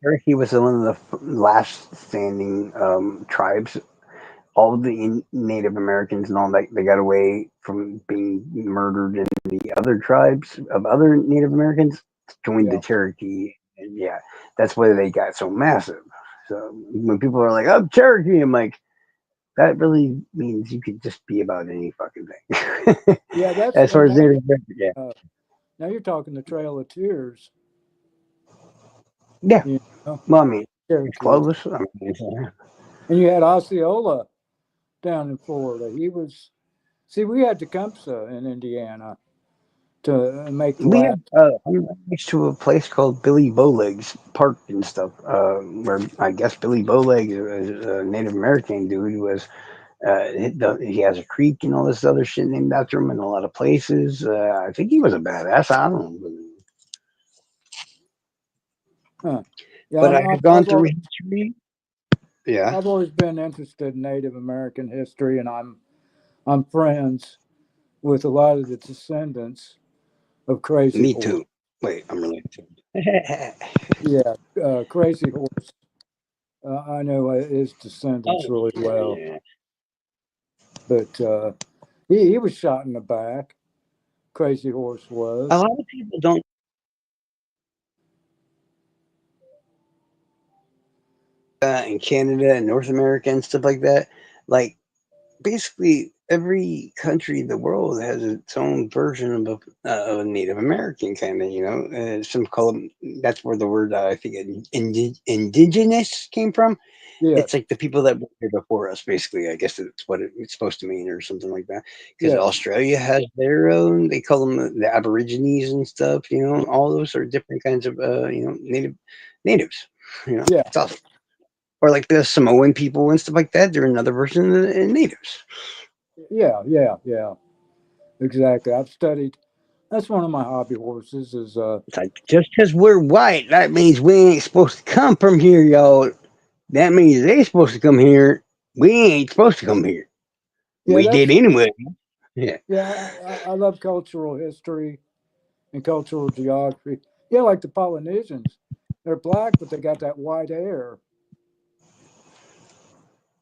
Speaker 1: Cherokee was one of the last standing tribes. All of the Native Americans and all that they got away from being murdered, and the other tribes of other Native Americans joined the
Speaker 2: Yeah.
Speaker 1: Cherokee, and yeah, that's why they got so massive. So when people are like, "I'm Cherokee," I'm like, that really means you could just be about any fucking thing.
Speaker 2: Yeah, that's
Speaker 1: As far
Speaker 2: and
Speaker 1: as
Speaker 2: now
Speaker 1: Native American, yeah,
Speaker 2: now you're talking the Trail of Tears.
Speaker 1: yeah.
Speaker 2: You know,
Speaker 1: Well, I mean, it's
Speaker 2: Cherokee,
Speaker 1: close. I mean,
Speaker 2: and you had Osceola down in Florida. He was see, we had Tecumseh in Indiana to make the
Speaker 1: we have.
Speaker 2: last.
Speaker 1: I'm next to a place called Billy Bowlegs Park and stuff, where I guess Billy Bowlegs is a Native American dude who was he has a creek and all this other shit named after him in a lot of places. I think he was a badass. I don't know,
Speaker 2: Huh. Yeah,
Speaker 1: but I have gone through
Speaker 2: always
Speaker 1: history. Yeah,
Speaker 2: I've always been interested in Native American history, and I'm friends with a lot of the descendants of Crazy
Speaker 1: me
Speaker 2: Horse.
Speaker 1: too. Wait, I'm related to him.
Speaker 2: Yeah, Crazy Horse. I know his descendants
Speaker 1: Oh,
Speaker 2: really well,
Speaker 1: yeah.
Speaker 2: but he was shot in the back. Crazy Horse
Speaker 1: A
Speaker 2: was.
Speaker 1: lot of people don't. and Canada and North America and stuff like that. Like basically every country in the world has its own version of a Native American kind of, you know. Some call them. That's where the word I think indigenous came from. It's
Speaker 2: Yes.
Speaker 1: like the people that were here before us, basically. I guess that's what it's supposed to mean, or something like that. Because
Speaker 2: Yes.
Speaker 1: Australia has their own. They call them the Aborigines and stuff. You know, all those are different kinds of natives. You know,
Speaker 2: Yeah.
Speaker 1: it's awesome. Or like the Samoan people and stuff like that. They're another version of the natives.
Speaker 2: Yeah. Yeah. Yeah. Exactly. I've studied. That's one of my hobby horses. Is
Speaker 1: It's like just because we're white, that means we ain't supposed to come from here, y'all. That means they supposed to come here. We ain't supposed to come here.
Speaker 2: yeah.
Speaker 1: We did
Speaker 2: That's
Speaker 1: anyway. Yeah.
Speaker 2: yeah. I love cultural history and cultural geography. Yeah, like the Polynesians. They're black, but they got that white hair.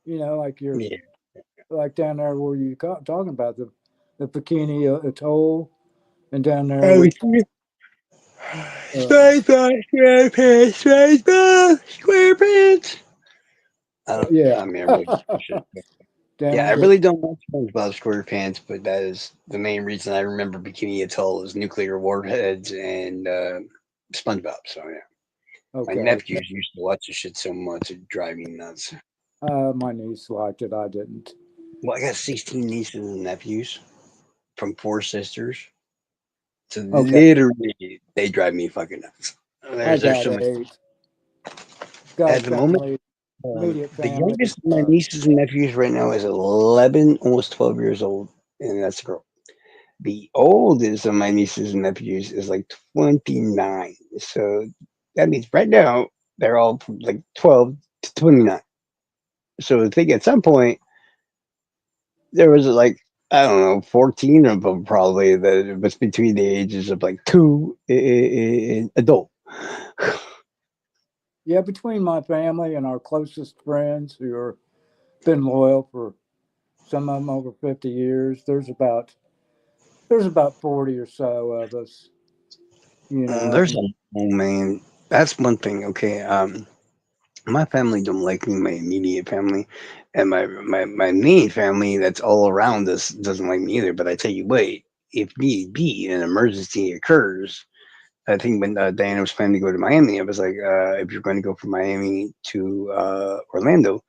Speaker 2: Like you're
Speaker 1: Yeah.
Speaker 2: like down there where you talking about the Bikini Atoll, and down there
Speaker 1: Oh,
Speaker 2: with uh,
Speaker 1: SpongeBob SquarePants, SpongeBob SquarePants.
Speaker 2: yeah,
Speaker 1: I mean, I really just shit. Yeah, I
Speaker 2: down the
Speaker 1: really don't like SpongeBob SquarePants, but that is the main reason I remember Bikini Atoll is nuclear warheads and SpongeBob. So yeah, my
Speaker 2: okay.
Speaker 1: nephews used to watch this shit so much it drive me nuts.
Speaker 2: My niece liked it. I didn't.
Speaker 1: Well, I got 16 nieces and nephews from four sisters, so
Speaker 2: Okay,
Speaker 1: literally they drive me fucking nuts.
Speaker 2: I
Speaker 1: There's
Speaker 2: got
Speaker 1: so much
Speaker 2: 8. Got a
Speaker 1: at the moment.
Speaker 2: family, immediate
Speaker 1: The
Speaker 2: family.
Speaker 1: youngest of my nieces and nephews right now is 11, almost 12 years old, and that's a girl. The oldest of my nieces and nephews is like 29. So that means right now they're all from like 12 to 29. So I think at some point there was like, I don't know, 14 of them probably that was between the ages of like two and adult.
Speaker 2: Yeah, between my family and our closest friends who are been loyal for some of them over 50 years, there's about 40 or so of us.
Speaker 1: There's
Speaker 2: And
Speaker 1: a oh man, that's one thing. Okay, my family don't like me, my immediate family, and my main family that's all around us doesn't like me either. But I tell you what, if need be, an emergency occurs. I think when Diana was planning to go to Miami, I was like, if you're going to go from Miami to Orlando,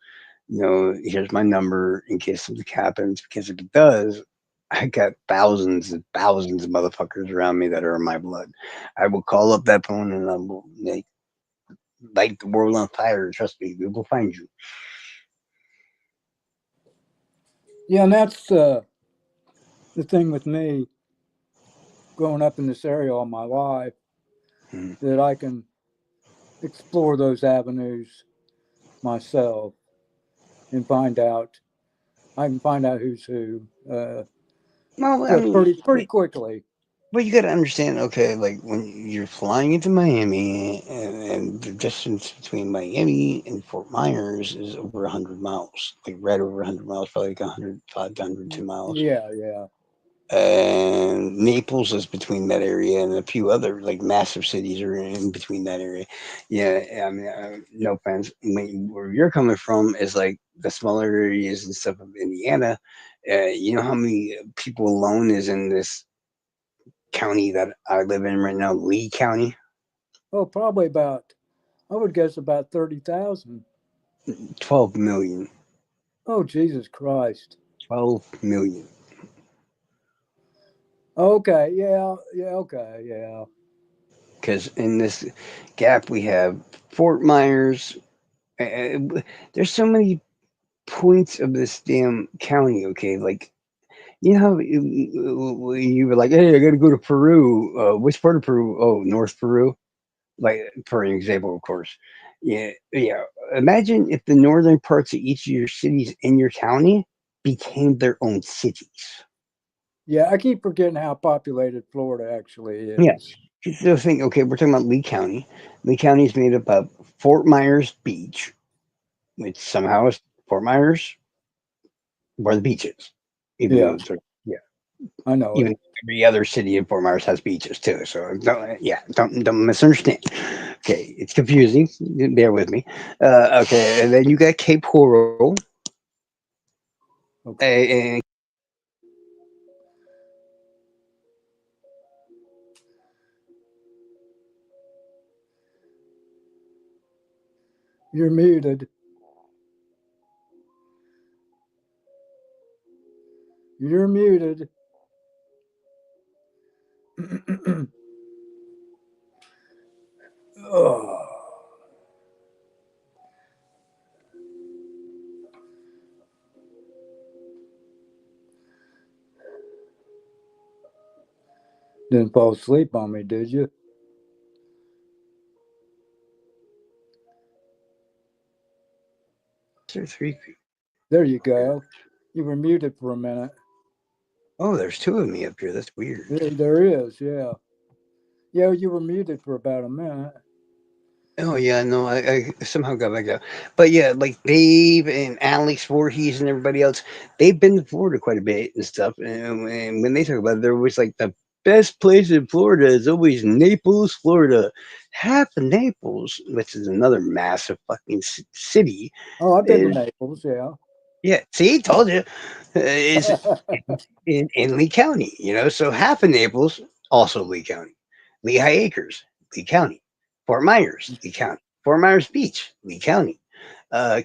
Speaker 1: here's my number in case something happens. Because if it does, I got thousands and thousands of motherfuckers around me that are in my blood. I will call up that phone and I will light the world on fire. Trust me, we will find you.
Speaker 2: yeah, and that's the thing with me growing up in this area all my life,
Speaker 1: Mm.
Speaker 2: that I can explore those avenues myself and find out. I can find out who's who.
Speaker 1: Well, I
Speaker 2: Yeah,
Speaker 1: mean,
Speaker 2: pretty quickly.
Speaker 1: but you got to understand, okay, like when you're flying into Miami, and the distance between Miami and Fort Myers is over 100 miles, like right over 100 miles, probably like 105 to 102 miles.
Speaker 2: Yeah, yeah,
Speaker 1: And Naples is between that area, and a few other like massive cities are in between that area. Yeah, I mean, no offense. Where you're coming from is like the smaller areas and stuff of Indiana. You know how many people alone is in this county that I live in right now, Lee County?
Speaker 2: oh, probably about, I would guess about 30,000.
Speaker 1: 12 million.
Speaker 2: Oh, Jesus Christ.
Speaker 1: 12 million.
Speaker 2: Okay, yeah, yeah, okay, yeah.
Speaker 1: Because in this gap, we have Fort Myers. There's so many points of this damn county, okay? Like, you know how you were like, hey, I got to go to Peru. Which part of Peru? Oh, North Peru. Like, for an example, of course. Yeah, yeah. Imagine if the northern parts of each of your cities in your county became their own cities.
Speaker 2: Yeah, I keep forgetting how populated Florida actually
Speaker 1: Yeah.
Speaker 2: is.
Speaker 1: So think, okay, we're talking about Lee County. Lee County is made up of Fort Myers Beach, which somehow is Fort Myers where the beach is, even though
Speaker 2: Yeah.
Speaker 1: it's yeah.
Speaker 2: I know
Speaker 1: Even
Speaker 2: it.
Speaker 1: every other city in Fort Myers has beaches too. So don't misunderstand. Okay, it's confusing. Bear with me. Okay, and then you got Cape Coral,
Speaker 2: Okay.
Speaker 1: and
Speaker 2: You're muted. You're muted. Oh. Didn't fall asleep on me, did you?
Speaker 1: there's three people
Speaker 2: There you
Speaker 1: here.
Speaker 2: go. You were muted for a minute.
Speaker 1: Oh, there's two of me up here. That's weird.
Speaker 2: There is, yeah. Yeah, you were muted for about a minute.
Speaker 1: Oh yeah, no, I somehow got back out. But yeah, like Dave and Alex Voorhees and everybody else, they've been to Florida quite a bit and stuff. And when they talk about it, they're always like the best place in Florida is always Naples, Florida. Half of Naples, which is another massive fucking city,
Speaker 2: Oh, I've been to
Speaker 1: is
Speaker 2: Naples, yeah.
Speaker 1: yeah. See, told you, is in Lee County. You know, so half of Naples also Lee County, Lehigh Acres, Lee County, Fort Myers, Lee County, Fort Myers Beach, Lee County,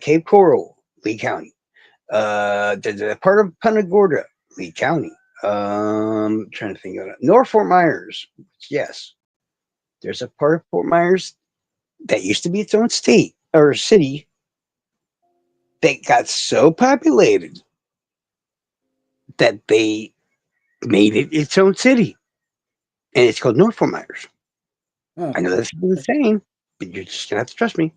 Speaker 1: Cape Coral, Lee County, the part of Punta Gorda, Lee County. Trying to think of it. North Fort Myers, yes, there's a part of Fort Myers that used to be its own state or city that got so populated that they made it its own city, and it's called North Fort Myers.
Speaker 2: Huh.
Speaker 1: I know that's insane, but you're just gonna have to trust me.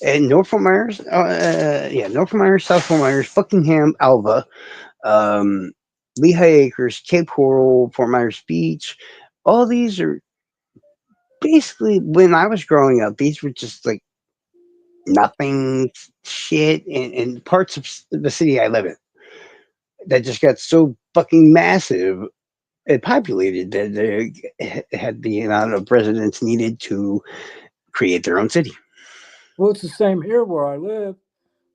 Speaker 1: And North Fort Myers, yeah, North Fort Myers, South Fort Myers, Buckingham, Alva, um, Lehigh Acres, Cape Coral, Fort Myers Beach. All these are basically when I was growing up. These were just like nothing shit, and parts of the city I live in that just got so fucking massive and populated that they had the amount of residents needed to create their own city.
Speaker 2: Well, it's the same here where I live.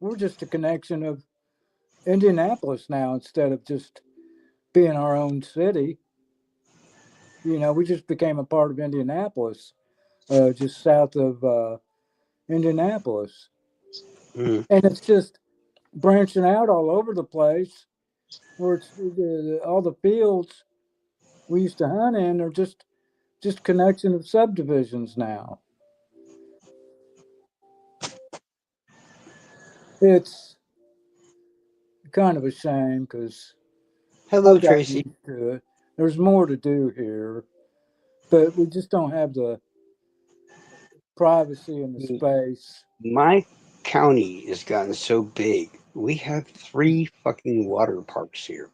Speaker 2: We're just a connection of Indianapolis now instead of just being our own city. We just became a part of Indianapolis, just south of Indianapolis.
Speaker 1: Mm.
Speaker 2: And it's just branching out all over the place where it's all the fields we used to hunt in are just connection of subdivisions now. It's kind of a shame because
Speaker 1: Hello,
Speaker 2: I've gotten
Speaker 1: Tracy.
Speaker 2: used to it. There's more to do here, but we just don't have the privacy and the space.
Speaker 1: My county has gotten so big. We have three fucking water parks here.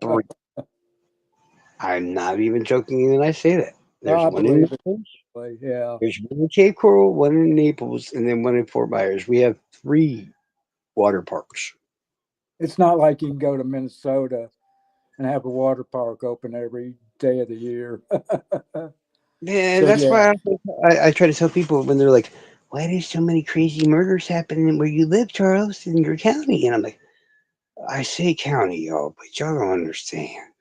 Speaker 1: Three. I'm not even joking when I say that. There's
Speaker 2: I
Speaker 1: one in
Speaker 2: believe it.
Speaker 1: Naples,
Speaker 2: Yeah,
Speaker 1: there's one in Cape Coral, one in Naples, and then one in Fort Myers. We have three water parks.
Speaker 2: it's not like you can go to Minnesota and have a water park open every day of the year.
Speaker 1: Yeah,
Speaker 2: So
Speaker 1: that's
Speaker 2: yeah,
Speaker 1: why I try to tell people when they're like, "Why do so many crazy murders happen where you live, Charles, in your county?" And I'm like, "I say county, y'all, but y'all don't understand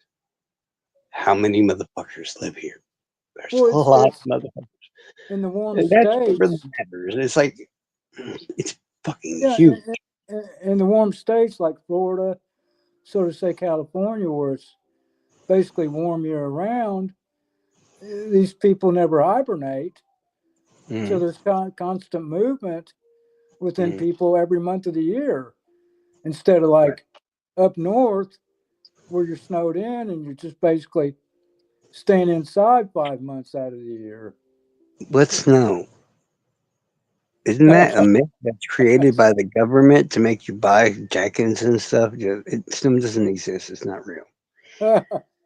Speaker 1: how many motherfuckers live here. There's
Speaker 2: well,
Speaker 1: a
Speaker 2: it's
Speaker 1: lot of
Speaker 2: it's
Speaker 1: motherfuckers,
Speaker 2: in the warm
Speaker 1: and that's what really
Speaker 2: states.
Speaker 1: matters. It's like it's fucking
Speaker 2: Yeah,
Speaker 1: huge."
Speaker 2: in the warm states like Florida, so to say California, where it's basically warm year round, these people never hibernate. So
Speaker 1: Mm,
Speaker 2: there's constant movement within
Speaker 1: mm,
Speaker 2: people every month of the year instead of
Speaker 1: right.
Speaker 2: like up north where you're snowed in and you're just basically staying inside 5 months out of the year.
Speaker 1: What's snow? Isn't that a myth that's created by the government to make you buy jackets and stuff? Snow doesn't exist. It's not real.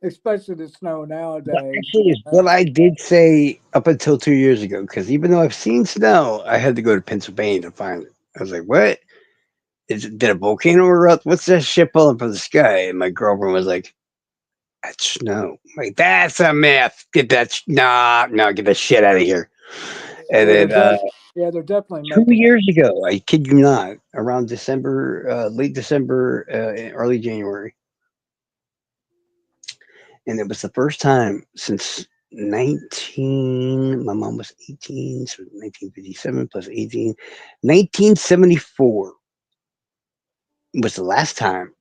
Speaker 2: Especially the snow
Speaker 1: That
Speaker 2: nowadays.
Speaker 1: actually is what I did say up until 2 years ago. Because even though I've seen snow, I had to go to Pennsylvania to find it. I was like, "What? Did a volcano erupt? What's that shit falling from the sky?" And my girlfriend was like, That's snow. Like that's a myth. Get that nah, no, get the shit out of here. And
Speaker 2: Well,
Speaker 1: then
Speaker 2: yeah, they're definitely
Speaker 1: 2
Speaker 2: making it.
Speaker 1: years ago, I kid you not, around December, late December, early January, and it was the first time since 19. My mom was 18, so 1957 plus 18, 1974 was the last time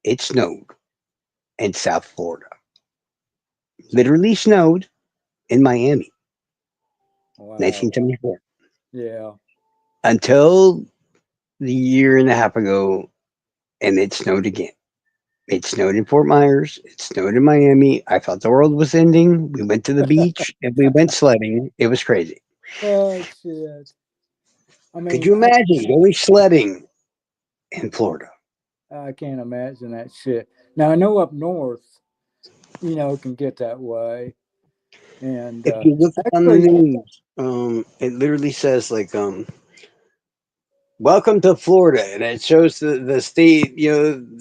Speaker 1: it snowed in South Florida. Literally snowed in Miami,
Speaker 2: Wow.
Speaker 1: 1974.
Speaker 2: Yeah.
Speaker 1: Until the year and a half ago, and it snowed again. It snowed in Fort Myers. It snowed in Miami. I thought the world was ending. We went to the beach and we went sledding. It was crazy.
Speaker 2: Oh shit. I
Speaker 1: Could
Speaker 2: mean,
Speaker 1: you imagine going sledding in Florida?
Speaker 2: I can't imagine that shit. Now I know up north, it can get that way, and
Speaker 1: If you look on the
Speaker 2: actually,
Speaker 1: news, it literally says like "Welcome to Florida," and it shows the state,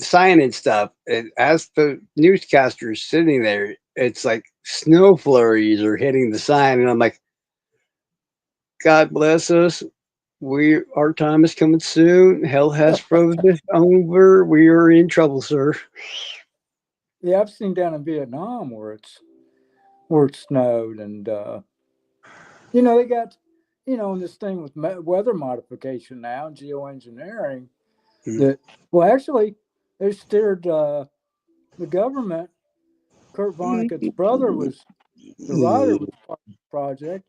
Speaker 1: sign and stuff. And as the newscaster's sitting there, it's like snow flurries are hitting the sign, and I'm like, God bless us. Our time is coming soon. Hell has frozen over. We are in trouble, sir.
Speaker 2: yeah, I've seen down in Vietnam where it snowed, and they got in this thing with weather modification now, geoengineering.
Speaker 1: Mm.
Speaker 2: That well, actually, they steered the government. Kurt Vonnegut's brother was the writer was part of the project.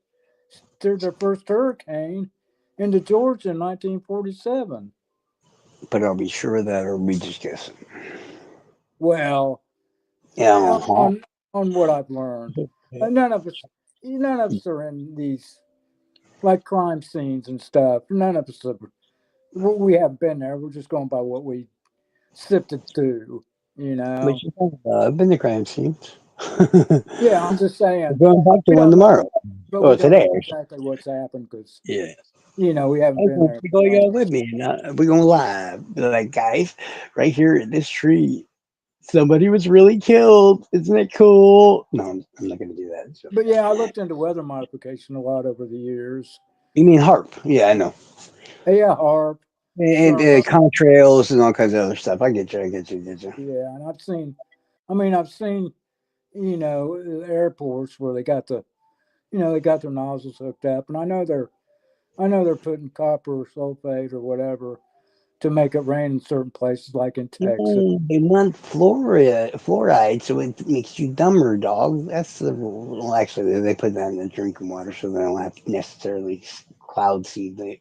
Speaker 2: Steered their first hurricane into Georgia in 1947.
Speaker 1: But are we sure of that, or are we just guessing?
Speaker 2: Well,
Speaker 1: Yeah, huh?
Speaker 2: on what I've learned, none of us are in these like crime scenes and stuff. None of us are. We haven't been there. We're just going by what we sifted through. You
Speaker 1: What
Speaker 2: know.
Speaker 1: you talking about? I've been to crime scenes. We're
Speaker 2: Yeah, I'm just saying
Speaker 1: going back to
Speaker 2: we
Speaker 1: one
Speaker 2: don't know,
Speaker 1: tomorrow.
Speaker 2: but
Speaker 1: Oh,
Speaker 2: we don't
Speaker 1: today,
Speaker 2: know
Speaker 1: actually.
Speaker 2: exactly what's happened because
Speaker 1: Yeah.
Speaker 2: we haven't
Speaker 1: I'm
Speaker 2: been
Speaker 1: gonna
Speaker 2: there
Speaker 1: take all
Speaker 2: long.
Speaker 1: y'all with me, and we're gonna live. Be like, guys, right here in this tree, somebody was really killed. Isn't it cool? No, I'm not gonna do that. So.
Speaker 2: But yeah, I looked into weather modification a lot over the years.
Speaker 1: You mean harp? Yeah, I know.
Speaker 2: Yeah, HARP,
Speaker 1: And
Speaker 2: SHARP.
Speaker 1: contrails and all kinds of other stuff. I get you. I get you. Get you.
Speaker 2: Yeah, and I've seen, airports where they got their nozzles hooked up, and I know they're putting copper sulfate or whatever to make it rain in certain places, like in Texas.
Speaker 1: No, they want fluoride, so it makes you dumber, dog. That's the rule. Well, actually, they put that in the drinking water, so they don't have to necessarily cloud seed with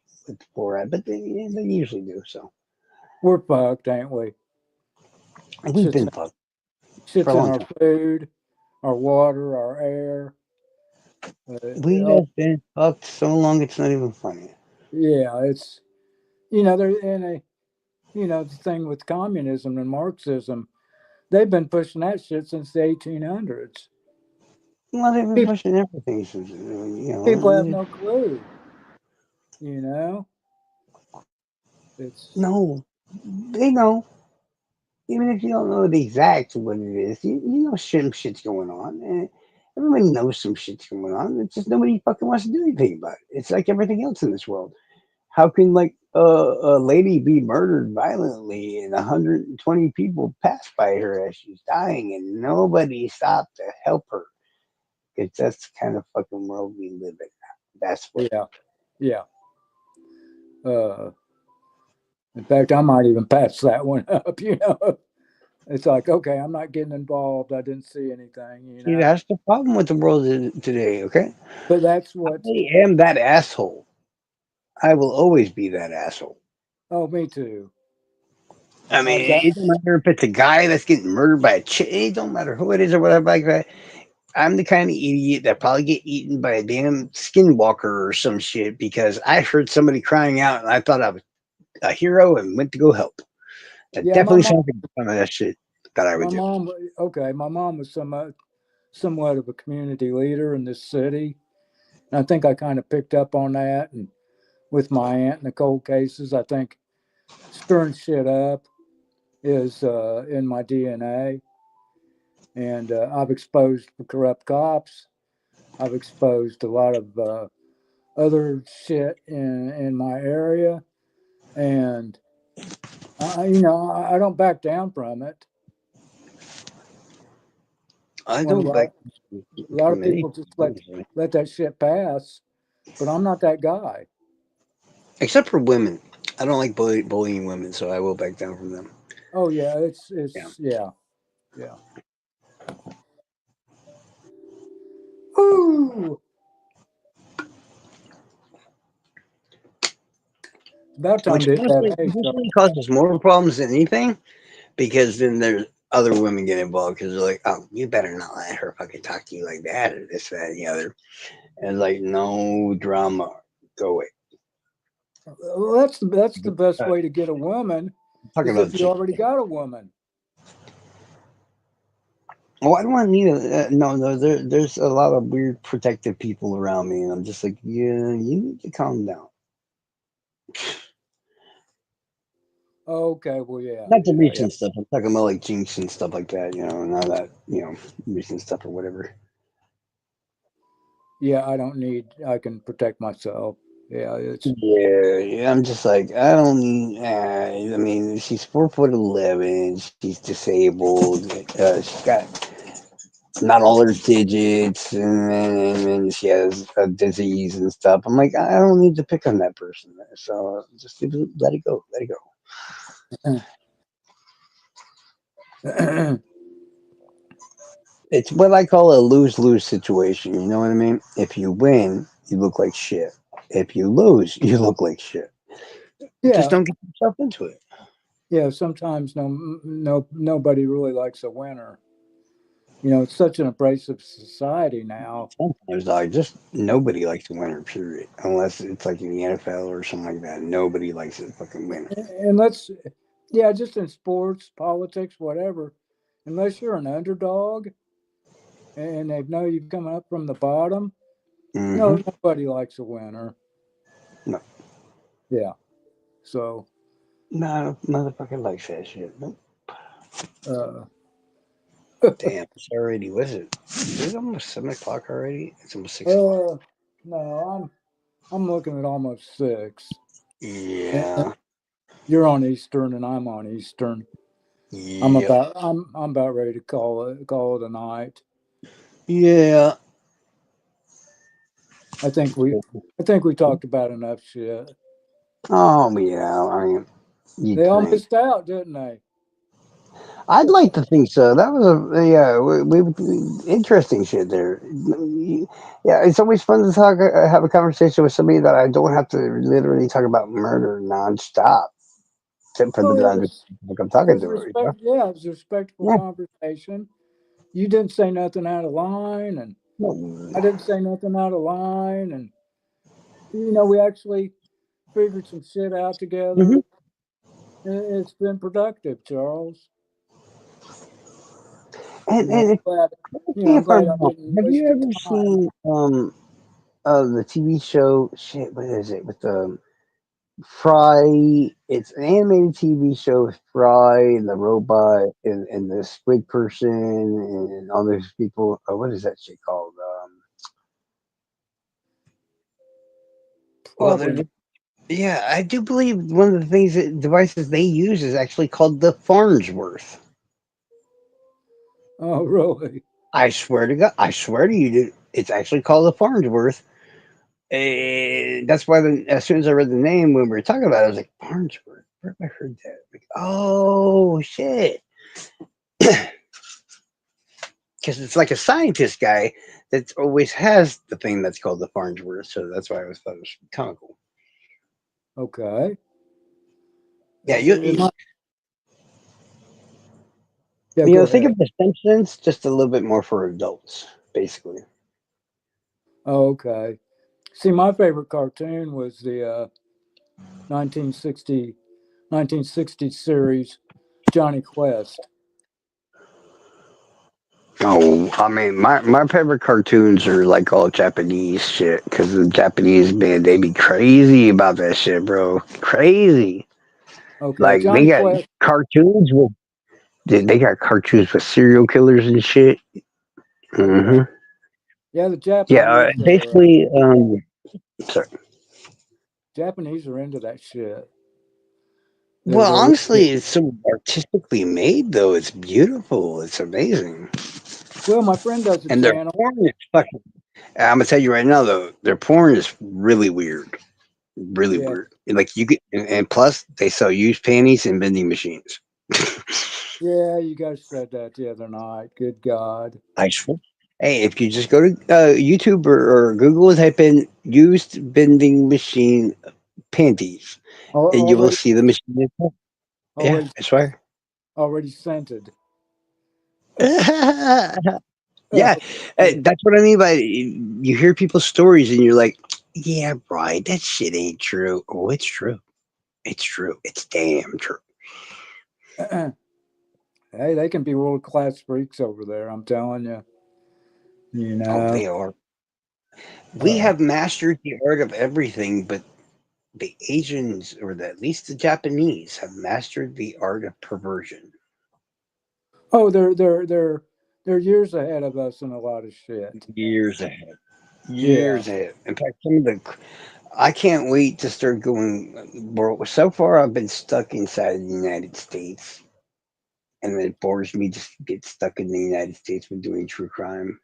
Speaker 1: fluoride, but they usually do. So
Speaker 2: We're fucked, ain't we?
Speaker 1: we've
Speaker 2: Shit's
Speaker 1: been fucked for
Speaker 2: shit's
Speaker 1: a
Speaker 2: in
Speaker 1: long
Speaker 2: our
Speaker 1: time.
Speaker 2: food, our water, our air.
Speaker 1: We
Speaker 2: Oh,
Speaker 1: have been fucked so long, it's not even funny.
Speaker 2: yeah, it's they're in a the thing with communism and Marxism. They've been pushing that shit since the 1800s.
Speaker 1: Well, they've been
Speaker 2: People,
Speaker 1: pushing everything since,
Speaker 2: people have no clue. You know, it's
Speaker 1: no, they know. Even if you don't know the exact what it is, you know shit's going on. And everybody knows some shit's going on. It's just nobody fucking wants to do anything about it. It's like everything else in this world. How can like a lady be murdered violently and 120 people pass by her as she's dying and nobody stopped to help her? Because that's the kind of fucking world we live in. That's what.
Speaker 2: yeah, yeah. Uh, in fact, I might even pass that one up. It's like, okay, I'm not getting involved. I didn't see anything.
Speaker 1: See, that's the problem with the world today. Okay,
Speaker 2: But that's what.
Speaker 1: I am that asshole. I will always be that asshole.
Speaker 2: Oh, me too.
Speaker 1: I
Speaker 2: I
Speaker 1: mean,
Speaker 2: was at.
Speaker 1: it don't matter if it's a guy that's getting murdered by a chick. It don't matter who it is or whatever like that. I'm the kind of idiot that probably get eaten by a damn skinwalker or some shit because I heard somebody crying out and I thought I was a hero and went to go help. That
Speaker 2: Yeah,
Speaker 1: definitely sounds like some of that shit that I would
Speaker 2: my
Speaker 1: do.
Speaker 2: mom. Okay, my mom was somewhat of a community leader in this city, and I think I kind of picked up on that. And with my aunt and the cold cases, I think stirring shit up is in my DNA. and I've exposed corrupt cops. I've exposed a lot of other shit in my area, and I don't back down from it.
Speaker 1: I
Speaker 2: When
Speaker 1: don't back
Speaker 2: a lot of
Speaker 1: from
Speaker 2: people
Speaker 1: anything,
Speaker 2: just
Speaker 1: honestly.
Speaker 2: let that shit pass, but I'm not that guy.
Speaker 1: Except for women. I don't like bullying women, so I will back down from them.
Speaker 2: Oh yeah,
Speaker 1: Yeah.
Speaker 2: it's yeah, yeah. Ooh, it's about time
Speaker 1: Which
Speaker 2: to hit that
Speaker 1: honestly
Speaker 2: hay, Charles.
Speaker 1: usually causes more problems than anything because then there's other women get involved because they're like, oh, you better not let her fucking talk to you like that or this, that, and the other. And it's like, no drama. Go away.
Speaker 2: Well, that's the best way to get a woman
Speaker 1: I'm talking
Speaker 2: is
Speaker 1: about
Speaker 2: if
Speaker 1: the
Speaker 2: you
Speaker 1: chick.
Speaker 2: already got a woman.
Speaker 1: Oh, I don't want to need a no, no. There's a lot of weird protective people around me, and I'm just like, yeah, you need to calm down.
Speaker 2: Okay, well, yeah,
Speaker 1: Not the
Speaker 2: yeah, yeah,
Speaker 1: recent stuff. I'm talking about like Jinx and stuff like that. Not that recent stuff or whatever.
Speaker 2: yeah. I don't need. I can protect myself. Yeah, it's
Speaker 1: Yeah, yeah, I'm just like I don't. I mean, she's 4'11". She's disabled. She's got not all her digits, and she has a disease and stuff. I'm like, I don't need to pick on that person. So just let it go. Let it go. It's what I call a lose lose situation. You know what I mean? If you win, you look like shit. If you lose, you look like shit. Just
Speaker 2: yeah,
Speaker 1: don't get yourself into it.
Speaker 2: yeah. Sometimes nobody really likes a winner. It's such an abrasive society now.
Speaker 1: Sometimes, dog, just nobody likes a winner, period. Unless it's like in the NFL or something like that. Nobody likes a fucking winner.
Speaker 2: And yeah, just in sports, politics, whatever. Unless you're an underdog and they know you've come up from the bottom,
Speaker 1: Mm-hmm.
Speaker 2: nobody likes a winner.
Speaker 1: No,
Speaker 2: Yeah. So,
Speaker 1: no, motherfucker likes that shit. Nope.
Speaker 2: uh,
Speaker 1: Damn, it's already, was it? Is it almost 7 o'clock already? It's almost 6 o'clock.
Speaker 2: uh, no, I'm looking at almost 6. And
Speaker 1: Yeah.
Speaker 2: you're on Eastern, and I'm on Eastern.
Speaker 1: Yep.
Speaker 2: I'm about ready to call it a night.
Speaker 1: Yeah.
Speaker 2: I think we I think we talked about enough shit.
Speaker 1: Oh, yeah. I mean, you'd
Speaker 2: They all
Speaker 1: think.
Speaker 2: missed out, didn't they?
Speaker 1: I'd like to think so. That was yeah, interesting shit there. Yeah, it's always fun to talk, have a conversation with somebody that I don't have to literally talk about murder nonstop for
Speaker 2: Oh,
Speaker 1: them to
Speaker 2: it
Speaker 1: understand
Speaker 2: was
Speaker 1: what I'm
Speaker 2: it
Speaker 1: talking
Speaker 2: was
Speaker 1: to. You know?
Speaker 2: respect. Yeah, it was a respectful
Speaker 1: Yeah.
Speaker 2: conversation. You didn't say nothing out of line, and I didn't say nothing out of line, and we actually figured some shit out
Speaker 1: Mm-hmm.
Speaker 2: together. It's been productive, Charles.
Speaker 1: And
Speaker 2: I'm
Speaker 1: and
Speaker 2: glad.
Speaker 1: correct me
Speaker 2: I'm
Speaker 1: if I'm
Speaker 2: glad I
Speaker 1: wrong.
Speaker 2: didn't
Speaker 1: Have
Speaker 2: waste
Speaker 1: you
Speaker 2: your
Speaker 1: ever
Speaker 2: time.
Speaker 1: seen the TV show? Shit, what is it with the Fry? It's an animated TV show with Fry and the robot and the squid person and all those people. What is that shit called? Well,
Speaker 2: Probably not.
Speaker 1: yeah, I do believe one of the things that devices they use is actually called the Farnsworth.
Speaker 2: Oh, really?
Speaker 1: I swear to God, I swear to you, dude, it's actually called the Farnsworth. And that's why as soon as I read the name when we were talking about it, I was like, Farnsworth. Where have I heard that? Like, oh shit. Because it's like a scientist guy that always has the thing that's called the Farnsworth. So that's why I always thought it was comical.
Speaker 2: Okay.
Speaker 1: Yeah,
Speaker 2: It might, yeah, go
Speaker 1: think
Speaker 2: ahead.
Speaker 1: of The Simpsons just a little bit more for adults, basically.
Speaker 2: Oh, okay. See, my favorite cartoon was the 1960 series Johnny Quest.
Speaker 1: Oh, I mean, my favorite cartoons are like all Japanese shit because the Japanese man they be crazy about that shit, bro. Crazy.
Speaker 2: Okay,
Speaker 1: Like they
Speaker 2: Johnny
Speaker 1: got
Speaker 2: Quest.
Speaker 1: cartoons with They got cartoons with serial killers and shit.
Speaker 2: Oh yeah,
Speaker 1: Hmm.
Speaker 2: yeah. The
Speaker 1: Yeah, basically. Sorry.
Speaker 2: Japanese are into that shit.
Speaker 1: Well,
Speaker 2: They're
Speaker 1: honestly, it's so artistically made, though. It's beautiful. It's amazing,
Speaker 2: well. My friend does a
Speaker 1: and their
Speaker 2: channel.
Speaker 1: porn is fucking. I'm gonna tell you right now, though, their porn is really weird. Really
Speaker 2: Yeah,
Speaker 1: weird. Like you get, and plus they sell used panties and vending machines.
Speaker 2: yeah. You guys said that the other night. Good God.
Speaker 1: I swear. Hey, if you just go to YouTube or Google and type in used vending machine panties, and you will
Speaker 2: Already,
Speaker 1: see the machine itself. Yeah,
Speaker 2: already,
Speaker 1: I swear.
Speaker 2: already scented.
Speaker 1: Yeah,
Speaker 2: Yeah.
Speaker 1: that's what I mean by you hear people's stories and you're like, yeah, right, that shit ain't true. Oh, it's true. It's true. It's damn true.
Speaker 2: Hey, they can be world class freaks over there. I'm telling you. You
Speaker 1: Oh,
Speaker 2: know.
Speaker 1: they are. We
Speaker 2: Uh,
Speaker 1: have mastered the art of everything, but the Asians, or at least the Japanese, have mastered the art of perversion.
Speaker 2: oh, they're years ahead of us in a lot of shit.
Speaker 1: Years ahead.
Speaker 2: Yeah.
Speaker 1: Years ahead. In fact, some of the I can't wait to start going. Well, so far, I've been stuck inside the United States, and it bores me to get stuck in the United States with doing true crime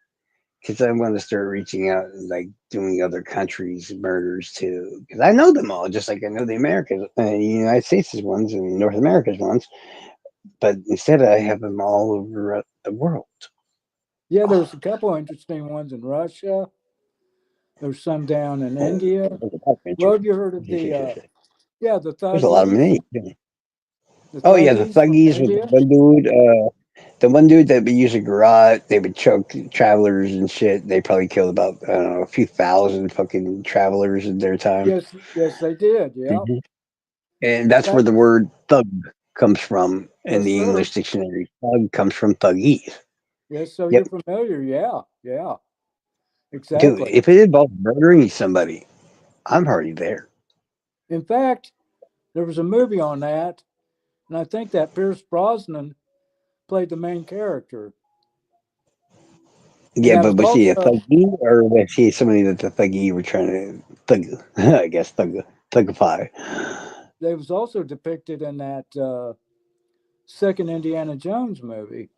Speaker 1: because I want to start reaching out and like doing other countries' murders too. Because I know them all, just like I know the Americas, United States' ones and North America's ones. But instead, I have them all over the world.
Speaker 2: Yeah,
Speaker 1: Oh,
Speaker 2: there's a couple interesting ones in Russia. There's some down in India.
Speaker 1: there's a lot of
Speaker 2: Well,
Speaker 1: interest.
Speaker 2: have you heard of the yeah, the
Speaker 1: There's a lot of
Speaker 2: thuggies?
Speaker 1: money.
Speaker 2: The
Speaker 1: Oh yeah, the
Speaker 2: thuggies from
Speaker 1: thuggies with
Speaker 2: India?
Speaker 1: the one dude that would use a garrote, they would choke travelers and shit. They probably killed about I don't know a few thousand fucking travelers in their time.
Speaker 2: Yes, yes, they did. Yeah.
Speaker 1: Hmm. And that's
Speaker 2: That,
Speaker 1: where the word thug comes from in
Speaker 2: yes,
Speaker 1: the
Speaker 2: sir.
Speaker 1: English dictionary. Thug comes from thuggies.
Speaker 2: Yes, so
Speaker 1: Yep,
Speaker 2: you're familiar. Yeah, yeah,
Speaker 1: dude.
Speaker 2: exactly.
Speaker 1: If it involves murdering somebody, I'm already there.
Speaker 2: In fact, there was a movie on that, and I think that Pierce Brosnan played the main character. And
Speaker 1: Yeah,
Speaker 2: that
Speaker 1: but
Speaker 2: was
Speaker 1: was he a
Speaker 2: also,
Speaker 1: thuggy or was he somebody that the thuggy were trying to thug? I guess thugify.
Speaker 2: they was also depicted in that second Indiana Jones movie.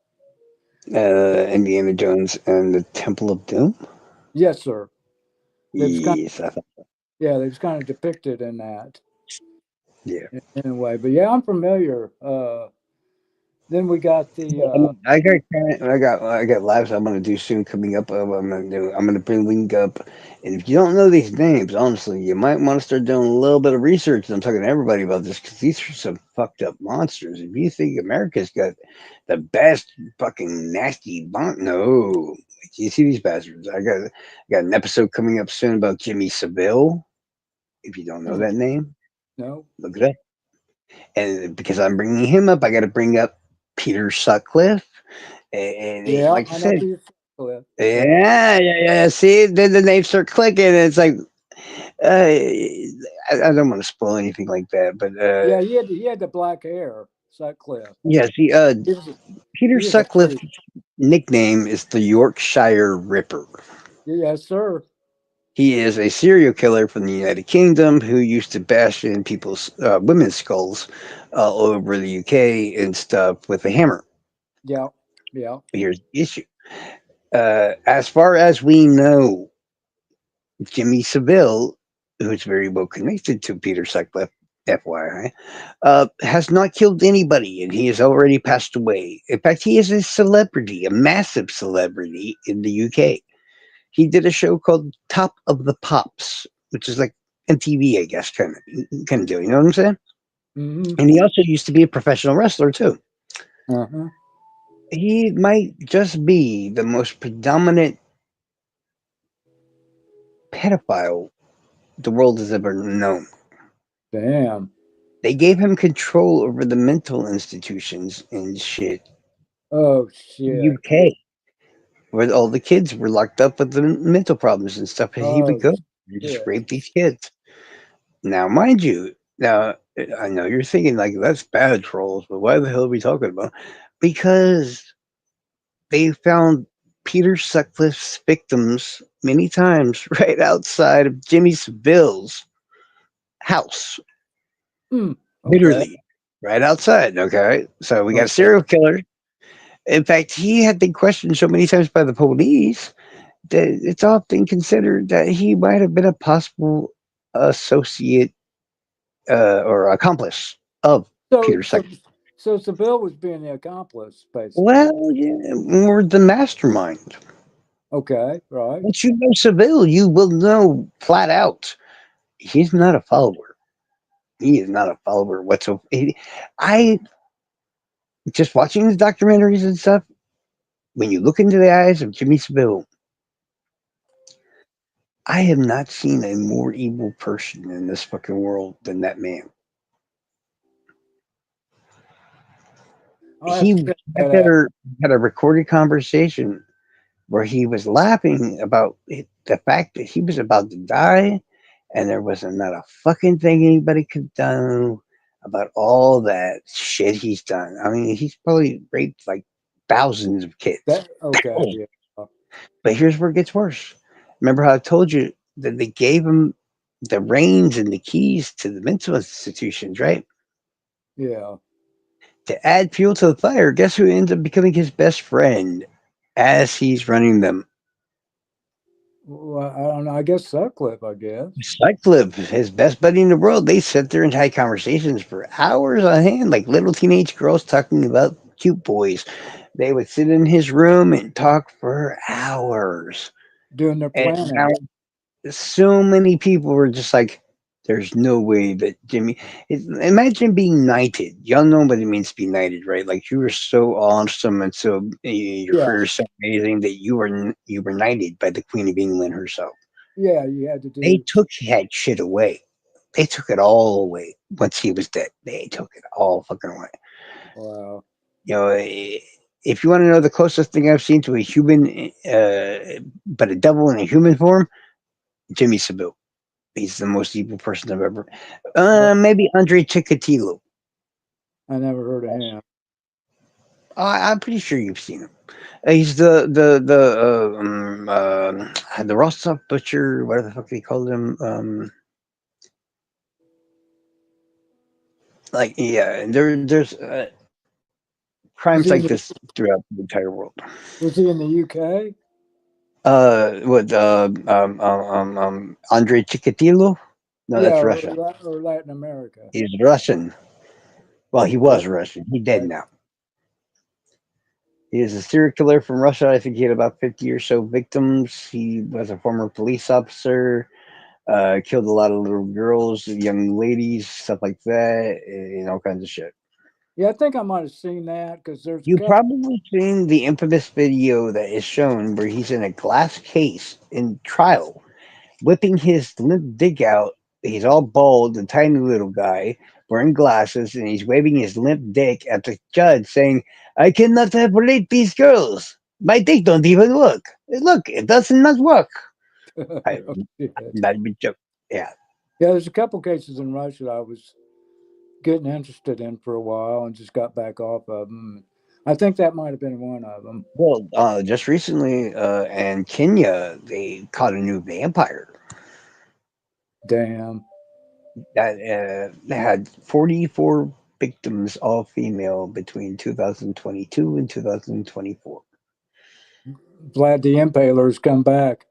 Speaker 1: Indiana Jones and the Temple of Doom.
Speaker 2: Yes, sir. They was kind
Speaker 1: Yes, I thought.
Speaker 2: yeah, they was kind of depicted in that
Speaker 1: Yeah.
Speaker 2: in a way. But yeah, I'm familiar. Then we got the
Speaker 1: I got lives I'm gonna do soon coming up. I'm gonna bring link up, and if you don't know these names, honestly, you might want to start doing a little bit of research. I'm talking to everybody about this because these are some fucked up monsters. If you think America's got the best fucking nasty no, you see these bastards. I got an episode coming up soon about Jimmy Seville. If you don't know that name,
Speaker 2: no,
Speaker 1: look it up. And because I'm bringing him up, I got to bring up Peter Sutcliffe. And
Speaker 2: yeah,
Speaker 1: like I
Speaker 2: I know
Speaker 1: said,
Speaker 2: Peter Sutcliffe. Yeah,
Speaker 1: yeah. See, then the names start clicking, and it's like I don't want to spoil anything like that, but
Speaker 2: yeah, he had the black hair, Sutcliffe.
Speaker 1: yeah. See,
Speaker 2: He was a,
Speaker 1: Peter
Speaker 2: he was a
Speaker 1: Sutcliffe's
Speaker 2: freak.
Speaker 1: nickname is the Yorkshire Ripper.
Speaker 2: Yes, sir.
Speaker 1: He is a serial killer from the United Kingdom who used to bash in people's women's skulls all over the UK and stuff with a hammer.
Speaker 2: Yeah, yeah.
Speaker 1: Here's the issue. As far as we know, Jimmy Seville, who's very well connected to Peter Sutcliffe, FYI, has not killed anybody, and he has already passed away. In fact, he is a celebrity, a massive celebrity in the UK. He did a show called Top of the Pops, which is like MTV, I guess, kind of deal. You know what I'm saying?
Speaker 2: Mm-hmm.
Speaker 1: And he also used to be a professional wrestler too.
Speaker 2: Uh-huh.
Speaker 1: He might just be the most predominant pedophile the world has ever known.
Speaker 2: Damn.
Speaker 1: They gave him control over the mental institutions and shit
Speaker 2: Oh
Speaker 1: in
Speaker 2: shit.
Speaker 1: UK, where all the kids were locked up with the mental problems and stuff. And he would
Speaker 2: Oh
Speaker 1: go and just
Speaker 2: shit.
Speaker 1: rape these kids. Now, mind you, now I know you're thinking like that's bad trolls, but why the hell are we talking about? because they found Peter Sutcliffe's victims many times right outside of Jimmy Seville's house,
Speaker 2: Hmm. Okay.
Speaker 1: literally right outside. Okay, so we got a
Speaker 2: Okay.
Speaker 1: serial killer. In fact, he had been questioned so many times by the police that it's often considered that he might have been a possible associate or accomplice of
Speaker 2: So,
Speaker 1: Peter
Speaker 2: so,
Speaker 1: Sutcliffe.
Speaker 2: so Seville was being the accomplice, basically.
Speaker 1: Well, yeah, more the mastermind.
Speaker 2: Okay. Right.
Speaker 1: Once you know Seville, you will know flat out he's not a follower. He is not a follower whatsoever. I just watching his documentaries and stuff. When you look into the eyes of Jimmy Seville, I have not seen a more evil person in this fucking world than that man.
Speaker 2: I'll have to
Speaker 1: He
Speaker 2: check
Speaker 1: had
Speaker 2: that out.
Speaker 1: had a recorded conversation where he was laughing about the fact that he was about to die, and there wasn't not a fucking thing anybody could do about all that shit he's done. I mean, he's probably raped like thousands of kids.
Speaker 2: That okay. Yeah.
Speaker 1: But here's where it gets worse. Remember how I told you that they gave him the reins and the keys to the mental institutions, right?
Speaker 2: Yeah.
Speaker 1: To add fuel to the fire, guess who ends up becoming his best friend as he's running them?
Speaker 2: Well, I don't know. I guess Sutcliffe. I guess.
Speaker 1: Sutcliffe, his best buddy in the world. They sit there and had conversations for hours on hand, like little teenage girls talking about cute boys. They would sit in his room and talk for hours.
Speaker 2: Doing their
Speaker 1: And now
Speaker 2: planning.
Speaker 1: so many people were just like, there's no way that Jimmy. Imagine being knighted. Y'all know what it means to be knighted, right? Like you were so awesome and so your
Speaker 2: Yeah.
Speaker 1: career is so amazing that you were knighted by the Queen of England herself.
Speaker 2: Yeah. You had to
Speaker 1: They
Speaker 2: do.
Speaker 1: took that shit away. They took it all away once he was dead. They took it all fucking away.
Speaker 2: Wow.
Speaker 1: You know, if you want to know the closest thing I've seen to a human, but a devil in a human form, Jimmy Savile. He's the most evil person I've ever.
Speaker 2: No,
Speaker 1: Maybe Andre Chikatilo.
Speaker 2: I never heard of him.
Speaker 1: I'm pretty sure you've seen him. He's the Rostov butcher. Whatever the fuck they called him. Like yeah, there's crimes
Speaker 2: Was he
Speaker 1: like
Speaker 2: in the,
Speaker 1: this throughout the entire world.
Speaker 2: was he in the UK?
Speaker 1: With Andre Chikatilo? No,
Speaker 2: Yeah,
Speaker 1: that's Russia.
Speaker 2: or Latin America.
Speaker 1: He's Russian. Well, he
Speaker 2: Oh,
Speaker 1: was Russian. He's dead
Speaker 2: okay.
Speaker 1: now. He is a serial killer from Russia. I think he had about 50 or so victims. He was a former police officer, killed a lot of little girls, young ladies, stuff like that, and all kinds of shit.
Speaker 2: Yeah, I think I might have seen that because there's a
Speaker 1: You've
Speaker 2: couple.
Speaker 1: probably seen the infamous video that is shown where he's in a glass case in trial whipping his limp dick out. He's all bald, a tiny little guy, wearing glasses, and he's waving his limp dick at the judge, saying, "I cannot separate these girls. My dick don't even work. Look, it does not work." I,
Speaker 2: Oh, shit.
Speaker 1: not even joke. Yeah.
Speaker 2: Yeah, there's a couple cases in Russia I was getting interested in for a while and just got back off of them. I think that might have been one of them.
Speaker 1: Well, just recently in Kenya, they caught a new vampire
Speaker 2: Damn.
Speaker 1: that had 44 victims, all female, between 2022 and 2024.
Speaker 2: Glad the Impalers come back.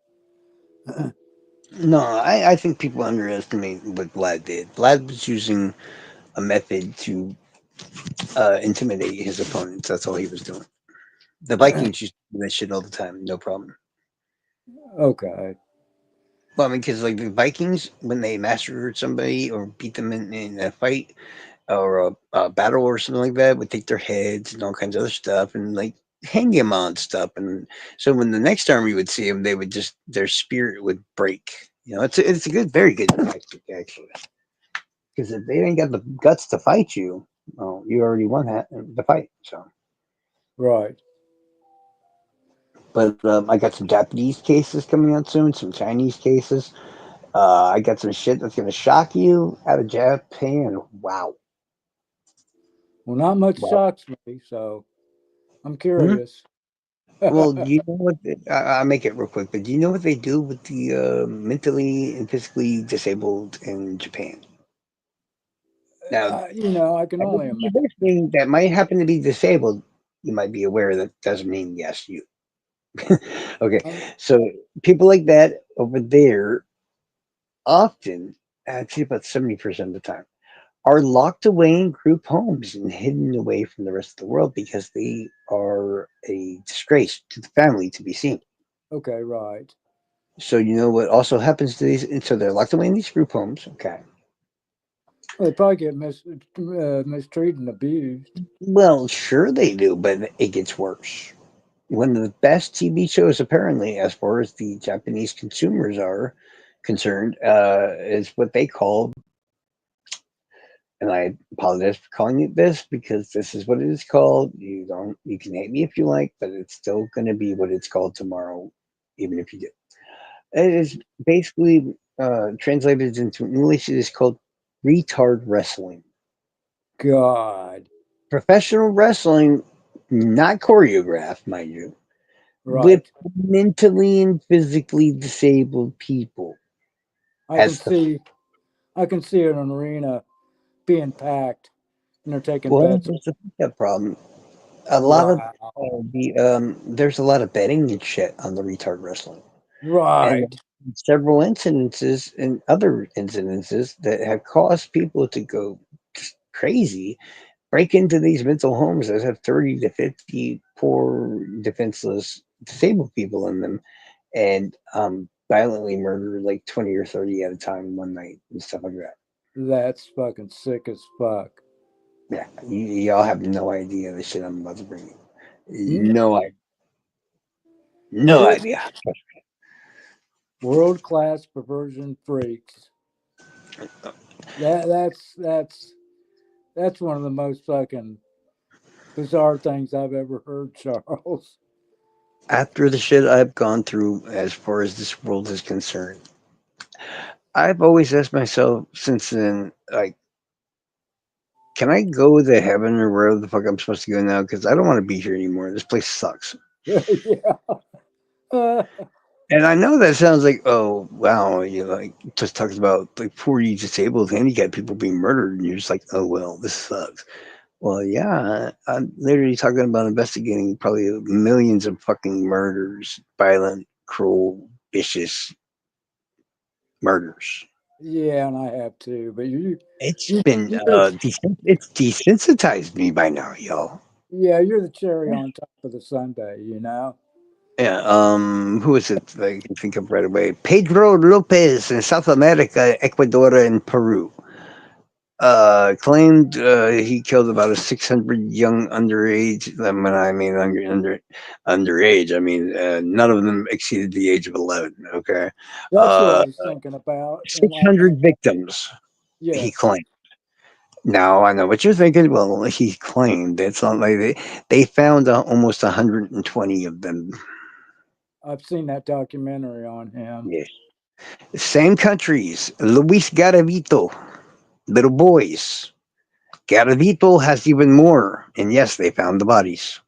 Speaker 1: No, I think people underestimate what Vlad did. Vlad was using a method to intimidate his opponents. That's all he was doing. The Vikings used to do that shit all the time, no problem.
Speaker 2: Okay.
Speaker 1: Well, I mean, because like the Vikings, when they massacred somebody or beat them in a fight or a battle or something like that, would take their heads and all kinds of other stuff and like hang them on stuff. And so when the next army would see them, they would just their spirit would break. You know, it's a good, very good tactic actually. Because if they ain't got the guts to fight you, well, you already won that the fight. So,
Speaker 2: Right.
Speaker 1: but I got some Japanese cases coming out soon, some Chinese cases. I got some shit that's gonna shock you out of Japan. Wow,
Speaker 2: Well, not much
Speaker 1: wow.
Speaker 2: shocks me. So, I'm
Speaker 1: Hmm?
Speaker 2: curious.
Speaker 1: Well, do you know what? I'll make it real quick, but do you know what they do with the mentally and physically disabled in Japan? Now,
Speaker 2: I can only
Speaker 1: everybody
Speaker 2: imagine.
Speaker 1: listening that might happen to be disabled, you might be aware that doesn't mean yes, you. Okay,
Speaker 2: Um,
Speaker 1: so people like that over there often, actually about 70% of the time, are locked away in group homes and hidden away from the rest of the world because they are a disgrace to the family to be seen.
Speaker 2: okay, right.
Speaker 1: So you know what also happens to these, and so they're locked away in these group homes. Okay.
Speaker 2: Well, they probably get mistreated and abused.
Speaker 1: Well, sure they do, but it gets worse. One of the best TV shows, apparently, as far as the Japanese consumers are concerned, is what they call, and I apologize for calling it this because this is what it is called. You can hate me if you like, but it's still going to be what it's called tomorrow, even if you do. It is basically translated into English. It is called retard wrestling.
Speaker 2: God,
Speaker 1: Professional wrestling, not choreographed, mind you, with
Speaker 2: right.
Speaker 1: mentally and physically disabled people
Speaker 2: I can
Speaker 1: as the
Speaker 2: see, I can see an arena being packed, and they're taking
Speaker 1: well.
Speaker 2: bets.
Speaker 1: There's a pickup problem. A lot of
Speaker 2: Wow,
Speaker 1: there's a lot of betting and shit on the retard wrestling, and
Speaker 2: right.
Speaker 1: several incidences and other incidences that have caused people to go just crazy, break into these mental homes that have 30 to 50 poor, defenseless, disabled people in them, and violently murder like 20 or 30 at a time one night and stuff like that.
Speaker 2: That's fucking sick as fuck.
Speaker 1: Yeah, y'all have no idea the shit I'm about to bring you.
Speaker 2: Mm,
Speaker 1: No, no
Speaker 2: Just
Speaker 1: idea.
Speaker 2: world class perversion freaks. That's one of the most fucking bizarre things I've ever heard, Charles.
Speaker 1: After the shit I've gone through as far as this world is concerned, I've always asked myself since then, like, can I go to heaven or wherever the fuck I'm supposed to go now? Because I don't want to be here anymore. This place sucks.
Speaker 2: Yeah. Uh,
Speaker 1: And I know that sounds like, oh wow, you like just talks about like 40 disabled handicapped people being murdered, and you're just like, oh well, this sucks. Well, yeah, I'm literally talking about investigating probably millions of fucking murders, violent, cruel, vicious murders.
Speaker 2: yeah, and I have too. But
Speaker 1: It's
Speaker 2: you,
Speaker 1: been
Speaker 2: you're,
Speaker 1: it's desensitized me by now, yo.
Speaker 2: yeah, you're the cherry on top of the sundae. You know.
Speaker 1: Yeah, who is it that I can think of right away? Pedro Lopez in South America, Ecuador, and Peru. Claimed he killed about a 600 young underage. When I mean underage, I mean none of them exceeded the age of 11. Okay,
Speaker 2: That's what I was thinking about. And like,
Speaker 1: 600 victims. He
Speaker 2: yes,
Speaker 1: claimed. Now I know what you're thinking. Well, he claimed it's not like they found almost 120 of them.
Speaker 2: I've seen that documentary on him.
Speaker 1: Yes, same countries. Luis Garavito, little boys. Garavito has even more, and yes, they found the bodies.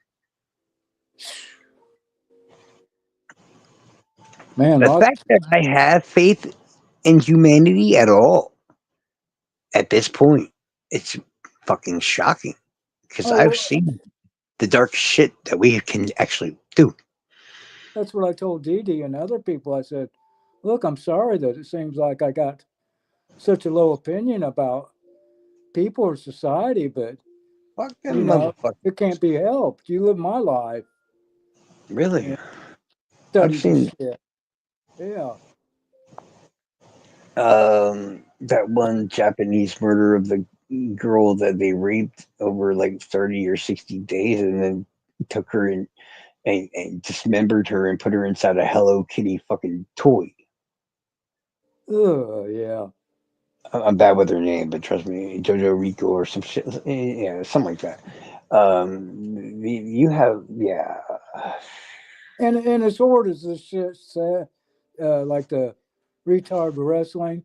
Speaker 2: Man,
Speaker 1: The
Speaker 2: lots.
Speaker 1: fact that I have faith in humanity at all at this point, it's fucking shocking because I've
Speaker 2: Oh,
Speaker 1: seen the dark shit that we can actually do.
Speaker 2: that's what I told Dee Dee and other people. I said, "Look, I'm sorry that it seems like I got such a low opinion about people or society, but
Speaker 1: Fucking
Speaker 2: you know,
Speaker 1: motherfucker.
Speaker 2: it can't be helped. You live my life
Speaker 1: Really?
Speaker 2: and
Speaker 1: I've
Speaker 2: study the
Speaker 1: seen
Speaker 2: shit. Yeah.
Speaker 1: that one Japanese murder of the girl that they raped over like 30 or 60 days and then took her and dismembered her and put her inside a Hello Kitty fucking toy.
Speaker 2: Yeah.
Speaker 1: I'm bad with her name, but trust me, Jojo Rico or some shit. Yeah, something like that. You have, yeah.
Speaker 2: And as hard as this shit said, like the retard wrestling,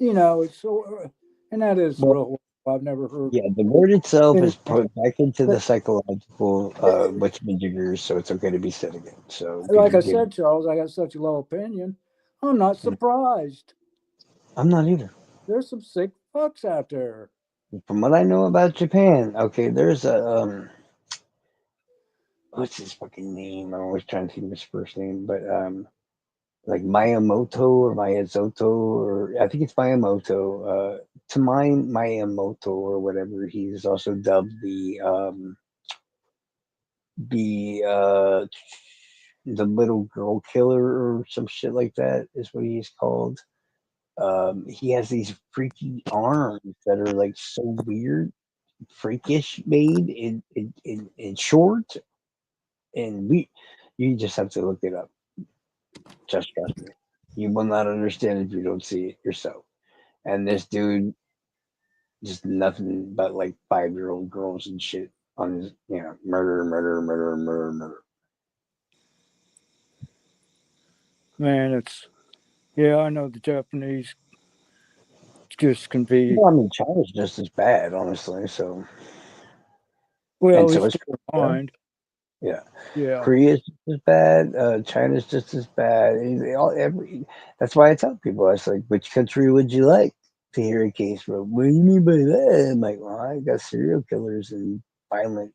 Speaker 2: it's so, and that is
Speaker 1: Well,
Speaker 2: real. I've never heard
Speaker 1: Yeah, the word itself is
Speaker 2: anything.
Speaker 1: put back into the
Speaker 2: But
Speaker 1: psychological whatchamajigger, so it's okay to be said again. So
Speaker 2: like
Speaker 1: people
Speaker 2: I
Speaker 1: give.
Speaker 2: said, Charles, I got such a low opinion. I'm not surprised.
Speaker 1: I'm not either.
Speaker 2: There's some sick fucks out there.
Speaker 1: From what I know about Japan, okay, there's a what's his fucking name? I'm always trying to think of his first name, but like Miyamoto or Miyazoto, or I think it's Miyamoto. Miyamoto or whatever. He's also dubbed the the little girl killer or some shit like that is what he's called. He has these freaky arms that are like so weird, freakish made in short, and you just have to look it up. Just trust me. You will not understand if you don't see it yourself. And this dude, just nothing but like 5-year old girls and shit on his, murder, murder, murder, murder, murder.
Speaker 2: Man, it's yeah, I know the Japanese just can be
Speaker 1: Well, I mean, China's just as bad, honestly. So,
Speaker 2: well,
Speaker 1: and
Speaker 2: at
Speaker 1: so
Speaker 2: least
Speaker 1: is
Speaker 2: in their
Speaker 1: Korea.
Speaker 2: mind.
Speaker 1: Yeah,
Speaker 2: Yeah,
Speaker 1: Korea's just as bad. China's just as bad. That's why I tell people, I was like, which country would you like to hear a case from? What do you mean by that? I'm like, well, I got serial killers and violent,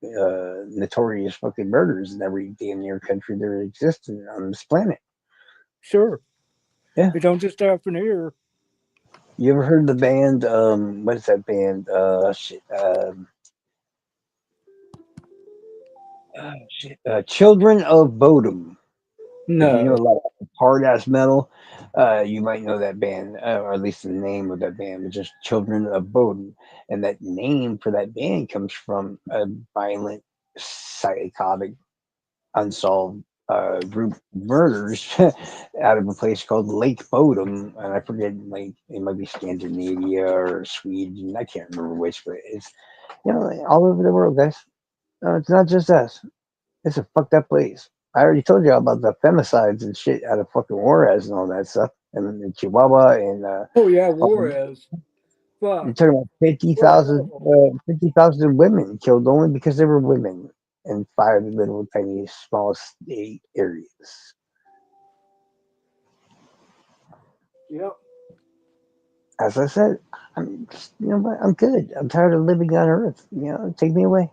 Speaker 1: notorious fucking murders in every damn near country there exists on this planet.
Speaker 2: sure.
Speaker 1: Yeah.
Speaker 2: It don't just happen here.
Speaker 1: You ever heard the band? What is that band? Shit. Shit. Children of Bodom. If you know
Speaker 2: No,
Speaker 1: a lot of hard ass metal, you might know that band, or at least the name of that band, which is Children of Bodom. And that name for that band comes from a violent, psychotic, unsolved group murders out of a place called Lake Bodom, and I forget, like it might be Scandinavia or Sweden. I can't remember which, but it's all over the world, guys. It's not just us. It's a fucked up place. I already told you about the femicides and shit out of fucking Juarez and all that stuff, and in Chihuahua and
Speaker 2: oh yeah,
Speaker 1: all
Speaker 2: Juarez.
Speaker 1: you're
Speaker 2: Fuck.
Speaker 1: talking about
Speaker 2: What the hell?
Speaker 1: 50,000 women killed only because they were women in 5 little tiny small state areas.
Speaker 2: Yep.
Speaker 1: As I said, I'm just, you know what? I'm good. I'm tired of living on Earth. Take me away.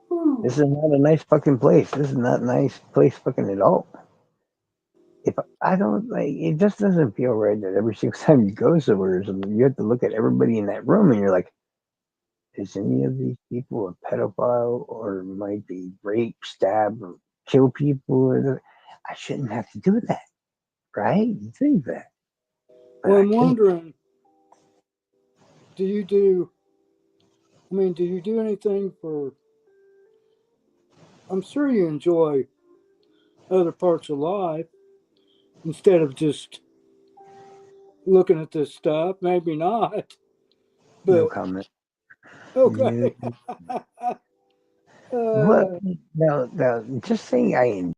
Speaker 2: Whew.
Speaker 1: This is not a nice fucking place. This is not a nice place fucking at all. If I don't like, it just doesn't feel right that every single time you go somewhere, you have to look at everybody in that room and you're like, is any of these people a pedophile or might be rape, stab, or kill people? I shouldn't have to do that, right? You think that, but
Speaker 2: Well,
Speaker 1: I
Speaker 2: I'm
Speaker 1: can't.
Speaker 2: wondering, do you do? I mean, do you do anything for? I'm sure you enjoy other parts of life instead of just looking at this stuff. Maybe not,
Speaker 1: No
Speaker 2: but
Speaker 1: comment. No.
Speaker 2: okay.
Speaker 1: What?
Speaker 2: uh,
Speaker 1: Now, just saying I enjoy.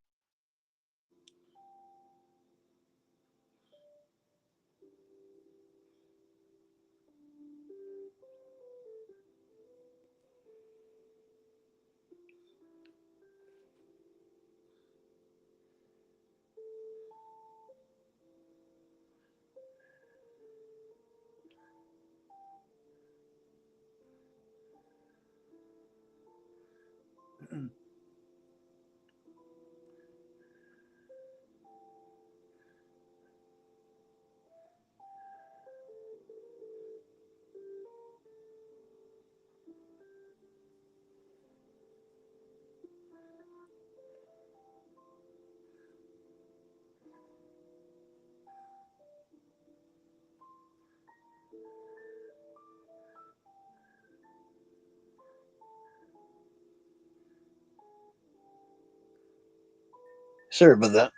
Speaker 1: Sorry about that.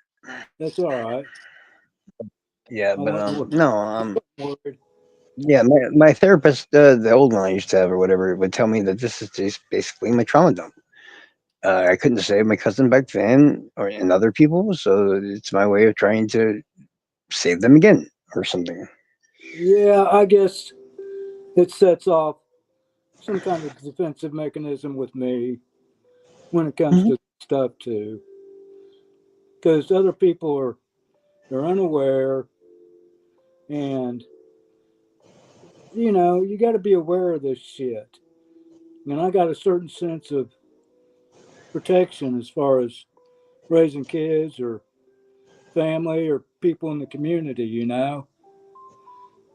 Speaker 2: that's all right.
Speaker 1: Yeah,
Speaker 2: I
Speaker 1: but
Speaker 2: wasn't worried.
Speaker 1: no,
Speaker 2: Worried.
Speaker 1: yeah, my therapist, the old one I used to have or whatever, would tell me that this is just basically my trauma dump. I couldn't save my cousin back then, or and other people, so it's my way of trying to save them again or something.
Speaker 2: Yeah, I guess it sets off some kind of defensive mechanism with me when it comes
Speaker 1: Mhm.
Speaker 2: to stuff too, because other people are they're unaware, and you got to be aware of this shit. And I got a certain sense of protection as far as raising kids or family or people in the community.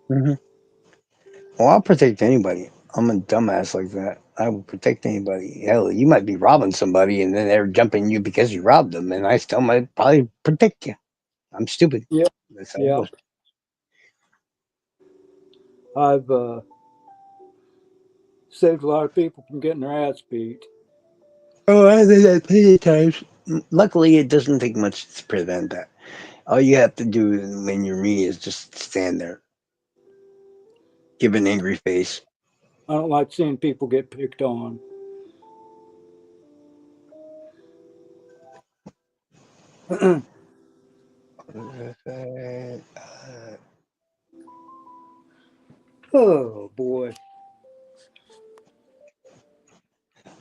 Speaker 1: Mhm. Well, I'll protect anybody. I'm a dumbass like that. I will protect anybody. Hell, you might be robbing somebody and then they're jumping you because you robbed them, and I still might probably protect you. I'm stupid.
Speaker 2: Yeah,
Speaker 1: That's how it
Speaker 2: yeah.
Speaker 1: goes.
Speaker 2: I've saved a lot of people from getting their ass beat.
Speaker 1: Oh, I did that plenty of times. Luckily, it doesn't take much to prevent that. All you have to do when you're me is just stand there, give an angry face.
Speaker 2: I don't like seeing people get picked on. Oh boy.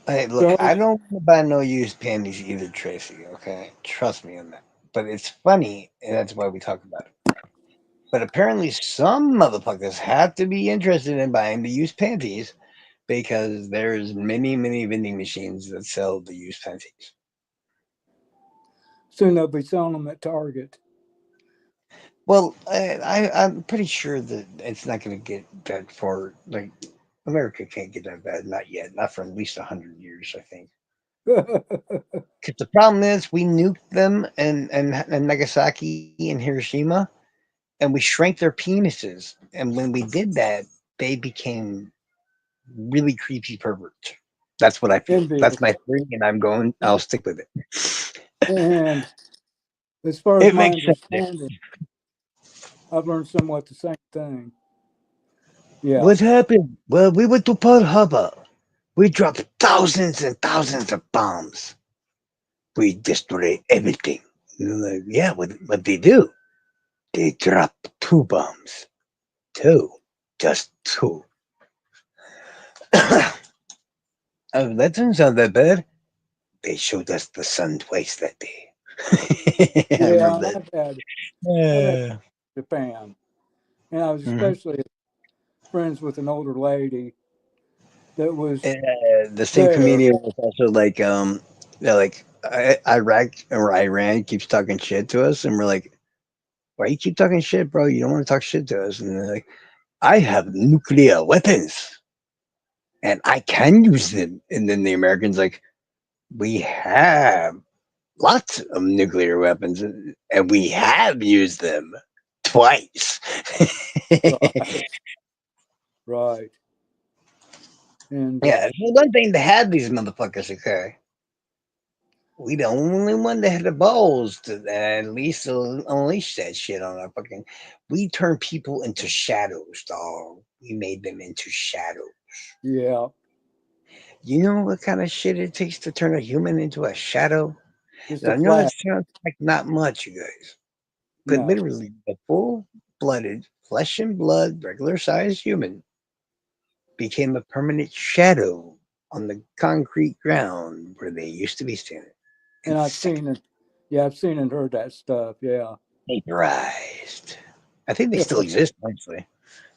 Speaker 1: Hey, look,
Speaker 2: So
Speaker 1: I don't buy no used panties either, Tracy. Okay, trust me on that. But it's funny, and that's why we talk about it. But apparently, some motherfuckers have to be interested in buying the used panties because there's many, many vending machines that sell the used panties.
Speaker 2: soon they'll be selling them at Target.
Speaker 1: Well, I'm pretty sure that it's not going to get that far. Like America can't get that bad, not yet, not for at least 100 years, I think. Because the problem is, we nuked them and Nagasaki and Hiroshima, and we shrank their penises. And when we did that, they became really creepy perverts. That's what I feel. That's my
Speaker 2: Envious.
Speaker 1: theory, and I'll stick with it.
Speaker 2: And as far as
Speaker 1: It
Speaker 2: my
Speaker 1: makes sense.
Speaker 2: understanding, I've learned somewhat the same thing. Yeah.
Speaker 1: What happened? Well, we went to Pearl Harbor. We dropped thousands and thousands of bombs. We destroyed everything. And I'm like, yeah, what they do? They dropped two bombs. Two. Just two. That doesn't sound that bad. They showed us the sun twice that day. I
Speaker 2: Yeah,
Speaker 1: remember
Speaker 2: and
Speaker 1: that.
Speaker 2: I've had
Speaker 1: Uh,
Speaker 2: Japan. And I was
Speaker 1: mhm.
Speaker 2: especially friends with an older lady that was
Speaker 1: The same
Speaker 2: there.
Speaker 1: comedian was also like, Iraq or Iran keeps talking shit to us, and we're like, why you keep talking shit, bro? You don't want to talk shit to us. And they're like, I have nuclear weapons and I can use them. And then the Americans like, we have lots of nuclear weapons and we have used them twice.
Speaker 2: Right, right. And
Speaker 1: Yeah, it's one thing to have these motherfuckers occur. We the only one that had the balls to at least unleash that shit on our fucking. We turned people into shadows, dog. We made them into shadows.
Speaker 2: yeah,
Speaker 1: You know what kind of shit it takes to turn a human into a shadow?
Speaker 2: just
Speaker 1: And
Speaker 2: a
Speaker 1: I know that
Speaker 2: flat.
Speaker 1: sounds like not much, you guys, but
Speaker 2: No.
Speaker 1: literally, a full blooded, flesh and blood, regular sized human became a permanent shadow on the concrete ground where they used to be standing in
Speaker 2: And I've
Speaker 1: seconds.
Speaker 2: seen it. Yeah, I've seen and heard that stuff. Yeah.
Speaker 1: Vaporized. I think they still exist, honestly.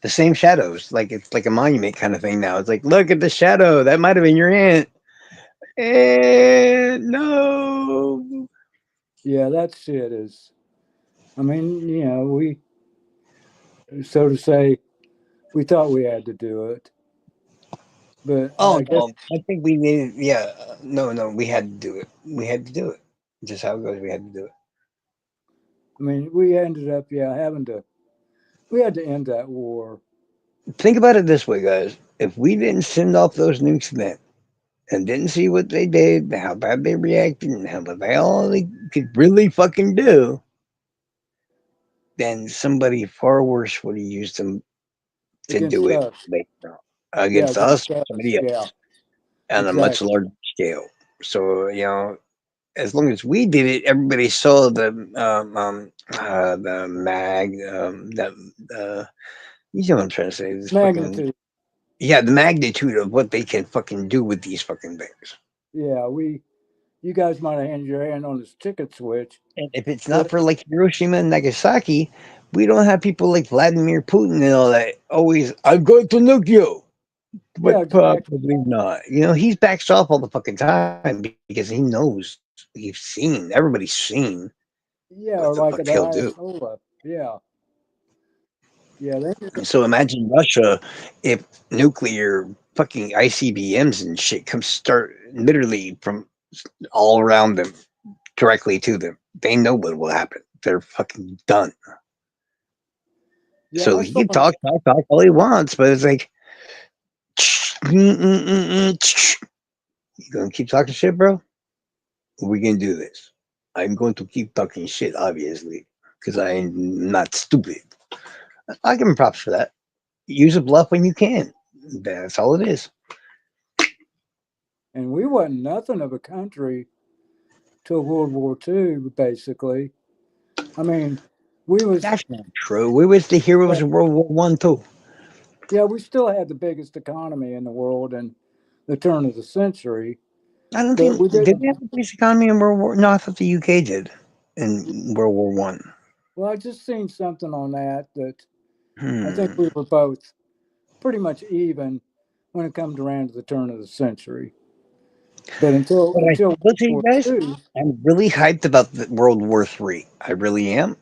Speaker 1: The same shadows, like it's like a monument kind of thing now. It's like, look at the shadow. That might have been your aunt. And no.
Speaker 2: Yeah, that shit is. I mean, so to say, we thought we had to do it, but
Speaker 1: Oh
Speaker 2: I guess
Speaker 1: no, I think we needed. Yeah, no, we had to do it. We had to do it. Just how it goes. We had to do it.
Speaker 2: I mean we ended up having to. We had to end that war.
Speaker 1: Think about it this way, guys. If we didn't send off those nukes then, and didn't see what they did, how bad they reacted, and how what they all they could really fucking do, then somebody far worse would have used them to do
Speaker 2: Against
Speaker 1: it
Speaker 2: us.
Speaker 1: later on
Speaker 2: Yeah,
Speaker 1: against us
Speaker 2: against
Speaker 1: or
Speaker 2: us.
Speaker 1: somebody
Speaker 2: Yeah,
Speaker 1: else on a much
Speaker 2: exactly.
Speaker 1: larger scale.
Speaker 3: So as long as we did it, everybody saw the you know what I'm trying to say. This fucking
Speaker 2: Magnitude.
Speaker 3: yeah, the magnitude of what they can fucking do with these fucking things.
Speaker 2: Yeah, you guys might have handed your hand on this ticket switch,
Speaker 3: And if it's not
Speaker 2: but
Speaker 3: for like Hiroshima and Nagasaki, we don't have people like Vladimir Putin and all that. Always, I'm going to nuke you,
Speaker 2: yeah,
Speaker 3: but
Speaker 2: exactly.
Speaker 3: probably not. He's backs off all the fucking time because he knows everybody's seen what
Speaker 2: Yeah,
Speaker 3: the
Speaker 2: or
Speaker 3: fuck
Speaker 2: like
Speaker 3: he'll
Speaker 2: the
Speaker 3: do.
Speaker 2: Ayatollah. Yeah, yeah, they
Speaker 3: So imagine Russia if nuclear fucking ICBMs and shit come start literally from all around them directly to them. They know what will happen. They're fucking done.
Speaker 2: yeah.
Speaker 3: So
Speaker 2: I
Speaker 3: he
Speaker 2: saw
Speaker 3: can talk all he wants, but it's like, you gonna keep talking shit, bro? We're gonna do this. I'm going to keep talking shit, obviously, because I'm not stupid. I give him props for that. Use a bluff when you can. That's all it is.
Speaker 2: and we wasn't nothing of a country till World War II, basically. I mean, we was
Speaker 3: That's not true. We was the
Speaker 2: yeah,
Speaker 3: heroes of World War One too.
Speaker 2: yeah, we still had the biggest economy in the world in the turn of the century,
Speaker 3: I don't
Speaker 2: but
Speaker 3: think
Speaker 2: we
Speaker 3: did
Speaker 2: didn't.
Speaker 3: we have the biggest economy in World War? No, I thought the UK did in World War One.
Speaker 2: Well, I just seen something on that I think
Speaker 3: Hmm.
Speaker 2: we were both pretty much even when it comes around to the turn of the century. But
Speaker 3: But I
Speaker 2: until
Speaker 3: will tell you
Speaker 2: World
Speaker 3: guys,
Speaker 2: War II,
Speaker 3: I'm really hyped about the World War Three. I really am.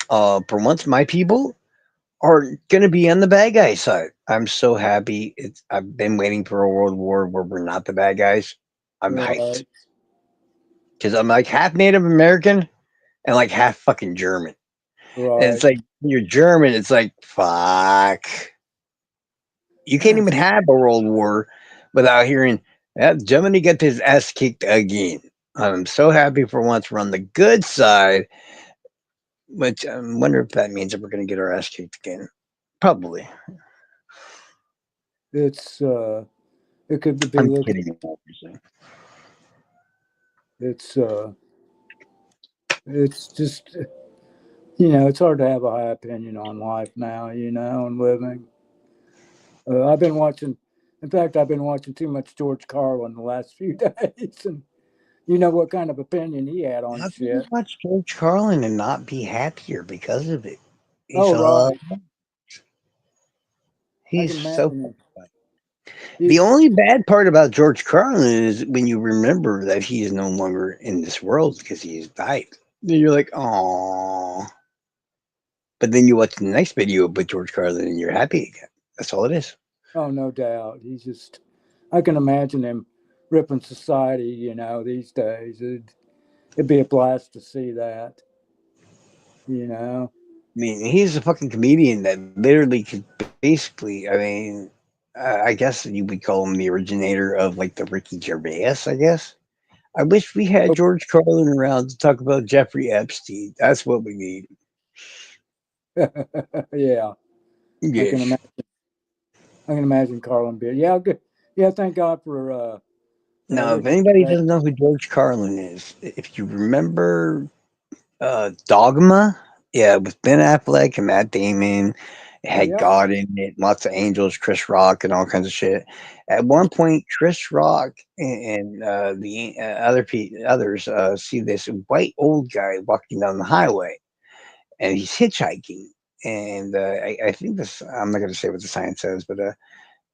Speaker 3: For once, my people are gonna be on the bad guy side. I'm so happy. I've been waiting for a world war where we're not the bad guys. I'm hyped
Speaker 2: right,
Speaker 3: because I'm like half Native American and like half fucking German. And it's
Speaker 2: right.
Speaker 3: like when you're German, it's like fuck. You can't even have a world war without hearing that Germany got his ass kicked again. I'm so happy for once we're on the good side, which I wonder if that means that we're going to get our ass kicked again. Probably.
Speaker 2: It's it could be
Speaker 3: I'm
Speaker 2: looking.
Speaker 3: kidding, obviously.
Speaker 2: It's uh, it's just it's hard to have a high opinion on life now. And living. I've been watching. In fact, I've been watching too much George Carlin the last few days, and you know what kind of opinion he had on
Speaker 3: How can you
Speaker 2: shit.
Speaker 3: watch George Carlin and not be happier because of it? He's
Speaker 2: Oh, right. I
Speaker 3: he's
Speaker 2: can
Speaker 3: so
Speaker 2: imagine
Speaker 3: fucking
Speaker 2: him.
Speaker 3: funny. The
Speaker 2: He's
Speaker 3: only bad part about George Carlin is when you remember that he is no longer in this world because he has died. Then you're like, oh. But then you watch the next video with George Carlin and you're happy again. That's all it is.
Speaker 2: oh, no doubt. He's just. I can imagine him ripping society. These days it'd be a blast to see that. You know.
Speaker 3: I mean, he's a fucking comedian that literally could basically, I mean, I guess you would call him the originator of like the Ricky Gervais, I guess. I wish we had George Carlin around to talk about Jeffrey Epstein. That's what we need.
Speaker 2: Yeah, I can
Speaker 3: Yes.
Speaker 2: imagine. I can imagine Carlin being. Yeah, good. Yeah, thank God for
Speaker 3: Now, if
Speaker 2: Ricky
Speaker 3: anybody
Speaker 2: Gervais.
Speaker 3: doesn't know who George Carlin is, if you remember Dogma, yeah, with Ben Affleck and Matt Damon, it had
Speaker 2: Yep.
Speaker 3: God in it, lots of angels, Chris Rock, and all kinds of shit. At one point, Chris Rock and the others see this white old guy walking down the highway, and he's hitchhiking. And I think this, I'm not going to say what the sign says, but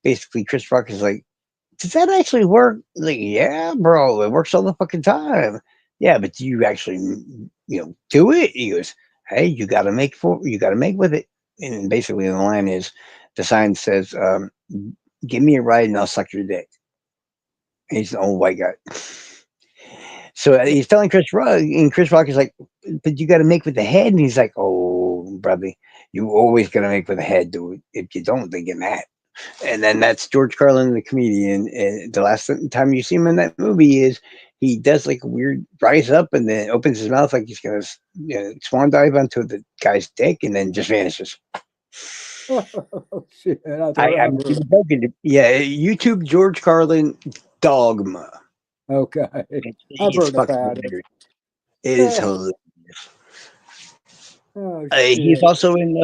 Speaker 3: basically, Chris Rock is like, does that actually work? Like, yeah, bro, it works all the fucking time. Yeah, but do you actually, do it? He goes, hey, you got to make with it. And basically, the line is, the sign says, give me a ride and I'll suck your dick. And he's an old white guy. So he's telling Chris Rock, and Chris Rock is like, but you got to make with the head. And he's like, oh, brother, you always got to make with the head, dude. If you don't, they get mad. And then that's George Carlin, the comedian. And the last time you see him in that movie is he does like a weird rise up and then opens his mouth like he's gonna swan dive onto the guy's dick and then just vanishes.
Speaker 2: Oh shit!
Speaker 3: I'm not even joking. Yeah, YouTube George Carlin Dogma.
Speaker 2: Okay, I've
Speaker 3: It's
Speaker 2: heard
Speaker 3: fucking
Speaker 2: about it.
Speaker 3: hilarious. It is hilarious.
Speaker 2: Oh
Speaker 3: He's
Speaker 2: shit!
Speaker 3: also in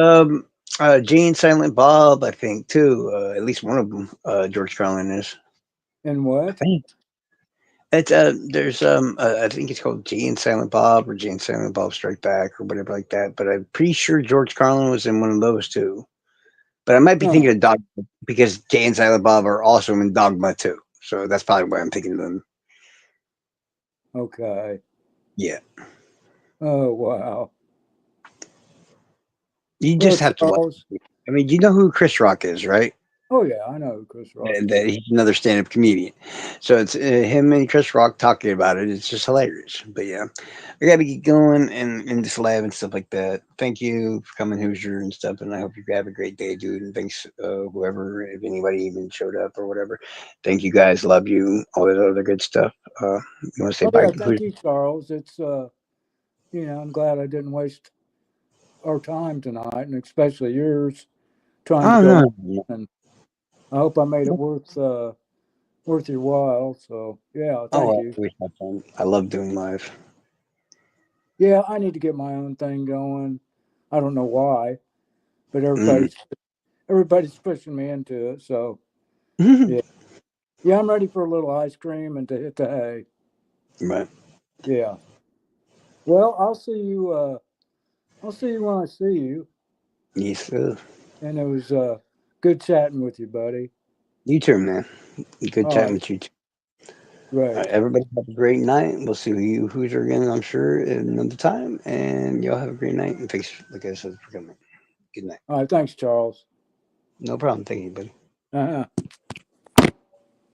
Speaker 3: Jay and Silent Bob, I think, too. At least one of them, George Carlin is.
Speaker 2: And
Speaker 3: I
Speaker 2: what?
Speaker 3: think it's there's I think it's called Jay and Silent Bob or Jay and Silent Bob Strike Back or whatever like that. But I'm pretty sure George Carlin was in one of those too. But I might be
Speaker 2: Oh,
Speaker 3: thinking of Dogma because Jay and Silent Bob are also in Dogma too. So that's probably why I'm thinking of them.
Speaker 2: okay.
Speaker 3: Yeah,
Speaker 2: Oh wow.
Speaker 3: you
Speaker 2: Well,
Speaker 3: just have to watch.
Speaker 2: Charles.
Speaker 3: I mean, you know who Chris Rock is, right?
Speaker 2: Oh yeah, I know who Chris Rock
Speaker 3: And
Speaker 2: is.
Speaker 3: that he's another stand-up comedian. So it's him and Chris Rock talking about it. It's just hilarious. But yeah, I got to get going and in this lab and stuff like that. Thank you for coming, Hoosier and stuff. And I hope you have a great day, dude. And thanks, whoever, if anybody even showed up or whatever. Thank you guys. Love you. All that other good stuff. You want to say
Speaker 2: Oh
Speaker 3: bye,
Speaker 2: yeah, thank
Speaker 3: Hoosier?
Speaker 2: you, Charles. It's I'm glad I didn't waste our time tonight, and especially yours trying to
Speaker 3: Oh
Speaker 2: go
Speaker 3: no,
Speaker 2: on. And I hope I made it worth your while. So yeah,
Speaker 3: oh,
Speaker 2: thank
Speaker 3: I
Speaker 2: you.
Speaker 3: always have fun. I love doing live.
Speaker 2: Yeah, I need to get my own thing going. I don't know why, but
Speaker 3: Mm.
Speaker 2: everybody's pushing me into it. So yeah, yeah, I'm ready for a little ice cream and to hit the hay.
Speaker 3: Right.
Speaker 2: Yeah. Well, I'll see you. I'll see you when I see you.
Speaker 3: Yes, sir.
Speaker 2: And it was good chatting with you, buddy.
Speaker 3: You too, man. Good
Speaker 2: All
Speaker 3: chatting
Speaker 2: right,
Speaker 3: with you. All right,
Speaker 2: great.
Speaker 3: everybody have a great night. We'll see you Hoosier again, I'm sure, another time. And y'all have a great night. And thanks, like I said, for coming. Good night.
Speaker 2: All right, thanks, Charles.
Speaker 3: No problem. Thank you, buddy.
Speaker 2: Uh-huh.